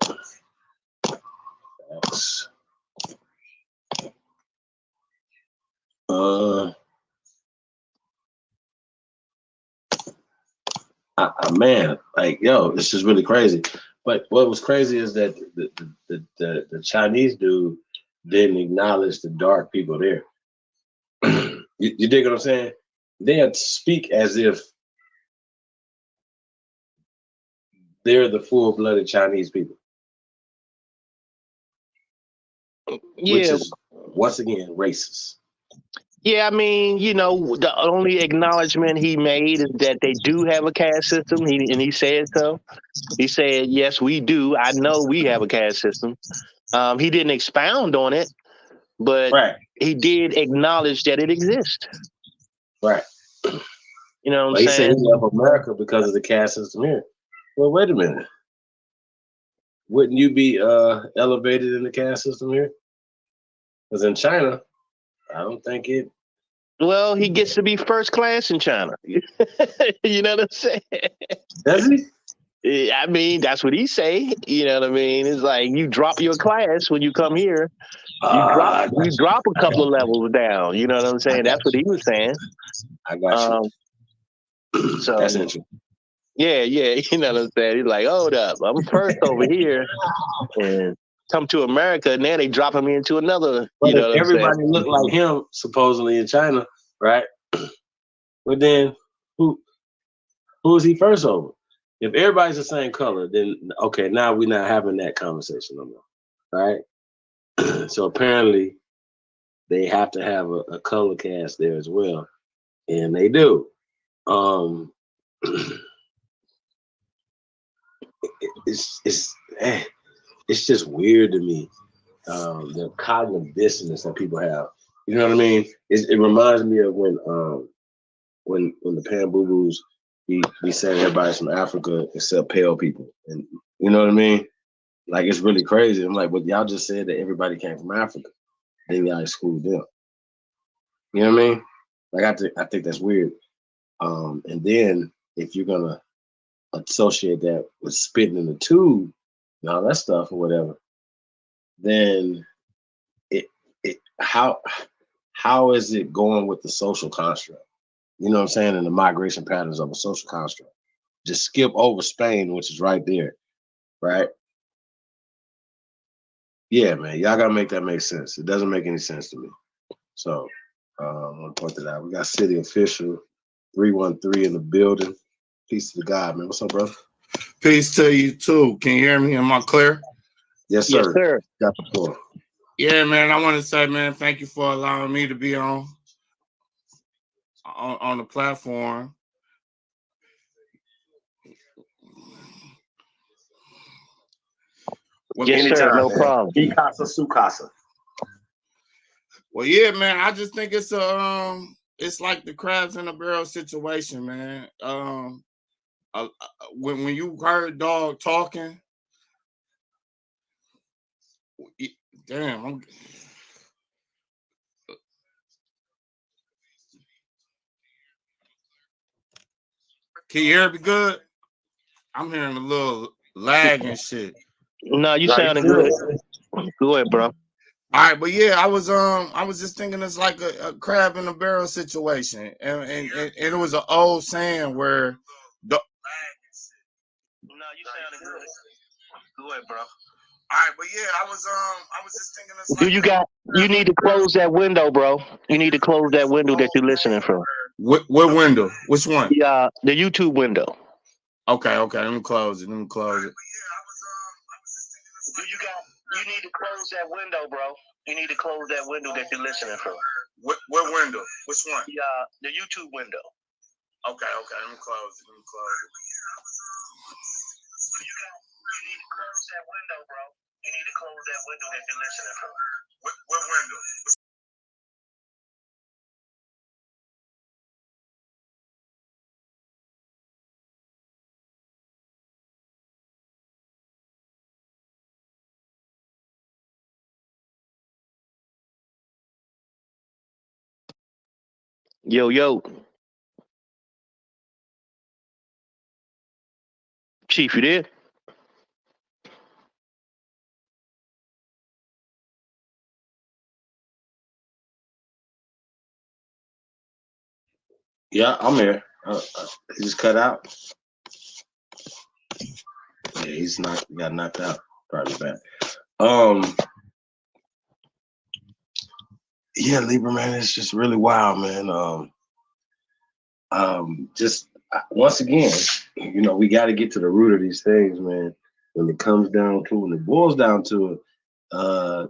Thanks. Man, like, yo, this is really crazy. But what was crazy is that the Chinese dude didn't acknowledge the dark people there. You dig what I'm saying? They speak as if they're the full-blooded Chinese people, which Yeah. is once again racist. Yeah, I mean, you know, the only acknowledgement he made is that they do have a caste system. He said so. He said, "Yes, we do. I know we have a caste system." He didn't expound on it, but he did acknowledge that it exists. Right. You know what I'm But he said saying? he left America because of the caste system here. Well, wait a minute. Wouldn't you be elevated in the caste system here? Because in China, I don't think it. Well, he gets to be first class in China. You know what I'm saying? Does he? I mean, that's what he say. You know what I mean? It's like you drop your class when you come here. You drop a couple of levels down. You know what I'm saying? That's what he was saying. I got you. So That's interesting. yeah, you know what I'm saying? He's like, hold up, I'm first over here, and come to America, and then they dropping me into another. But You know what I'm saying? everybody looked like him supposedly in China, right? But then who is he first over? If everybody's the same color, then okay, now we're not having that conversation no more, right? So apparently they have to have a color cast there as well, and they do. It's just weird to me, the cognitive dissonance that people have. You know what I mean? It reminds me of when the Pan Boo Boos be saying everybody's from Africa except pale people, and you know what I mean? Like it's really crazy. I'm like, but y'all just said that everybody came from Africa, then y'all exclude them. You know what I mean? Like I think that's weird. And then if you're gonna associate that with spitting in the tube and all that stuff or whatever, then how is it going with the social construct? You know what I'm saying? And the migration patterns of a social construct. Just skip over Spain, which is right there, right? Yeah, man, y'all gotta make that make sense. It doesn't make any sense to me. So I'm gonna point that out. We got City Official 313 in the building. Peace to the God, man. What's up, bro? Peace to you too. Can you hear me? Am I clear? Yes, sir. Yes, sir. Got the floor. Yeah, man. I want to say, man, thank you for allowing me to be on the platform. Yes, sir. No problem. Casa su casa. Well, yeah, man. I just think it's it's like the crabs in a barrel situation, man. When you heard dog talking, damn. Can you hear me good? I'm hearing a little lag and shit. No, you sounding good. Go ahead, bro. All right, but yeah, I was just thinking it's like a crab in a barrel situation, and it was an old saying where. No, you sounding good. Go ahead, bro. All right, but yeah, I was just thinking it's You need to close that window, bro. You need to close that window that you're listening from. What window? Which one? The YouTube window. Okay. Let me close it. You need to close that window, bro. You need to close that window that you're listening from. What window? Which one? The YouTube window. Okay. Let me close it. You need to close that window, bro. You need to close that window that you're listening from. What window? Yo. Chief, you there? Yeah, I'm here. He just cut out. Yeah, he got knocked out. Probably bad. Yeah, Libra, man, it's just really wild, man. Just once again, you you know, we got to get to the root of these things, man. When it comes down to, when it boils down to it,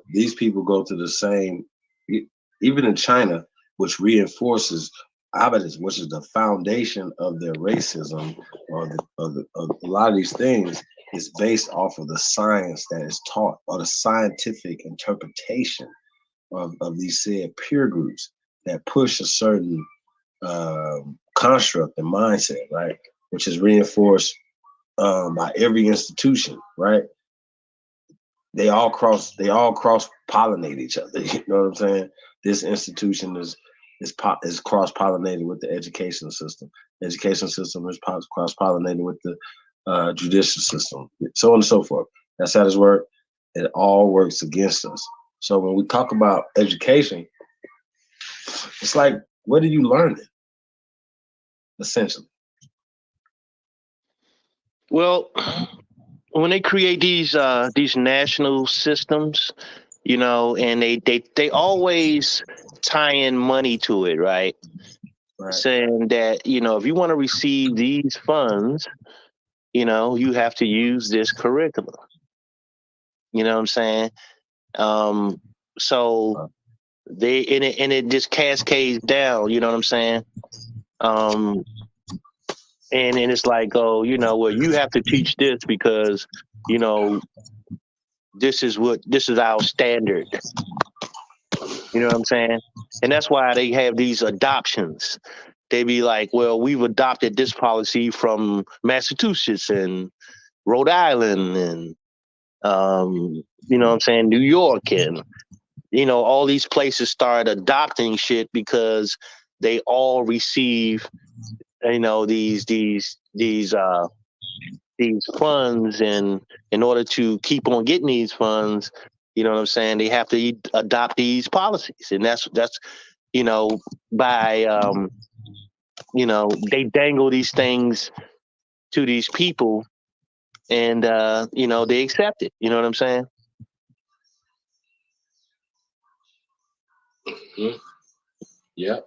these people go to the same, even in China, which reinforces evidence, which is the foundation of their racism, or of a lot of these things is based off of the science that is taught, or the scientific interpretation of these said peer groups that push a certain construct and mindset, right? Which is reinforced by every institution, right? They all cross pollinate each other. You know what I'm saying? This institution is cross pollinated with the education system. The education system is cross pollinated with the judicial system, so on and so forth. That's how this works. It all works against us. So when we talk about education, it's like, what are you learning? Essentially. Well, when they create these national systems, you know, and they always tie in money to it, right? Saying that, you know, if you want to receive these funds, you know, you have to use this curriculum. You know what I'm saying? So it just cascades down. You know what I'm saying? And it's like, oh, you know, well, you have to teach this because, you know, this is our standard. You know what I'm saying? And that's why they have these adoptions. They be like, well, we've adopted this policy from Massachusetts and Rhode Island and, you know what I'm saying, New York, and, you know, all these places start adopting shit because they all receive, you know, these funds, and in order to keep on getting these funds, you know what I'm saying, they have to adopt these policies, and that's you know, by you know, they dangle these things to these people, and you know, they accept it. You know what I'm saying? Mm-hmm. Yep.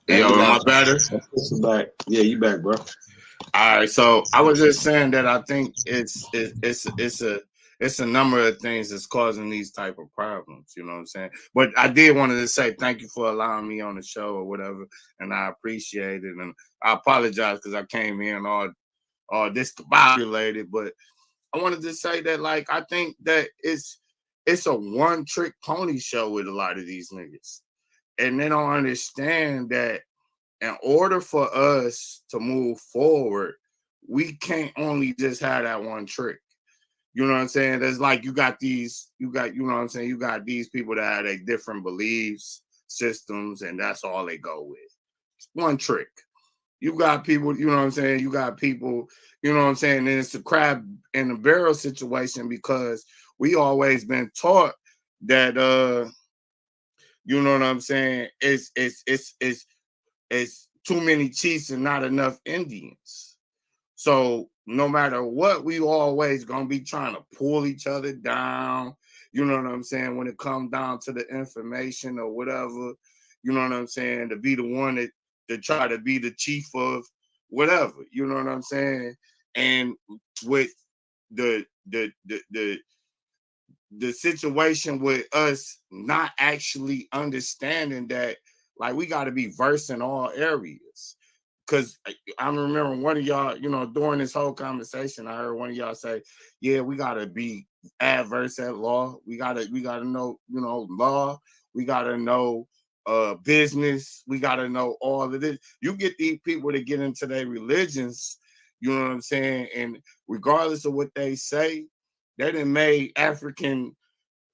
Yo, am I better? Back. Yeah, you back, bro. All right, so I was just saying that I think it's a number of things that's causing these type of problems. You know what I'm saying? But I did want to say thank you for allowing me on the show or whatever, and I appreciate it. And I apologize because I came in all discombobulated, but I wanted to say that, like, I think that it's a one trick pony show with a lot of these niggas, and they don't understand that in order for us to move forward, we can't only just have that one trick. You know what I'm saying? There's like, you know what I'm saying? You got these people that have like different beliefs, systems, and that's all they go with. It's one trick. You got people, you know what I'm saying? You got people, you know what I'm saying? And it's a crab in the barrel situation because we always been taught that you know what I'm saying? It's too many chiefs and not enough Indians. So no matter what, we always gonna be trying to pull each other down. You know what I'm saying? When it comes down to the information or whatever, you know what I'm saying? To be the one to try to be the chief of whatever. You know what I'm saying? And with the situation with us not actually understanding that, like, we got to be versed in all areas. Because I remember one of y'all, you know, during this whole conversation, I heard one of y'all say, yeah, we got to be adverse at law. We got to know, you know, law. We got to know business. We got to know all of this. You get these people to get into their religions, you know what I'm saying? And regardless of what they say, they done made African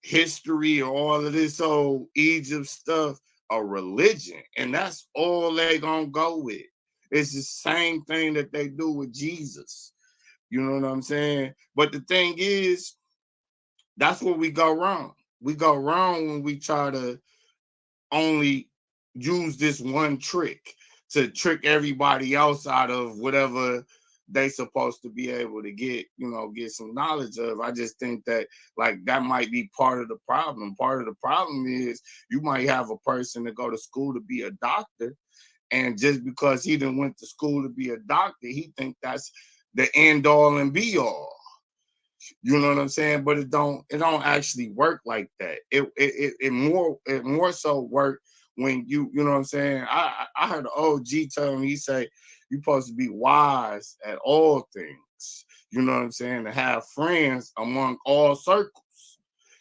history or all of this old Egypt stuff a religion. And that's all they gonna go with. It's the same thing that they do with Jesus. You know what I'm saying? But the thing is, that's where we go wrong. We go wrong when we try to only use this one trick to trick everybody else out of whatever they supposed to be able to get, get some knowledge of. I just think that like that might be part of the problem. Part of the problem is you might have a person to go to school to be a doctor, and just because he didn't went to school to be a doctor, he think that's the end all and be all. You know what I'm saying? But it don't actually work like that. It more so work when you know what I'm saying. I heard an OG tell me, he say you're supposed to be wise at all things. You know what I'm saying? To have friends among all circles.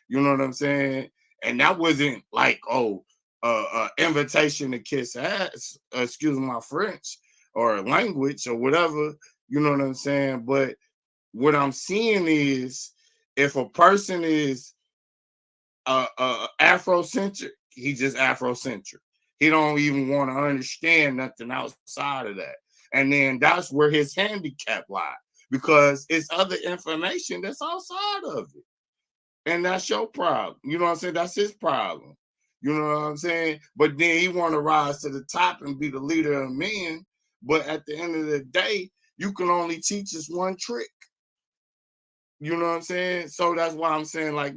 You know what I'm saying? And that wasn't like invitation to kiss ass. Excuse my French or language or whatever. You know what I'm saying? But what I'm seeing is if a person is Afrocentric, he's just Afrocentric. He don't even want to understand nothing outside of that. And then that's where his handicap lies, because it's other information that's outside of it. And that's your problem. You know what I'm saying? That's his problem. You know what I'm saying? But then he want to rise to the top and be the leader of men. But at the end of the day, you can only teach us one trick. You know what I'm saying? So that's why I'm saying like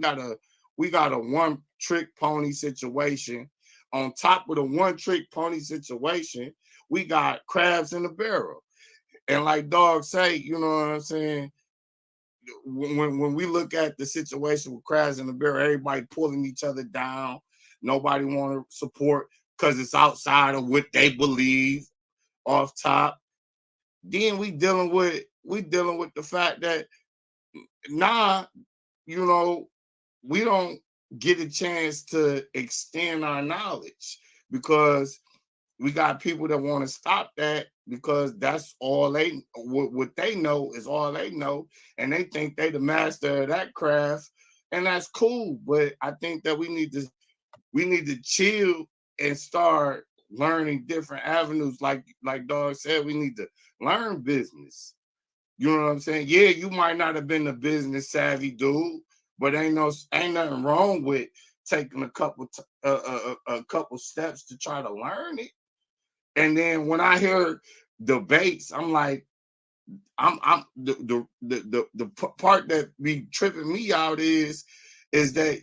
we got a one trick pony situation. On top of the one trick pony situation, we got crabs in the barrel. And like Dog say, you know what I'm saying? When we look at the situation with crabs in the barrel, everybody pulling each other down. Nobody want to support because it's outside of what they believe off top. Then we dealing with the fact that we don't get a chance to extend our knowledge because we got people that want to stop that because that's all what they know is all they know, and they think they the master of that craft, and that's cool. But I think that we need to chill and start learning different avenues. Like Dog said, we need to learn business. You know what I'm saying? Yeah, you might not have been a business savvy dude, but ain't nothing wrong with taking a couple steps to try to learn it. And then when I hear debates, I'm like, I'm the part that be tripping me out is that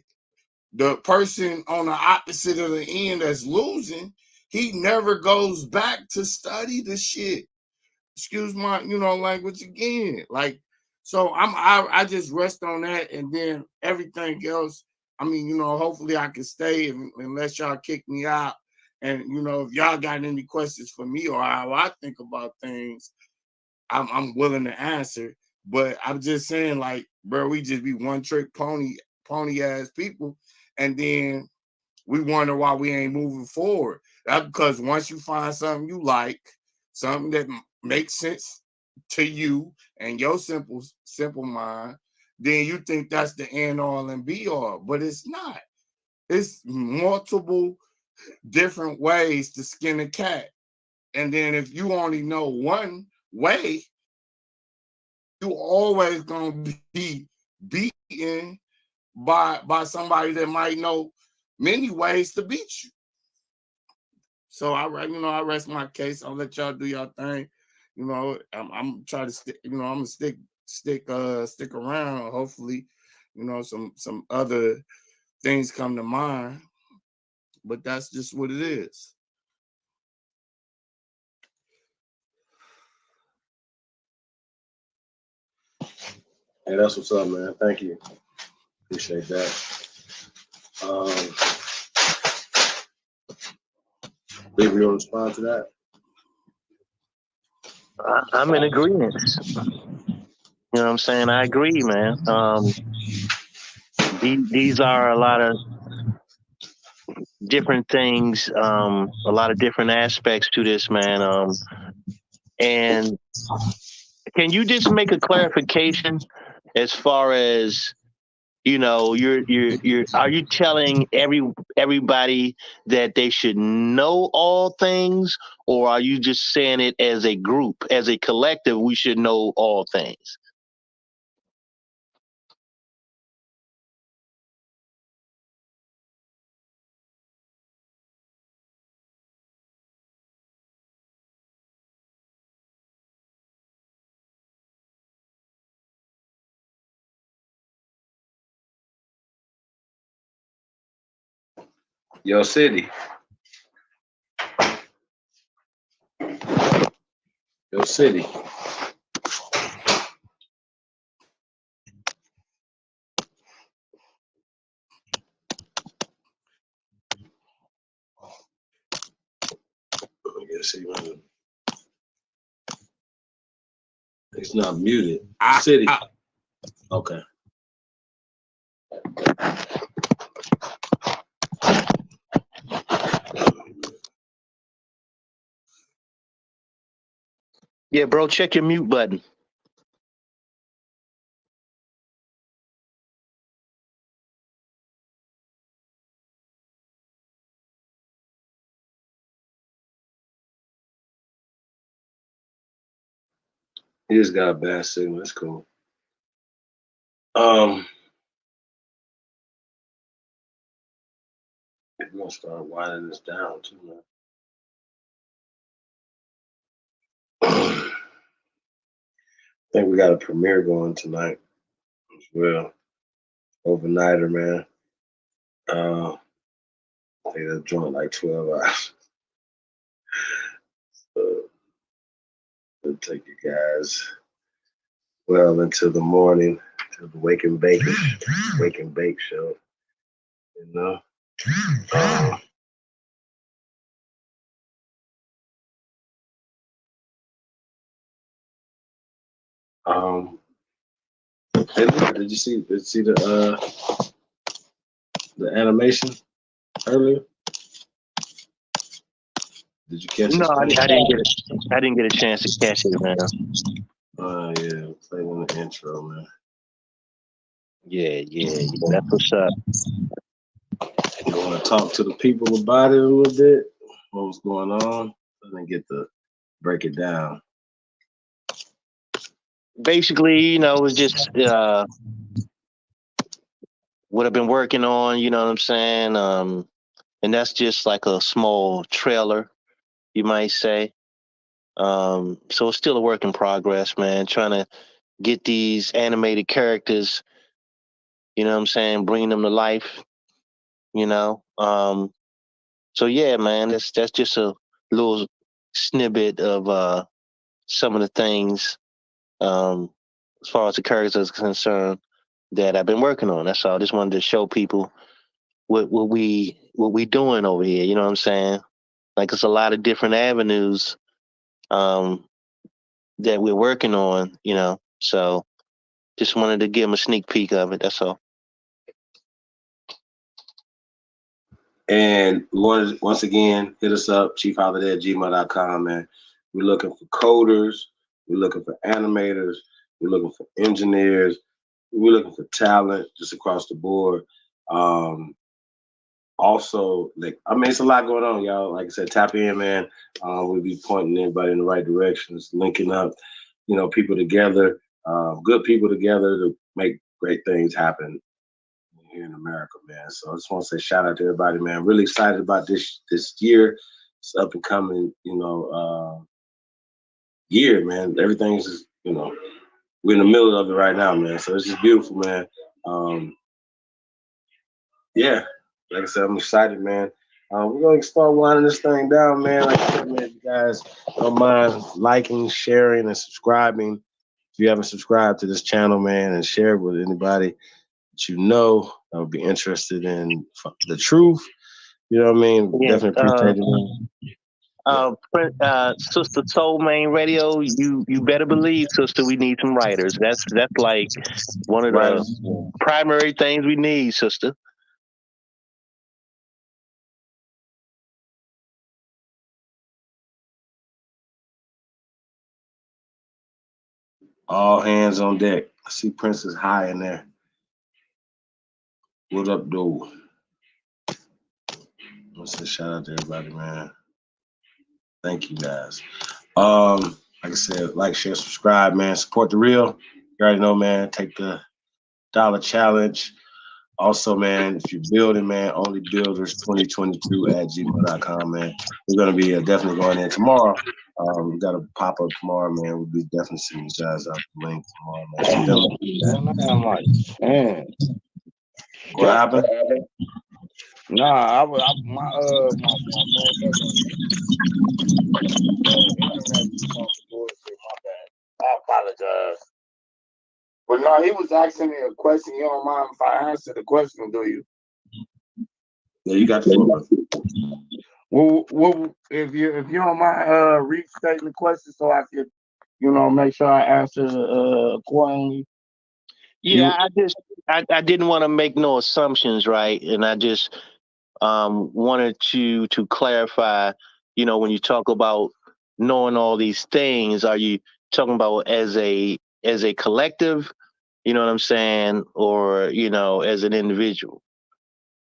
the person on the opposite of the end that's losing, he never goes back to study the shit. Excuse my, language again. Like, so I just rest on that, and then everything else. I mean, hopefully I can stay unless y'all kick me out. And if y'all got any questions for me or how I think about things, I'm willing to answer. But I'm just saying, like, bro, we just be one trick pony ass people, and then we wonder why we ain't moving forward. That's because once you find something you like, something that makes sense to you and your simple mind, then you think that's the end all and be all. But it's not. It's multiple different ways to skin a cat. And then if you only know one way, you always gonna be beaten by somebody that might know many ways to beat you. So I rest my case. I'll let y'all do your thing. I'm trying to stick. I'm gonna stick around. Hopefully, some other things come to mind. But that's just what it is. Hey, that's what's up, man. Thank you. Appreciate that. Maybe you want to respond to that? I'm in agreement. You know what I'm saying? I agree, man. These are a lot of different things, a lot of different aspects to this, man. And can you just make a clarification as far as, are you telling everybody that they should know all things, or are you just saying it as a group, as a collective, we should know all things? Yo City. Yo City. I guess he's not muted. City. Okay. Yeah, bro, check your mute button. He just got a bad signal. That's cool. We're gonna start winding this down too, man. I think we got a premiere going tonight as well. Overnighter, man. I think they're joint like 12 hours. It'll take you guys well into the morning, to the wake and bake show. You know. Hey, did you see the animation earlier? Did you catch No, his thing? I didn't get it. I didn't get a chance to catch it, man. Yeah, play on the intro, man. Yeah, that's what's up. You want to talk to the people about it a little bit? What was going on? I didn't get to break it down. Basically, you know, it was just what I've been working on, you know what I'm saying? And that's just like a small trailer, you might say. So it's still a work in progress, man. Trying to get these animated characters, you know what I'm saying, bring them to life, you know. So yeah, man, that's just a little snippet of some of the things as far as the characters are concerned that I've been working on. That's all. I just wanted to show people what we doing over here. You know what I'm saying? Like it's a lot of different avenues that we're working on. You know, so just wanted to give them a sneak peek of it. That's all. And once again, hit us up, chiefholiday@gmail.com, man. We're looking for coders. We're looking for animators. We're looking for engineers. We're looking for talent just across the board. Also, it's a lot going on, y'all. Like I said, tap in, man. We'll be pointing everybody in the right directions, linking up, you know, people together, good people together to make great things happen here in America, man. So I just want to say shout out to everybody, man. Really excited about this year. It's up and coming, you know, year, man. Everything's just, you know, we're in the middle of it right now, man. So it's just beautiful, man. Yeah, like I said, I'm excited, man. We're gonna start winding this thing down, man. Like I said, man, if you guys don't mind liking, sharing, and subscribing. If you haven't subscribed to this channel, man, and share it with anybody that you know that would be interested in the truth, you know what I mean? Yeah, Definitely appreciate it. Sister Soul Main Radio, you better believe, sister, we need some writers. That's like one of the primary things we need, sister. All hands on deck. I see Princess High in there. What up, dude? Let's say shout out to everybody, man. Thank you guys. Like I said, like, share, subscribe, man. Support the real. You already know, man. Take the $1 challenge. Also, man, if you're building, man, OnlyBuilders2022@gmail.com, man. We're gonna be definitely going in tomorrow. We got a pop up tomorrow, man. We'll be definitely sending you guys out the link tomorrow, man. I'm like, man. What happened? Nah, my motherfucking internet was on some bullshit. My bad. I apologize. But no, he was asking me a question. You don't mind if I answer the question, do you? Yeah, you got the floor, brother. Well, if you don't mind restating the question so I could, make sure I answer accordingly. Yeah, I didn't want to make no assumptions, right? And I just wanted to clarify. When you talk about knowing all these things, are you talking about as a collective? You know what I'm saying, or as an individual?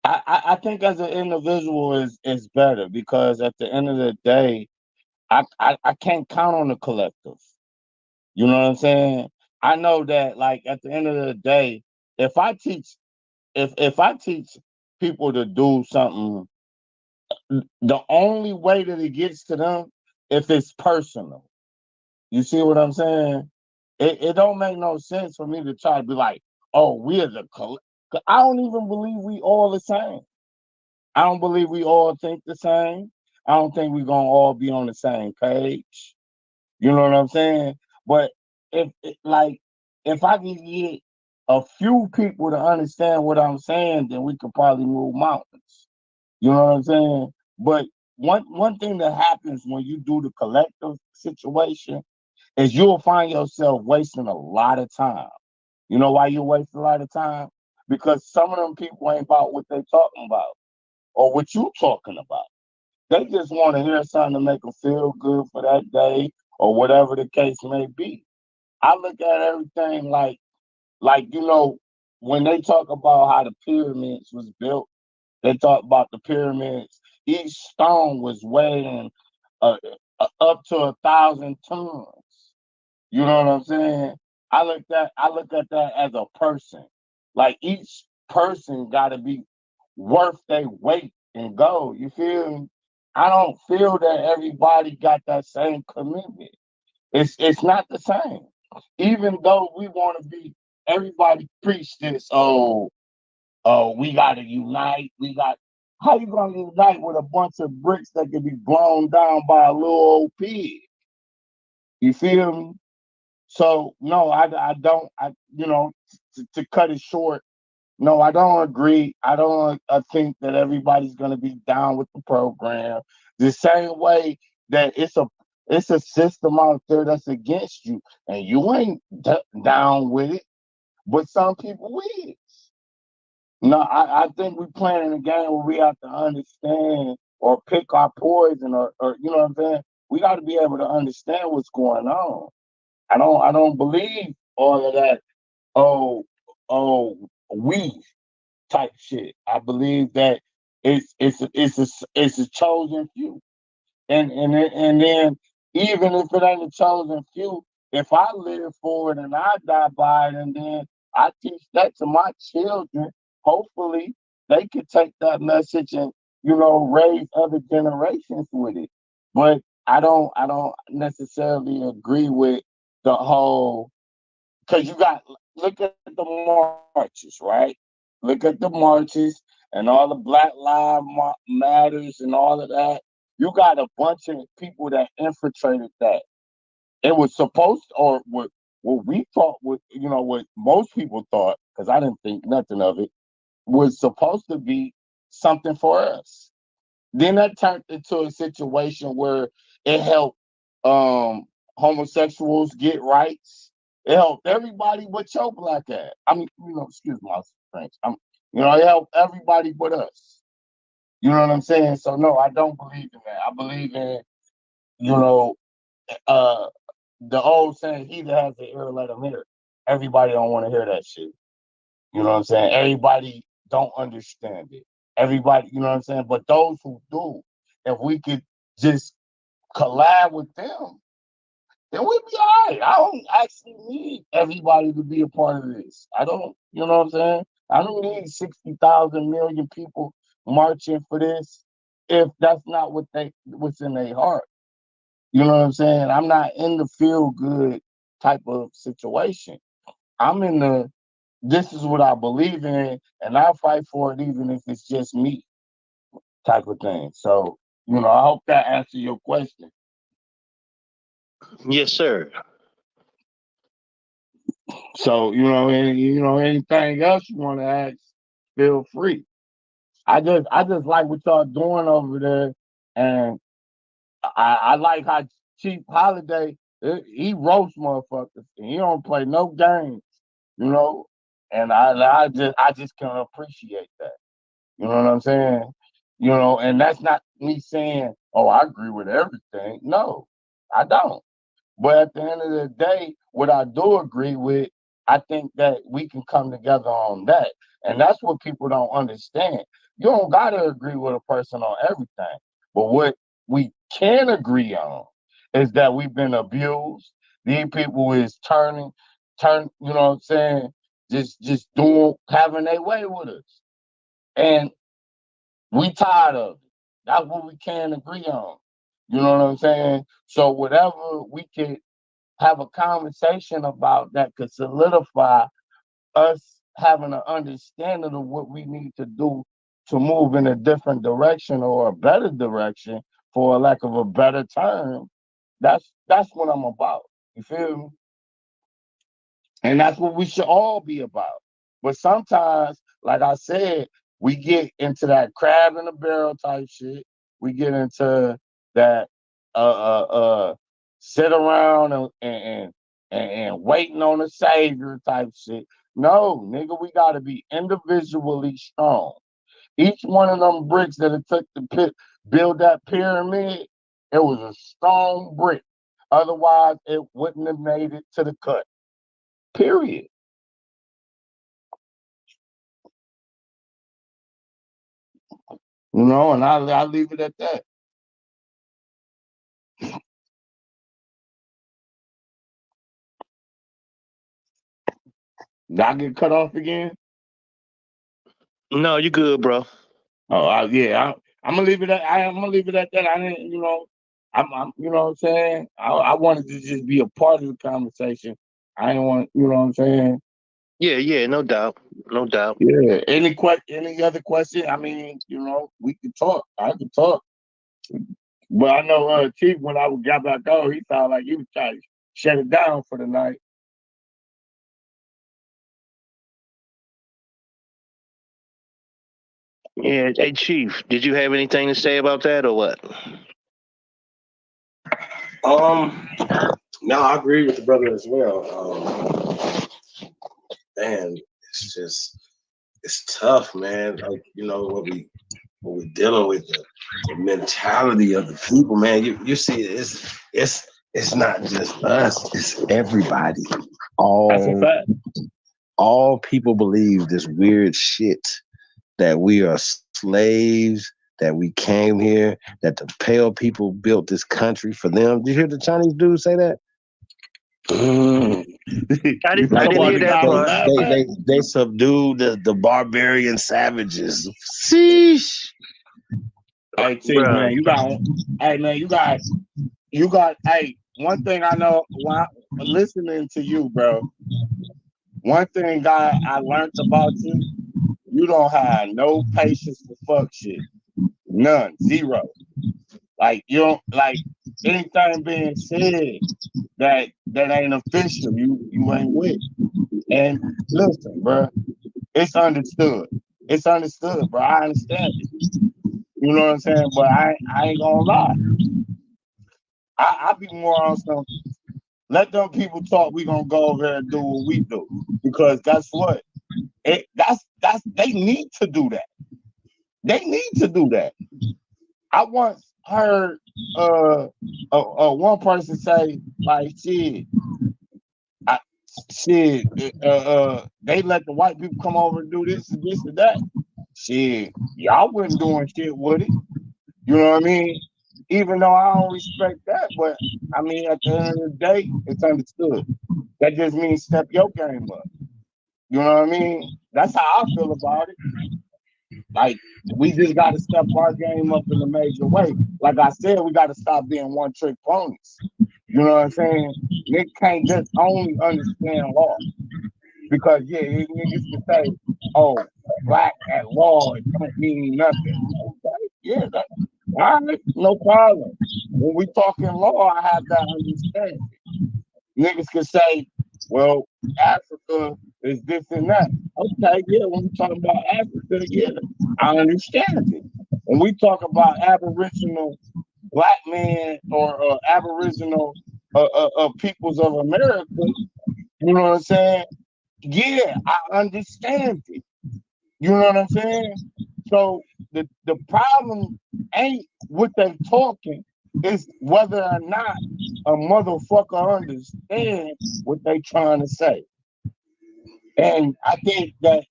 I think as an individual is better because at the end of the day, I can't count on the collective. You know what I'm saying? I know that like at the end of the day, if I teach if I teach people to do something, the only way that it gets to them if it's personal. You see what I'm saying? It don't make no sense for me to try to be like, oh, we're the I don't even believe we all the same. I don't believe we all think the same. I don't think we're gonna all be on the same page. You know what I'm saying? But if I can get a few people to understand what I'm saying, then we could probably move mountains. You know what I'm saying? But one thing that happens when you do the collective situation is you'll find yourself wasting a lot of time. You know why you waste a lot of time? Because some of them people ain't about what they talking about or what you talking about. They just want to hear something to make them feel good for that day or whatever the case may be. I look at everything like when they talk about how the pyramids was built, they talk about the pyramids. Each stone was weighing up to 1,000 tons. You know what I'm saying? I look at that as a person. Like each person got to be worth their weight in gold. You feel me? I don't feel that everybody got that same commitment. It's not the same. Even though we want to be, everybody preach this. Oh, we gotta unite. How you gonna unite with a bunch of bricks that can be blown down by a little old pig? You feel me? So no, I don't. To cut it short, no, I don't agree. I don't think that everybody's gonna be down with the program. The same way that it's a system out there that's against you, and you ain't down with it, but some people is. No, I think we playing a game where we have to understand or pick our poison, or you know what I'm saying. We got to be able to understand what's going on. I don't believe all of that. Oh, we type shit. I believe that it's a chosen few, and then even if it ain't a chosen few, if I live for it and I die by it, and then I teach that to my children, hopefully they could take that message and raise other generations with it. But I don't necessarily agree with the whole because look at the marches, right? Look at the marches and all the Black Lives Matters and all of that. You got a bunch of people that infiltrated that. It was supposed, or what we thought, what most people thought, because I didn't think nothing of it, was supposed to be something for us. Then that turned into a situation where it helped homosexuals get rights. It helped everybody but your black ass. I mean, excuse my French. It helped everybody but us. You know what I'm saying? So no, I don't believe in that. I believe in, you know, uh the old saying, he that has the ear, let him hear. Everybody don't want to hear that shit. You know what I'm saying? Everybody don't understand it. Everybody, you know what I'm saying? But those who do, if we could just collab with them, then we'd be all right. I don't actually need everybody to be a part of this. I don't, you know what I'm saying? I don't need 60,000 million people marching for this if that's not what's in their heart. You know what I'm saying? I'm not in the feel good type of situation. I'm in the this is what I believe in, and I'll fight for it even if it's just me. type of thing. So, I hope that answers your question. Yes, sir. So, anything else you want to ask, feel free. I just like what y'all doing over there, and I like how Chief Holiday he roast motherfuckers. And he don't play no games, and I just can appreciate that. You know what I'm saying? And that's not me saying, oh, I agree with everything. No, I don't. But at the end of the day, what I do agree with, I think that we can come together on that. And that's what people don't understand. You don't got to agree with a person on everything. But what we can agree on is that we've been abused. These people is you know what I'm saying? Just having their way with us. And we tired of it. That's what we can agree on. You know what I'm saying? So whatever we can have a conversation about that could solidify us having an understanding of what we need to do to move in a different direction or a better direction, for lack of a better term. That's what I'm about. You feel me? And that's what we should all be about. But sometimes, like I said, we get into that crab in the barrel type shit. We get into that sit around and waiting on a savior type shit. No, nigga, we gotta be individually strong. Each one of them bricks that it took to build that pyramid, it was a strong brick. Otherwise, it wouldn't have made it to the cut. Period. And I leave it at that. Did I get cut off again? No, you good, bro. Oh, yeah. I'm gonna leave it at. I'm gonna leave it at that. I didn't, I'm you know what I'm saying. I wanted to just be a part of the conversation. I didn't want, you know what I'm saying. Yeah, no doubt, no doubt. Yeah. Any other question? I mean, we could talk. I could talk. But I know Chief, when I got back on, he sounded like he was trying to shut it down for the night. Yeah, hey Chief, did you have anything to say about that or what? No, I agree with the brother as well. Man, it's tough, man. Like, what we're dealing with, the mentality of the people, man. You see, it's not just us, it's everybody. All people believe this weird shit that we are slaves, that we came here, that the pale people built this country for them. Did you hear the Chinese dude say that? I didn't hear that part. They subdued the barbarian savages. Sheesh. Hey, Chief, man, hey, one thing I know while listening to you, bro, one thing I learned about you, you don't have no patience for fuck shit. None. Zero. Like, you don't, like, anything being said that ain't official, you ain't with. And listen, bro, it's understood. It's understood, bro. I understand it. You know what I'm saying? But I ain't gonna lie. I be more on some, let them people talk, we gonna go over there and do what we do. Because guess what? That's they need to do that. They need to do that. I once heard one person say, like, shit, they let the white people come over and do this and this and that. Shit, y'all wasn't doing shit with it. You know what I mean? Even though I don't respect that, but I mean, at the end of the day, it's understood. That just means step your game up. You know what I mean? That's how I feel about it. Like, we just got to step our game up in a major way. Like I said, we got to stop being one-trick ponies. You know what I'm saying? They can't just only understand law. Because, yeah, you used to say, oh, black at law, it don't mean nothing. Okay? Yeah, all right, no problem. When we talking law, I have that understanding. Niggas can say, well, Africa is this and that. Okay, yeah, when we talk about Africa, yeah, I understand it. When we talk about Aboriginal black men or Aboriginal peoples of America, you know what I'm saying? Yeah, I understand it. You know what I'm saying? So the problem ain't what they talking, it's whether or not a motherfucker understand what they trying to say. And I think that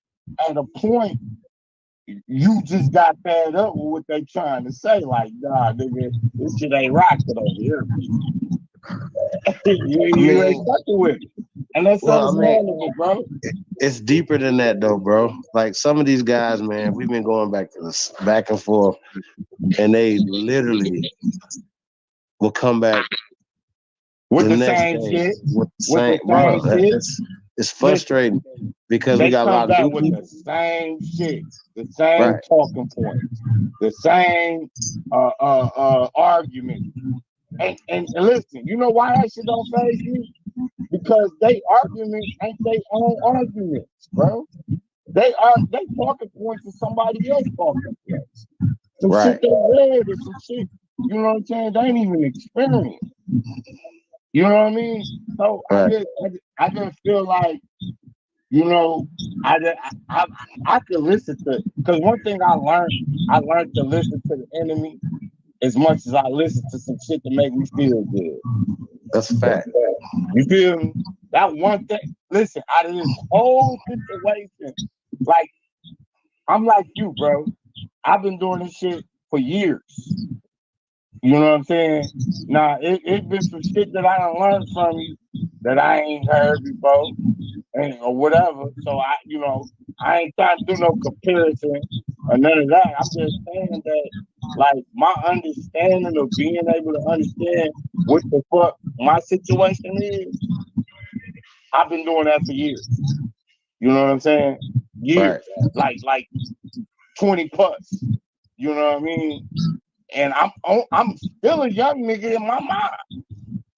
at a point, you just got fed up with what they trying to say. Like, nah, nigga, this shit ain't rocking over here. you ain't fucking with it. And that's understandable, bro. It's deeper than that, though, bro. Like some of these guys, man, we've been going back and forth, and they literally will come back with the next same day shit. with the same, bro. It's frustrating because we got a lot of new people. The same shit, the same talking points, the same argument. And listen, you know why that shit don't faze me? Because they arguments ain't their own arguments, bro. They talking points to somebody else talking points. Some shit they read or some shit, you know what I'm saying? They ain't even experienced. You know what I mean? So I just feel like, you know, I could listen to, because one thing I learned to listen to the enemy as much as I listen to some shit to make me feel good. That's a fact. You feel me? That one thing. Listen, out of this whole situation, like, I'm like you, bro. I've been doing this shit for years. You know what I'm saying? Now, it's been some shit that I done learned from you that I ain't heard before, or whatever. So I ain't trying to do no comparison or none of that. I'm just saying that, like, my understanding of being able to understand what the fuck my situation is, I've been doing that for years. You know what I'm saying? Years, like 20 plus. You know what I mean? And I'm still a young nigga in my mind.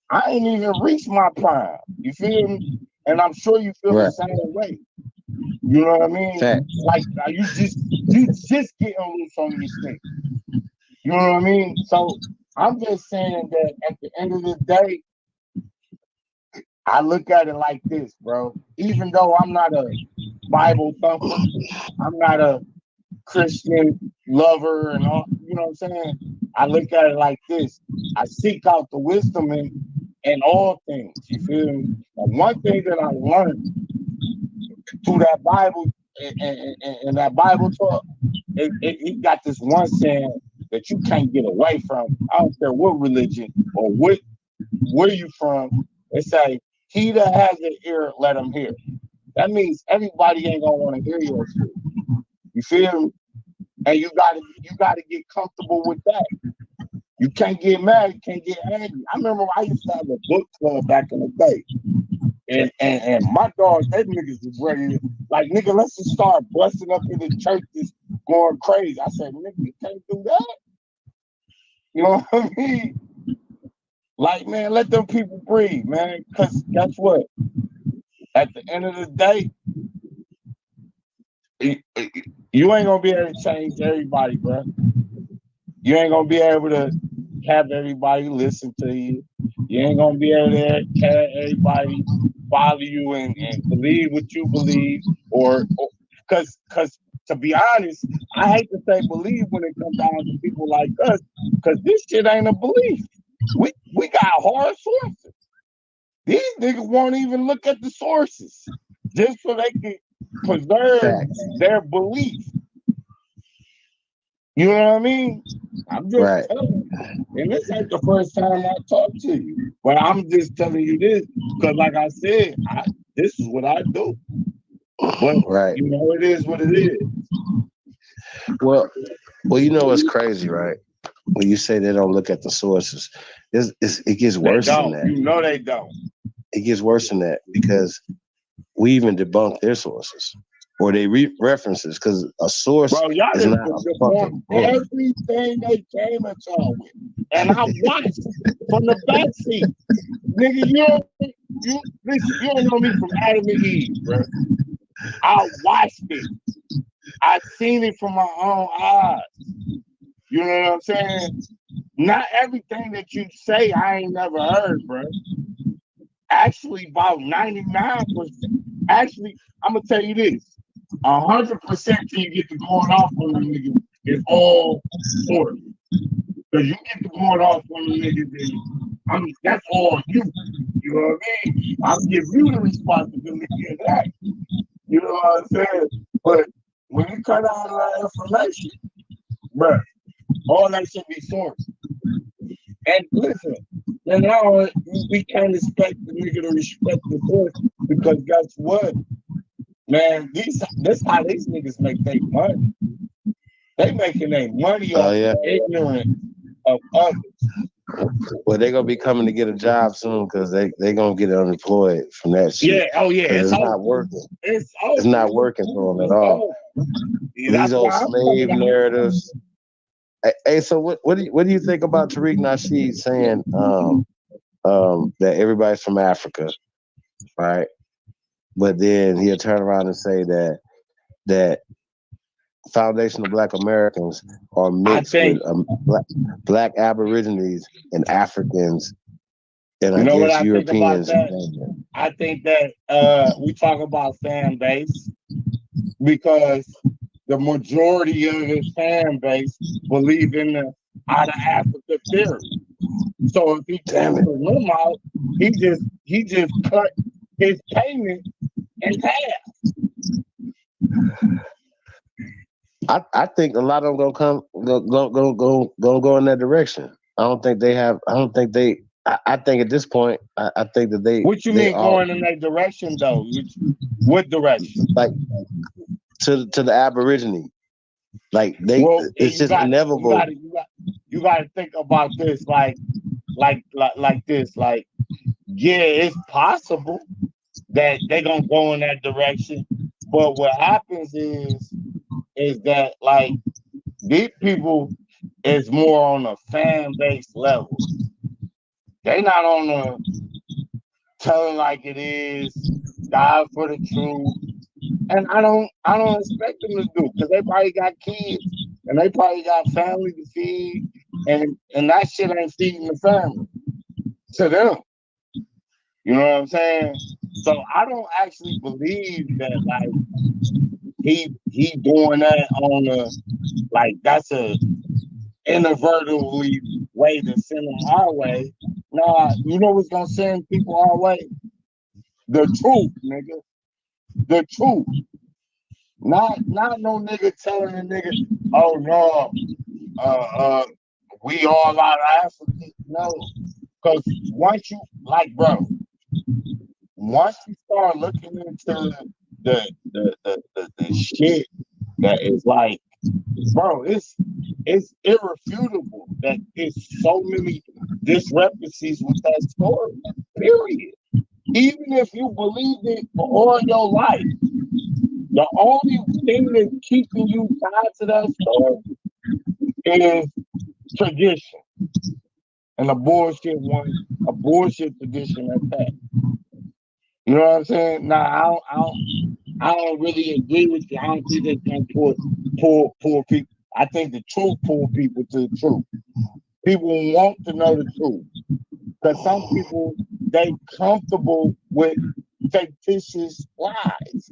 I ain't even reached my prime. You feel me? And I'm sure you feel the same way. You know what I mean? Like you just getting loose on these things. You know what I mean? So I'm just saying that at the end of the day, I look at it like this, bro. Even though I'm not a Bible thumper, I'm not a Christian lover and all, you know what I'm saying? I look at it like this. I seek out the wisdom in all things. You feel me? And one thing that I learned through that Bible and that Bible talk, it got this one saying that you can't get away from. I don't care what religion or where you from. They say, he that has an ear, let him hear. That means everybody ain't gonna want to hear your shit. You feel me? And you gotta get comfortable with that. You can't get mad, you can't get angry. I remember I used to have a book club back in the day. And my dogs, they niggas was ready to, like, nigga, let's just start busting up in the churches going crazy. I said, nigga, you can't do that. You know what I mean? Like, man, let them people breathe, man. Because guess what? At the end of the day, you ain't gonna be able to change everybody, bro. You ain't gonna be able to have everybody listen to you. You ain't gonna be able to have everybody follow you and believe what you believe, or because to be honest, I hate to say believe when it comes down to people like us, because this shit ain't a belief. We got hard sources. These niggas won't even look at the sources just so they can preserve their belief. You know what I mean? I'm just telling you. And this ain't the first time I talk to you. But I'm just telling you this because, like I said, this is what I do. But you know, it is what it is. Well, you know what's crazy, right? When you say they don't look at the sources, it gets worse than that. You know they don't. It gets worse than that because we even debunk their sources. or they references, because a source Bro, y'all is just not a perform fucking book. everything they came at y'all with. And I watched from the backseat. Nigga, you don't know me from Adam and Eve, bro. I watched it. I seen it from my own eyes. You know what I'm saying? Not everything that you say I ain't never heard, bro. Actually, about 99%. Actually, I'm gonna tell you this: 100% till you get to going off on them niggas is all for you. Because you get to going off on them niggas, and that's all you. You know what I mean? I'll give you the responsibility of that. You know what I'm saying? But when you cut out all that information, bro, all that should be sourced. And listen, and now we can't expect the nigga to respect the source, because guess what? Man, this how these niggas make their money. They making their money off ignorance of others. Well, they're gonna be coming to get a job soon, because they gonna get unemployed from that shit. Yeah, oh yeah, it's not working. It's not working for them at all. These old slave narratives. Hey, so what do you think about Tariq Nasheed saying that everybody's from Africa, right? But then he'll turn around and say that foundational Black Americans are mixed with black Aborigines and Africans, and You know what I Europeans. think about that? I think that we talk about fan base because the majority of his fan base believe in the out of Africa theory. So if he cancels them out, he just cut his payment in half. I think a lot of them gonna go in that direction. I think at this point, I think that they. What you mean going in that direction though? What direction? Like to the Aborigine. Like it's just inevitable. You gotta think about this like this. Like, yeah, it's possible that they're gonna go in that direction. But what happens is that like these people is more on a fan base level. They not on the telling like it is, die for the truth. And I don't expect them to do, because they probably got kids and they probably got family to feed, and that shit ain't feeding the family to them. You know what I'm saying? So I don't actually believe that like he doing that on a like that's a inadvertently way to send them our way. Nah, you know what's gonna send people our way? The truth, nigga. The truth. Not no nigga telling a nigga, oh no, we all out of Africa. No. Cause once you like, bro, once you start looking into the shit that is like, bro, it's irrefutable that there's so many discrepancies with that story. Period. Even if you believe it for all your life, the only thing that's keeping you tied to that story is tradition. And a bullshit tradition at that. You know what I'm saying? Now I don't really agree with you. I don't think they can pull people. I think the truth pull people to the truth. People want to know the truth. Because some people, they comfortable with fictitious lies.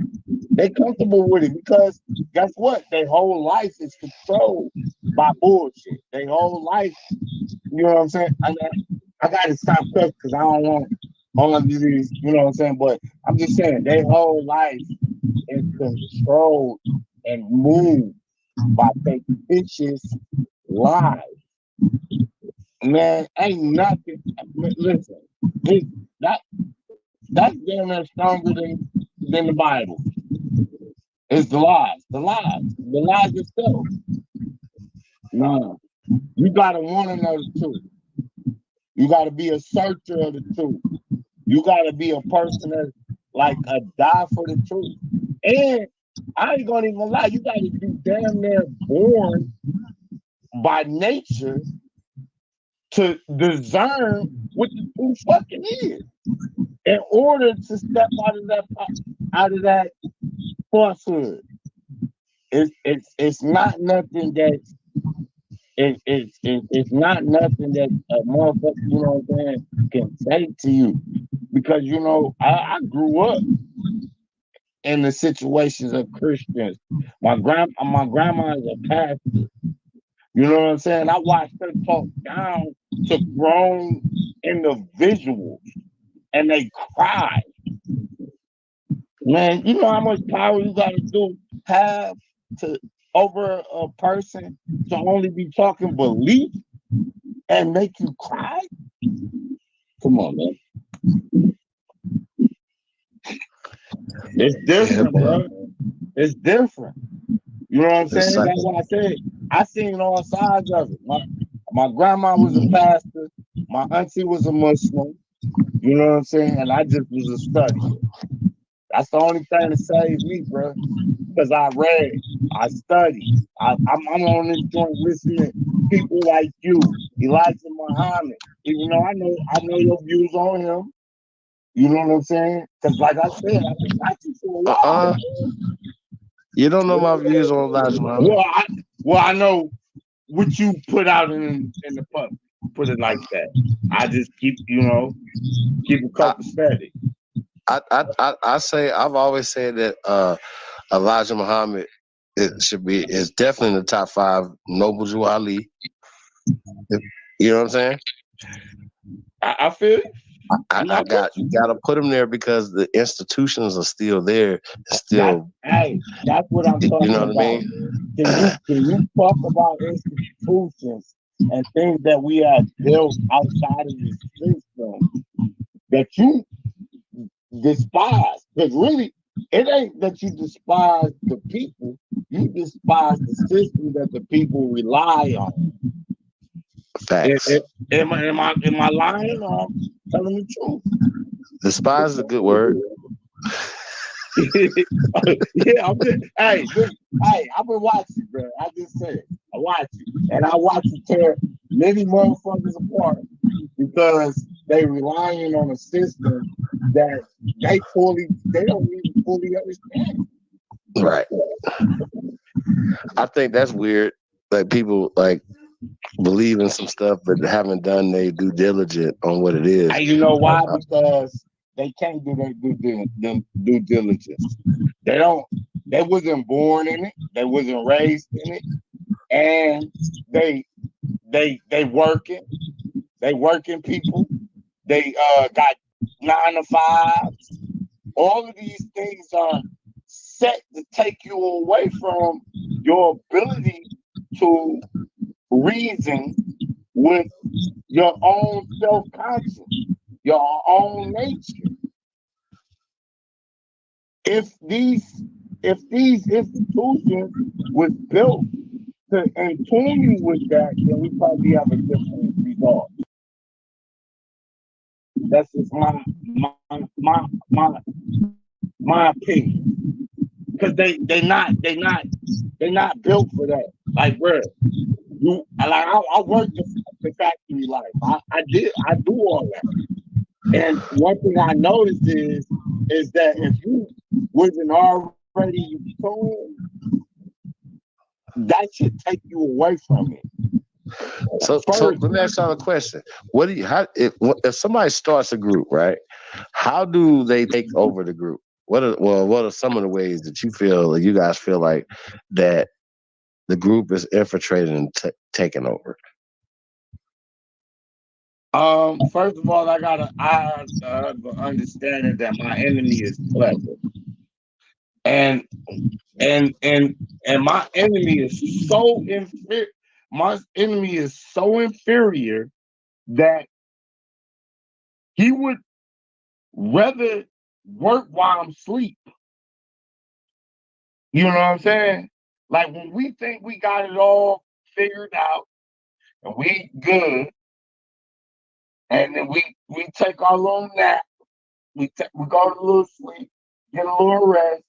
They comfortable with it because guess what? Their whole life is controlled by bullshit. Their whole life, you know what I'm saying? I gotta stop cussing because I don't want all of these, you know what I'm saying? But I'm just saying their whole life is controlled and moved by fictitious lies. Man, ain't nothing. Listen, that's damn near stronger than the Bible. It's the lies itself. No, you gotta want to know the truth. You gotta be a searcher of the truth. You gotta be a person that's like a die for the truth. And I ain't gonna even lie. You gotta be damn near born by nature to discern what the truth fucking is, in order to step out of that falsehood. It's not nothing that it's not nothing that a motherfucker, you know what I'm saying, can say to you. Because I grew up in the situations of Christians. My grandma is a pastor. You know what I'm saying? I watched her talk down to grown individuals, and they cry. Man, you know how much power you gotta have to over a person to only be talking belief and make you cry? Come on, man. It's different, bro. It's different. You know what I'm saying? That's why I said I seen all sides of it. My grandma was a pastor. My auntie was a Muslim. You know what I'm saying? And I just was a studier. That's the only thing that saved me, bro. Because I read, I studied. I'm on this joint listening to people like you, Elijah Muhammad. Even though I know your views on him. You know what I'm saying? Because like I said, I've been watching for a while. You don't know my views on Elijah Muhammad. Well, I know what you put out in the public. Put it like that. I just keep a couple steady. I say I've always said that Elijah Muhammad is definitely in the top 5. Noble Jew Ali. You know what I'm saying? I feel you. You got to put him there because the institutions are still there. Still, that's what I'm talking about. You know what I mean? Can you talk about institutions and things that we have built outside of the system that you despise? Because really, it ain't that you despise the people, you despise the system that the people rely on. Facts. Am I lying or telling the truth? Despise is a good word. Yeah, I've been watching, bro. I just said I watch it, and I watch it tear many motherfuckers apart because they relying on a system that they don't even fully understand. Right. I think that's weird. Like people believe in some stuff but haven't done their due diligence on what it is. And you know why? Because they can't do their due diligence. They wasn't born in it. They wasn't raised in it. And they working. They working people. They got 9 to 5s. All of these things are set to take you away from your ability to reason with your own self-conscious, your own nature. If these institutions was built to tune you with that, then we probably have a different result. That's just my opinion. Because they not built for that. Like, bro, I worked the factory life. I do all that. And one thing I noticed is that if you wasn't already tuned, that should take you away from it. So let me ask y'all a question. If somebody starts a group, right? How do they take over the group? What are some of the ways that you guys feel like that the group is infiltrated and taking over? First of all, I have an understanding that my enemy is clever, and my enemy is so inferior. My enemy is so inferior that he would rather work while I'm asleep. You know what I'm saying? Like when we think we got it all figured out and we good, and then we take our little nap, we go to a little sleep, get a little rest,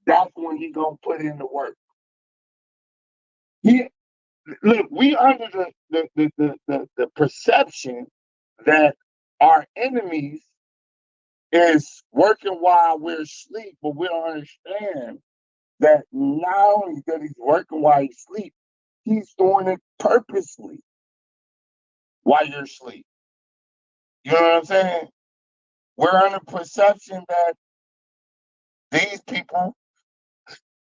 that's when he gonna put in the work. Look, we under the perception that our enemies is working while we're asleep, but we don't understand that not only that he's working while he's asleep, he's doing it purposely while you're asleep. You know what I'm saying? We're under perception that these people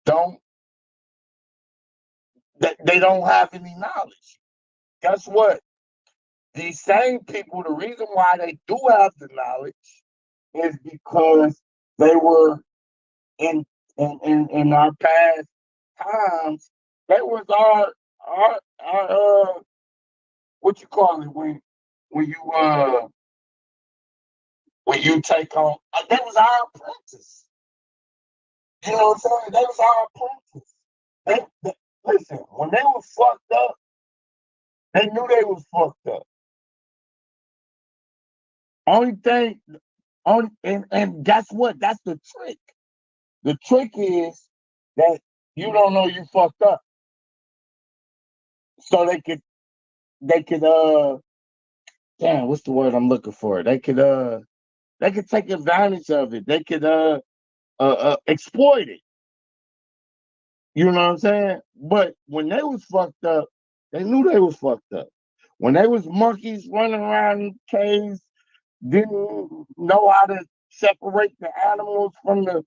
don't they don't have any knowledge. Guess what? These same people, the reason why they do have the knowledge is because they were in our past times. They was our what you call it when you take on that was our apprentice. You know what I'm saying? That was our apprentice. Listen, when they was fucked up, they knew they was fucked up. And guess what? That's the trick. The trick is that you don't know you fucked up. So they could damn, what's the word I'm looking for? They could take advantage of it. They could exploit it. You know what I'm saying? But when they was fucked up, they knew they was fucked up. When they was monkeys running around in caves, didn't know how to separate the animals from the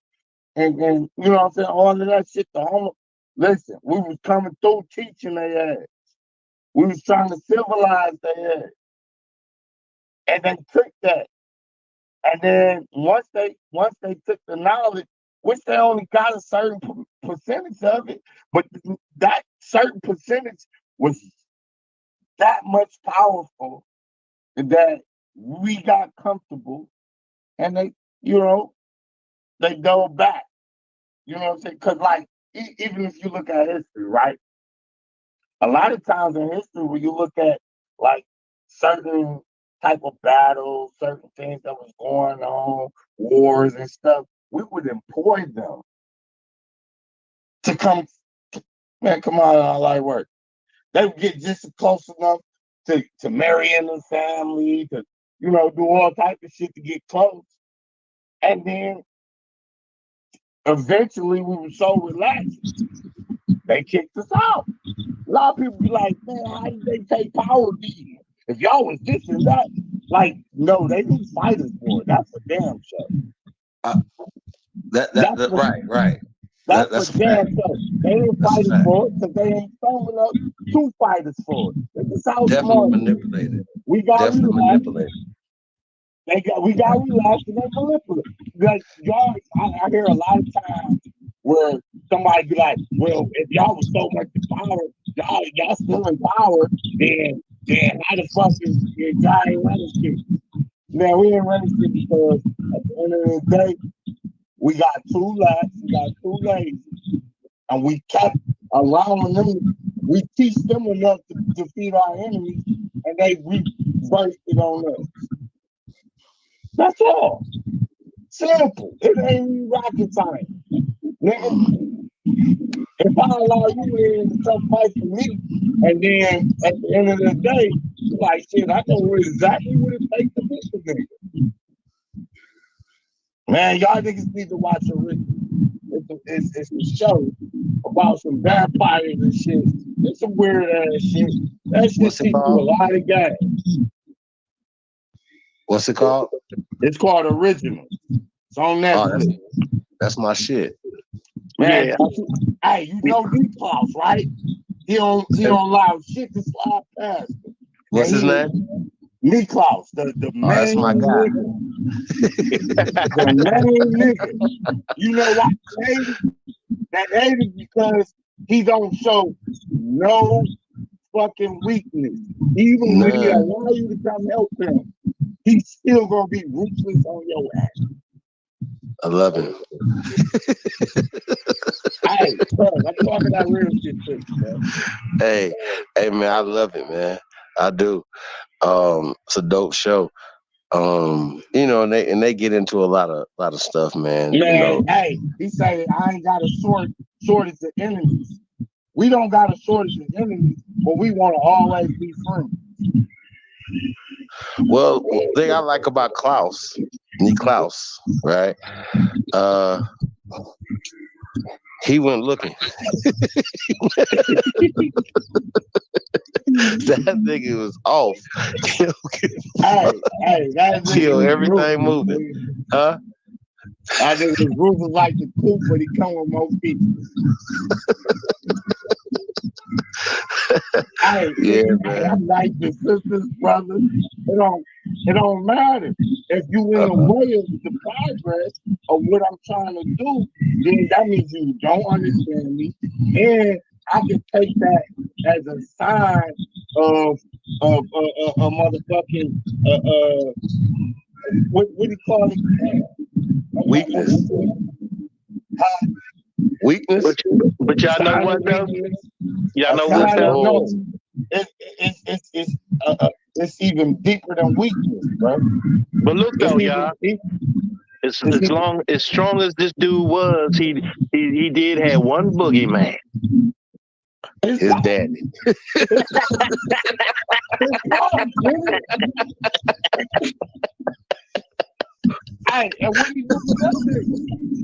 and you know what I'm saying, all of that shit, listen, we was coming through teaching their ass. We was trying to civilize their ass. And they took that. And then once they took the knowledge, which they only got a certain percentage of it, but that certain percentage was that much powerful that we got comfortable and they go back. You know what I'm saying? Because like even if you look at history, right? A lot of times in history when you look at like certain type of battles, certain things that was going on, wars and stuff, we would employ them to come. Man, come on, I like work. They would get just close enough to marry in the family, to do all type of shit to get close. And then eventually we were so relaxed, they kicked us out. A lot of people be like, man, how did they take power then? If y'all was this and that, like, no, they didn't fight us for it. That's for damn sure. Right. That's for damn sure. They didn't fight us for it because they ain't strong enough to fight us for it. This is how Definitely manipulated. We got Definitely manipulated. We got relaxed and they manipulated. Like y'all, I hear a lot of times where somebody be like, well, if y'all was so much in power, y'all still in power, then how the fuck is y'all ain't running shit? Man, we ain't running shit because at the end of the day, we got too lax, we got too lazy, and we kept allowing them, we teach them enough to defeat our enemies, and they reversed it on us. That's all. Simple. It ain't rocket science. Nigga, if I allow you in to come fight for me, and then at the end of the day, you like, shit, I know exactly what it takes to beat the nigga. Man, y'all niggas need to watch Original. It's a show about some vampires and shit. It's some weird ass shit. That shit teach you a lot of games. What's it called? It's called Original. It's on Netflix. That's my shit. Man, hey, you know Niklaus, right? He don't allow shit to slide past him. What's his name? Niklaus, the main that's my guy. Nigga. The main nigga. You know why I hate it? That hate it because he don't show no fucking weakness. Even when he allow you to come help him, he's still gonna be ruthless on your ass. I love it. Hey, bro, I'm talking that real shit too, man. Hey, man, I love it, man. I do. It's a dope show. You know, and they get into a lot of stuff, man. You Man, know, hey, he say I ain't got a shortage of enemies. We don't got a shortage of enemies, but we want to always be friends. well, the thing I like about Klaus, right? He went looking. That nigga was off. That Kill nigga everything moving. Huh? That nigga was ruthless like the coop, but he come with more people. Yeah, I'm like the sisters, brothers. It don't matter. If you in the way of the progress of what I'm trying to do, then that means you don't understand me. And I can take that as a sign of a motherfucking what do you call it? Weakness. Weakness. But y'all know what though? Y'all know what though? It's even deeper than weakness, bro. But look though, y'all. As strong as this dude was, he did have one boogeyman. His daddy. Hey, and what he do with that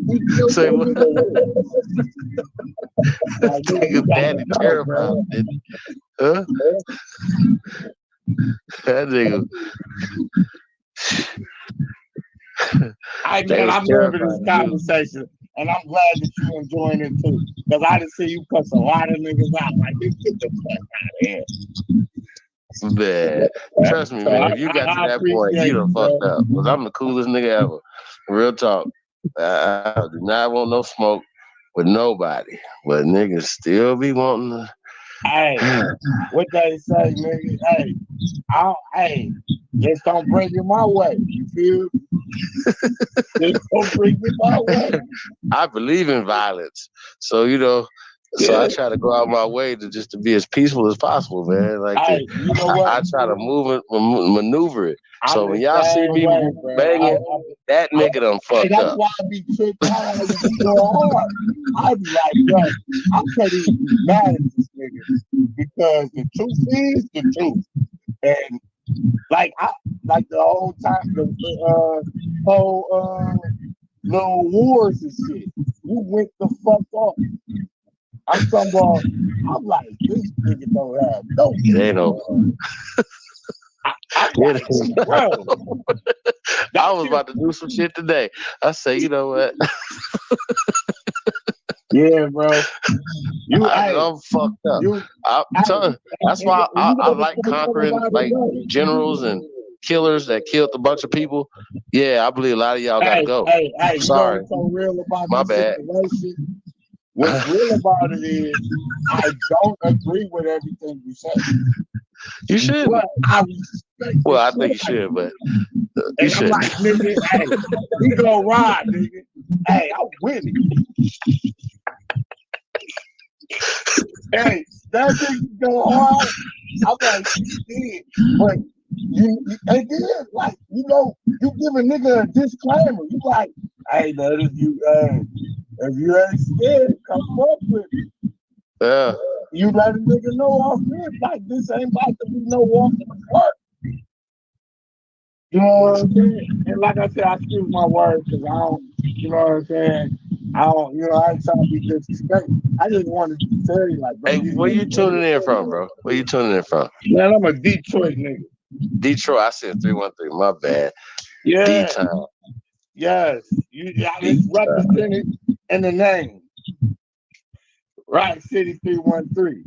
nigga? Say what? Nigga daddy terrified, didn't he? Huh? That nigga. Hey man, I'm loving this conversation, and I'm glad that you enjoying it too. Because I done see you cuss a lot of niggas out. Like, get the fuck out of here. Man, trust me, man. If you got to that point, you done fucked up. Because I'm the coolest nigga ever. Real talk. I do not want no smoke with nobody. But niggas still be wanting to. Hey, what they say, nigga? Hey, just don't bring it my way. You feel? Just don't bring it my way. I believe in violence. So, you know, so I try to go out my way to be as peaceful as possible, man. Like, you know what? I try to maneuver it. So when y'all see me banging, that nigga done fucked that's up. why I be tripped out. I be going hard. I be like, yo, I can't even be mad at this nigga because the truth is the truth. And like the whole time, the whole little wars and shit, you went the fuck off. I'm talking about, I'm like, this nigga don't have no. It ain't no. I'm like, bro. I was about to do some shit today. I say, you know what? Yeah, bro. I'm fucked up. That's why I like conquering like generals and killers that killed a bunch of people. Yeah, I believe a lot of y'all gotta go. Sorry. You know what's so real about my this bad. situation? What's real about it is I don't agree with everything you say. You should. I think you should, but you should. I'm like, nigga, hey, we go ride, nigga. Hey, I'm with it. Hey, that nigga go hard. I'm like, shit. But you and then, like, you know, you give a nigga a disclaimer. You like, hey, man, if you ain't scared, come fuck with me. Yeah. You let a nigga know off rip, like, this ain't about to be no walk in the park. You know what I'm saying? And like I said, I excuse my words because I don't, you know what I'm saying? I don't, you know, I ain't trying to be disrespectful. I just wanted to tell you, like, bro. Hey, where you tuning in from, bro? Where you tuning in from? Man, I'm a Detroit nigga. Detroit, I said 313. My bad. Yeah. D-Town. Yes. It's represented in the name. Right, City 313.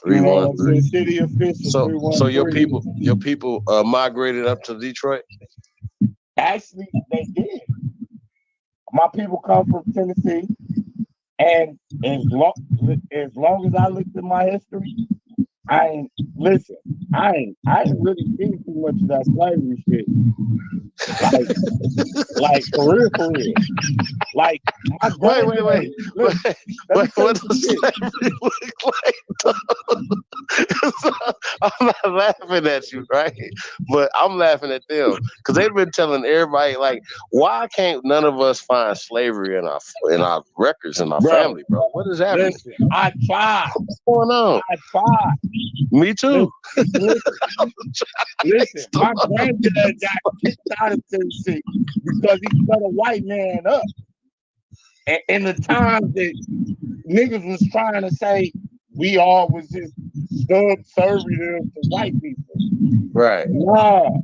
313. City official. So your people migrated up to Detroit? Actually, they did. My people come from Tennessee, and as long as I looked at my history, I ain't really seen too much of that slavery shit. Like for real, for real. Like my Wait. What does shit. slavery look like? So, I'm not laughing at you, right? But I'm laughing at them because they've been telling everybody like, why can't none of us find slavery in our records in our family, bro? What is happening? Listen, I tried. What's going on? I tried. Me too. Listen, my granddad got kicked out of Tennessee because he cut a white man up. And in the time that niggas was trying to say we all was just subservient to white people. Right. No,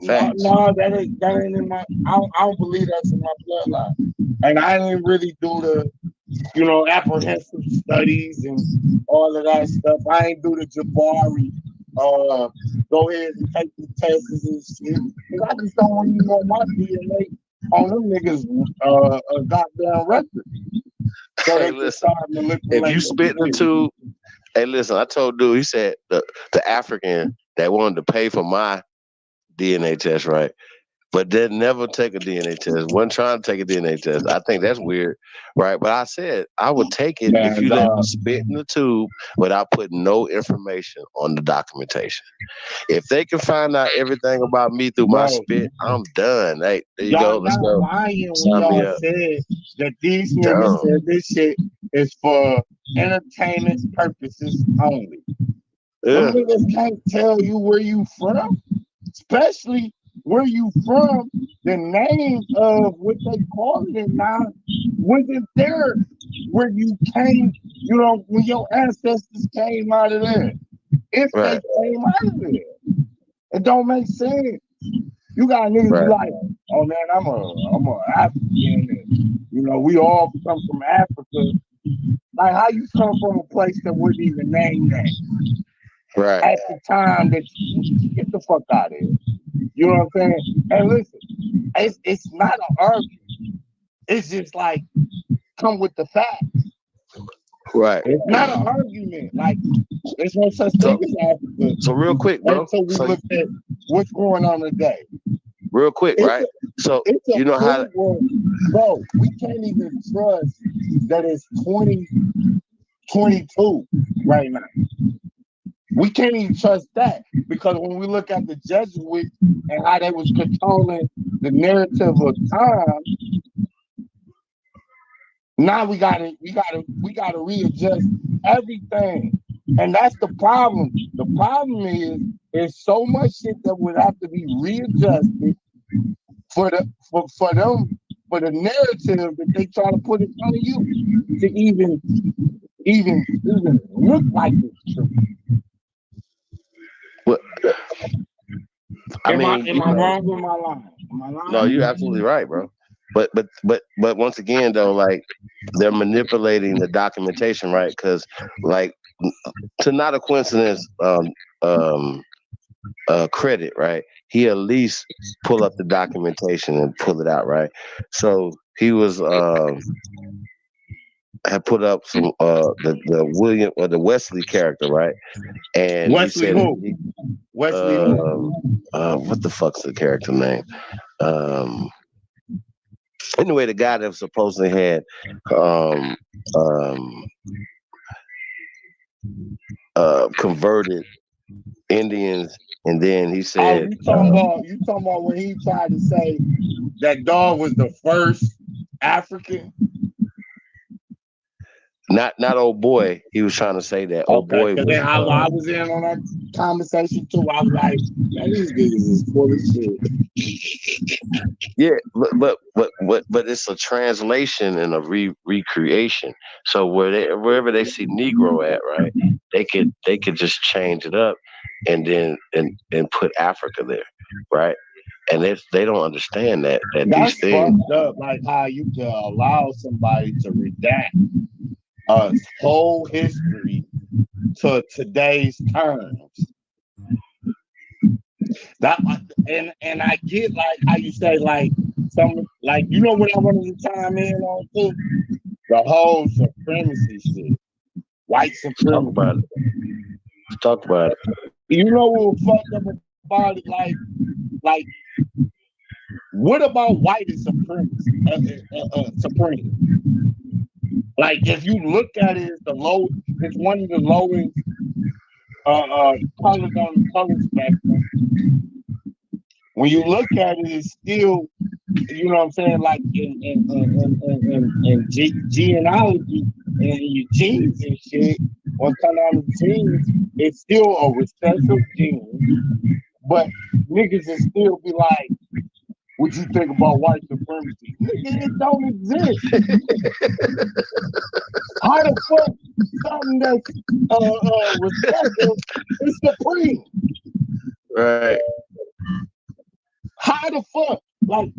Facts. no, that ain't in my. I don't believe that's in my bloodline. And I didn't really do the, apprehensive studies and all of that stuff. I ain't do the Jabari. Go ahead and take the tests and shit. Cause I just don't want you know my DNA on them niggas a goddamn record. So Hey, they listen, if you spit in the tube, hey, listen, I told dude, he said the African that wanted to pay for my DNA test, right? But did never take a DNA test. Wasn't trying to take a DNA test. I think that's weird, right? But I said I would take it if you let me spit in the tube without putting no information on the documentation. If they can find out everything about me through my spit, I'm done. Hey, there you go. Let's go. Lying when Sign me y'all up. said that these niggas said this shit is for entertainment purposes only. Yeah. Them niggas can't tell you where you from, especially where you from. The name of what they call it now wasn't there where you came. When your ancestors came out of there. If they came out of there, it don't make sense. You got niggas be like, oh man, I'm a African, and we all come from Africa. Like how you come from a place that wouldn't even name that. Right. At the time that you get the fuck out of here. You know what I'm saying? And listen, it's not an argument. It's just like come with the facts. Right. It's not an argument. Like there's no such thing as Africa. So real quick, bro. Until we look at what's going on today. Real quick, right? So you know how, bro, we can't even trust that it's 2022 right now. We can't even trust that because when we look at the Jesuits and how they was controlling the narrative of time, now we gotta readjust everything, and that's the problem. The problem is there's so much shit that would have to be readjusted for the narrative that they try to put in front of you to even look like it's true. What? Am I wrong with my line? Am I lying? No, you're absolutely right, bro. But once again, though, like they're manipulating the documentation, right? Because, like, to not a coincidence, credit, right? He at least pull up the documentation and pull it out, right? So he was had put up some the William or the Wesley character, right? And Wesley he said, who? Wesley who? What the fuck's the character name? Anyway, the guy that supposedly had converted Indians, and then he said, you talking about when he tried to say that dog was the first African? Not old boy. He was trying to say that old boy was. I was in on that conversation too. I was like, man, these niggas is full of shit. Yeah, but it's a translation and a recreation. So wherever they see Negro at, right, they could just change it up and then and put Africa there, right? And they don't understand that That's these things. fucked up. Like how you can allow somebody to redact whole history to today's terms. That and I get like how you say like some like what I wanted to chime in on too? The whole supremacy shit. White supremacy. Talk about it. Talk about it. You know what fucked up about it? Like What about white is supremacy? Supreme. Like if you look at it, it's one of the lowest colors on the color spectrum. When you look at it, it's still, you know what I'm saying, like in genealogy and your genes and shit, on the genes, it's still a recessive gene, but niggas will still be like, what you think about white supremacy? Nigga, it don't exist. How the fuck something that's recessive is supreme? Right. How the fuck? Like,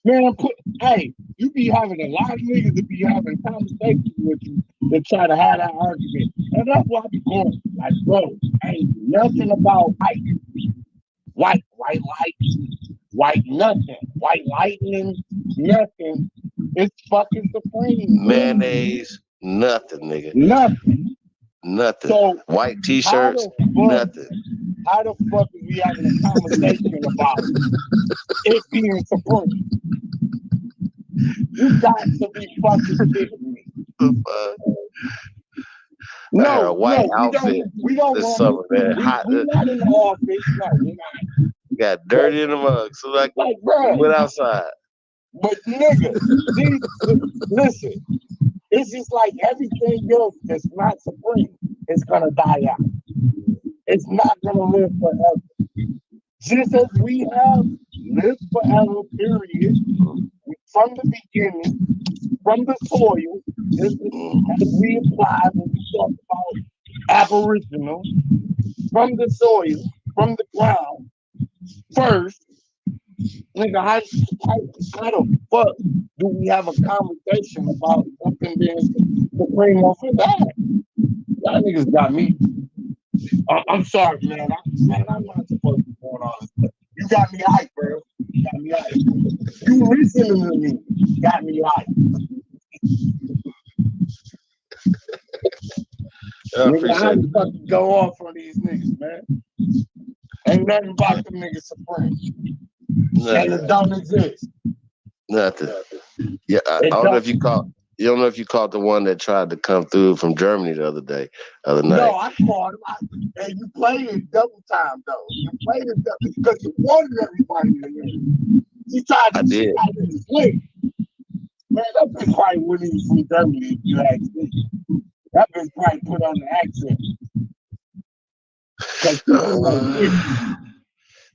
man, hey, you be having a lot of niggas that be having conversations with you that try to have that argument. And that's why I be going, like, bro, ain't nothing about white light, white nothing, white lightning, nothing. It's fucking supreme. Mayonnaise, nothing, nigga. Nothing. So, white t-shirts, nothing. How the fuck is we having a conversation about it being supreme? You got to be fucking kidding me. No, white outfit we don't this want summer, man. We're not in the office. No, we're not. Got dirty in the mug, so like bro, went outside. But nigga, listen, it's just like everything else that's not supreme is gonna die out. It's not gonna live forever. Just as we have lived forever, period, from the beginning, from the soil, this is as we apply when we talk about aboriginal, from the soil, from the ground, first, nigga, how the fuck do we have a conversation about something being supreme off of that? Y'all niggas got me. I'm sorry, man. I'm not supposed to be doing all this stuff. You got me hyped, bro. You got me hyped. You listening to me got me hyped. Nigga, I ain't fucking go off on these niggas, man. Ain't nothing about them niggas supreme. And it don't exist. Nothing. Yeah, I don't know if you caught. You don't know if you caught the one that tried to come through from Germany the other night. No, I caught him. And you played it double time though. You played it double because you wanted everybody to hear. You tried to shit out of the slick. Man, that bitch probably wouldn't even from Germany if you asked me. That bitch probably put on the accent.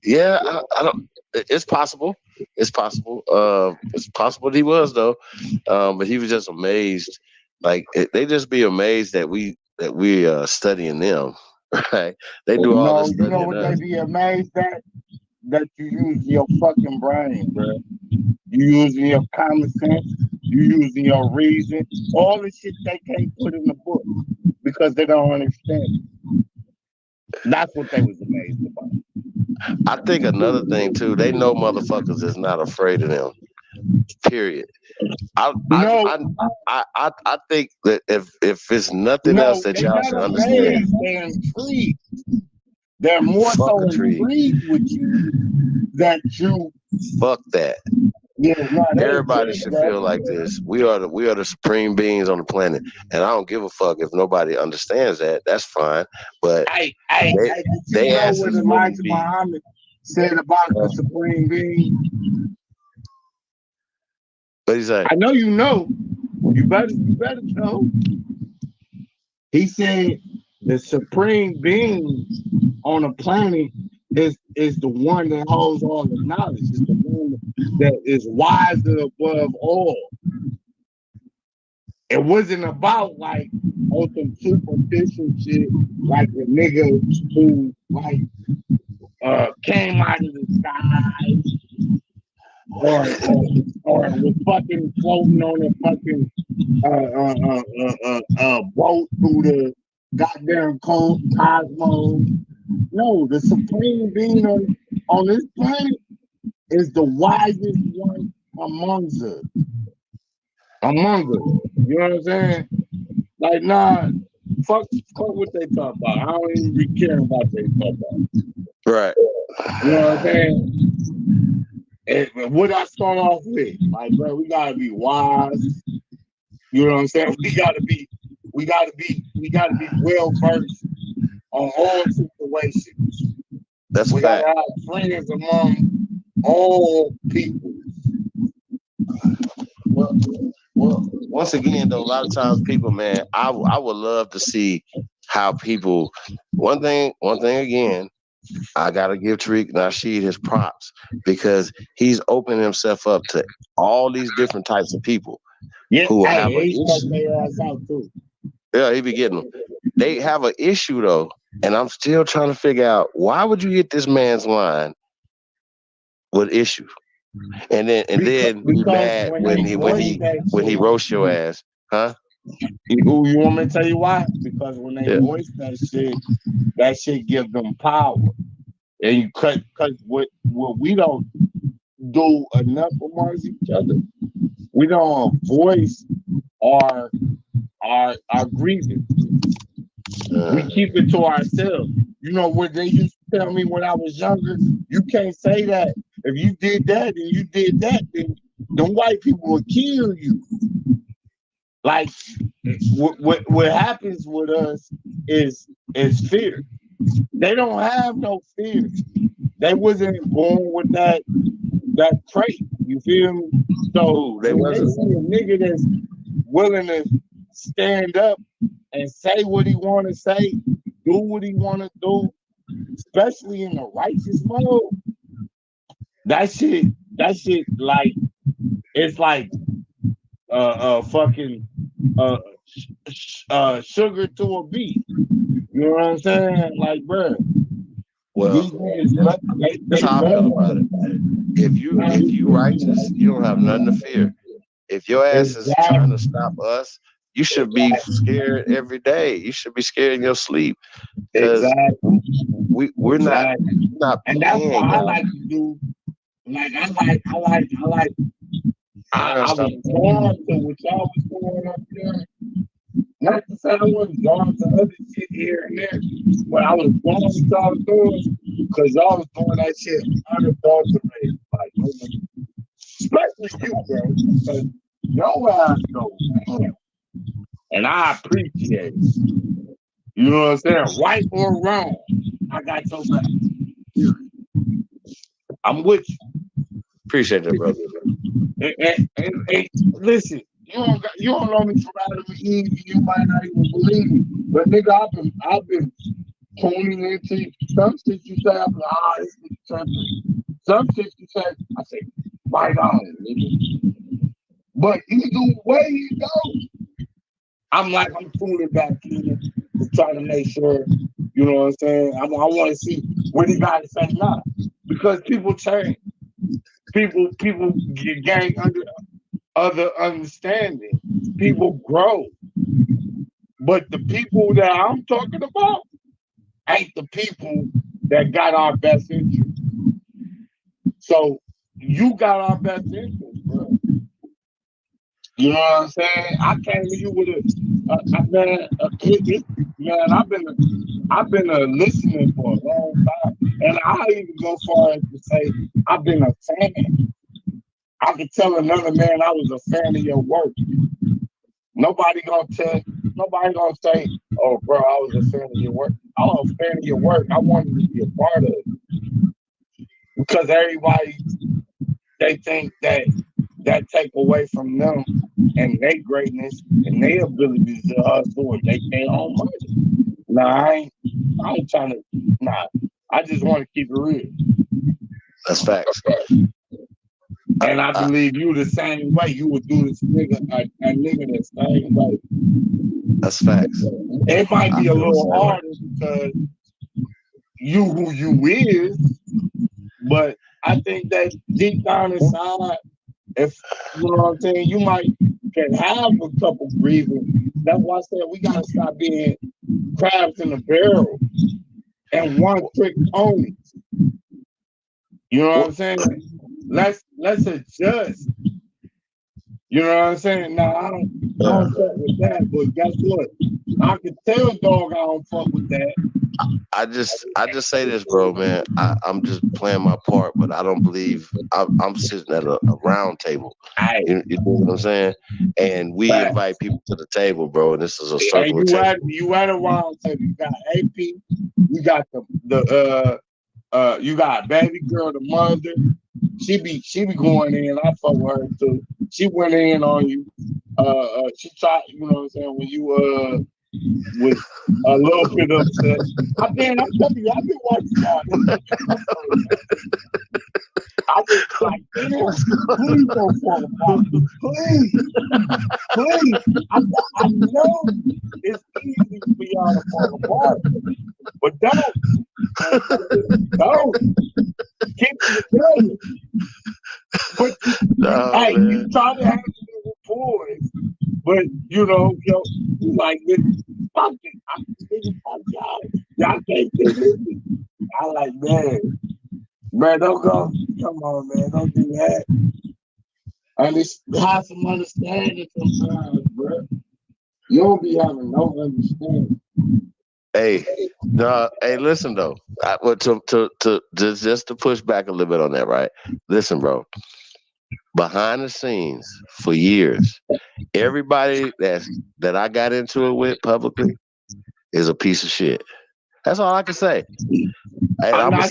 Yeah, I don't. It's possible. It's possible. It's possible that he was though, but he was just amazed. Like they just be amazed that we studying them, right? They do all this studying. You know what they be amazed at? That you use your fucking brain, bro. You using your common sense. You using your reason. All the shit they can't put in the book because they don't understand. That's what they was amazed about. I think another thing too, they know motherfuckers is not afraid of them. Period. I think that if it's nothing else that y'all should understand, they're intrigued. They're more so intrigued with you that you fuck that. Yeah, everybody should feel like this. We are the supreme beings on the planet, and I don't give a fuck if nobody understands that. That's fine. But did you know what Elijah Muhammad said about the supreme being? What he say? I know you know. You better know. He said the supreme being on a planet is the one that holds all the knowledge. It's the one that is wiser above all. It wasn't about like on some superficial shit like the nigga who like came out of the sky or was fucking floating on a fucking boat through the goddamn cosmos. No, the supreme being on this planet is the wisest one among us. You know what I'm saying? Like, nah, fuck what they talk about. I don't even be caring about what they talk about. Right. You know what I'm saying? And what I start off with, like, bro, we gotta be wise. You know what I'm saying? We gotta be well versed on all situations. That's we fact. gotta have friends among all people. Well, once again, though, a lot of times people, man, I would love to see how people. One thing again, I gotta give Tariq Nasheed his props because he's opening himself up to all these different types of people who will have an issue. Their ass out too. Yeah, he be getting them. They have an issue though, and I'm still trying to figure out why would you get this man's line with issue, and then be mad when he roasts your ass, huh? You want me to tell you why? Because when they voice that shit gives them power. And you cut because what we don't do enough amongst each other, we don't voice our grievance. We keep it to ourselves. You know what they used to tell me when I was younger? You can't say that. If you did that and you did that, then them white people will kill you. Like what happens with us is fear. They don't have no fear. They wasn't born with that trait. You feel me? So they wasn't. See a nigga that's willing to stand up and say what he want to say, do what he want to do, especially in the righteous mode. That shit, like it's like fucking sugar to a beat. You know what I'm saying? Like, bro. Well, that's how I feel about it. If you righteous, you don't have nothing to fear. If your ass is trying to stop us, you should be scared every day. You should be scared in your sleep because we're not and that's paying. Why I like to do. Like I was drawn to what y'all was doing up there. Not to say I wasn't drawn to other shit here and there, but I was drawn to what y'all was doing because y'all was doing that shit unadulterated. Like, especially you, bro. Because your ass goes, man. And I appreciate it. You know what I'm saying? Right or wrong, I got your back. I'm with you. Appreciate that, brother. And listen, you don't know me from Adam and Eve. You might not even believe me, but nigga, I've been tuning into some shit you say. I'm like, this is tripping. Some shit you say, I say, right on, nigga. But either way you go, I'm tuning back in to try to make sure, you know what I'm saying? I want to see what he got to say now, because people change. People gain other understanding. People grow. But the people that I'm talking about ain't the people that got our best interest. So you got our best interest, bro. You know what I'm saying? I came to you with man, I've been listening for a long time, and I even go far as to say I've been a fan. I could tell another man I was a fan of your work. Nobody gonna say, "Oh, bro, I was a fan of your work." I was a fan of your work. I wanted to be a part of it because everybody they think that take away from them and their greatness and their ability to hustle and make their own money. Nah, I ain't trying to. Nah, I just want to keep it real. That's facts. And I believe you the same way. You would do this nigga a nigga the same way. That's facts. It might be a little harder because you who you is, but I think that deep down inside, if you know what I'm saying, you can have a couple reasons. That's why I said we gotta stop being crabs in a barrel and one trick ponies. You know what I'm saying? Let's adjust. You know what I'm saying? Now I don't fuck with that, but guess what? I can tell dog I don't fuck with that. I just say this, bro, man. I'm just playing my part, but I don't believe I'm sitting at a round table. You know what I'm saying? And we invite people to the table, bro. And this is a circular table. You at a round table. You got AP. You got you got baby girl, the mother. She be going in. I fuck with her too. She went in on you. She tried. You know what I'm saying? When you was a little bit upset. I'm telling you, I've been watching y'all. I was like, please don't fall apart. Please. I know it's easy for y'all to fall apart, but don't. Keep it together. But you try to have little boys, but you like fuck it. Fuck y'all. Y'all can't do this. I like, man, don't go. Come on, man, don't do that. And it's have some understanding sometimes, bro. You don't be having no understanding. Hey, listen though. Just to push back a little bit on that, right? Listen, bro. Behind the scenes for years, everybody that I got into it with publicly is a piece of shit. That's all I can say. I'm not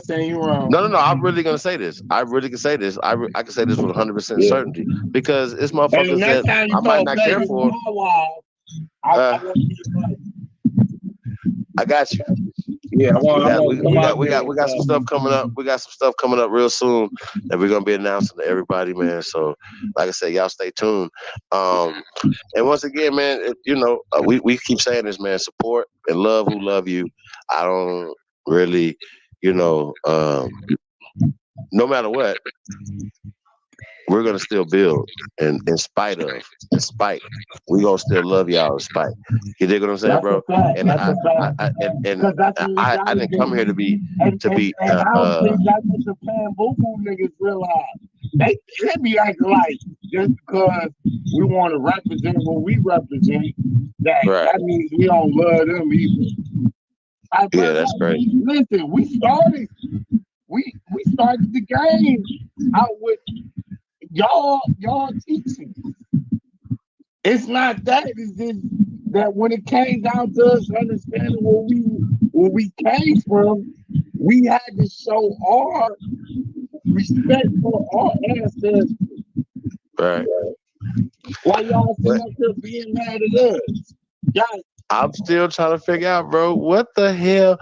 saying you're wrong. No. I'm really gonna say this. I really can say this. I can say this with 100% certainty because it's motherfuckers that I might not care for. I got you. Yeah, we got some stuff coming up. We got some stuff coming up real soon that we're gonna be announcing to everybody, man. So, like I said, y'all stay tuned. And once again, man, we keep saying this, man. Support and love who love you. I don't really, no matter what, we're gonna still build, and in spite, we gonna still love y'all in spite. You dig what I'm saying, bro? And I didn't come here to be. And I don't think that's what the Pambuku niggas realize. They be acting like just because we want to represent what we represent, that means we don't love them either. Yeah, that's great. Listen, we started the game out with y'all teaching. It's not that. It's just that when it came down to us understanding where we came from, we had to show our respect for our ancestors. Right. Why y'all sitting up here being mad at us? I'm still trying to figure out, bro, what the hell?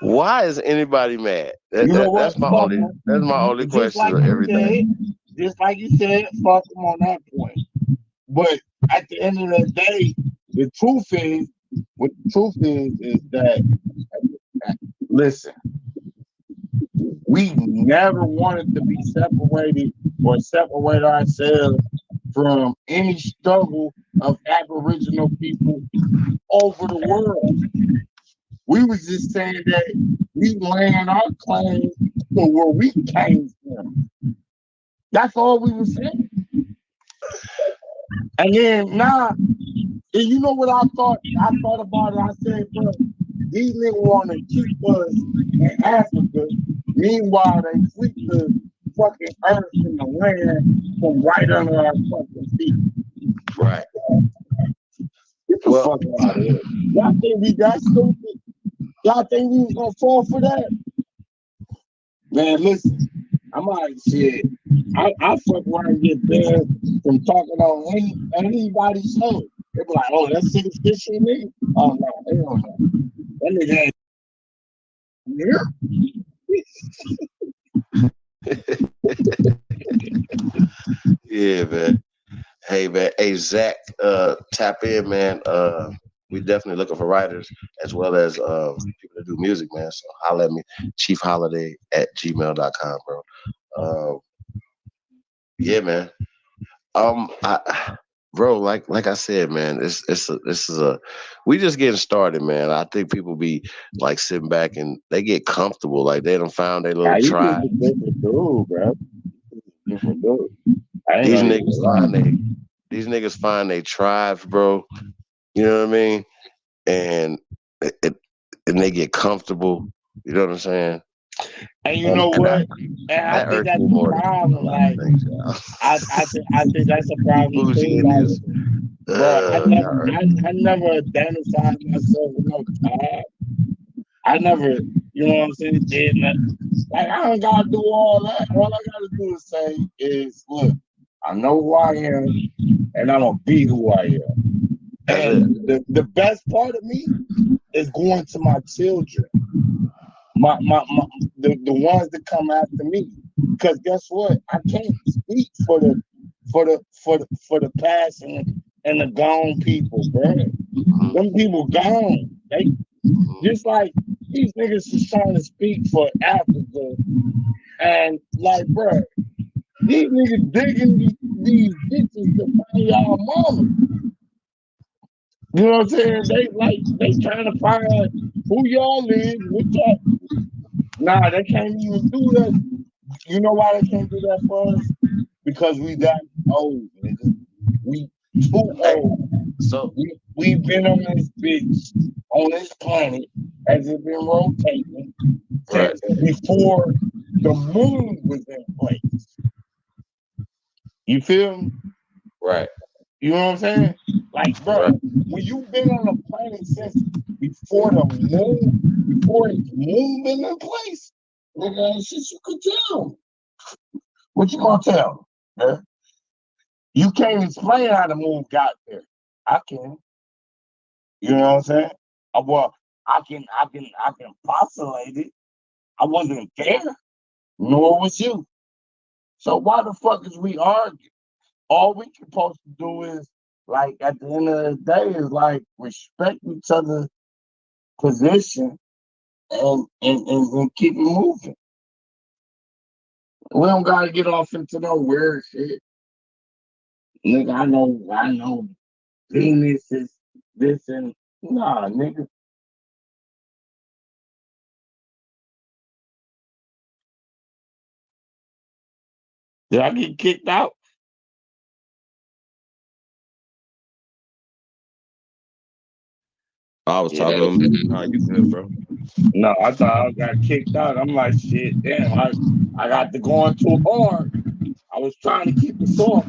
Why is anybody mad? That's my only question of everything. Just like you said, fuck them on that point. But at the end of the day, the truth is that, listen, we never wanted to be separated or separate ourselves from any struggle of Aboriginal people over the world. We was just saying that we laying our claim to where we came from. That's all we were saying. And then you know what I thought? I thought about it. I said, bro, these niggas want to keep us in Africa. Meanwhile, they sweep the fucking earth and the land from right under our fucking feet. Right. Get the fuck out of here. Y'all think we that stupid? Y'all think we was gonna fall for that? Man, listen, I'm like, shit. I fuck around and get banned from talking on anybody's show. They be like, oh, that's shit with me? Oh, no, hell no. That nigga ain't Yeah, man. Hey, man. Hey, Zach, tap in, man. We definitely looking for writers as well as people that do music, man. So holla at me, chiefholiday@gmail.com, bro. Yeah, man. Bro, like I said, man, this is we just getting started, man. I think people be like sitting back and they get comfortable, like they done found their little tribe. These niggas find their tribes, bro. You know what I mean? And and they get comfortable. You know what I'm saying? And you know what? And I That think irks that's me the more than problem. Like, thanks, y'all. I think that's a problem too. Like, Bouginess. bro, Y'all irk me. I never identified myself with no tribe. I never, you know what I'm saying, did nothing. Like, I don't gotta do all that. All I gotta do is say is, look, I know who I am, and I'm gonna be who I am. And the best part of me is going to my children, the ones that come after me. Because guess what? I can't speak for the past and the gone people, bro. Them people gone. They just like these niggas is trying to speak for Africa, and like, bro, these niggas digging these ditches to find y'all mama. You know what I'm saying? They trying to find who y'all is, what y'all. Nah, they can't even do that. You know why they can't do that for us? Because we that old, nigga. We too old. So we've been on this bitch, on this planet, as it been rotating since before the moon was in place. You feel me? Right. You know what I'm saying? Like, bro, when you've been on the planet since before the moon, before its moon been in place, nigga, ain't shit you could tell. What you gonna tell? Man? You can't explain how the moon got there. I can. You know what I'm saying? Well, I can postulate it. I wasn't there, nor was you. So why the fuck is we arguing? All we supposed to do is, like, at the end of the day, is like respect each other's position and keep it moving. We don't gotta get off into no weird shit. Nigga, I know Venus is this and nah, nigga. Did I get kicked out? I was talking to him. Nah, you good, bro. No, I thought I got kicked out. I'm like, shit, damn, I got to go too hard. I was trying to keep it soft.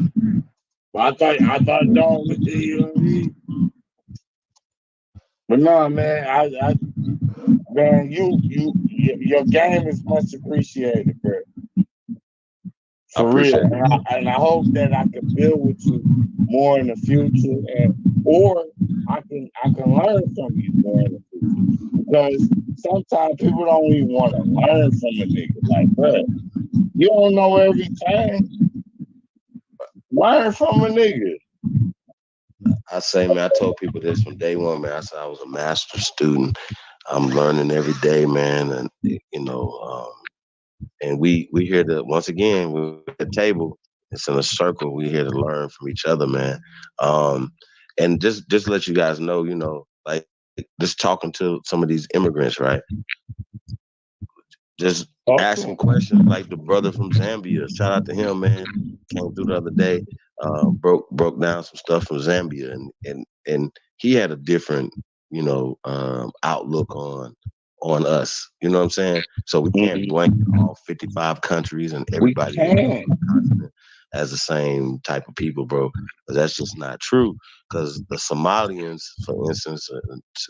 But I thought dog, you know what I mean? But no, man, man, your game is much appreciated, bro. For real, and I hope that I can build with you more in the future, or I can learn from you more in the future. Because sometimes people don't even want to learn from a nigga. Like, bro, you don't know everything. Learn from a nigga. I say, man, I told people this from day one, man. I said I was a master student. I'm learning every day, man, and you know, and we here to once again we're at the table. It's in a circle. We're here to learn from each other, man. And just let you guys know, you know, like just talking to some of these immigrants, right? Just asking questions like the brother from Zambia. Shout out to him, man. Came through the other day, broke down some stuff from Zambia, and he had a different, you know, outlook on us. You know what I'm saying? So we can't blanket all 55 countries and everybody on the continent as the same type of people, bro. Because that's just not true. Because the Somalians, for instance,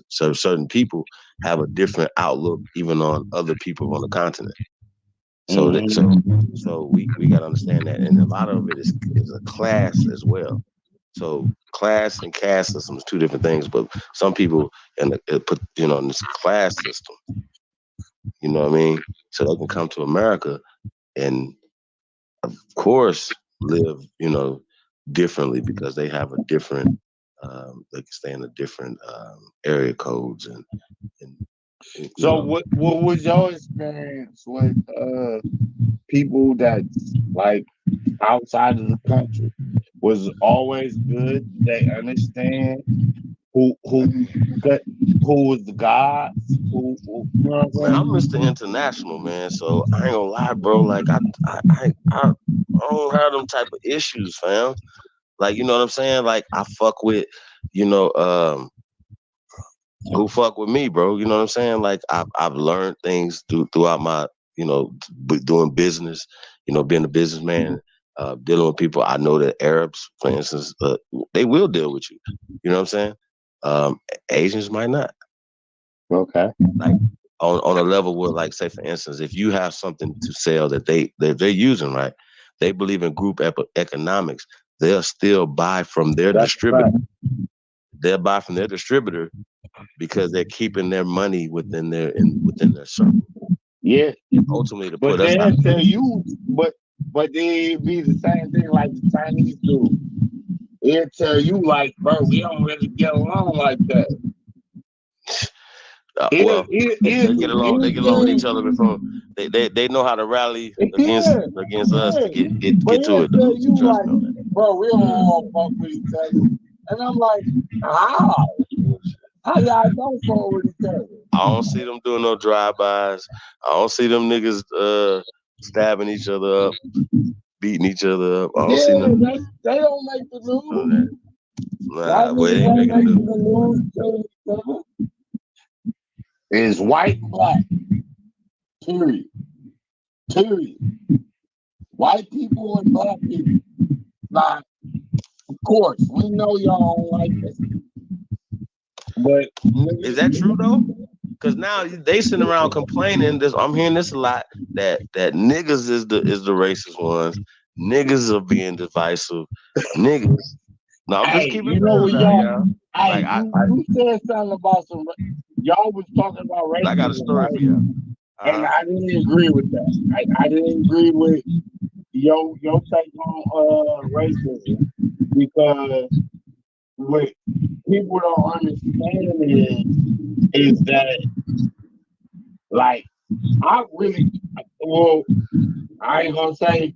so certain people have a different outlook even on other people on the continent. So so we got to understand that, and a lot of it is a class as well. So class and caste system is two different things, but some people put in this class system. You know what I mean? So they can come to America and, of course, live differently because they have a different. They can stay in a different area codes and So what was your experience with people that like outside of the country? Was always good? They understand who was the gods? Who you know what I'm Man, I'm saying? Mr. International, man. So I ain't gonna lie, bro. Like I don't have them type of issues, fam. Like, you know what I'm saying? Like I fuck with, you know, who fuck with me, bro. You know what I'm saying? Like I've learned things throughout my, doing business, being a businessman, dealing with people. I know that Arabs, for instance, they will deal with you. You know what I'm saying? Asians might not. Okay. Like on a level where, like, say for instance, if you have something to sell that they're using, right? They believe in group economics. They'll still buy from their distributor. They'll buy from their distributor because they're keeping their money within their circle. Yeah. And ultimately to But put us they'll out. tell you, but they be the same thing like the Chinese do. They'll tell you like, bro, we don't really get along like that. They get along. They get along with each other before they know how to rally against us to get to it. Tell Though. you Trust like, me on that. bro, we don't all fuck with each other. And I'm like, how? How y'all don't fuck with each other? I don't see them doing no drive-bys. I don't see them niggas stabbing each other up, beating each other up. I don't see them. They don't make the news. Nah, well, they ain't making the news. Is white and black. Period. White people and black people. Like, of course, we know y'all don't like this. But is that true though? Because now they sitting around complaining. I'm hearing this a lot, that niggas is the racist ones. Niggas are being divisive. Niggas. No, I'm just keeping it real now, y'all. Hey, you said something about y'all was talking about racism. I got a story for y'all. And I didn't agree with that. I didn't agree with your take on racism, because what people don't understand is that, like, I ain't gonna say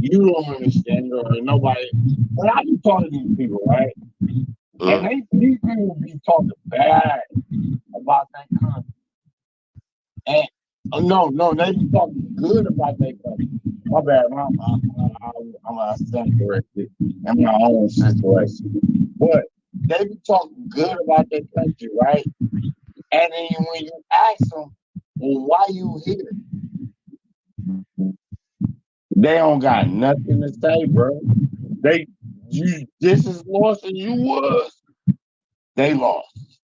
you don't understand or nobody, but I be talking to these people, right? And these people be talking bad about that country. And no, they be talking good about that country. My bad, I'm a stand corrected in my own situation. But they be talking good about that country, right? And then when you ask them, well, why you here? They don't got nothing to say, bro. You just as lost as you was. They lost.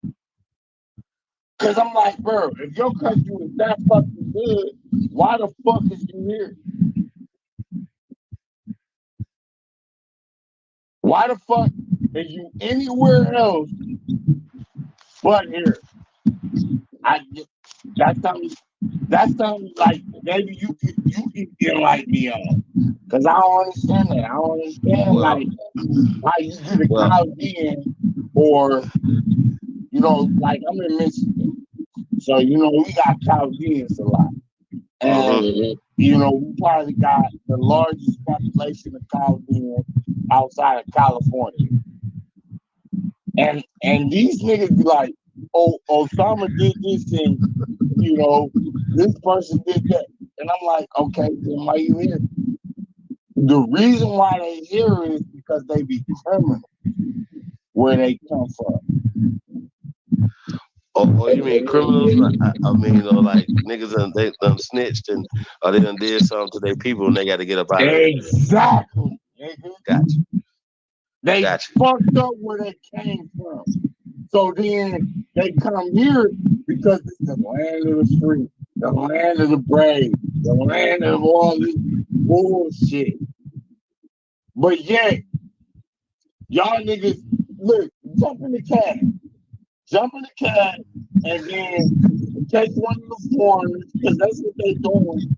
Cause I'm like, bro, if your country was that fucking good, why the fuck is you here? Why the fuck is you anywhere else but here? That's something like maybe you can get like me on. Cause I don't understand that. I don't understand like how you get a Chaldean, or like I'm in Michigan. So we got Chaldeans a lot. And we probably got the largest population of Chaldeans outside of California. And these niggas be like, oh, Osama did this, and this person did that. And I'm like, okay, then why you here? The reason why they here is because they be criminals where they come from. Oh, you mean criminals? I mean, like niggas they done snitched and they done did something to their people and they got to get up out of there. Exactly. Gotcha. They fucked up where they came from. So then they come here because it's the land of the free, the land of the brave, the land of all this bullshit. But yet, y'all niggas, look, jump in the cab, and then take one of the foreigners, because that's what they doing.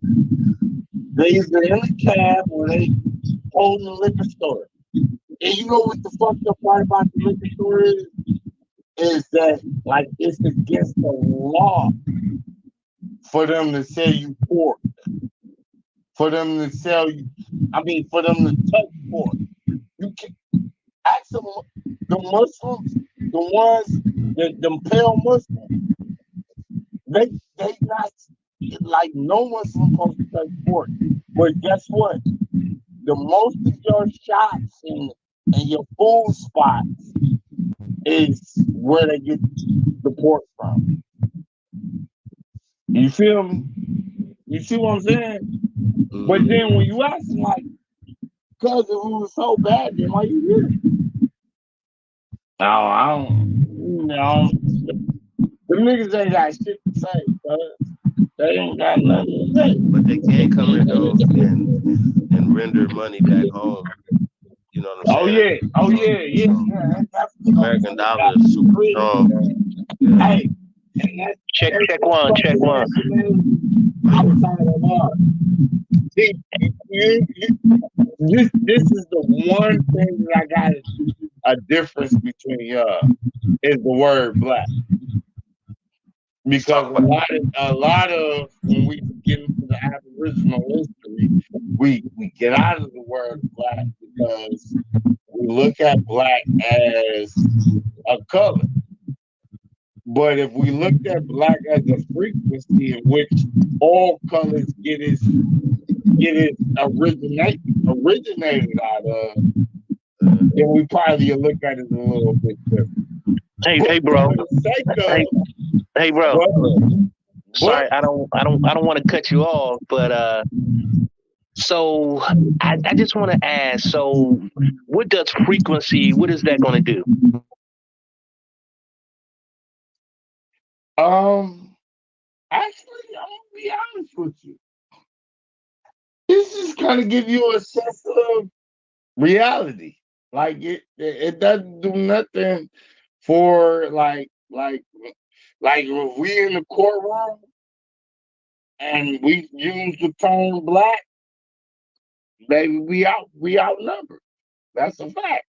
They either in the cab or they holding the liquor store. And you know what the fucked up part about the liquor store is that, like, it's against the law for them to sell you pork. For them to for them to touch pork. You can ask them, the Muslims, the ones that them pale Muslims, they not, like, no Muslim supposed to touch pork. But guess what? The most of your shops and your food spots is where they get support from. You feel me? You see what I'm saying? But then when you ask them, like, cuz if it was so bad, then why you here? No, I don't, you know, the niggas ain't got shit to say, cuz. They ain't got nothing to say. But they can come here though and render money back home. You know what I'm saying? Oh yeah. American dollar is super strong. Yeah. Hey, check one. Outside of ours. See, this is the one thing that I got a difference between y'all is the word black. Because a lot of when we get into the Aboriginal history, we get out of the word black because we look at black as a color. But if we looked at black as a frequency in which all colors get its originated out of, then we probably look at it a little bit different. Hey, bro. Hey, bro. Sorry, I don't want to cut you off, but so I just want to ask. So, what does frequency? What is that going to do? Actually, I'm gonna be honest with you. This is kind of give you a sense of reality. Like it doesn't do nothing for like if we in the courtroom and we use the term black, baby, we outnumbered. That's a fact.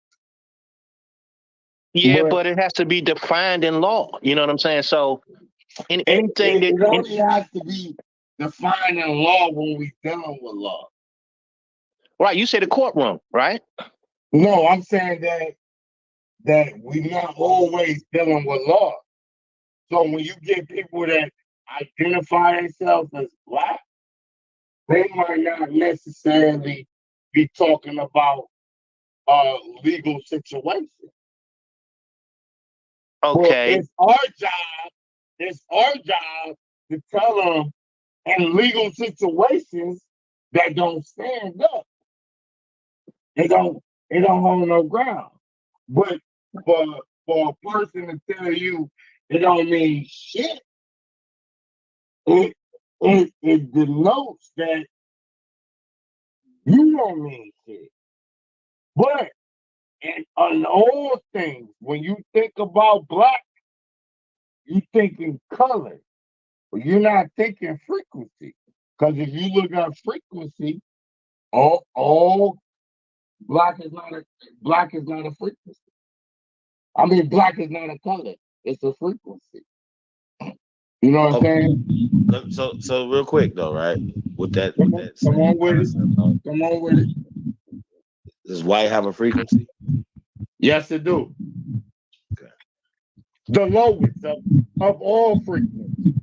Yeah, but it has to be defined in law. You know what I'm saying? So, anything it only has to be defined in law when we dealing with law. Right, you say the courtroom, right? No, I'm saying that we're not always dealing with law. So when you get people that identify themselves as black, they might not necessarily be talking about legal situations. Okay. But it's our job to tell them in legal situations that don't stand up. They don't hold no ground. But for a person to tell you it don't mean shit, it denotes that you don't mean shit. But on all things, when you think about black, you thinking color. But you're not thinking frequency. Because if you look at frequency, all black is not a frequency. I mean, black is not a color. It's a frequency. You know what I'm saying? So real quick though, right? With that come on with it. Does white have a frequency? Yes, it do. Okay. The lowest of all frequencies.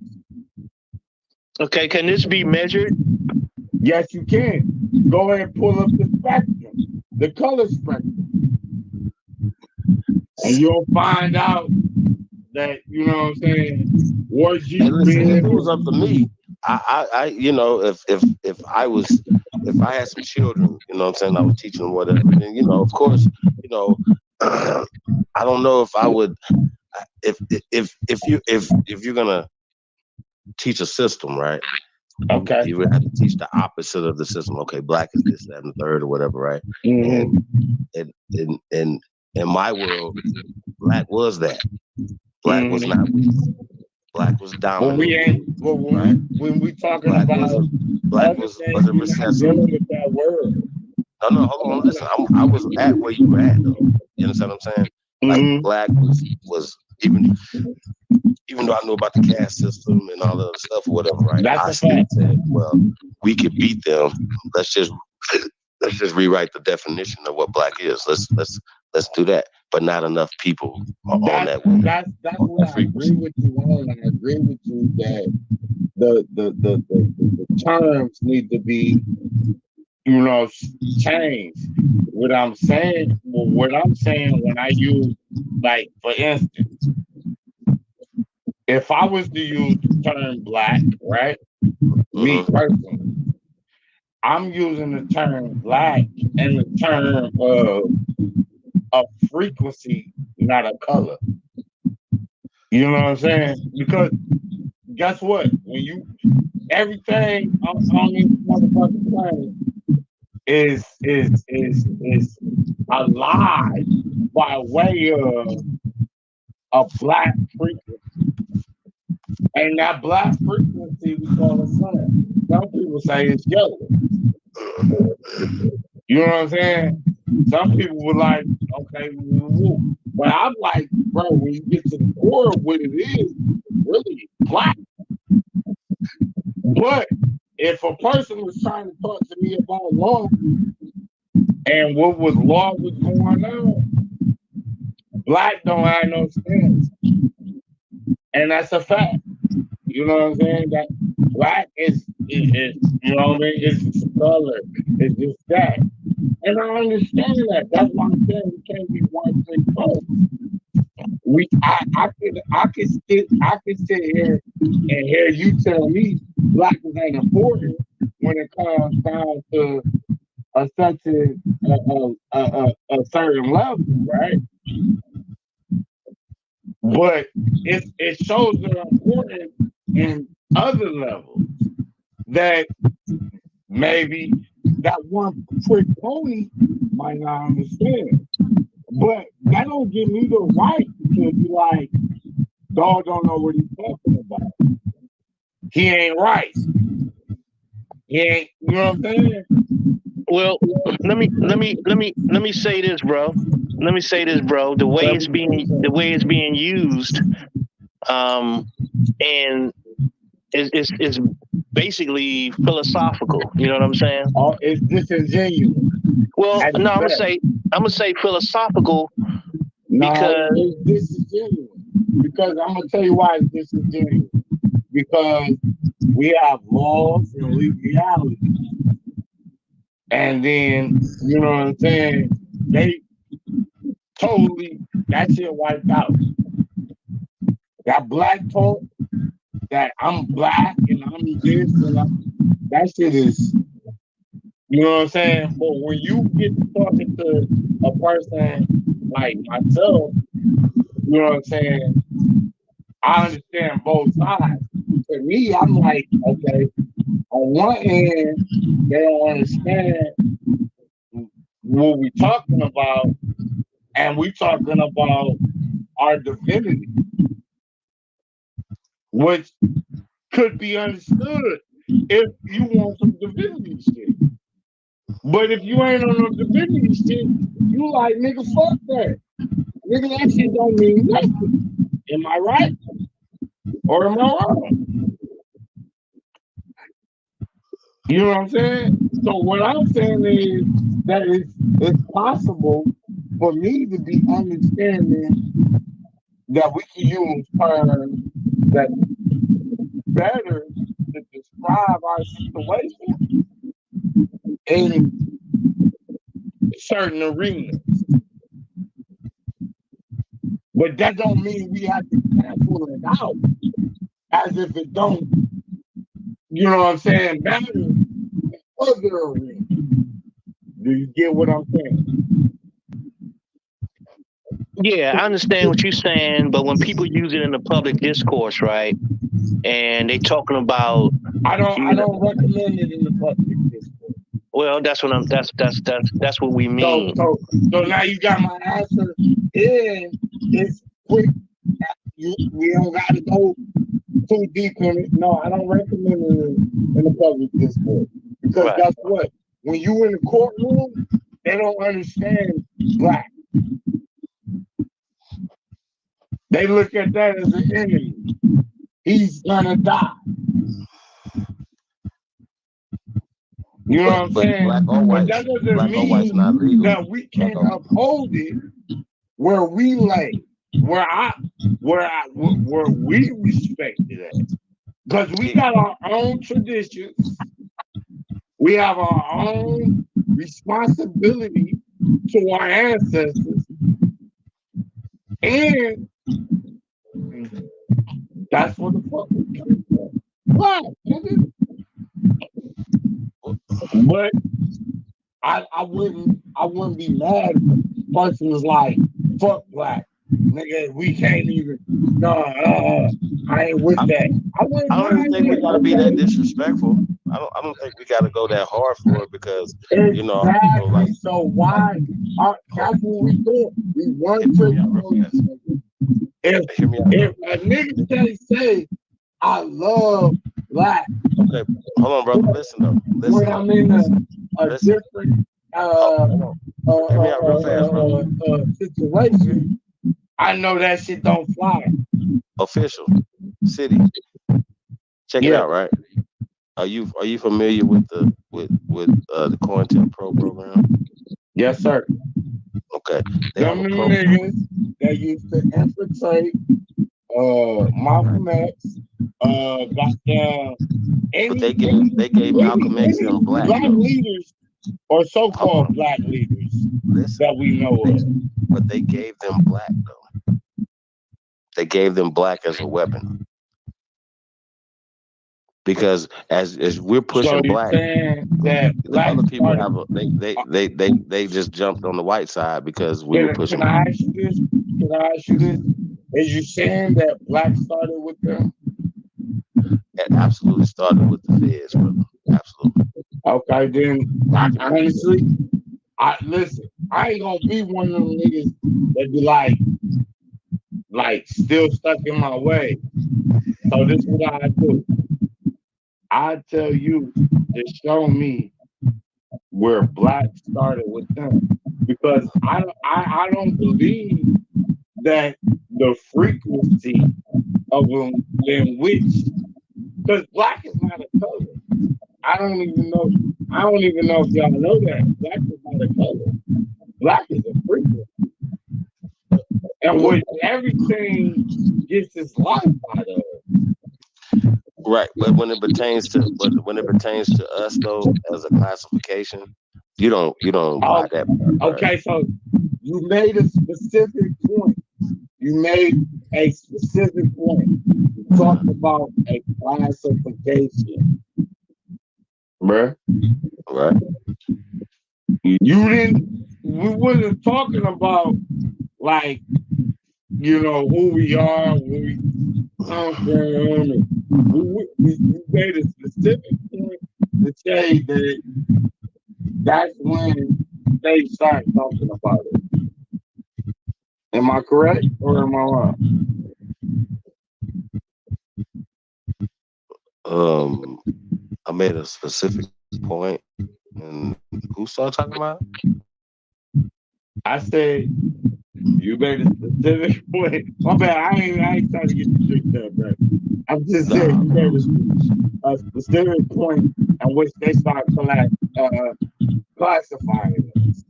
Okay, can this be measured? Yes, you can. Go ahead and pull up the spectrum, the color spectrum. And you'll find out that, you know what I'm saying, what you listen, if it was up to me, I you know, if I had some children, you know what I'm saying, I was teaching them whatever, then, you know, of course, you know, I don't know if I would if you're gonna teach a system, right? Okay. You would have to teach the opposite of the system. Okay, black is this, that, and the third, or whatever, right? Mm-hmm. And in my world, black was that. Black was not weak. Black was dominant. When we talking black was a recessive. With that word. No, hold on, listen. I was at where you were at, though. You understand what I'm saying? Like black was even though I knew about the caste system and all the other stuff or whatever, right? I still said, well, we could beat them. Let's just rewrite the definition of what black is. Let's do that. But not enough people are on that way. That's what I agree with you on. I agree with you that the terms need to be, you know, changed. What I'm saying when I use, like, for instance, if I was to use the term black, right? Me personally, I'm using the term black and the term of frequency, not a color. You know what I'm saying? Because guess what? When you everything on this motherfucking planet is alive by way of a black frequency. And that black frequency we call a sun. Some people say it's yellow. You know what I'm saying? Some people were like, okay, woo. But I'm like, bro, when you get to the core of what it is, really black. But if a person was trying to talk to me about law and what law was going on, black don't have no stance. And that's a fact. You know what I'm saying? That black is you know what I mean? It's just a color. It's just that. And I understand that. That's why I'm saying we can't be one thing folks. I could sit here and hear you tell me black is ain't important when it comes down to a certain level, right? But it shows they're important in other levels that maybe that one quick pony might not understand. But that don't give me the right to be like, dog don't know what he's talking about. He ain't right. He ain't, you know what I'm saying? Well, let me say this, bro. Let me say this, bro. The way it's being used, and is basically philosophical. You know what I'm saying? Oh, it's disingenuous. Well, no, I'm gonna say philosophical because it's disingenuous. Because I'm gonna tell you why it's disingenuous. Because we have laws and legality. And then, you know what I'm saying? They totally, that shit wiped out. That black talk, that I'm black and I'm this and that shit is, you know what I'm saying? But when you get to talking to a person like myself, you know what I'm saying? I understand both sides. For me, I'm like, okay, on one hand, they don't understand what we're talking about, and we're talking about our divinity, which could be understood if you want some divinity shit. But if you ain't on no divinity shit, you like, nigga, fuck that. Nigga, that shit don't mean nothing. Am I right? Or am I wrong? You know what I'm saying? So what I'm saying is that it's possible for me to be understanding that we can use terms that better to describe our situation in certain arenas. But that don't mean we have to cancel it out as if it don't, you know what I'm saying, matter in other arenas. Do you get what I'm saying? Yeah, I understand what you're saying, but when people use it in the public discourse, right, and they talking about, I don't recommend it in the public discourse. Well, that's what we mean. So now you got my answer, and it's quick. We don't got to go too deep in it. No, I don't recommend it in the public discourse because guess what? When you in the courtroom, they don't understand black. They look at that as an enemy. He's gonna die. You know what I'm saying? But that doesn't mean that we can't uphold it where we lay, where we respect it at. Because we got our own traditions. We have our own responsibility to our ancestors. And That's what the fuck we came for. Black, nigga. But I wouldn't be mad if the person was like, fuck black. Nigga, we can't even I ain't with that. I don't even think we gotta be that disrespectful. I don't think we gotta go that hard for it because Exactly. like So why that's what we do. We want to if a nigga can't say I love black. Okay, hold on, brother. Listen though. When I'm in a different hear me out real fast, bro. situation, I know that shit don't fly. Official city. Check it out, right? Are you familiar with the COINTELPRO program? Yes, sir. Okay. Them niggas that used to infiltrate Malcolm X, goddamn But they gave Malcolm X them black leaders or so-called black leaders that we know of. But they gave them black though. They gave them black as a weapon. Because as we're pushing black, that the other people have they just jumped on the white side because we were pushing. Can I ask you this? Is you saying that black started with them? It absolutely started with the feds, brother. Absolutely. Okay, then honestly, listen, I ain't gonna be one of them niggas that be like still stuck in my way. So this is what I do. I tell you to show me where black started with them, because I don't believe that the frequency of them in which, because black is not a color. I don't even know if y'all know that black is not a color. Black is a frequency, and what everything gets its life out of. Right, but when it pertains to us though, as a classification, you don't buy that part. Okay, so you made a specific point. You talked about a classification, bruh. Right. We wasn't talking about like, who we are, where we come from. We made a specific point to say that that's when they start talking about it. Am I correct or am I wrong? I made a specific point, and who started talking about? I said you made a specific point. My bad. I ain't trying to get you tricked up, bro. I'm just saying you made a specific point at which they start classifying us.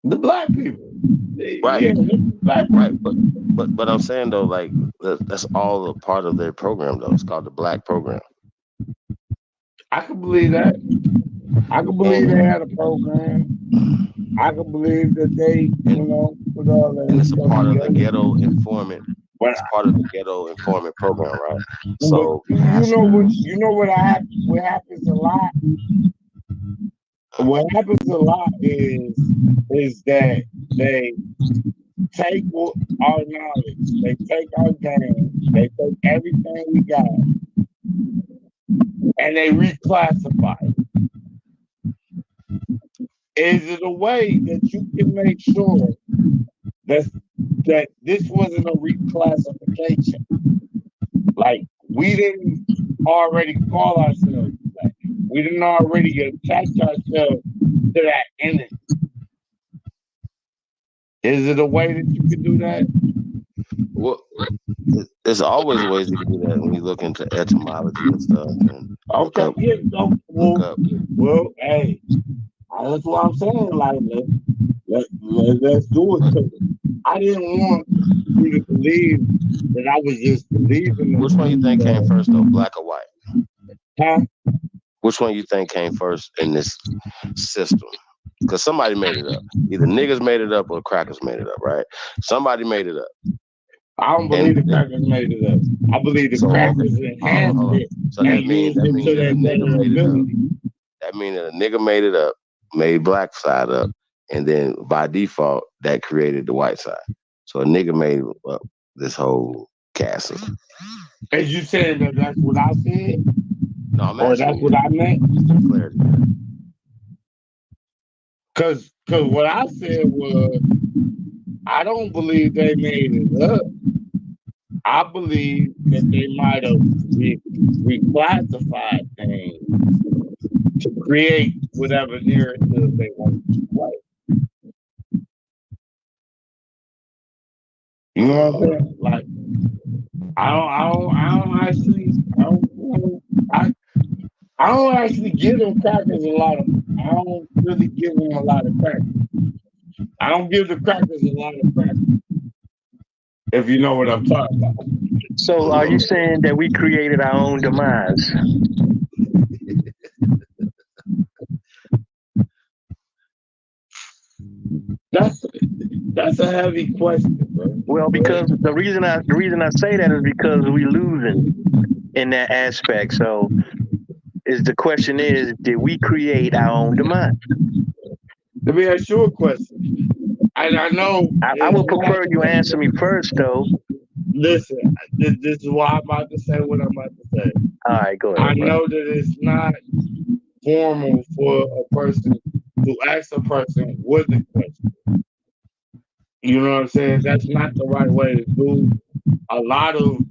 The black people. Right. Yeah, black people. Right. But I'm saying though, like that's all a part of their program though. It's called the Black Program. I can believe that. I can believe they had a program. I can believe that they, put all that. And it's a part of the ghetto informant. It's part of the ghetto informant program, right? So what happens a lot. What happens a lot is that they take our knowledge, they take our game, they take everything we got, and they reclassify it. Is it a way that you can make sure that this wasn't a reclassification? Like, we didn't already call ourselves black. We didn't already attach ourselves to that entity. Is it a way that you can do that? Well, there's always ways you can do that when you look into etymology and stuff. And well, hey, that's what I'm saying. Like, let's do it. I didn't want you to believe that I was just believing. Which one you think came first, though, black or white? Huh? Which one you think came first in this system? Because somebody made it up. Either niggas made it up or crackers made it up, right? Somebody made it up. I don't believe the crackers made it up. I believe the crackers enhanced it So and that means used it to that their a nigga better made it up. ability. That means that a nigga made it up, made black side up, and then by default that created the white side. So a nigga made up this whole castle. As you saying that that's what I said? No, I'm or asking that's you. what I meant? Just for clarity. Cause what I said was I don't believe they made it up. I believe that they might have reclassified things to create whatever narrative they wanted to play. You know what I'm saying? Like, I don't actually give them crackers a lot of. I don't really give them a lot of crackers. I don't give the crackers a lot of crackers. If you know what I'm talking about. So, are you saying that we created our own demise? That's a heavy question, bro. Well, because the reason I say that is because we losing in that aspect. So, the question is, did we create our own demise? Let me ask you a question. And I know I would prefer you answer me first, though. Listen, this is why I'm about to say what I'm about to say. All right, go ahead. I know that it's not formal for a person to ask a person with a question. You know what I'm saying? That's not the right way to do a lot of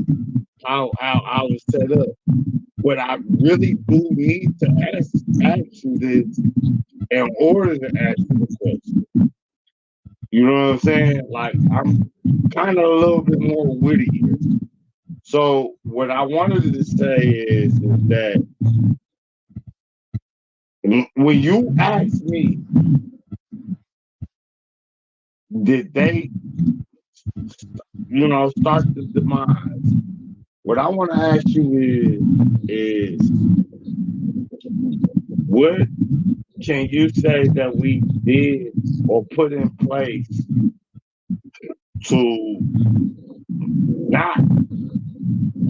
how I was set up. But I really do need to ask you this in order to ask you the question. You know what I'm saying? Like, I'm kind of a little bit more witty here. So what I wanted to say is that when you ask me, did they, start the demise? What I want to ask you is what can you say that we did or put in place to not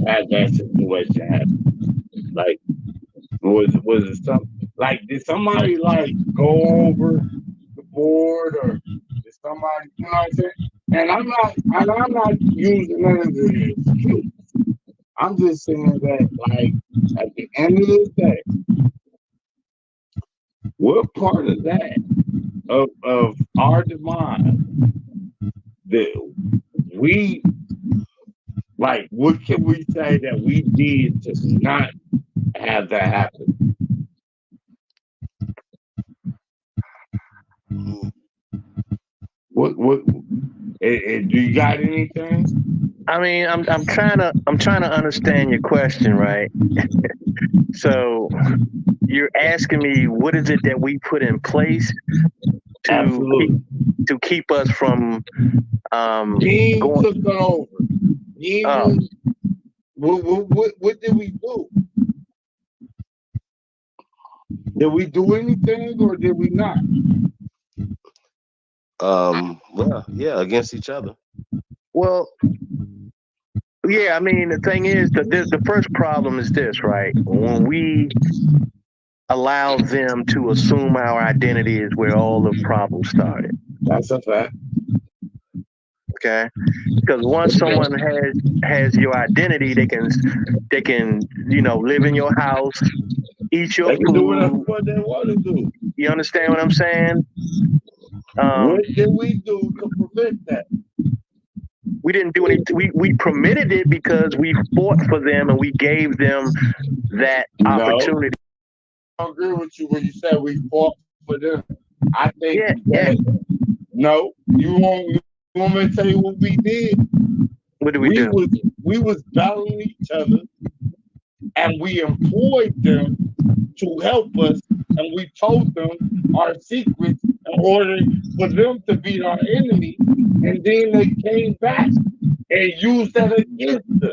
have that situation happen? Like, was it something like did somebody like go over the board or did somebody, you know what I'm saying? And I'm not using that as an excuse. I'm just saying that, like, at the end of the day, what part of that of our demise that we like? What can we say that we did to not have that happen? What do you got anything? I mean, I'm trying to understand your question, right? So you're asking me what is it that we put in place to keep us from being took over. What did we do? Did we do anything or did we not? Well, yeah, against each other. Well, yeah, I mean, the thing is that the first problem is this, right? When we allow them to assume our identity is where all the problems started. That's a fact. Okay, because once someone has your identity, they can live in your house, eat your They can food. do whatever they want to do. You understand what I'm saying? What did we do to prevent that? We didn't do anything. We permitted it because we fought for them and we gave them that opportunity. I don't agree with you when you said we fought for them. I think no. You want me to tell you what we did? What did we do? We was battling each other, and we employed them to help us, and we told them our secrets in order for them to beat our enemy, and then they came back and used that against us.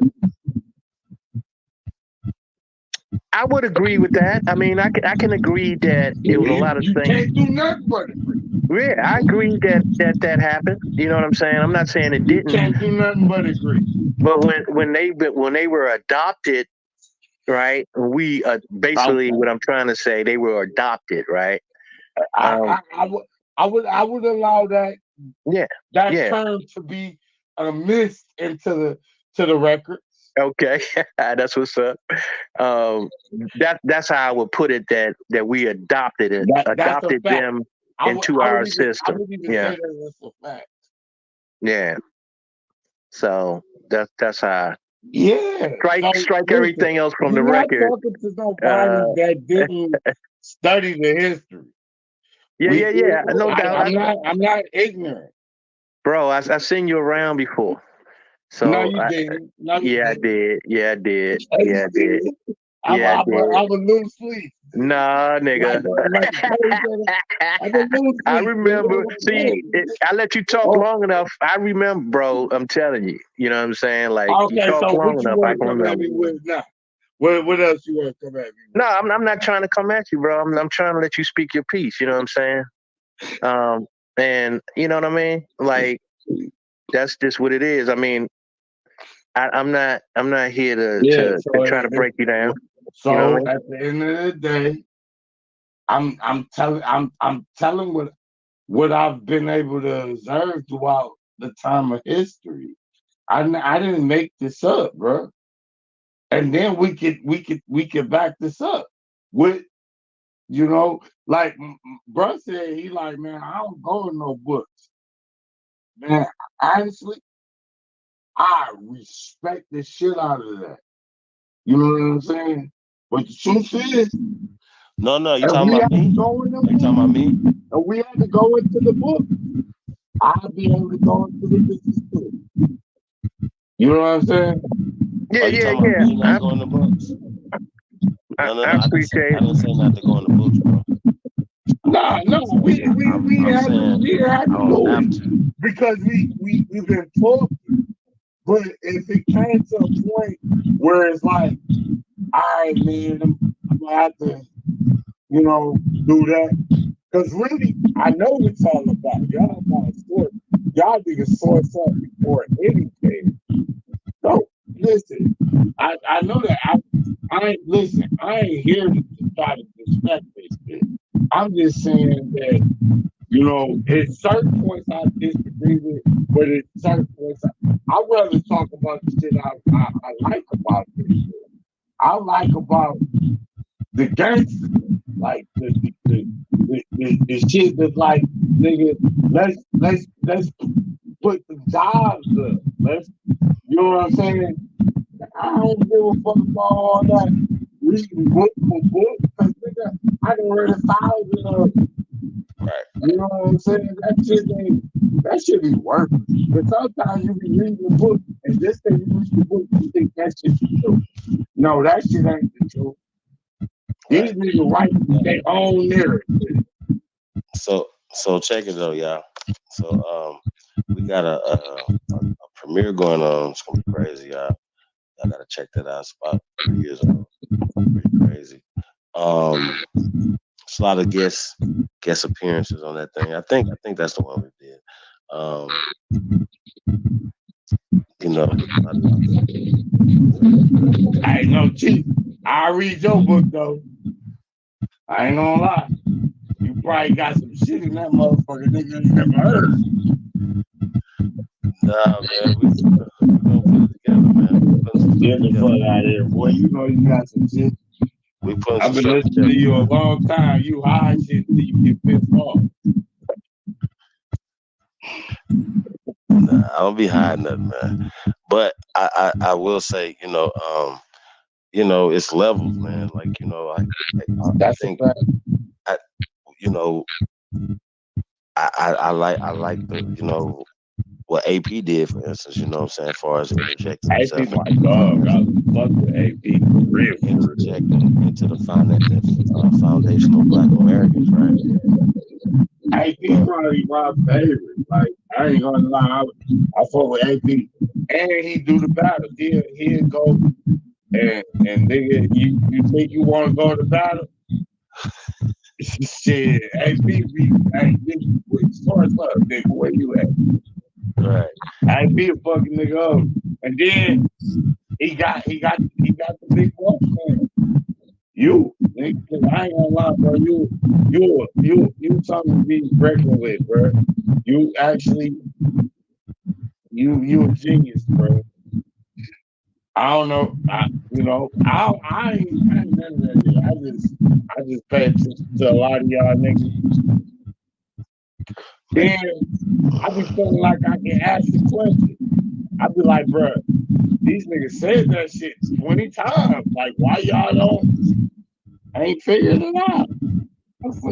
I would agree with that. I mean, I can agree that it was a lot of You things. can't do nothing but agree. Yeah, I agree that happened. You know what I'm saying? I'm not saying it You didn't. can't do nothing but agree. But when they were adopted, right? We basically what I'm trying to say, they were adopted, right? I would allow that Yeah. term to be missed into the records. Okay, that's what's up. That's how I would put it. That we adopted them into our system. I would even say that that's a fact. Yeah. So that's how. Yeah. Strike everything else from the record. We're not talking to nobody that didn't study the history. Yeah. No doubt. I'm not ignorant. Bro, I've seen you around before. So no, you didn't. No, you I did. Yeah, I did. Yeah, I did. I'm a loose sleeve. Nah, nigga. I remember. See, I let you talk long enough. I remember, bro. I'm telling you. You know what I'm saying? Like, okay, you talk so long what you enough, I want can to come at remember. me with now? What else you want to come at me with? No, I'm not trying to come at you, bro. I'm trying to let you speak your piece. You know what I'm saying? And you know what I mean? Like, that's just what it is. I mean, I'm not here to try to break you down. So you know what I mean? at the end of the day, I'm telling what I've been able to observe throughout the time of history. I didn't make this up, bro. And then we could back this up with, like bro said, he like, man, I don't go in no books. Man, honestly, I respect the shit out of that. You know what I'm saying? But the truth is, No, you talking about me? You talking about me? And we had to go into the book. I'll be able to go into the business too. You know what I'm saying? Yeah. Me not going to books? No. I appreciate I didn't say not to go in the books, bro. No, we had to do it because we've been talking. But if it came to a point where it's like, all right, man, I'm gonna have to, do that. Because really, I know what it's all about. Y'all got source. Y'all need to source up before anything. So listen, I know that I ain't here to try to disrespect this shit. I'm just saying that, at certain points I disagree with, but at certain points I'd rather talk about the shit I like about this shit. I like about the gangster, like the shit that's like, nigga, let's put the jobs up. You know what I'm saying? I don't give a fuck about all that reading book for book, because nigga, I done read 1,000 of them. Right. You know what I'm saying? That shit be worth it. But sometimes you be reading the book, and just because you read the book, you think that shit's the truth. No, that shit ain't the truth. These niggas write their own narrative. So check it though, y'all. So we got a premiere going on. It's gonna be crazy, y'all. Y'all gotta check that out. It's about 3 years old. Pretty crazy. It's a lot of guest appearances on that thing. I think that's the one we did. Hey, no, Chief, I read your book though. I ain't gonna lie. You probably got some shit in that motherfucker, nigga, you never heard. Nah, man, we gonna put it together, man. Get the fuck out of here, boy. You know you got some shit. I've been listening to you a long time. You hide shit until you get pissed off. Nah, I don't be hiding nothing, man. But I will say, it's levels, man. Like, I think I like the, what AP did, for instance, you know what I'm saying, as far as interjecting himself. AP, my dog, I fuck with AP for real. Interjecting into the foundational Black Americans, right? AP probably my favorite. Like, I ain't gonna lie, I fuck with AP. And he do the battle. He'll go and nigga, you think you want to go to battle? Shit, hey, nigga, source up, nigga, where you at? Right. I beat a fucking nigga up, and then he got the big boss man. You, nigga, I ain't gonna lie, bro. You something to be reckoned with, bro. You actually, you a genius, bro. I don't know, I ain't none of that shit. I just pay attention to a lot of y'all niggas. Then I be feeling like I can ask a question. I be like, bro, these niggas said that shit 20 times. Like, why y'all ain't figured it out?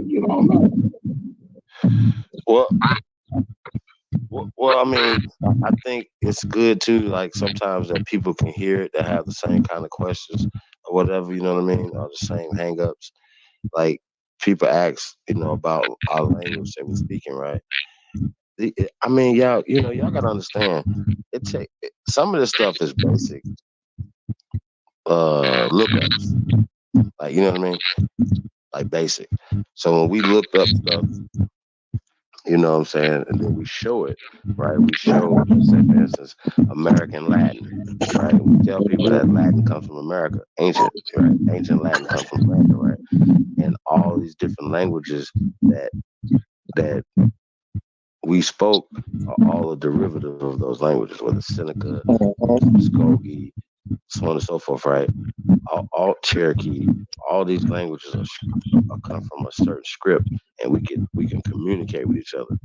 You don't know. Well, I mean, I think it's good too. Like sometimes that people can hear it that have the same kind of questions or whatever. You know what I mean? Or the same hangups. Like people ask, about our language that we're speaking, right? I mean, y'all gotta understand. Some of this stuff is basic lookups. Like, you know what I mean? Like basic. So when we looked up stuff, you know what I'm saying, and then we show it, right? We show, say for instance, American Latin, right? And we tell people that Latin comes from America, ancient, right? Ancient Latin comes from America, right? And all these different languages that we spoke are all a derivative of those languages, whether Seneca, Muskogee, so on and so forth, right? All Cherokee, all these languages are come from a certain script, and we can communicate with each other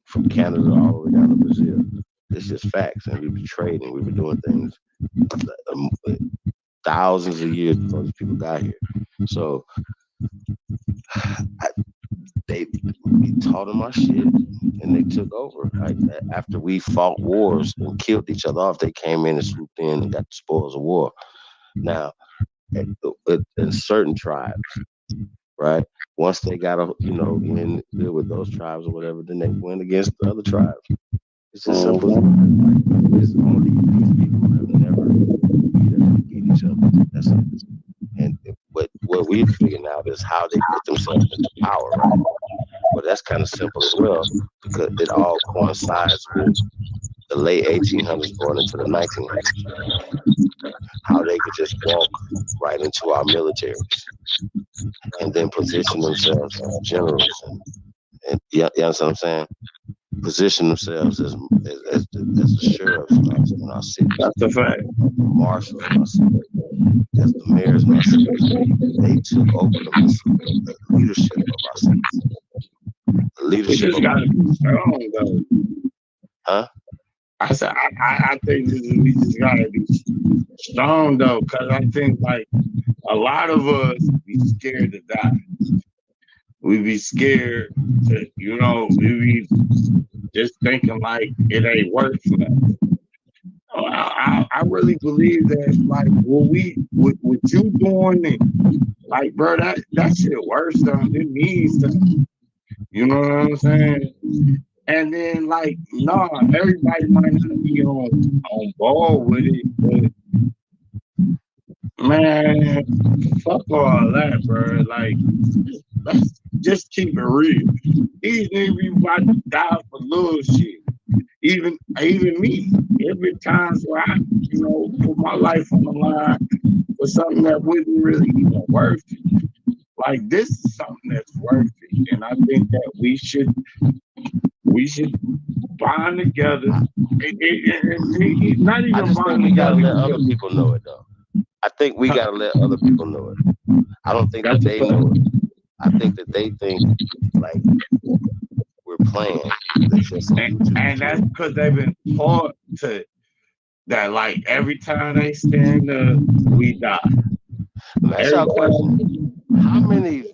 from Canada all the way down to Brazil. It's just facts, and we've been trading, we've been doing things thousands of years before these people got here. So we taught them our shit, and they took over. Like after we fought wars and killed each other off, they came in and swooped in and got the spoils of war. Now, in certain tribes, right? Once they got in deal with those tribes or whatever, then they went against the other tribes. It's as simple as that. It's only these people have never beat each other. That's it. And what we're figuring out is how they put themselves into power, right? Well, that's kind of simple as well because it all coincides with the late 1800s going into the 1900s. How they could just walk right into our militaries and then position themselves as generals and you understand what I'm saying? Position themselves as the sheriffs in our cities. That's a fact. The marshals in our cities, as the mayors in our cities. They took over the leadership of our cities. The leadership just gotta be strong though. Huh? I said I think we just gotta be strong though, because I think like a lot of us be scared to die. We be scared to, we be just thinking like it ain't worth it. I really believe that like what you doing and like bro that shit worse than it means something. You know what I'm saying? And then like no, everybody might not be on board with it, but man, fuck all that, bro. Like, let's just keep it real. These niggas be about to die for little shit. Even me. Every times where I, put my life on the line for something that wasn't really even worth it. Like this is something that's worth it, and I think that we should bond together. Not even I just think we gotta let other people know it though. I think we gotta let other people know it. I don't think that they know it. I think that they think like we're playing. And that's because they've been taught to that like every time they stand up, we die. Ask y'all a question. How many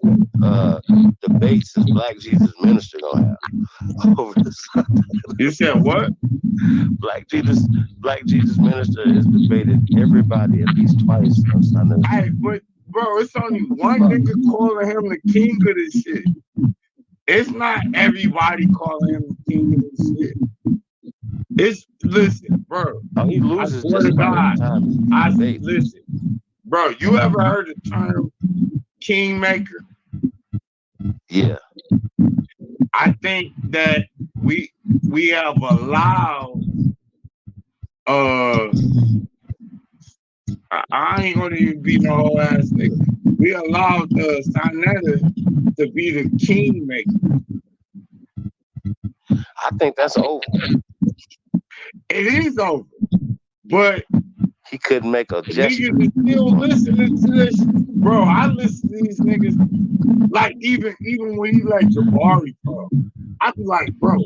debates is Black Jesus Minister gonna have over this? You said what? Black Jesus Minister has debated everybody at least twice on Sunday. Hey, but bro, it's only one nigga calling him the king of this shit. It's not everybody calling him the king of this shit. Listen, bro. Oh, he I loses swear just to about God. every time. Listen, bro. You ever heard the term kingmaker? Yeah. I think that we have allowed I ain't gonna even be no whole ass nigga. We allowed Sinetta to be the kingmaker. I think that's over. It is over. But he couldn't make a gesture. Niggas is still listening to this. Bro, I listen to these niggas like even when he let Jabari talk. I be like, bro,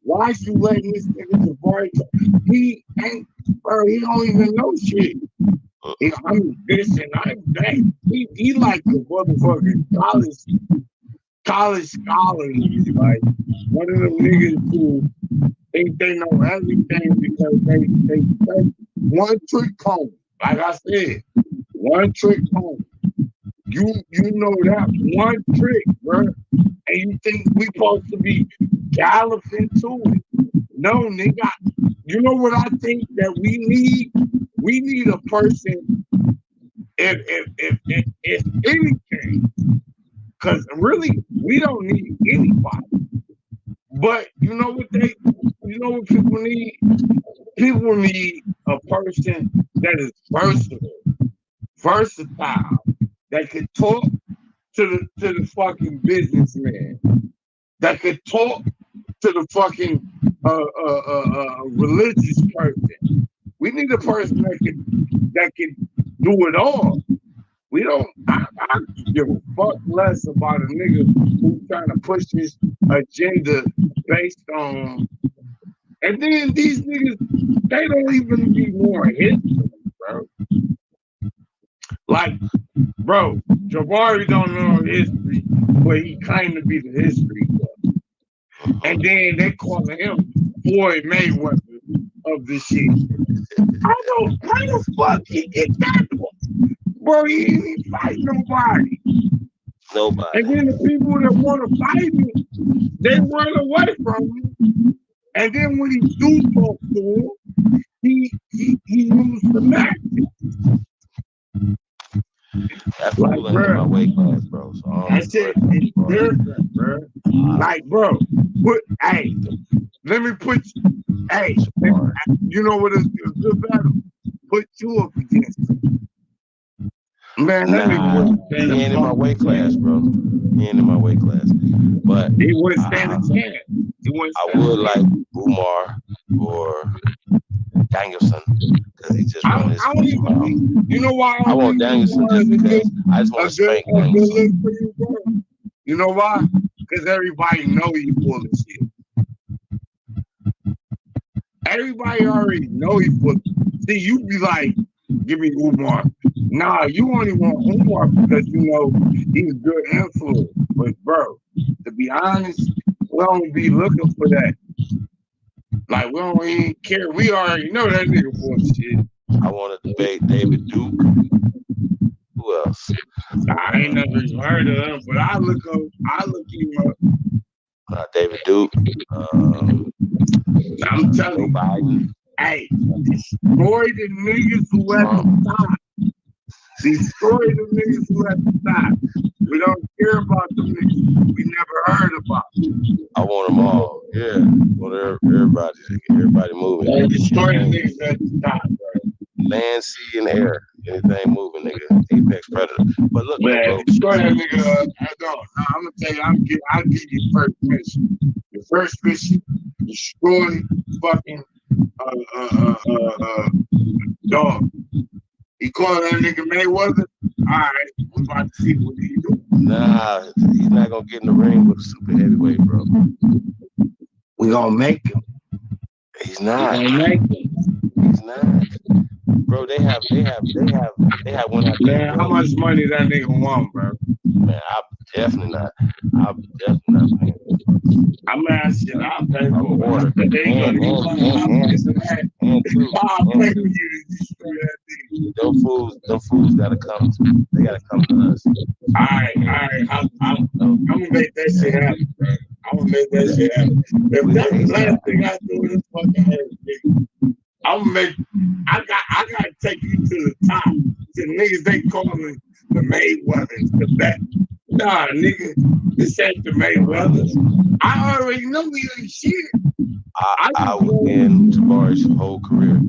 why is you letting this nigga Jabari talk? He ain't, bro, he don't even know shit. I'm this and I'm that. He like the motherfucking college scholar niggas. Like one of them niggas who think they know everything because they one trick pony. Like I said, one trick pony. You know that one trick, bro. And you think we supposed to be galloping to it. No, nigga. You know what I think that we need? We need a person, if anything, because really, we don't need anybody. But you know what people need? People need a person that is versatile, that could talk to the fucking businessman, that could talk to the fucking religious person. We need a person that can do it all. We don't. I give a fuck less about a nigga who's trying to push his agenda based on. And then these niggas, they don't even be more history, bro. Like, bro, Jabari don't know history, but he claimed to be the history buff. And then they calling him Floyd Mayweather of the shit. I don't know how the fuck he get that one. Bro, he ain't fight nobody. And then the people that want to fight him, they run away from him. And then when he do talk to him, he used the match. That fool ain't in my weight class, bro. So that shit is different, bro. Like, bro, hey, let me put you, hey, you know what is a good battle? Put you up against him. Man, that nigga he ain't in my weight class, bro. He ain't in my weight class. But he wouldn't stand a chance. I would like Umar or Danielson because he just run his mouth. You know why I want Danielson just because I just want to spank Danielson. You know why? Because everybody know you full of shit. Everybody already know you full of shit. See, you be like, give me Umar. Nah, you only want Umar because you know he's good influence. But bro, to be honest, we don't be looking for that. Like we don't even care. We already know that nigga full of shit. I want to debate David Duke. Who else? I ain't never even heard of him, but I look him up. David Duke. I'm telling you, hey, destroy the niggas who at the top. Destroy the niggas who at the top. We don't care about the niggas we never heard about. I want them all. Yeah. Want everybody moving. Hey, destroy the niggas at the top, bro. Land, sea, and air. Anything moving, nigga. Apex predator. But look, man, bro. Destroy that nigga. I'm gonna tell you, I'll give you first mission. The first mission, destroy fucking dog. He called that nigga Mayweather. All right, we about to see what he do. Nah, he's not gonna get in the ring with a super heavyweight, bro. We gonna make him. He's not. We gonna make him. He's not. Bro, they have one out there. Man, how much money that nigga want, bro? Man, I'm definitely not paying. I'm asking, I'll pay for order. I'll pay for you to destroy that nigga. Them fools gotta come. They gotta come to us. All right. I'm gonna make that shit happen, bro. I I'm gonna make that shit happen. If that's the last thing I do with this fucking ass nigga, I'm gonna make. I gotta take you to the top. To niggas they calling the Mayweathers, the best. Nah, nigga, this ain't the Mayweathers. I already know we ain't shit. I would end Jabari's whole career.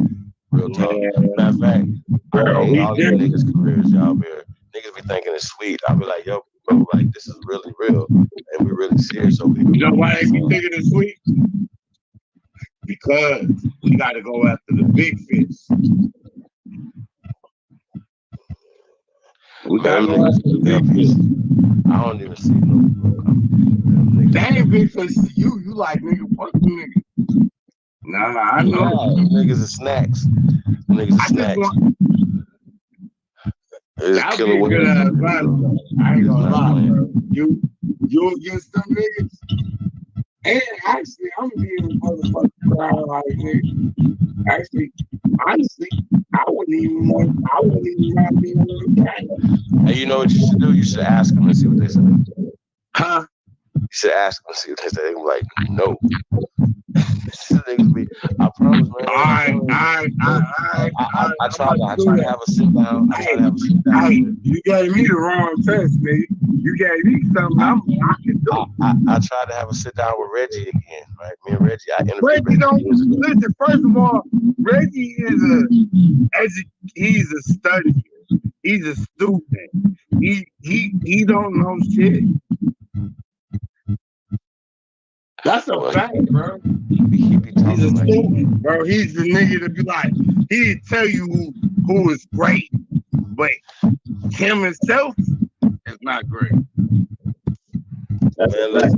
Real talk. Matter of fact, I would end all these niggas' careers, y'all. Niggas be thinking it's sweet. I'll be like, yo, bro, like this is really real, and we really serious. So you know why they be thinking it's sweet? Because we got to go after the big fish. We got to go after the big fish. I don't even see no. They ain't big fish to you. You like, nigga, fuck them niggas. Nah, I know. Nah, niggas are snacks. Niggas are snacks. That'd be a good ass battle. I ain't gonna lie, bro. You against them niggas? And actually, I'm being a motherfucking crowd like nigga. Actually, honestly, I wouldn't even mind being a little cat. Hey, you know what you should do? You should ask them and see what they say. Huh? You should ask them and see what they say. They be like, no. I promise, man. I try to have a sit down. You gave me the wrong test, nigga. You gave me something I can do. I tried to have a sit down with Reggie again, right? Me and Reggie. I interviewed Reggie don't listen. First of all, Reggie he's a studier. He's a student. He don't know shit. That's a fact, bro. He's a student, bro. He's the nigga to be like, he'd tell you who is great, but him himself is not great. That's a fact.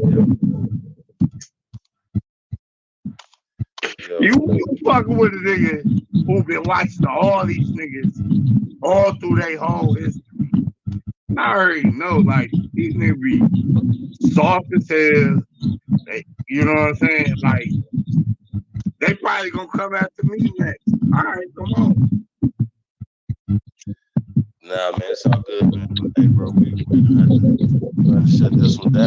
You fucking with a nigga who been watching all these niggas all through their whole history. I already know, like, these niggas be soft as hell. You know what I'm saying? Like, they probably gonna come after me next. All right, come on. Nah, man, it's all good, man. Hey, bro, we had to shut this one down.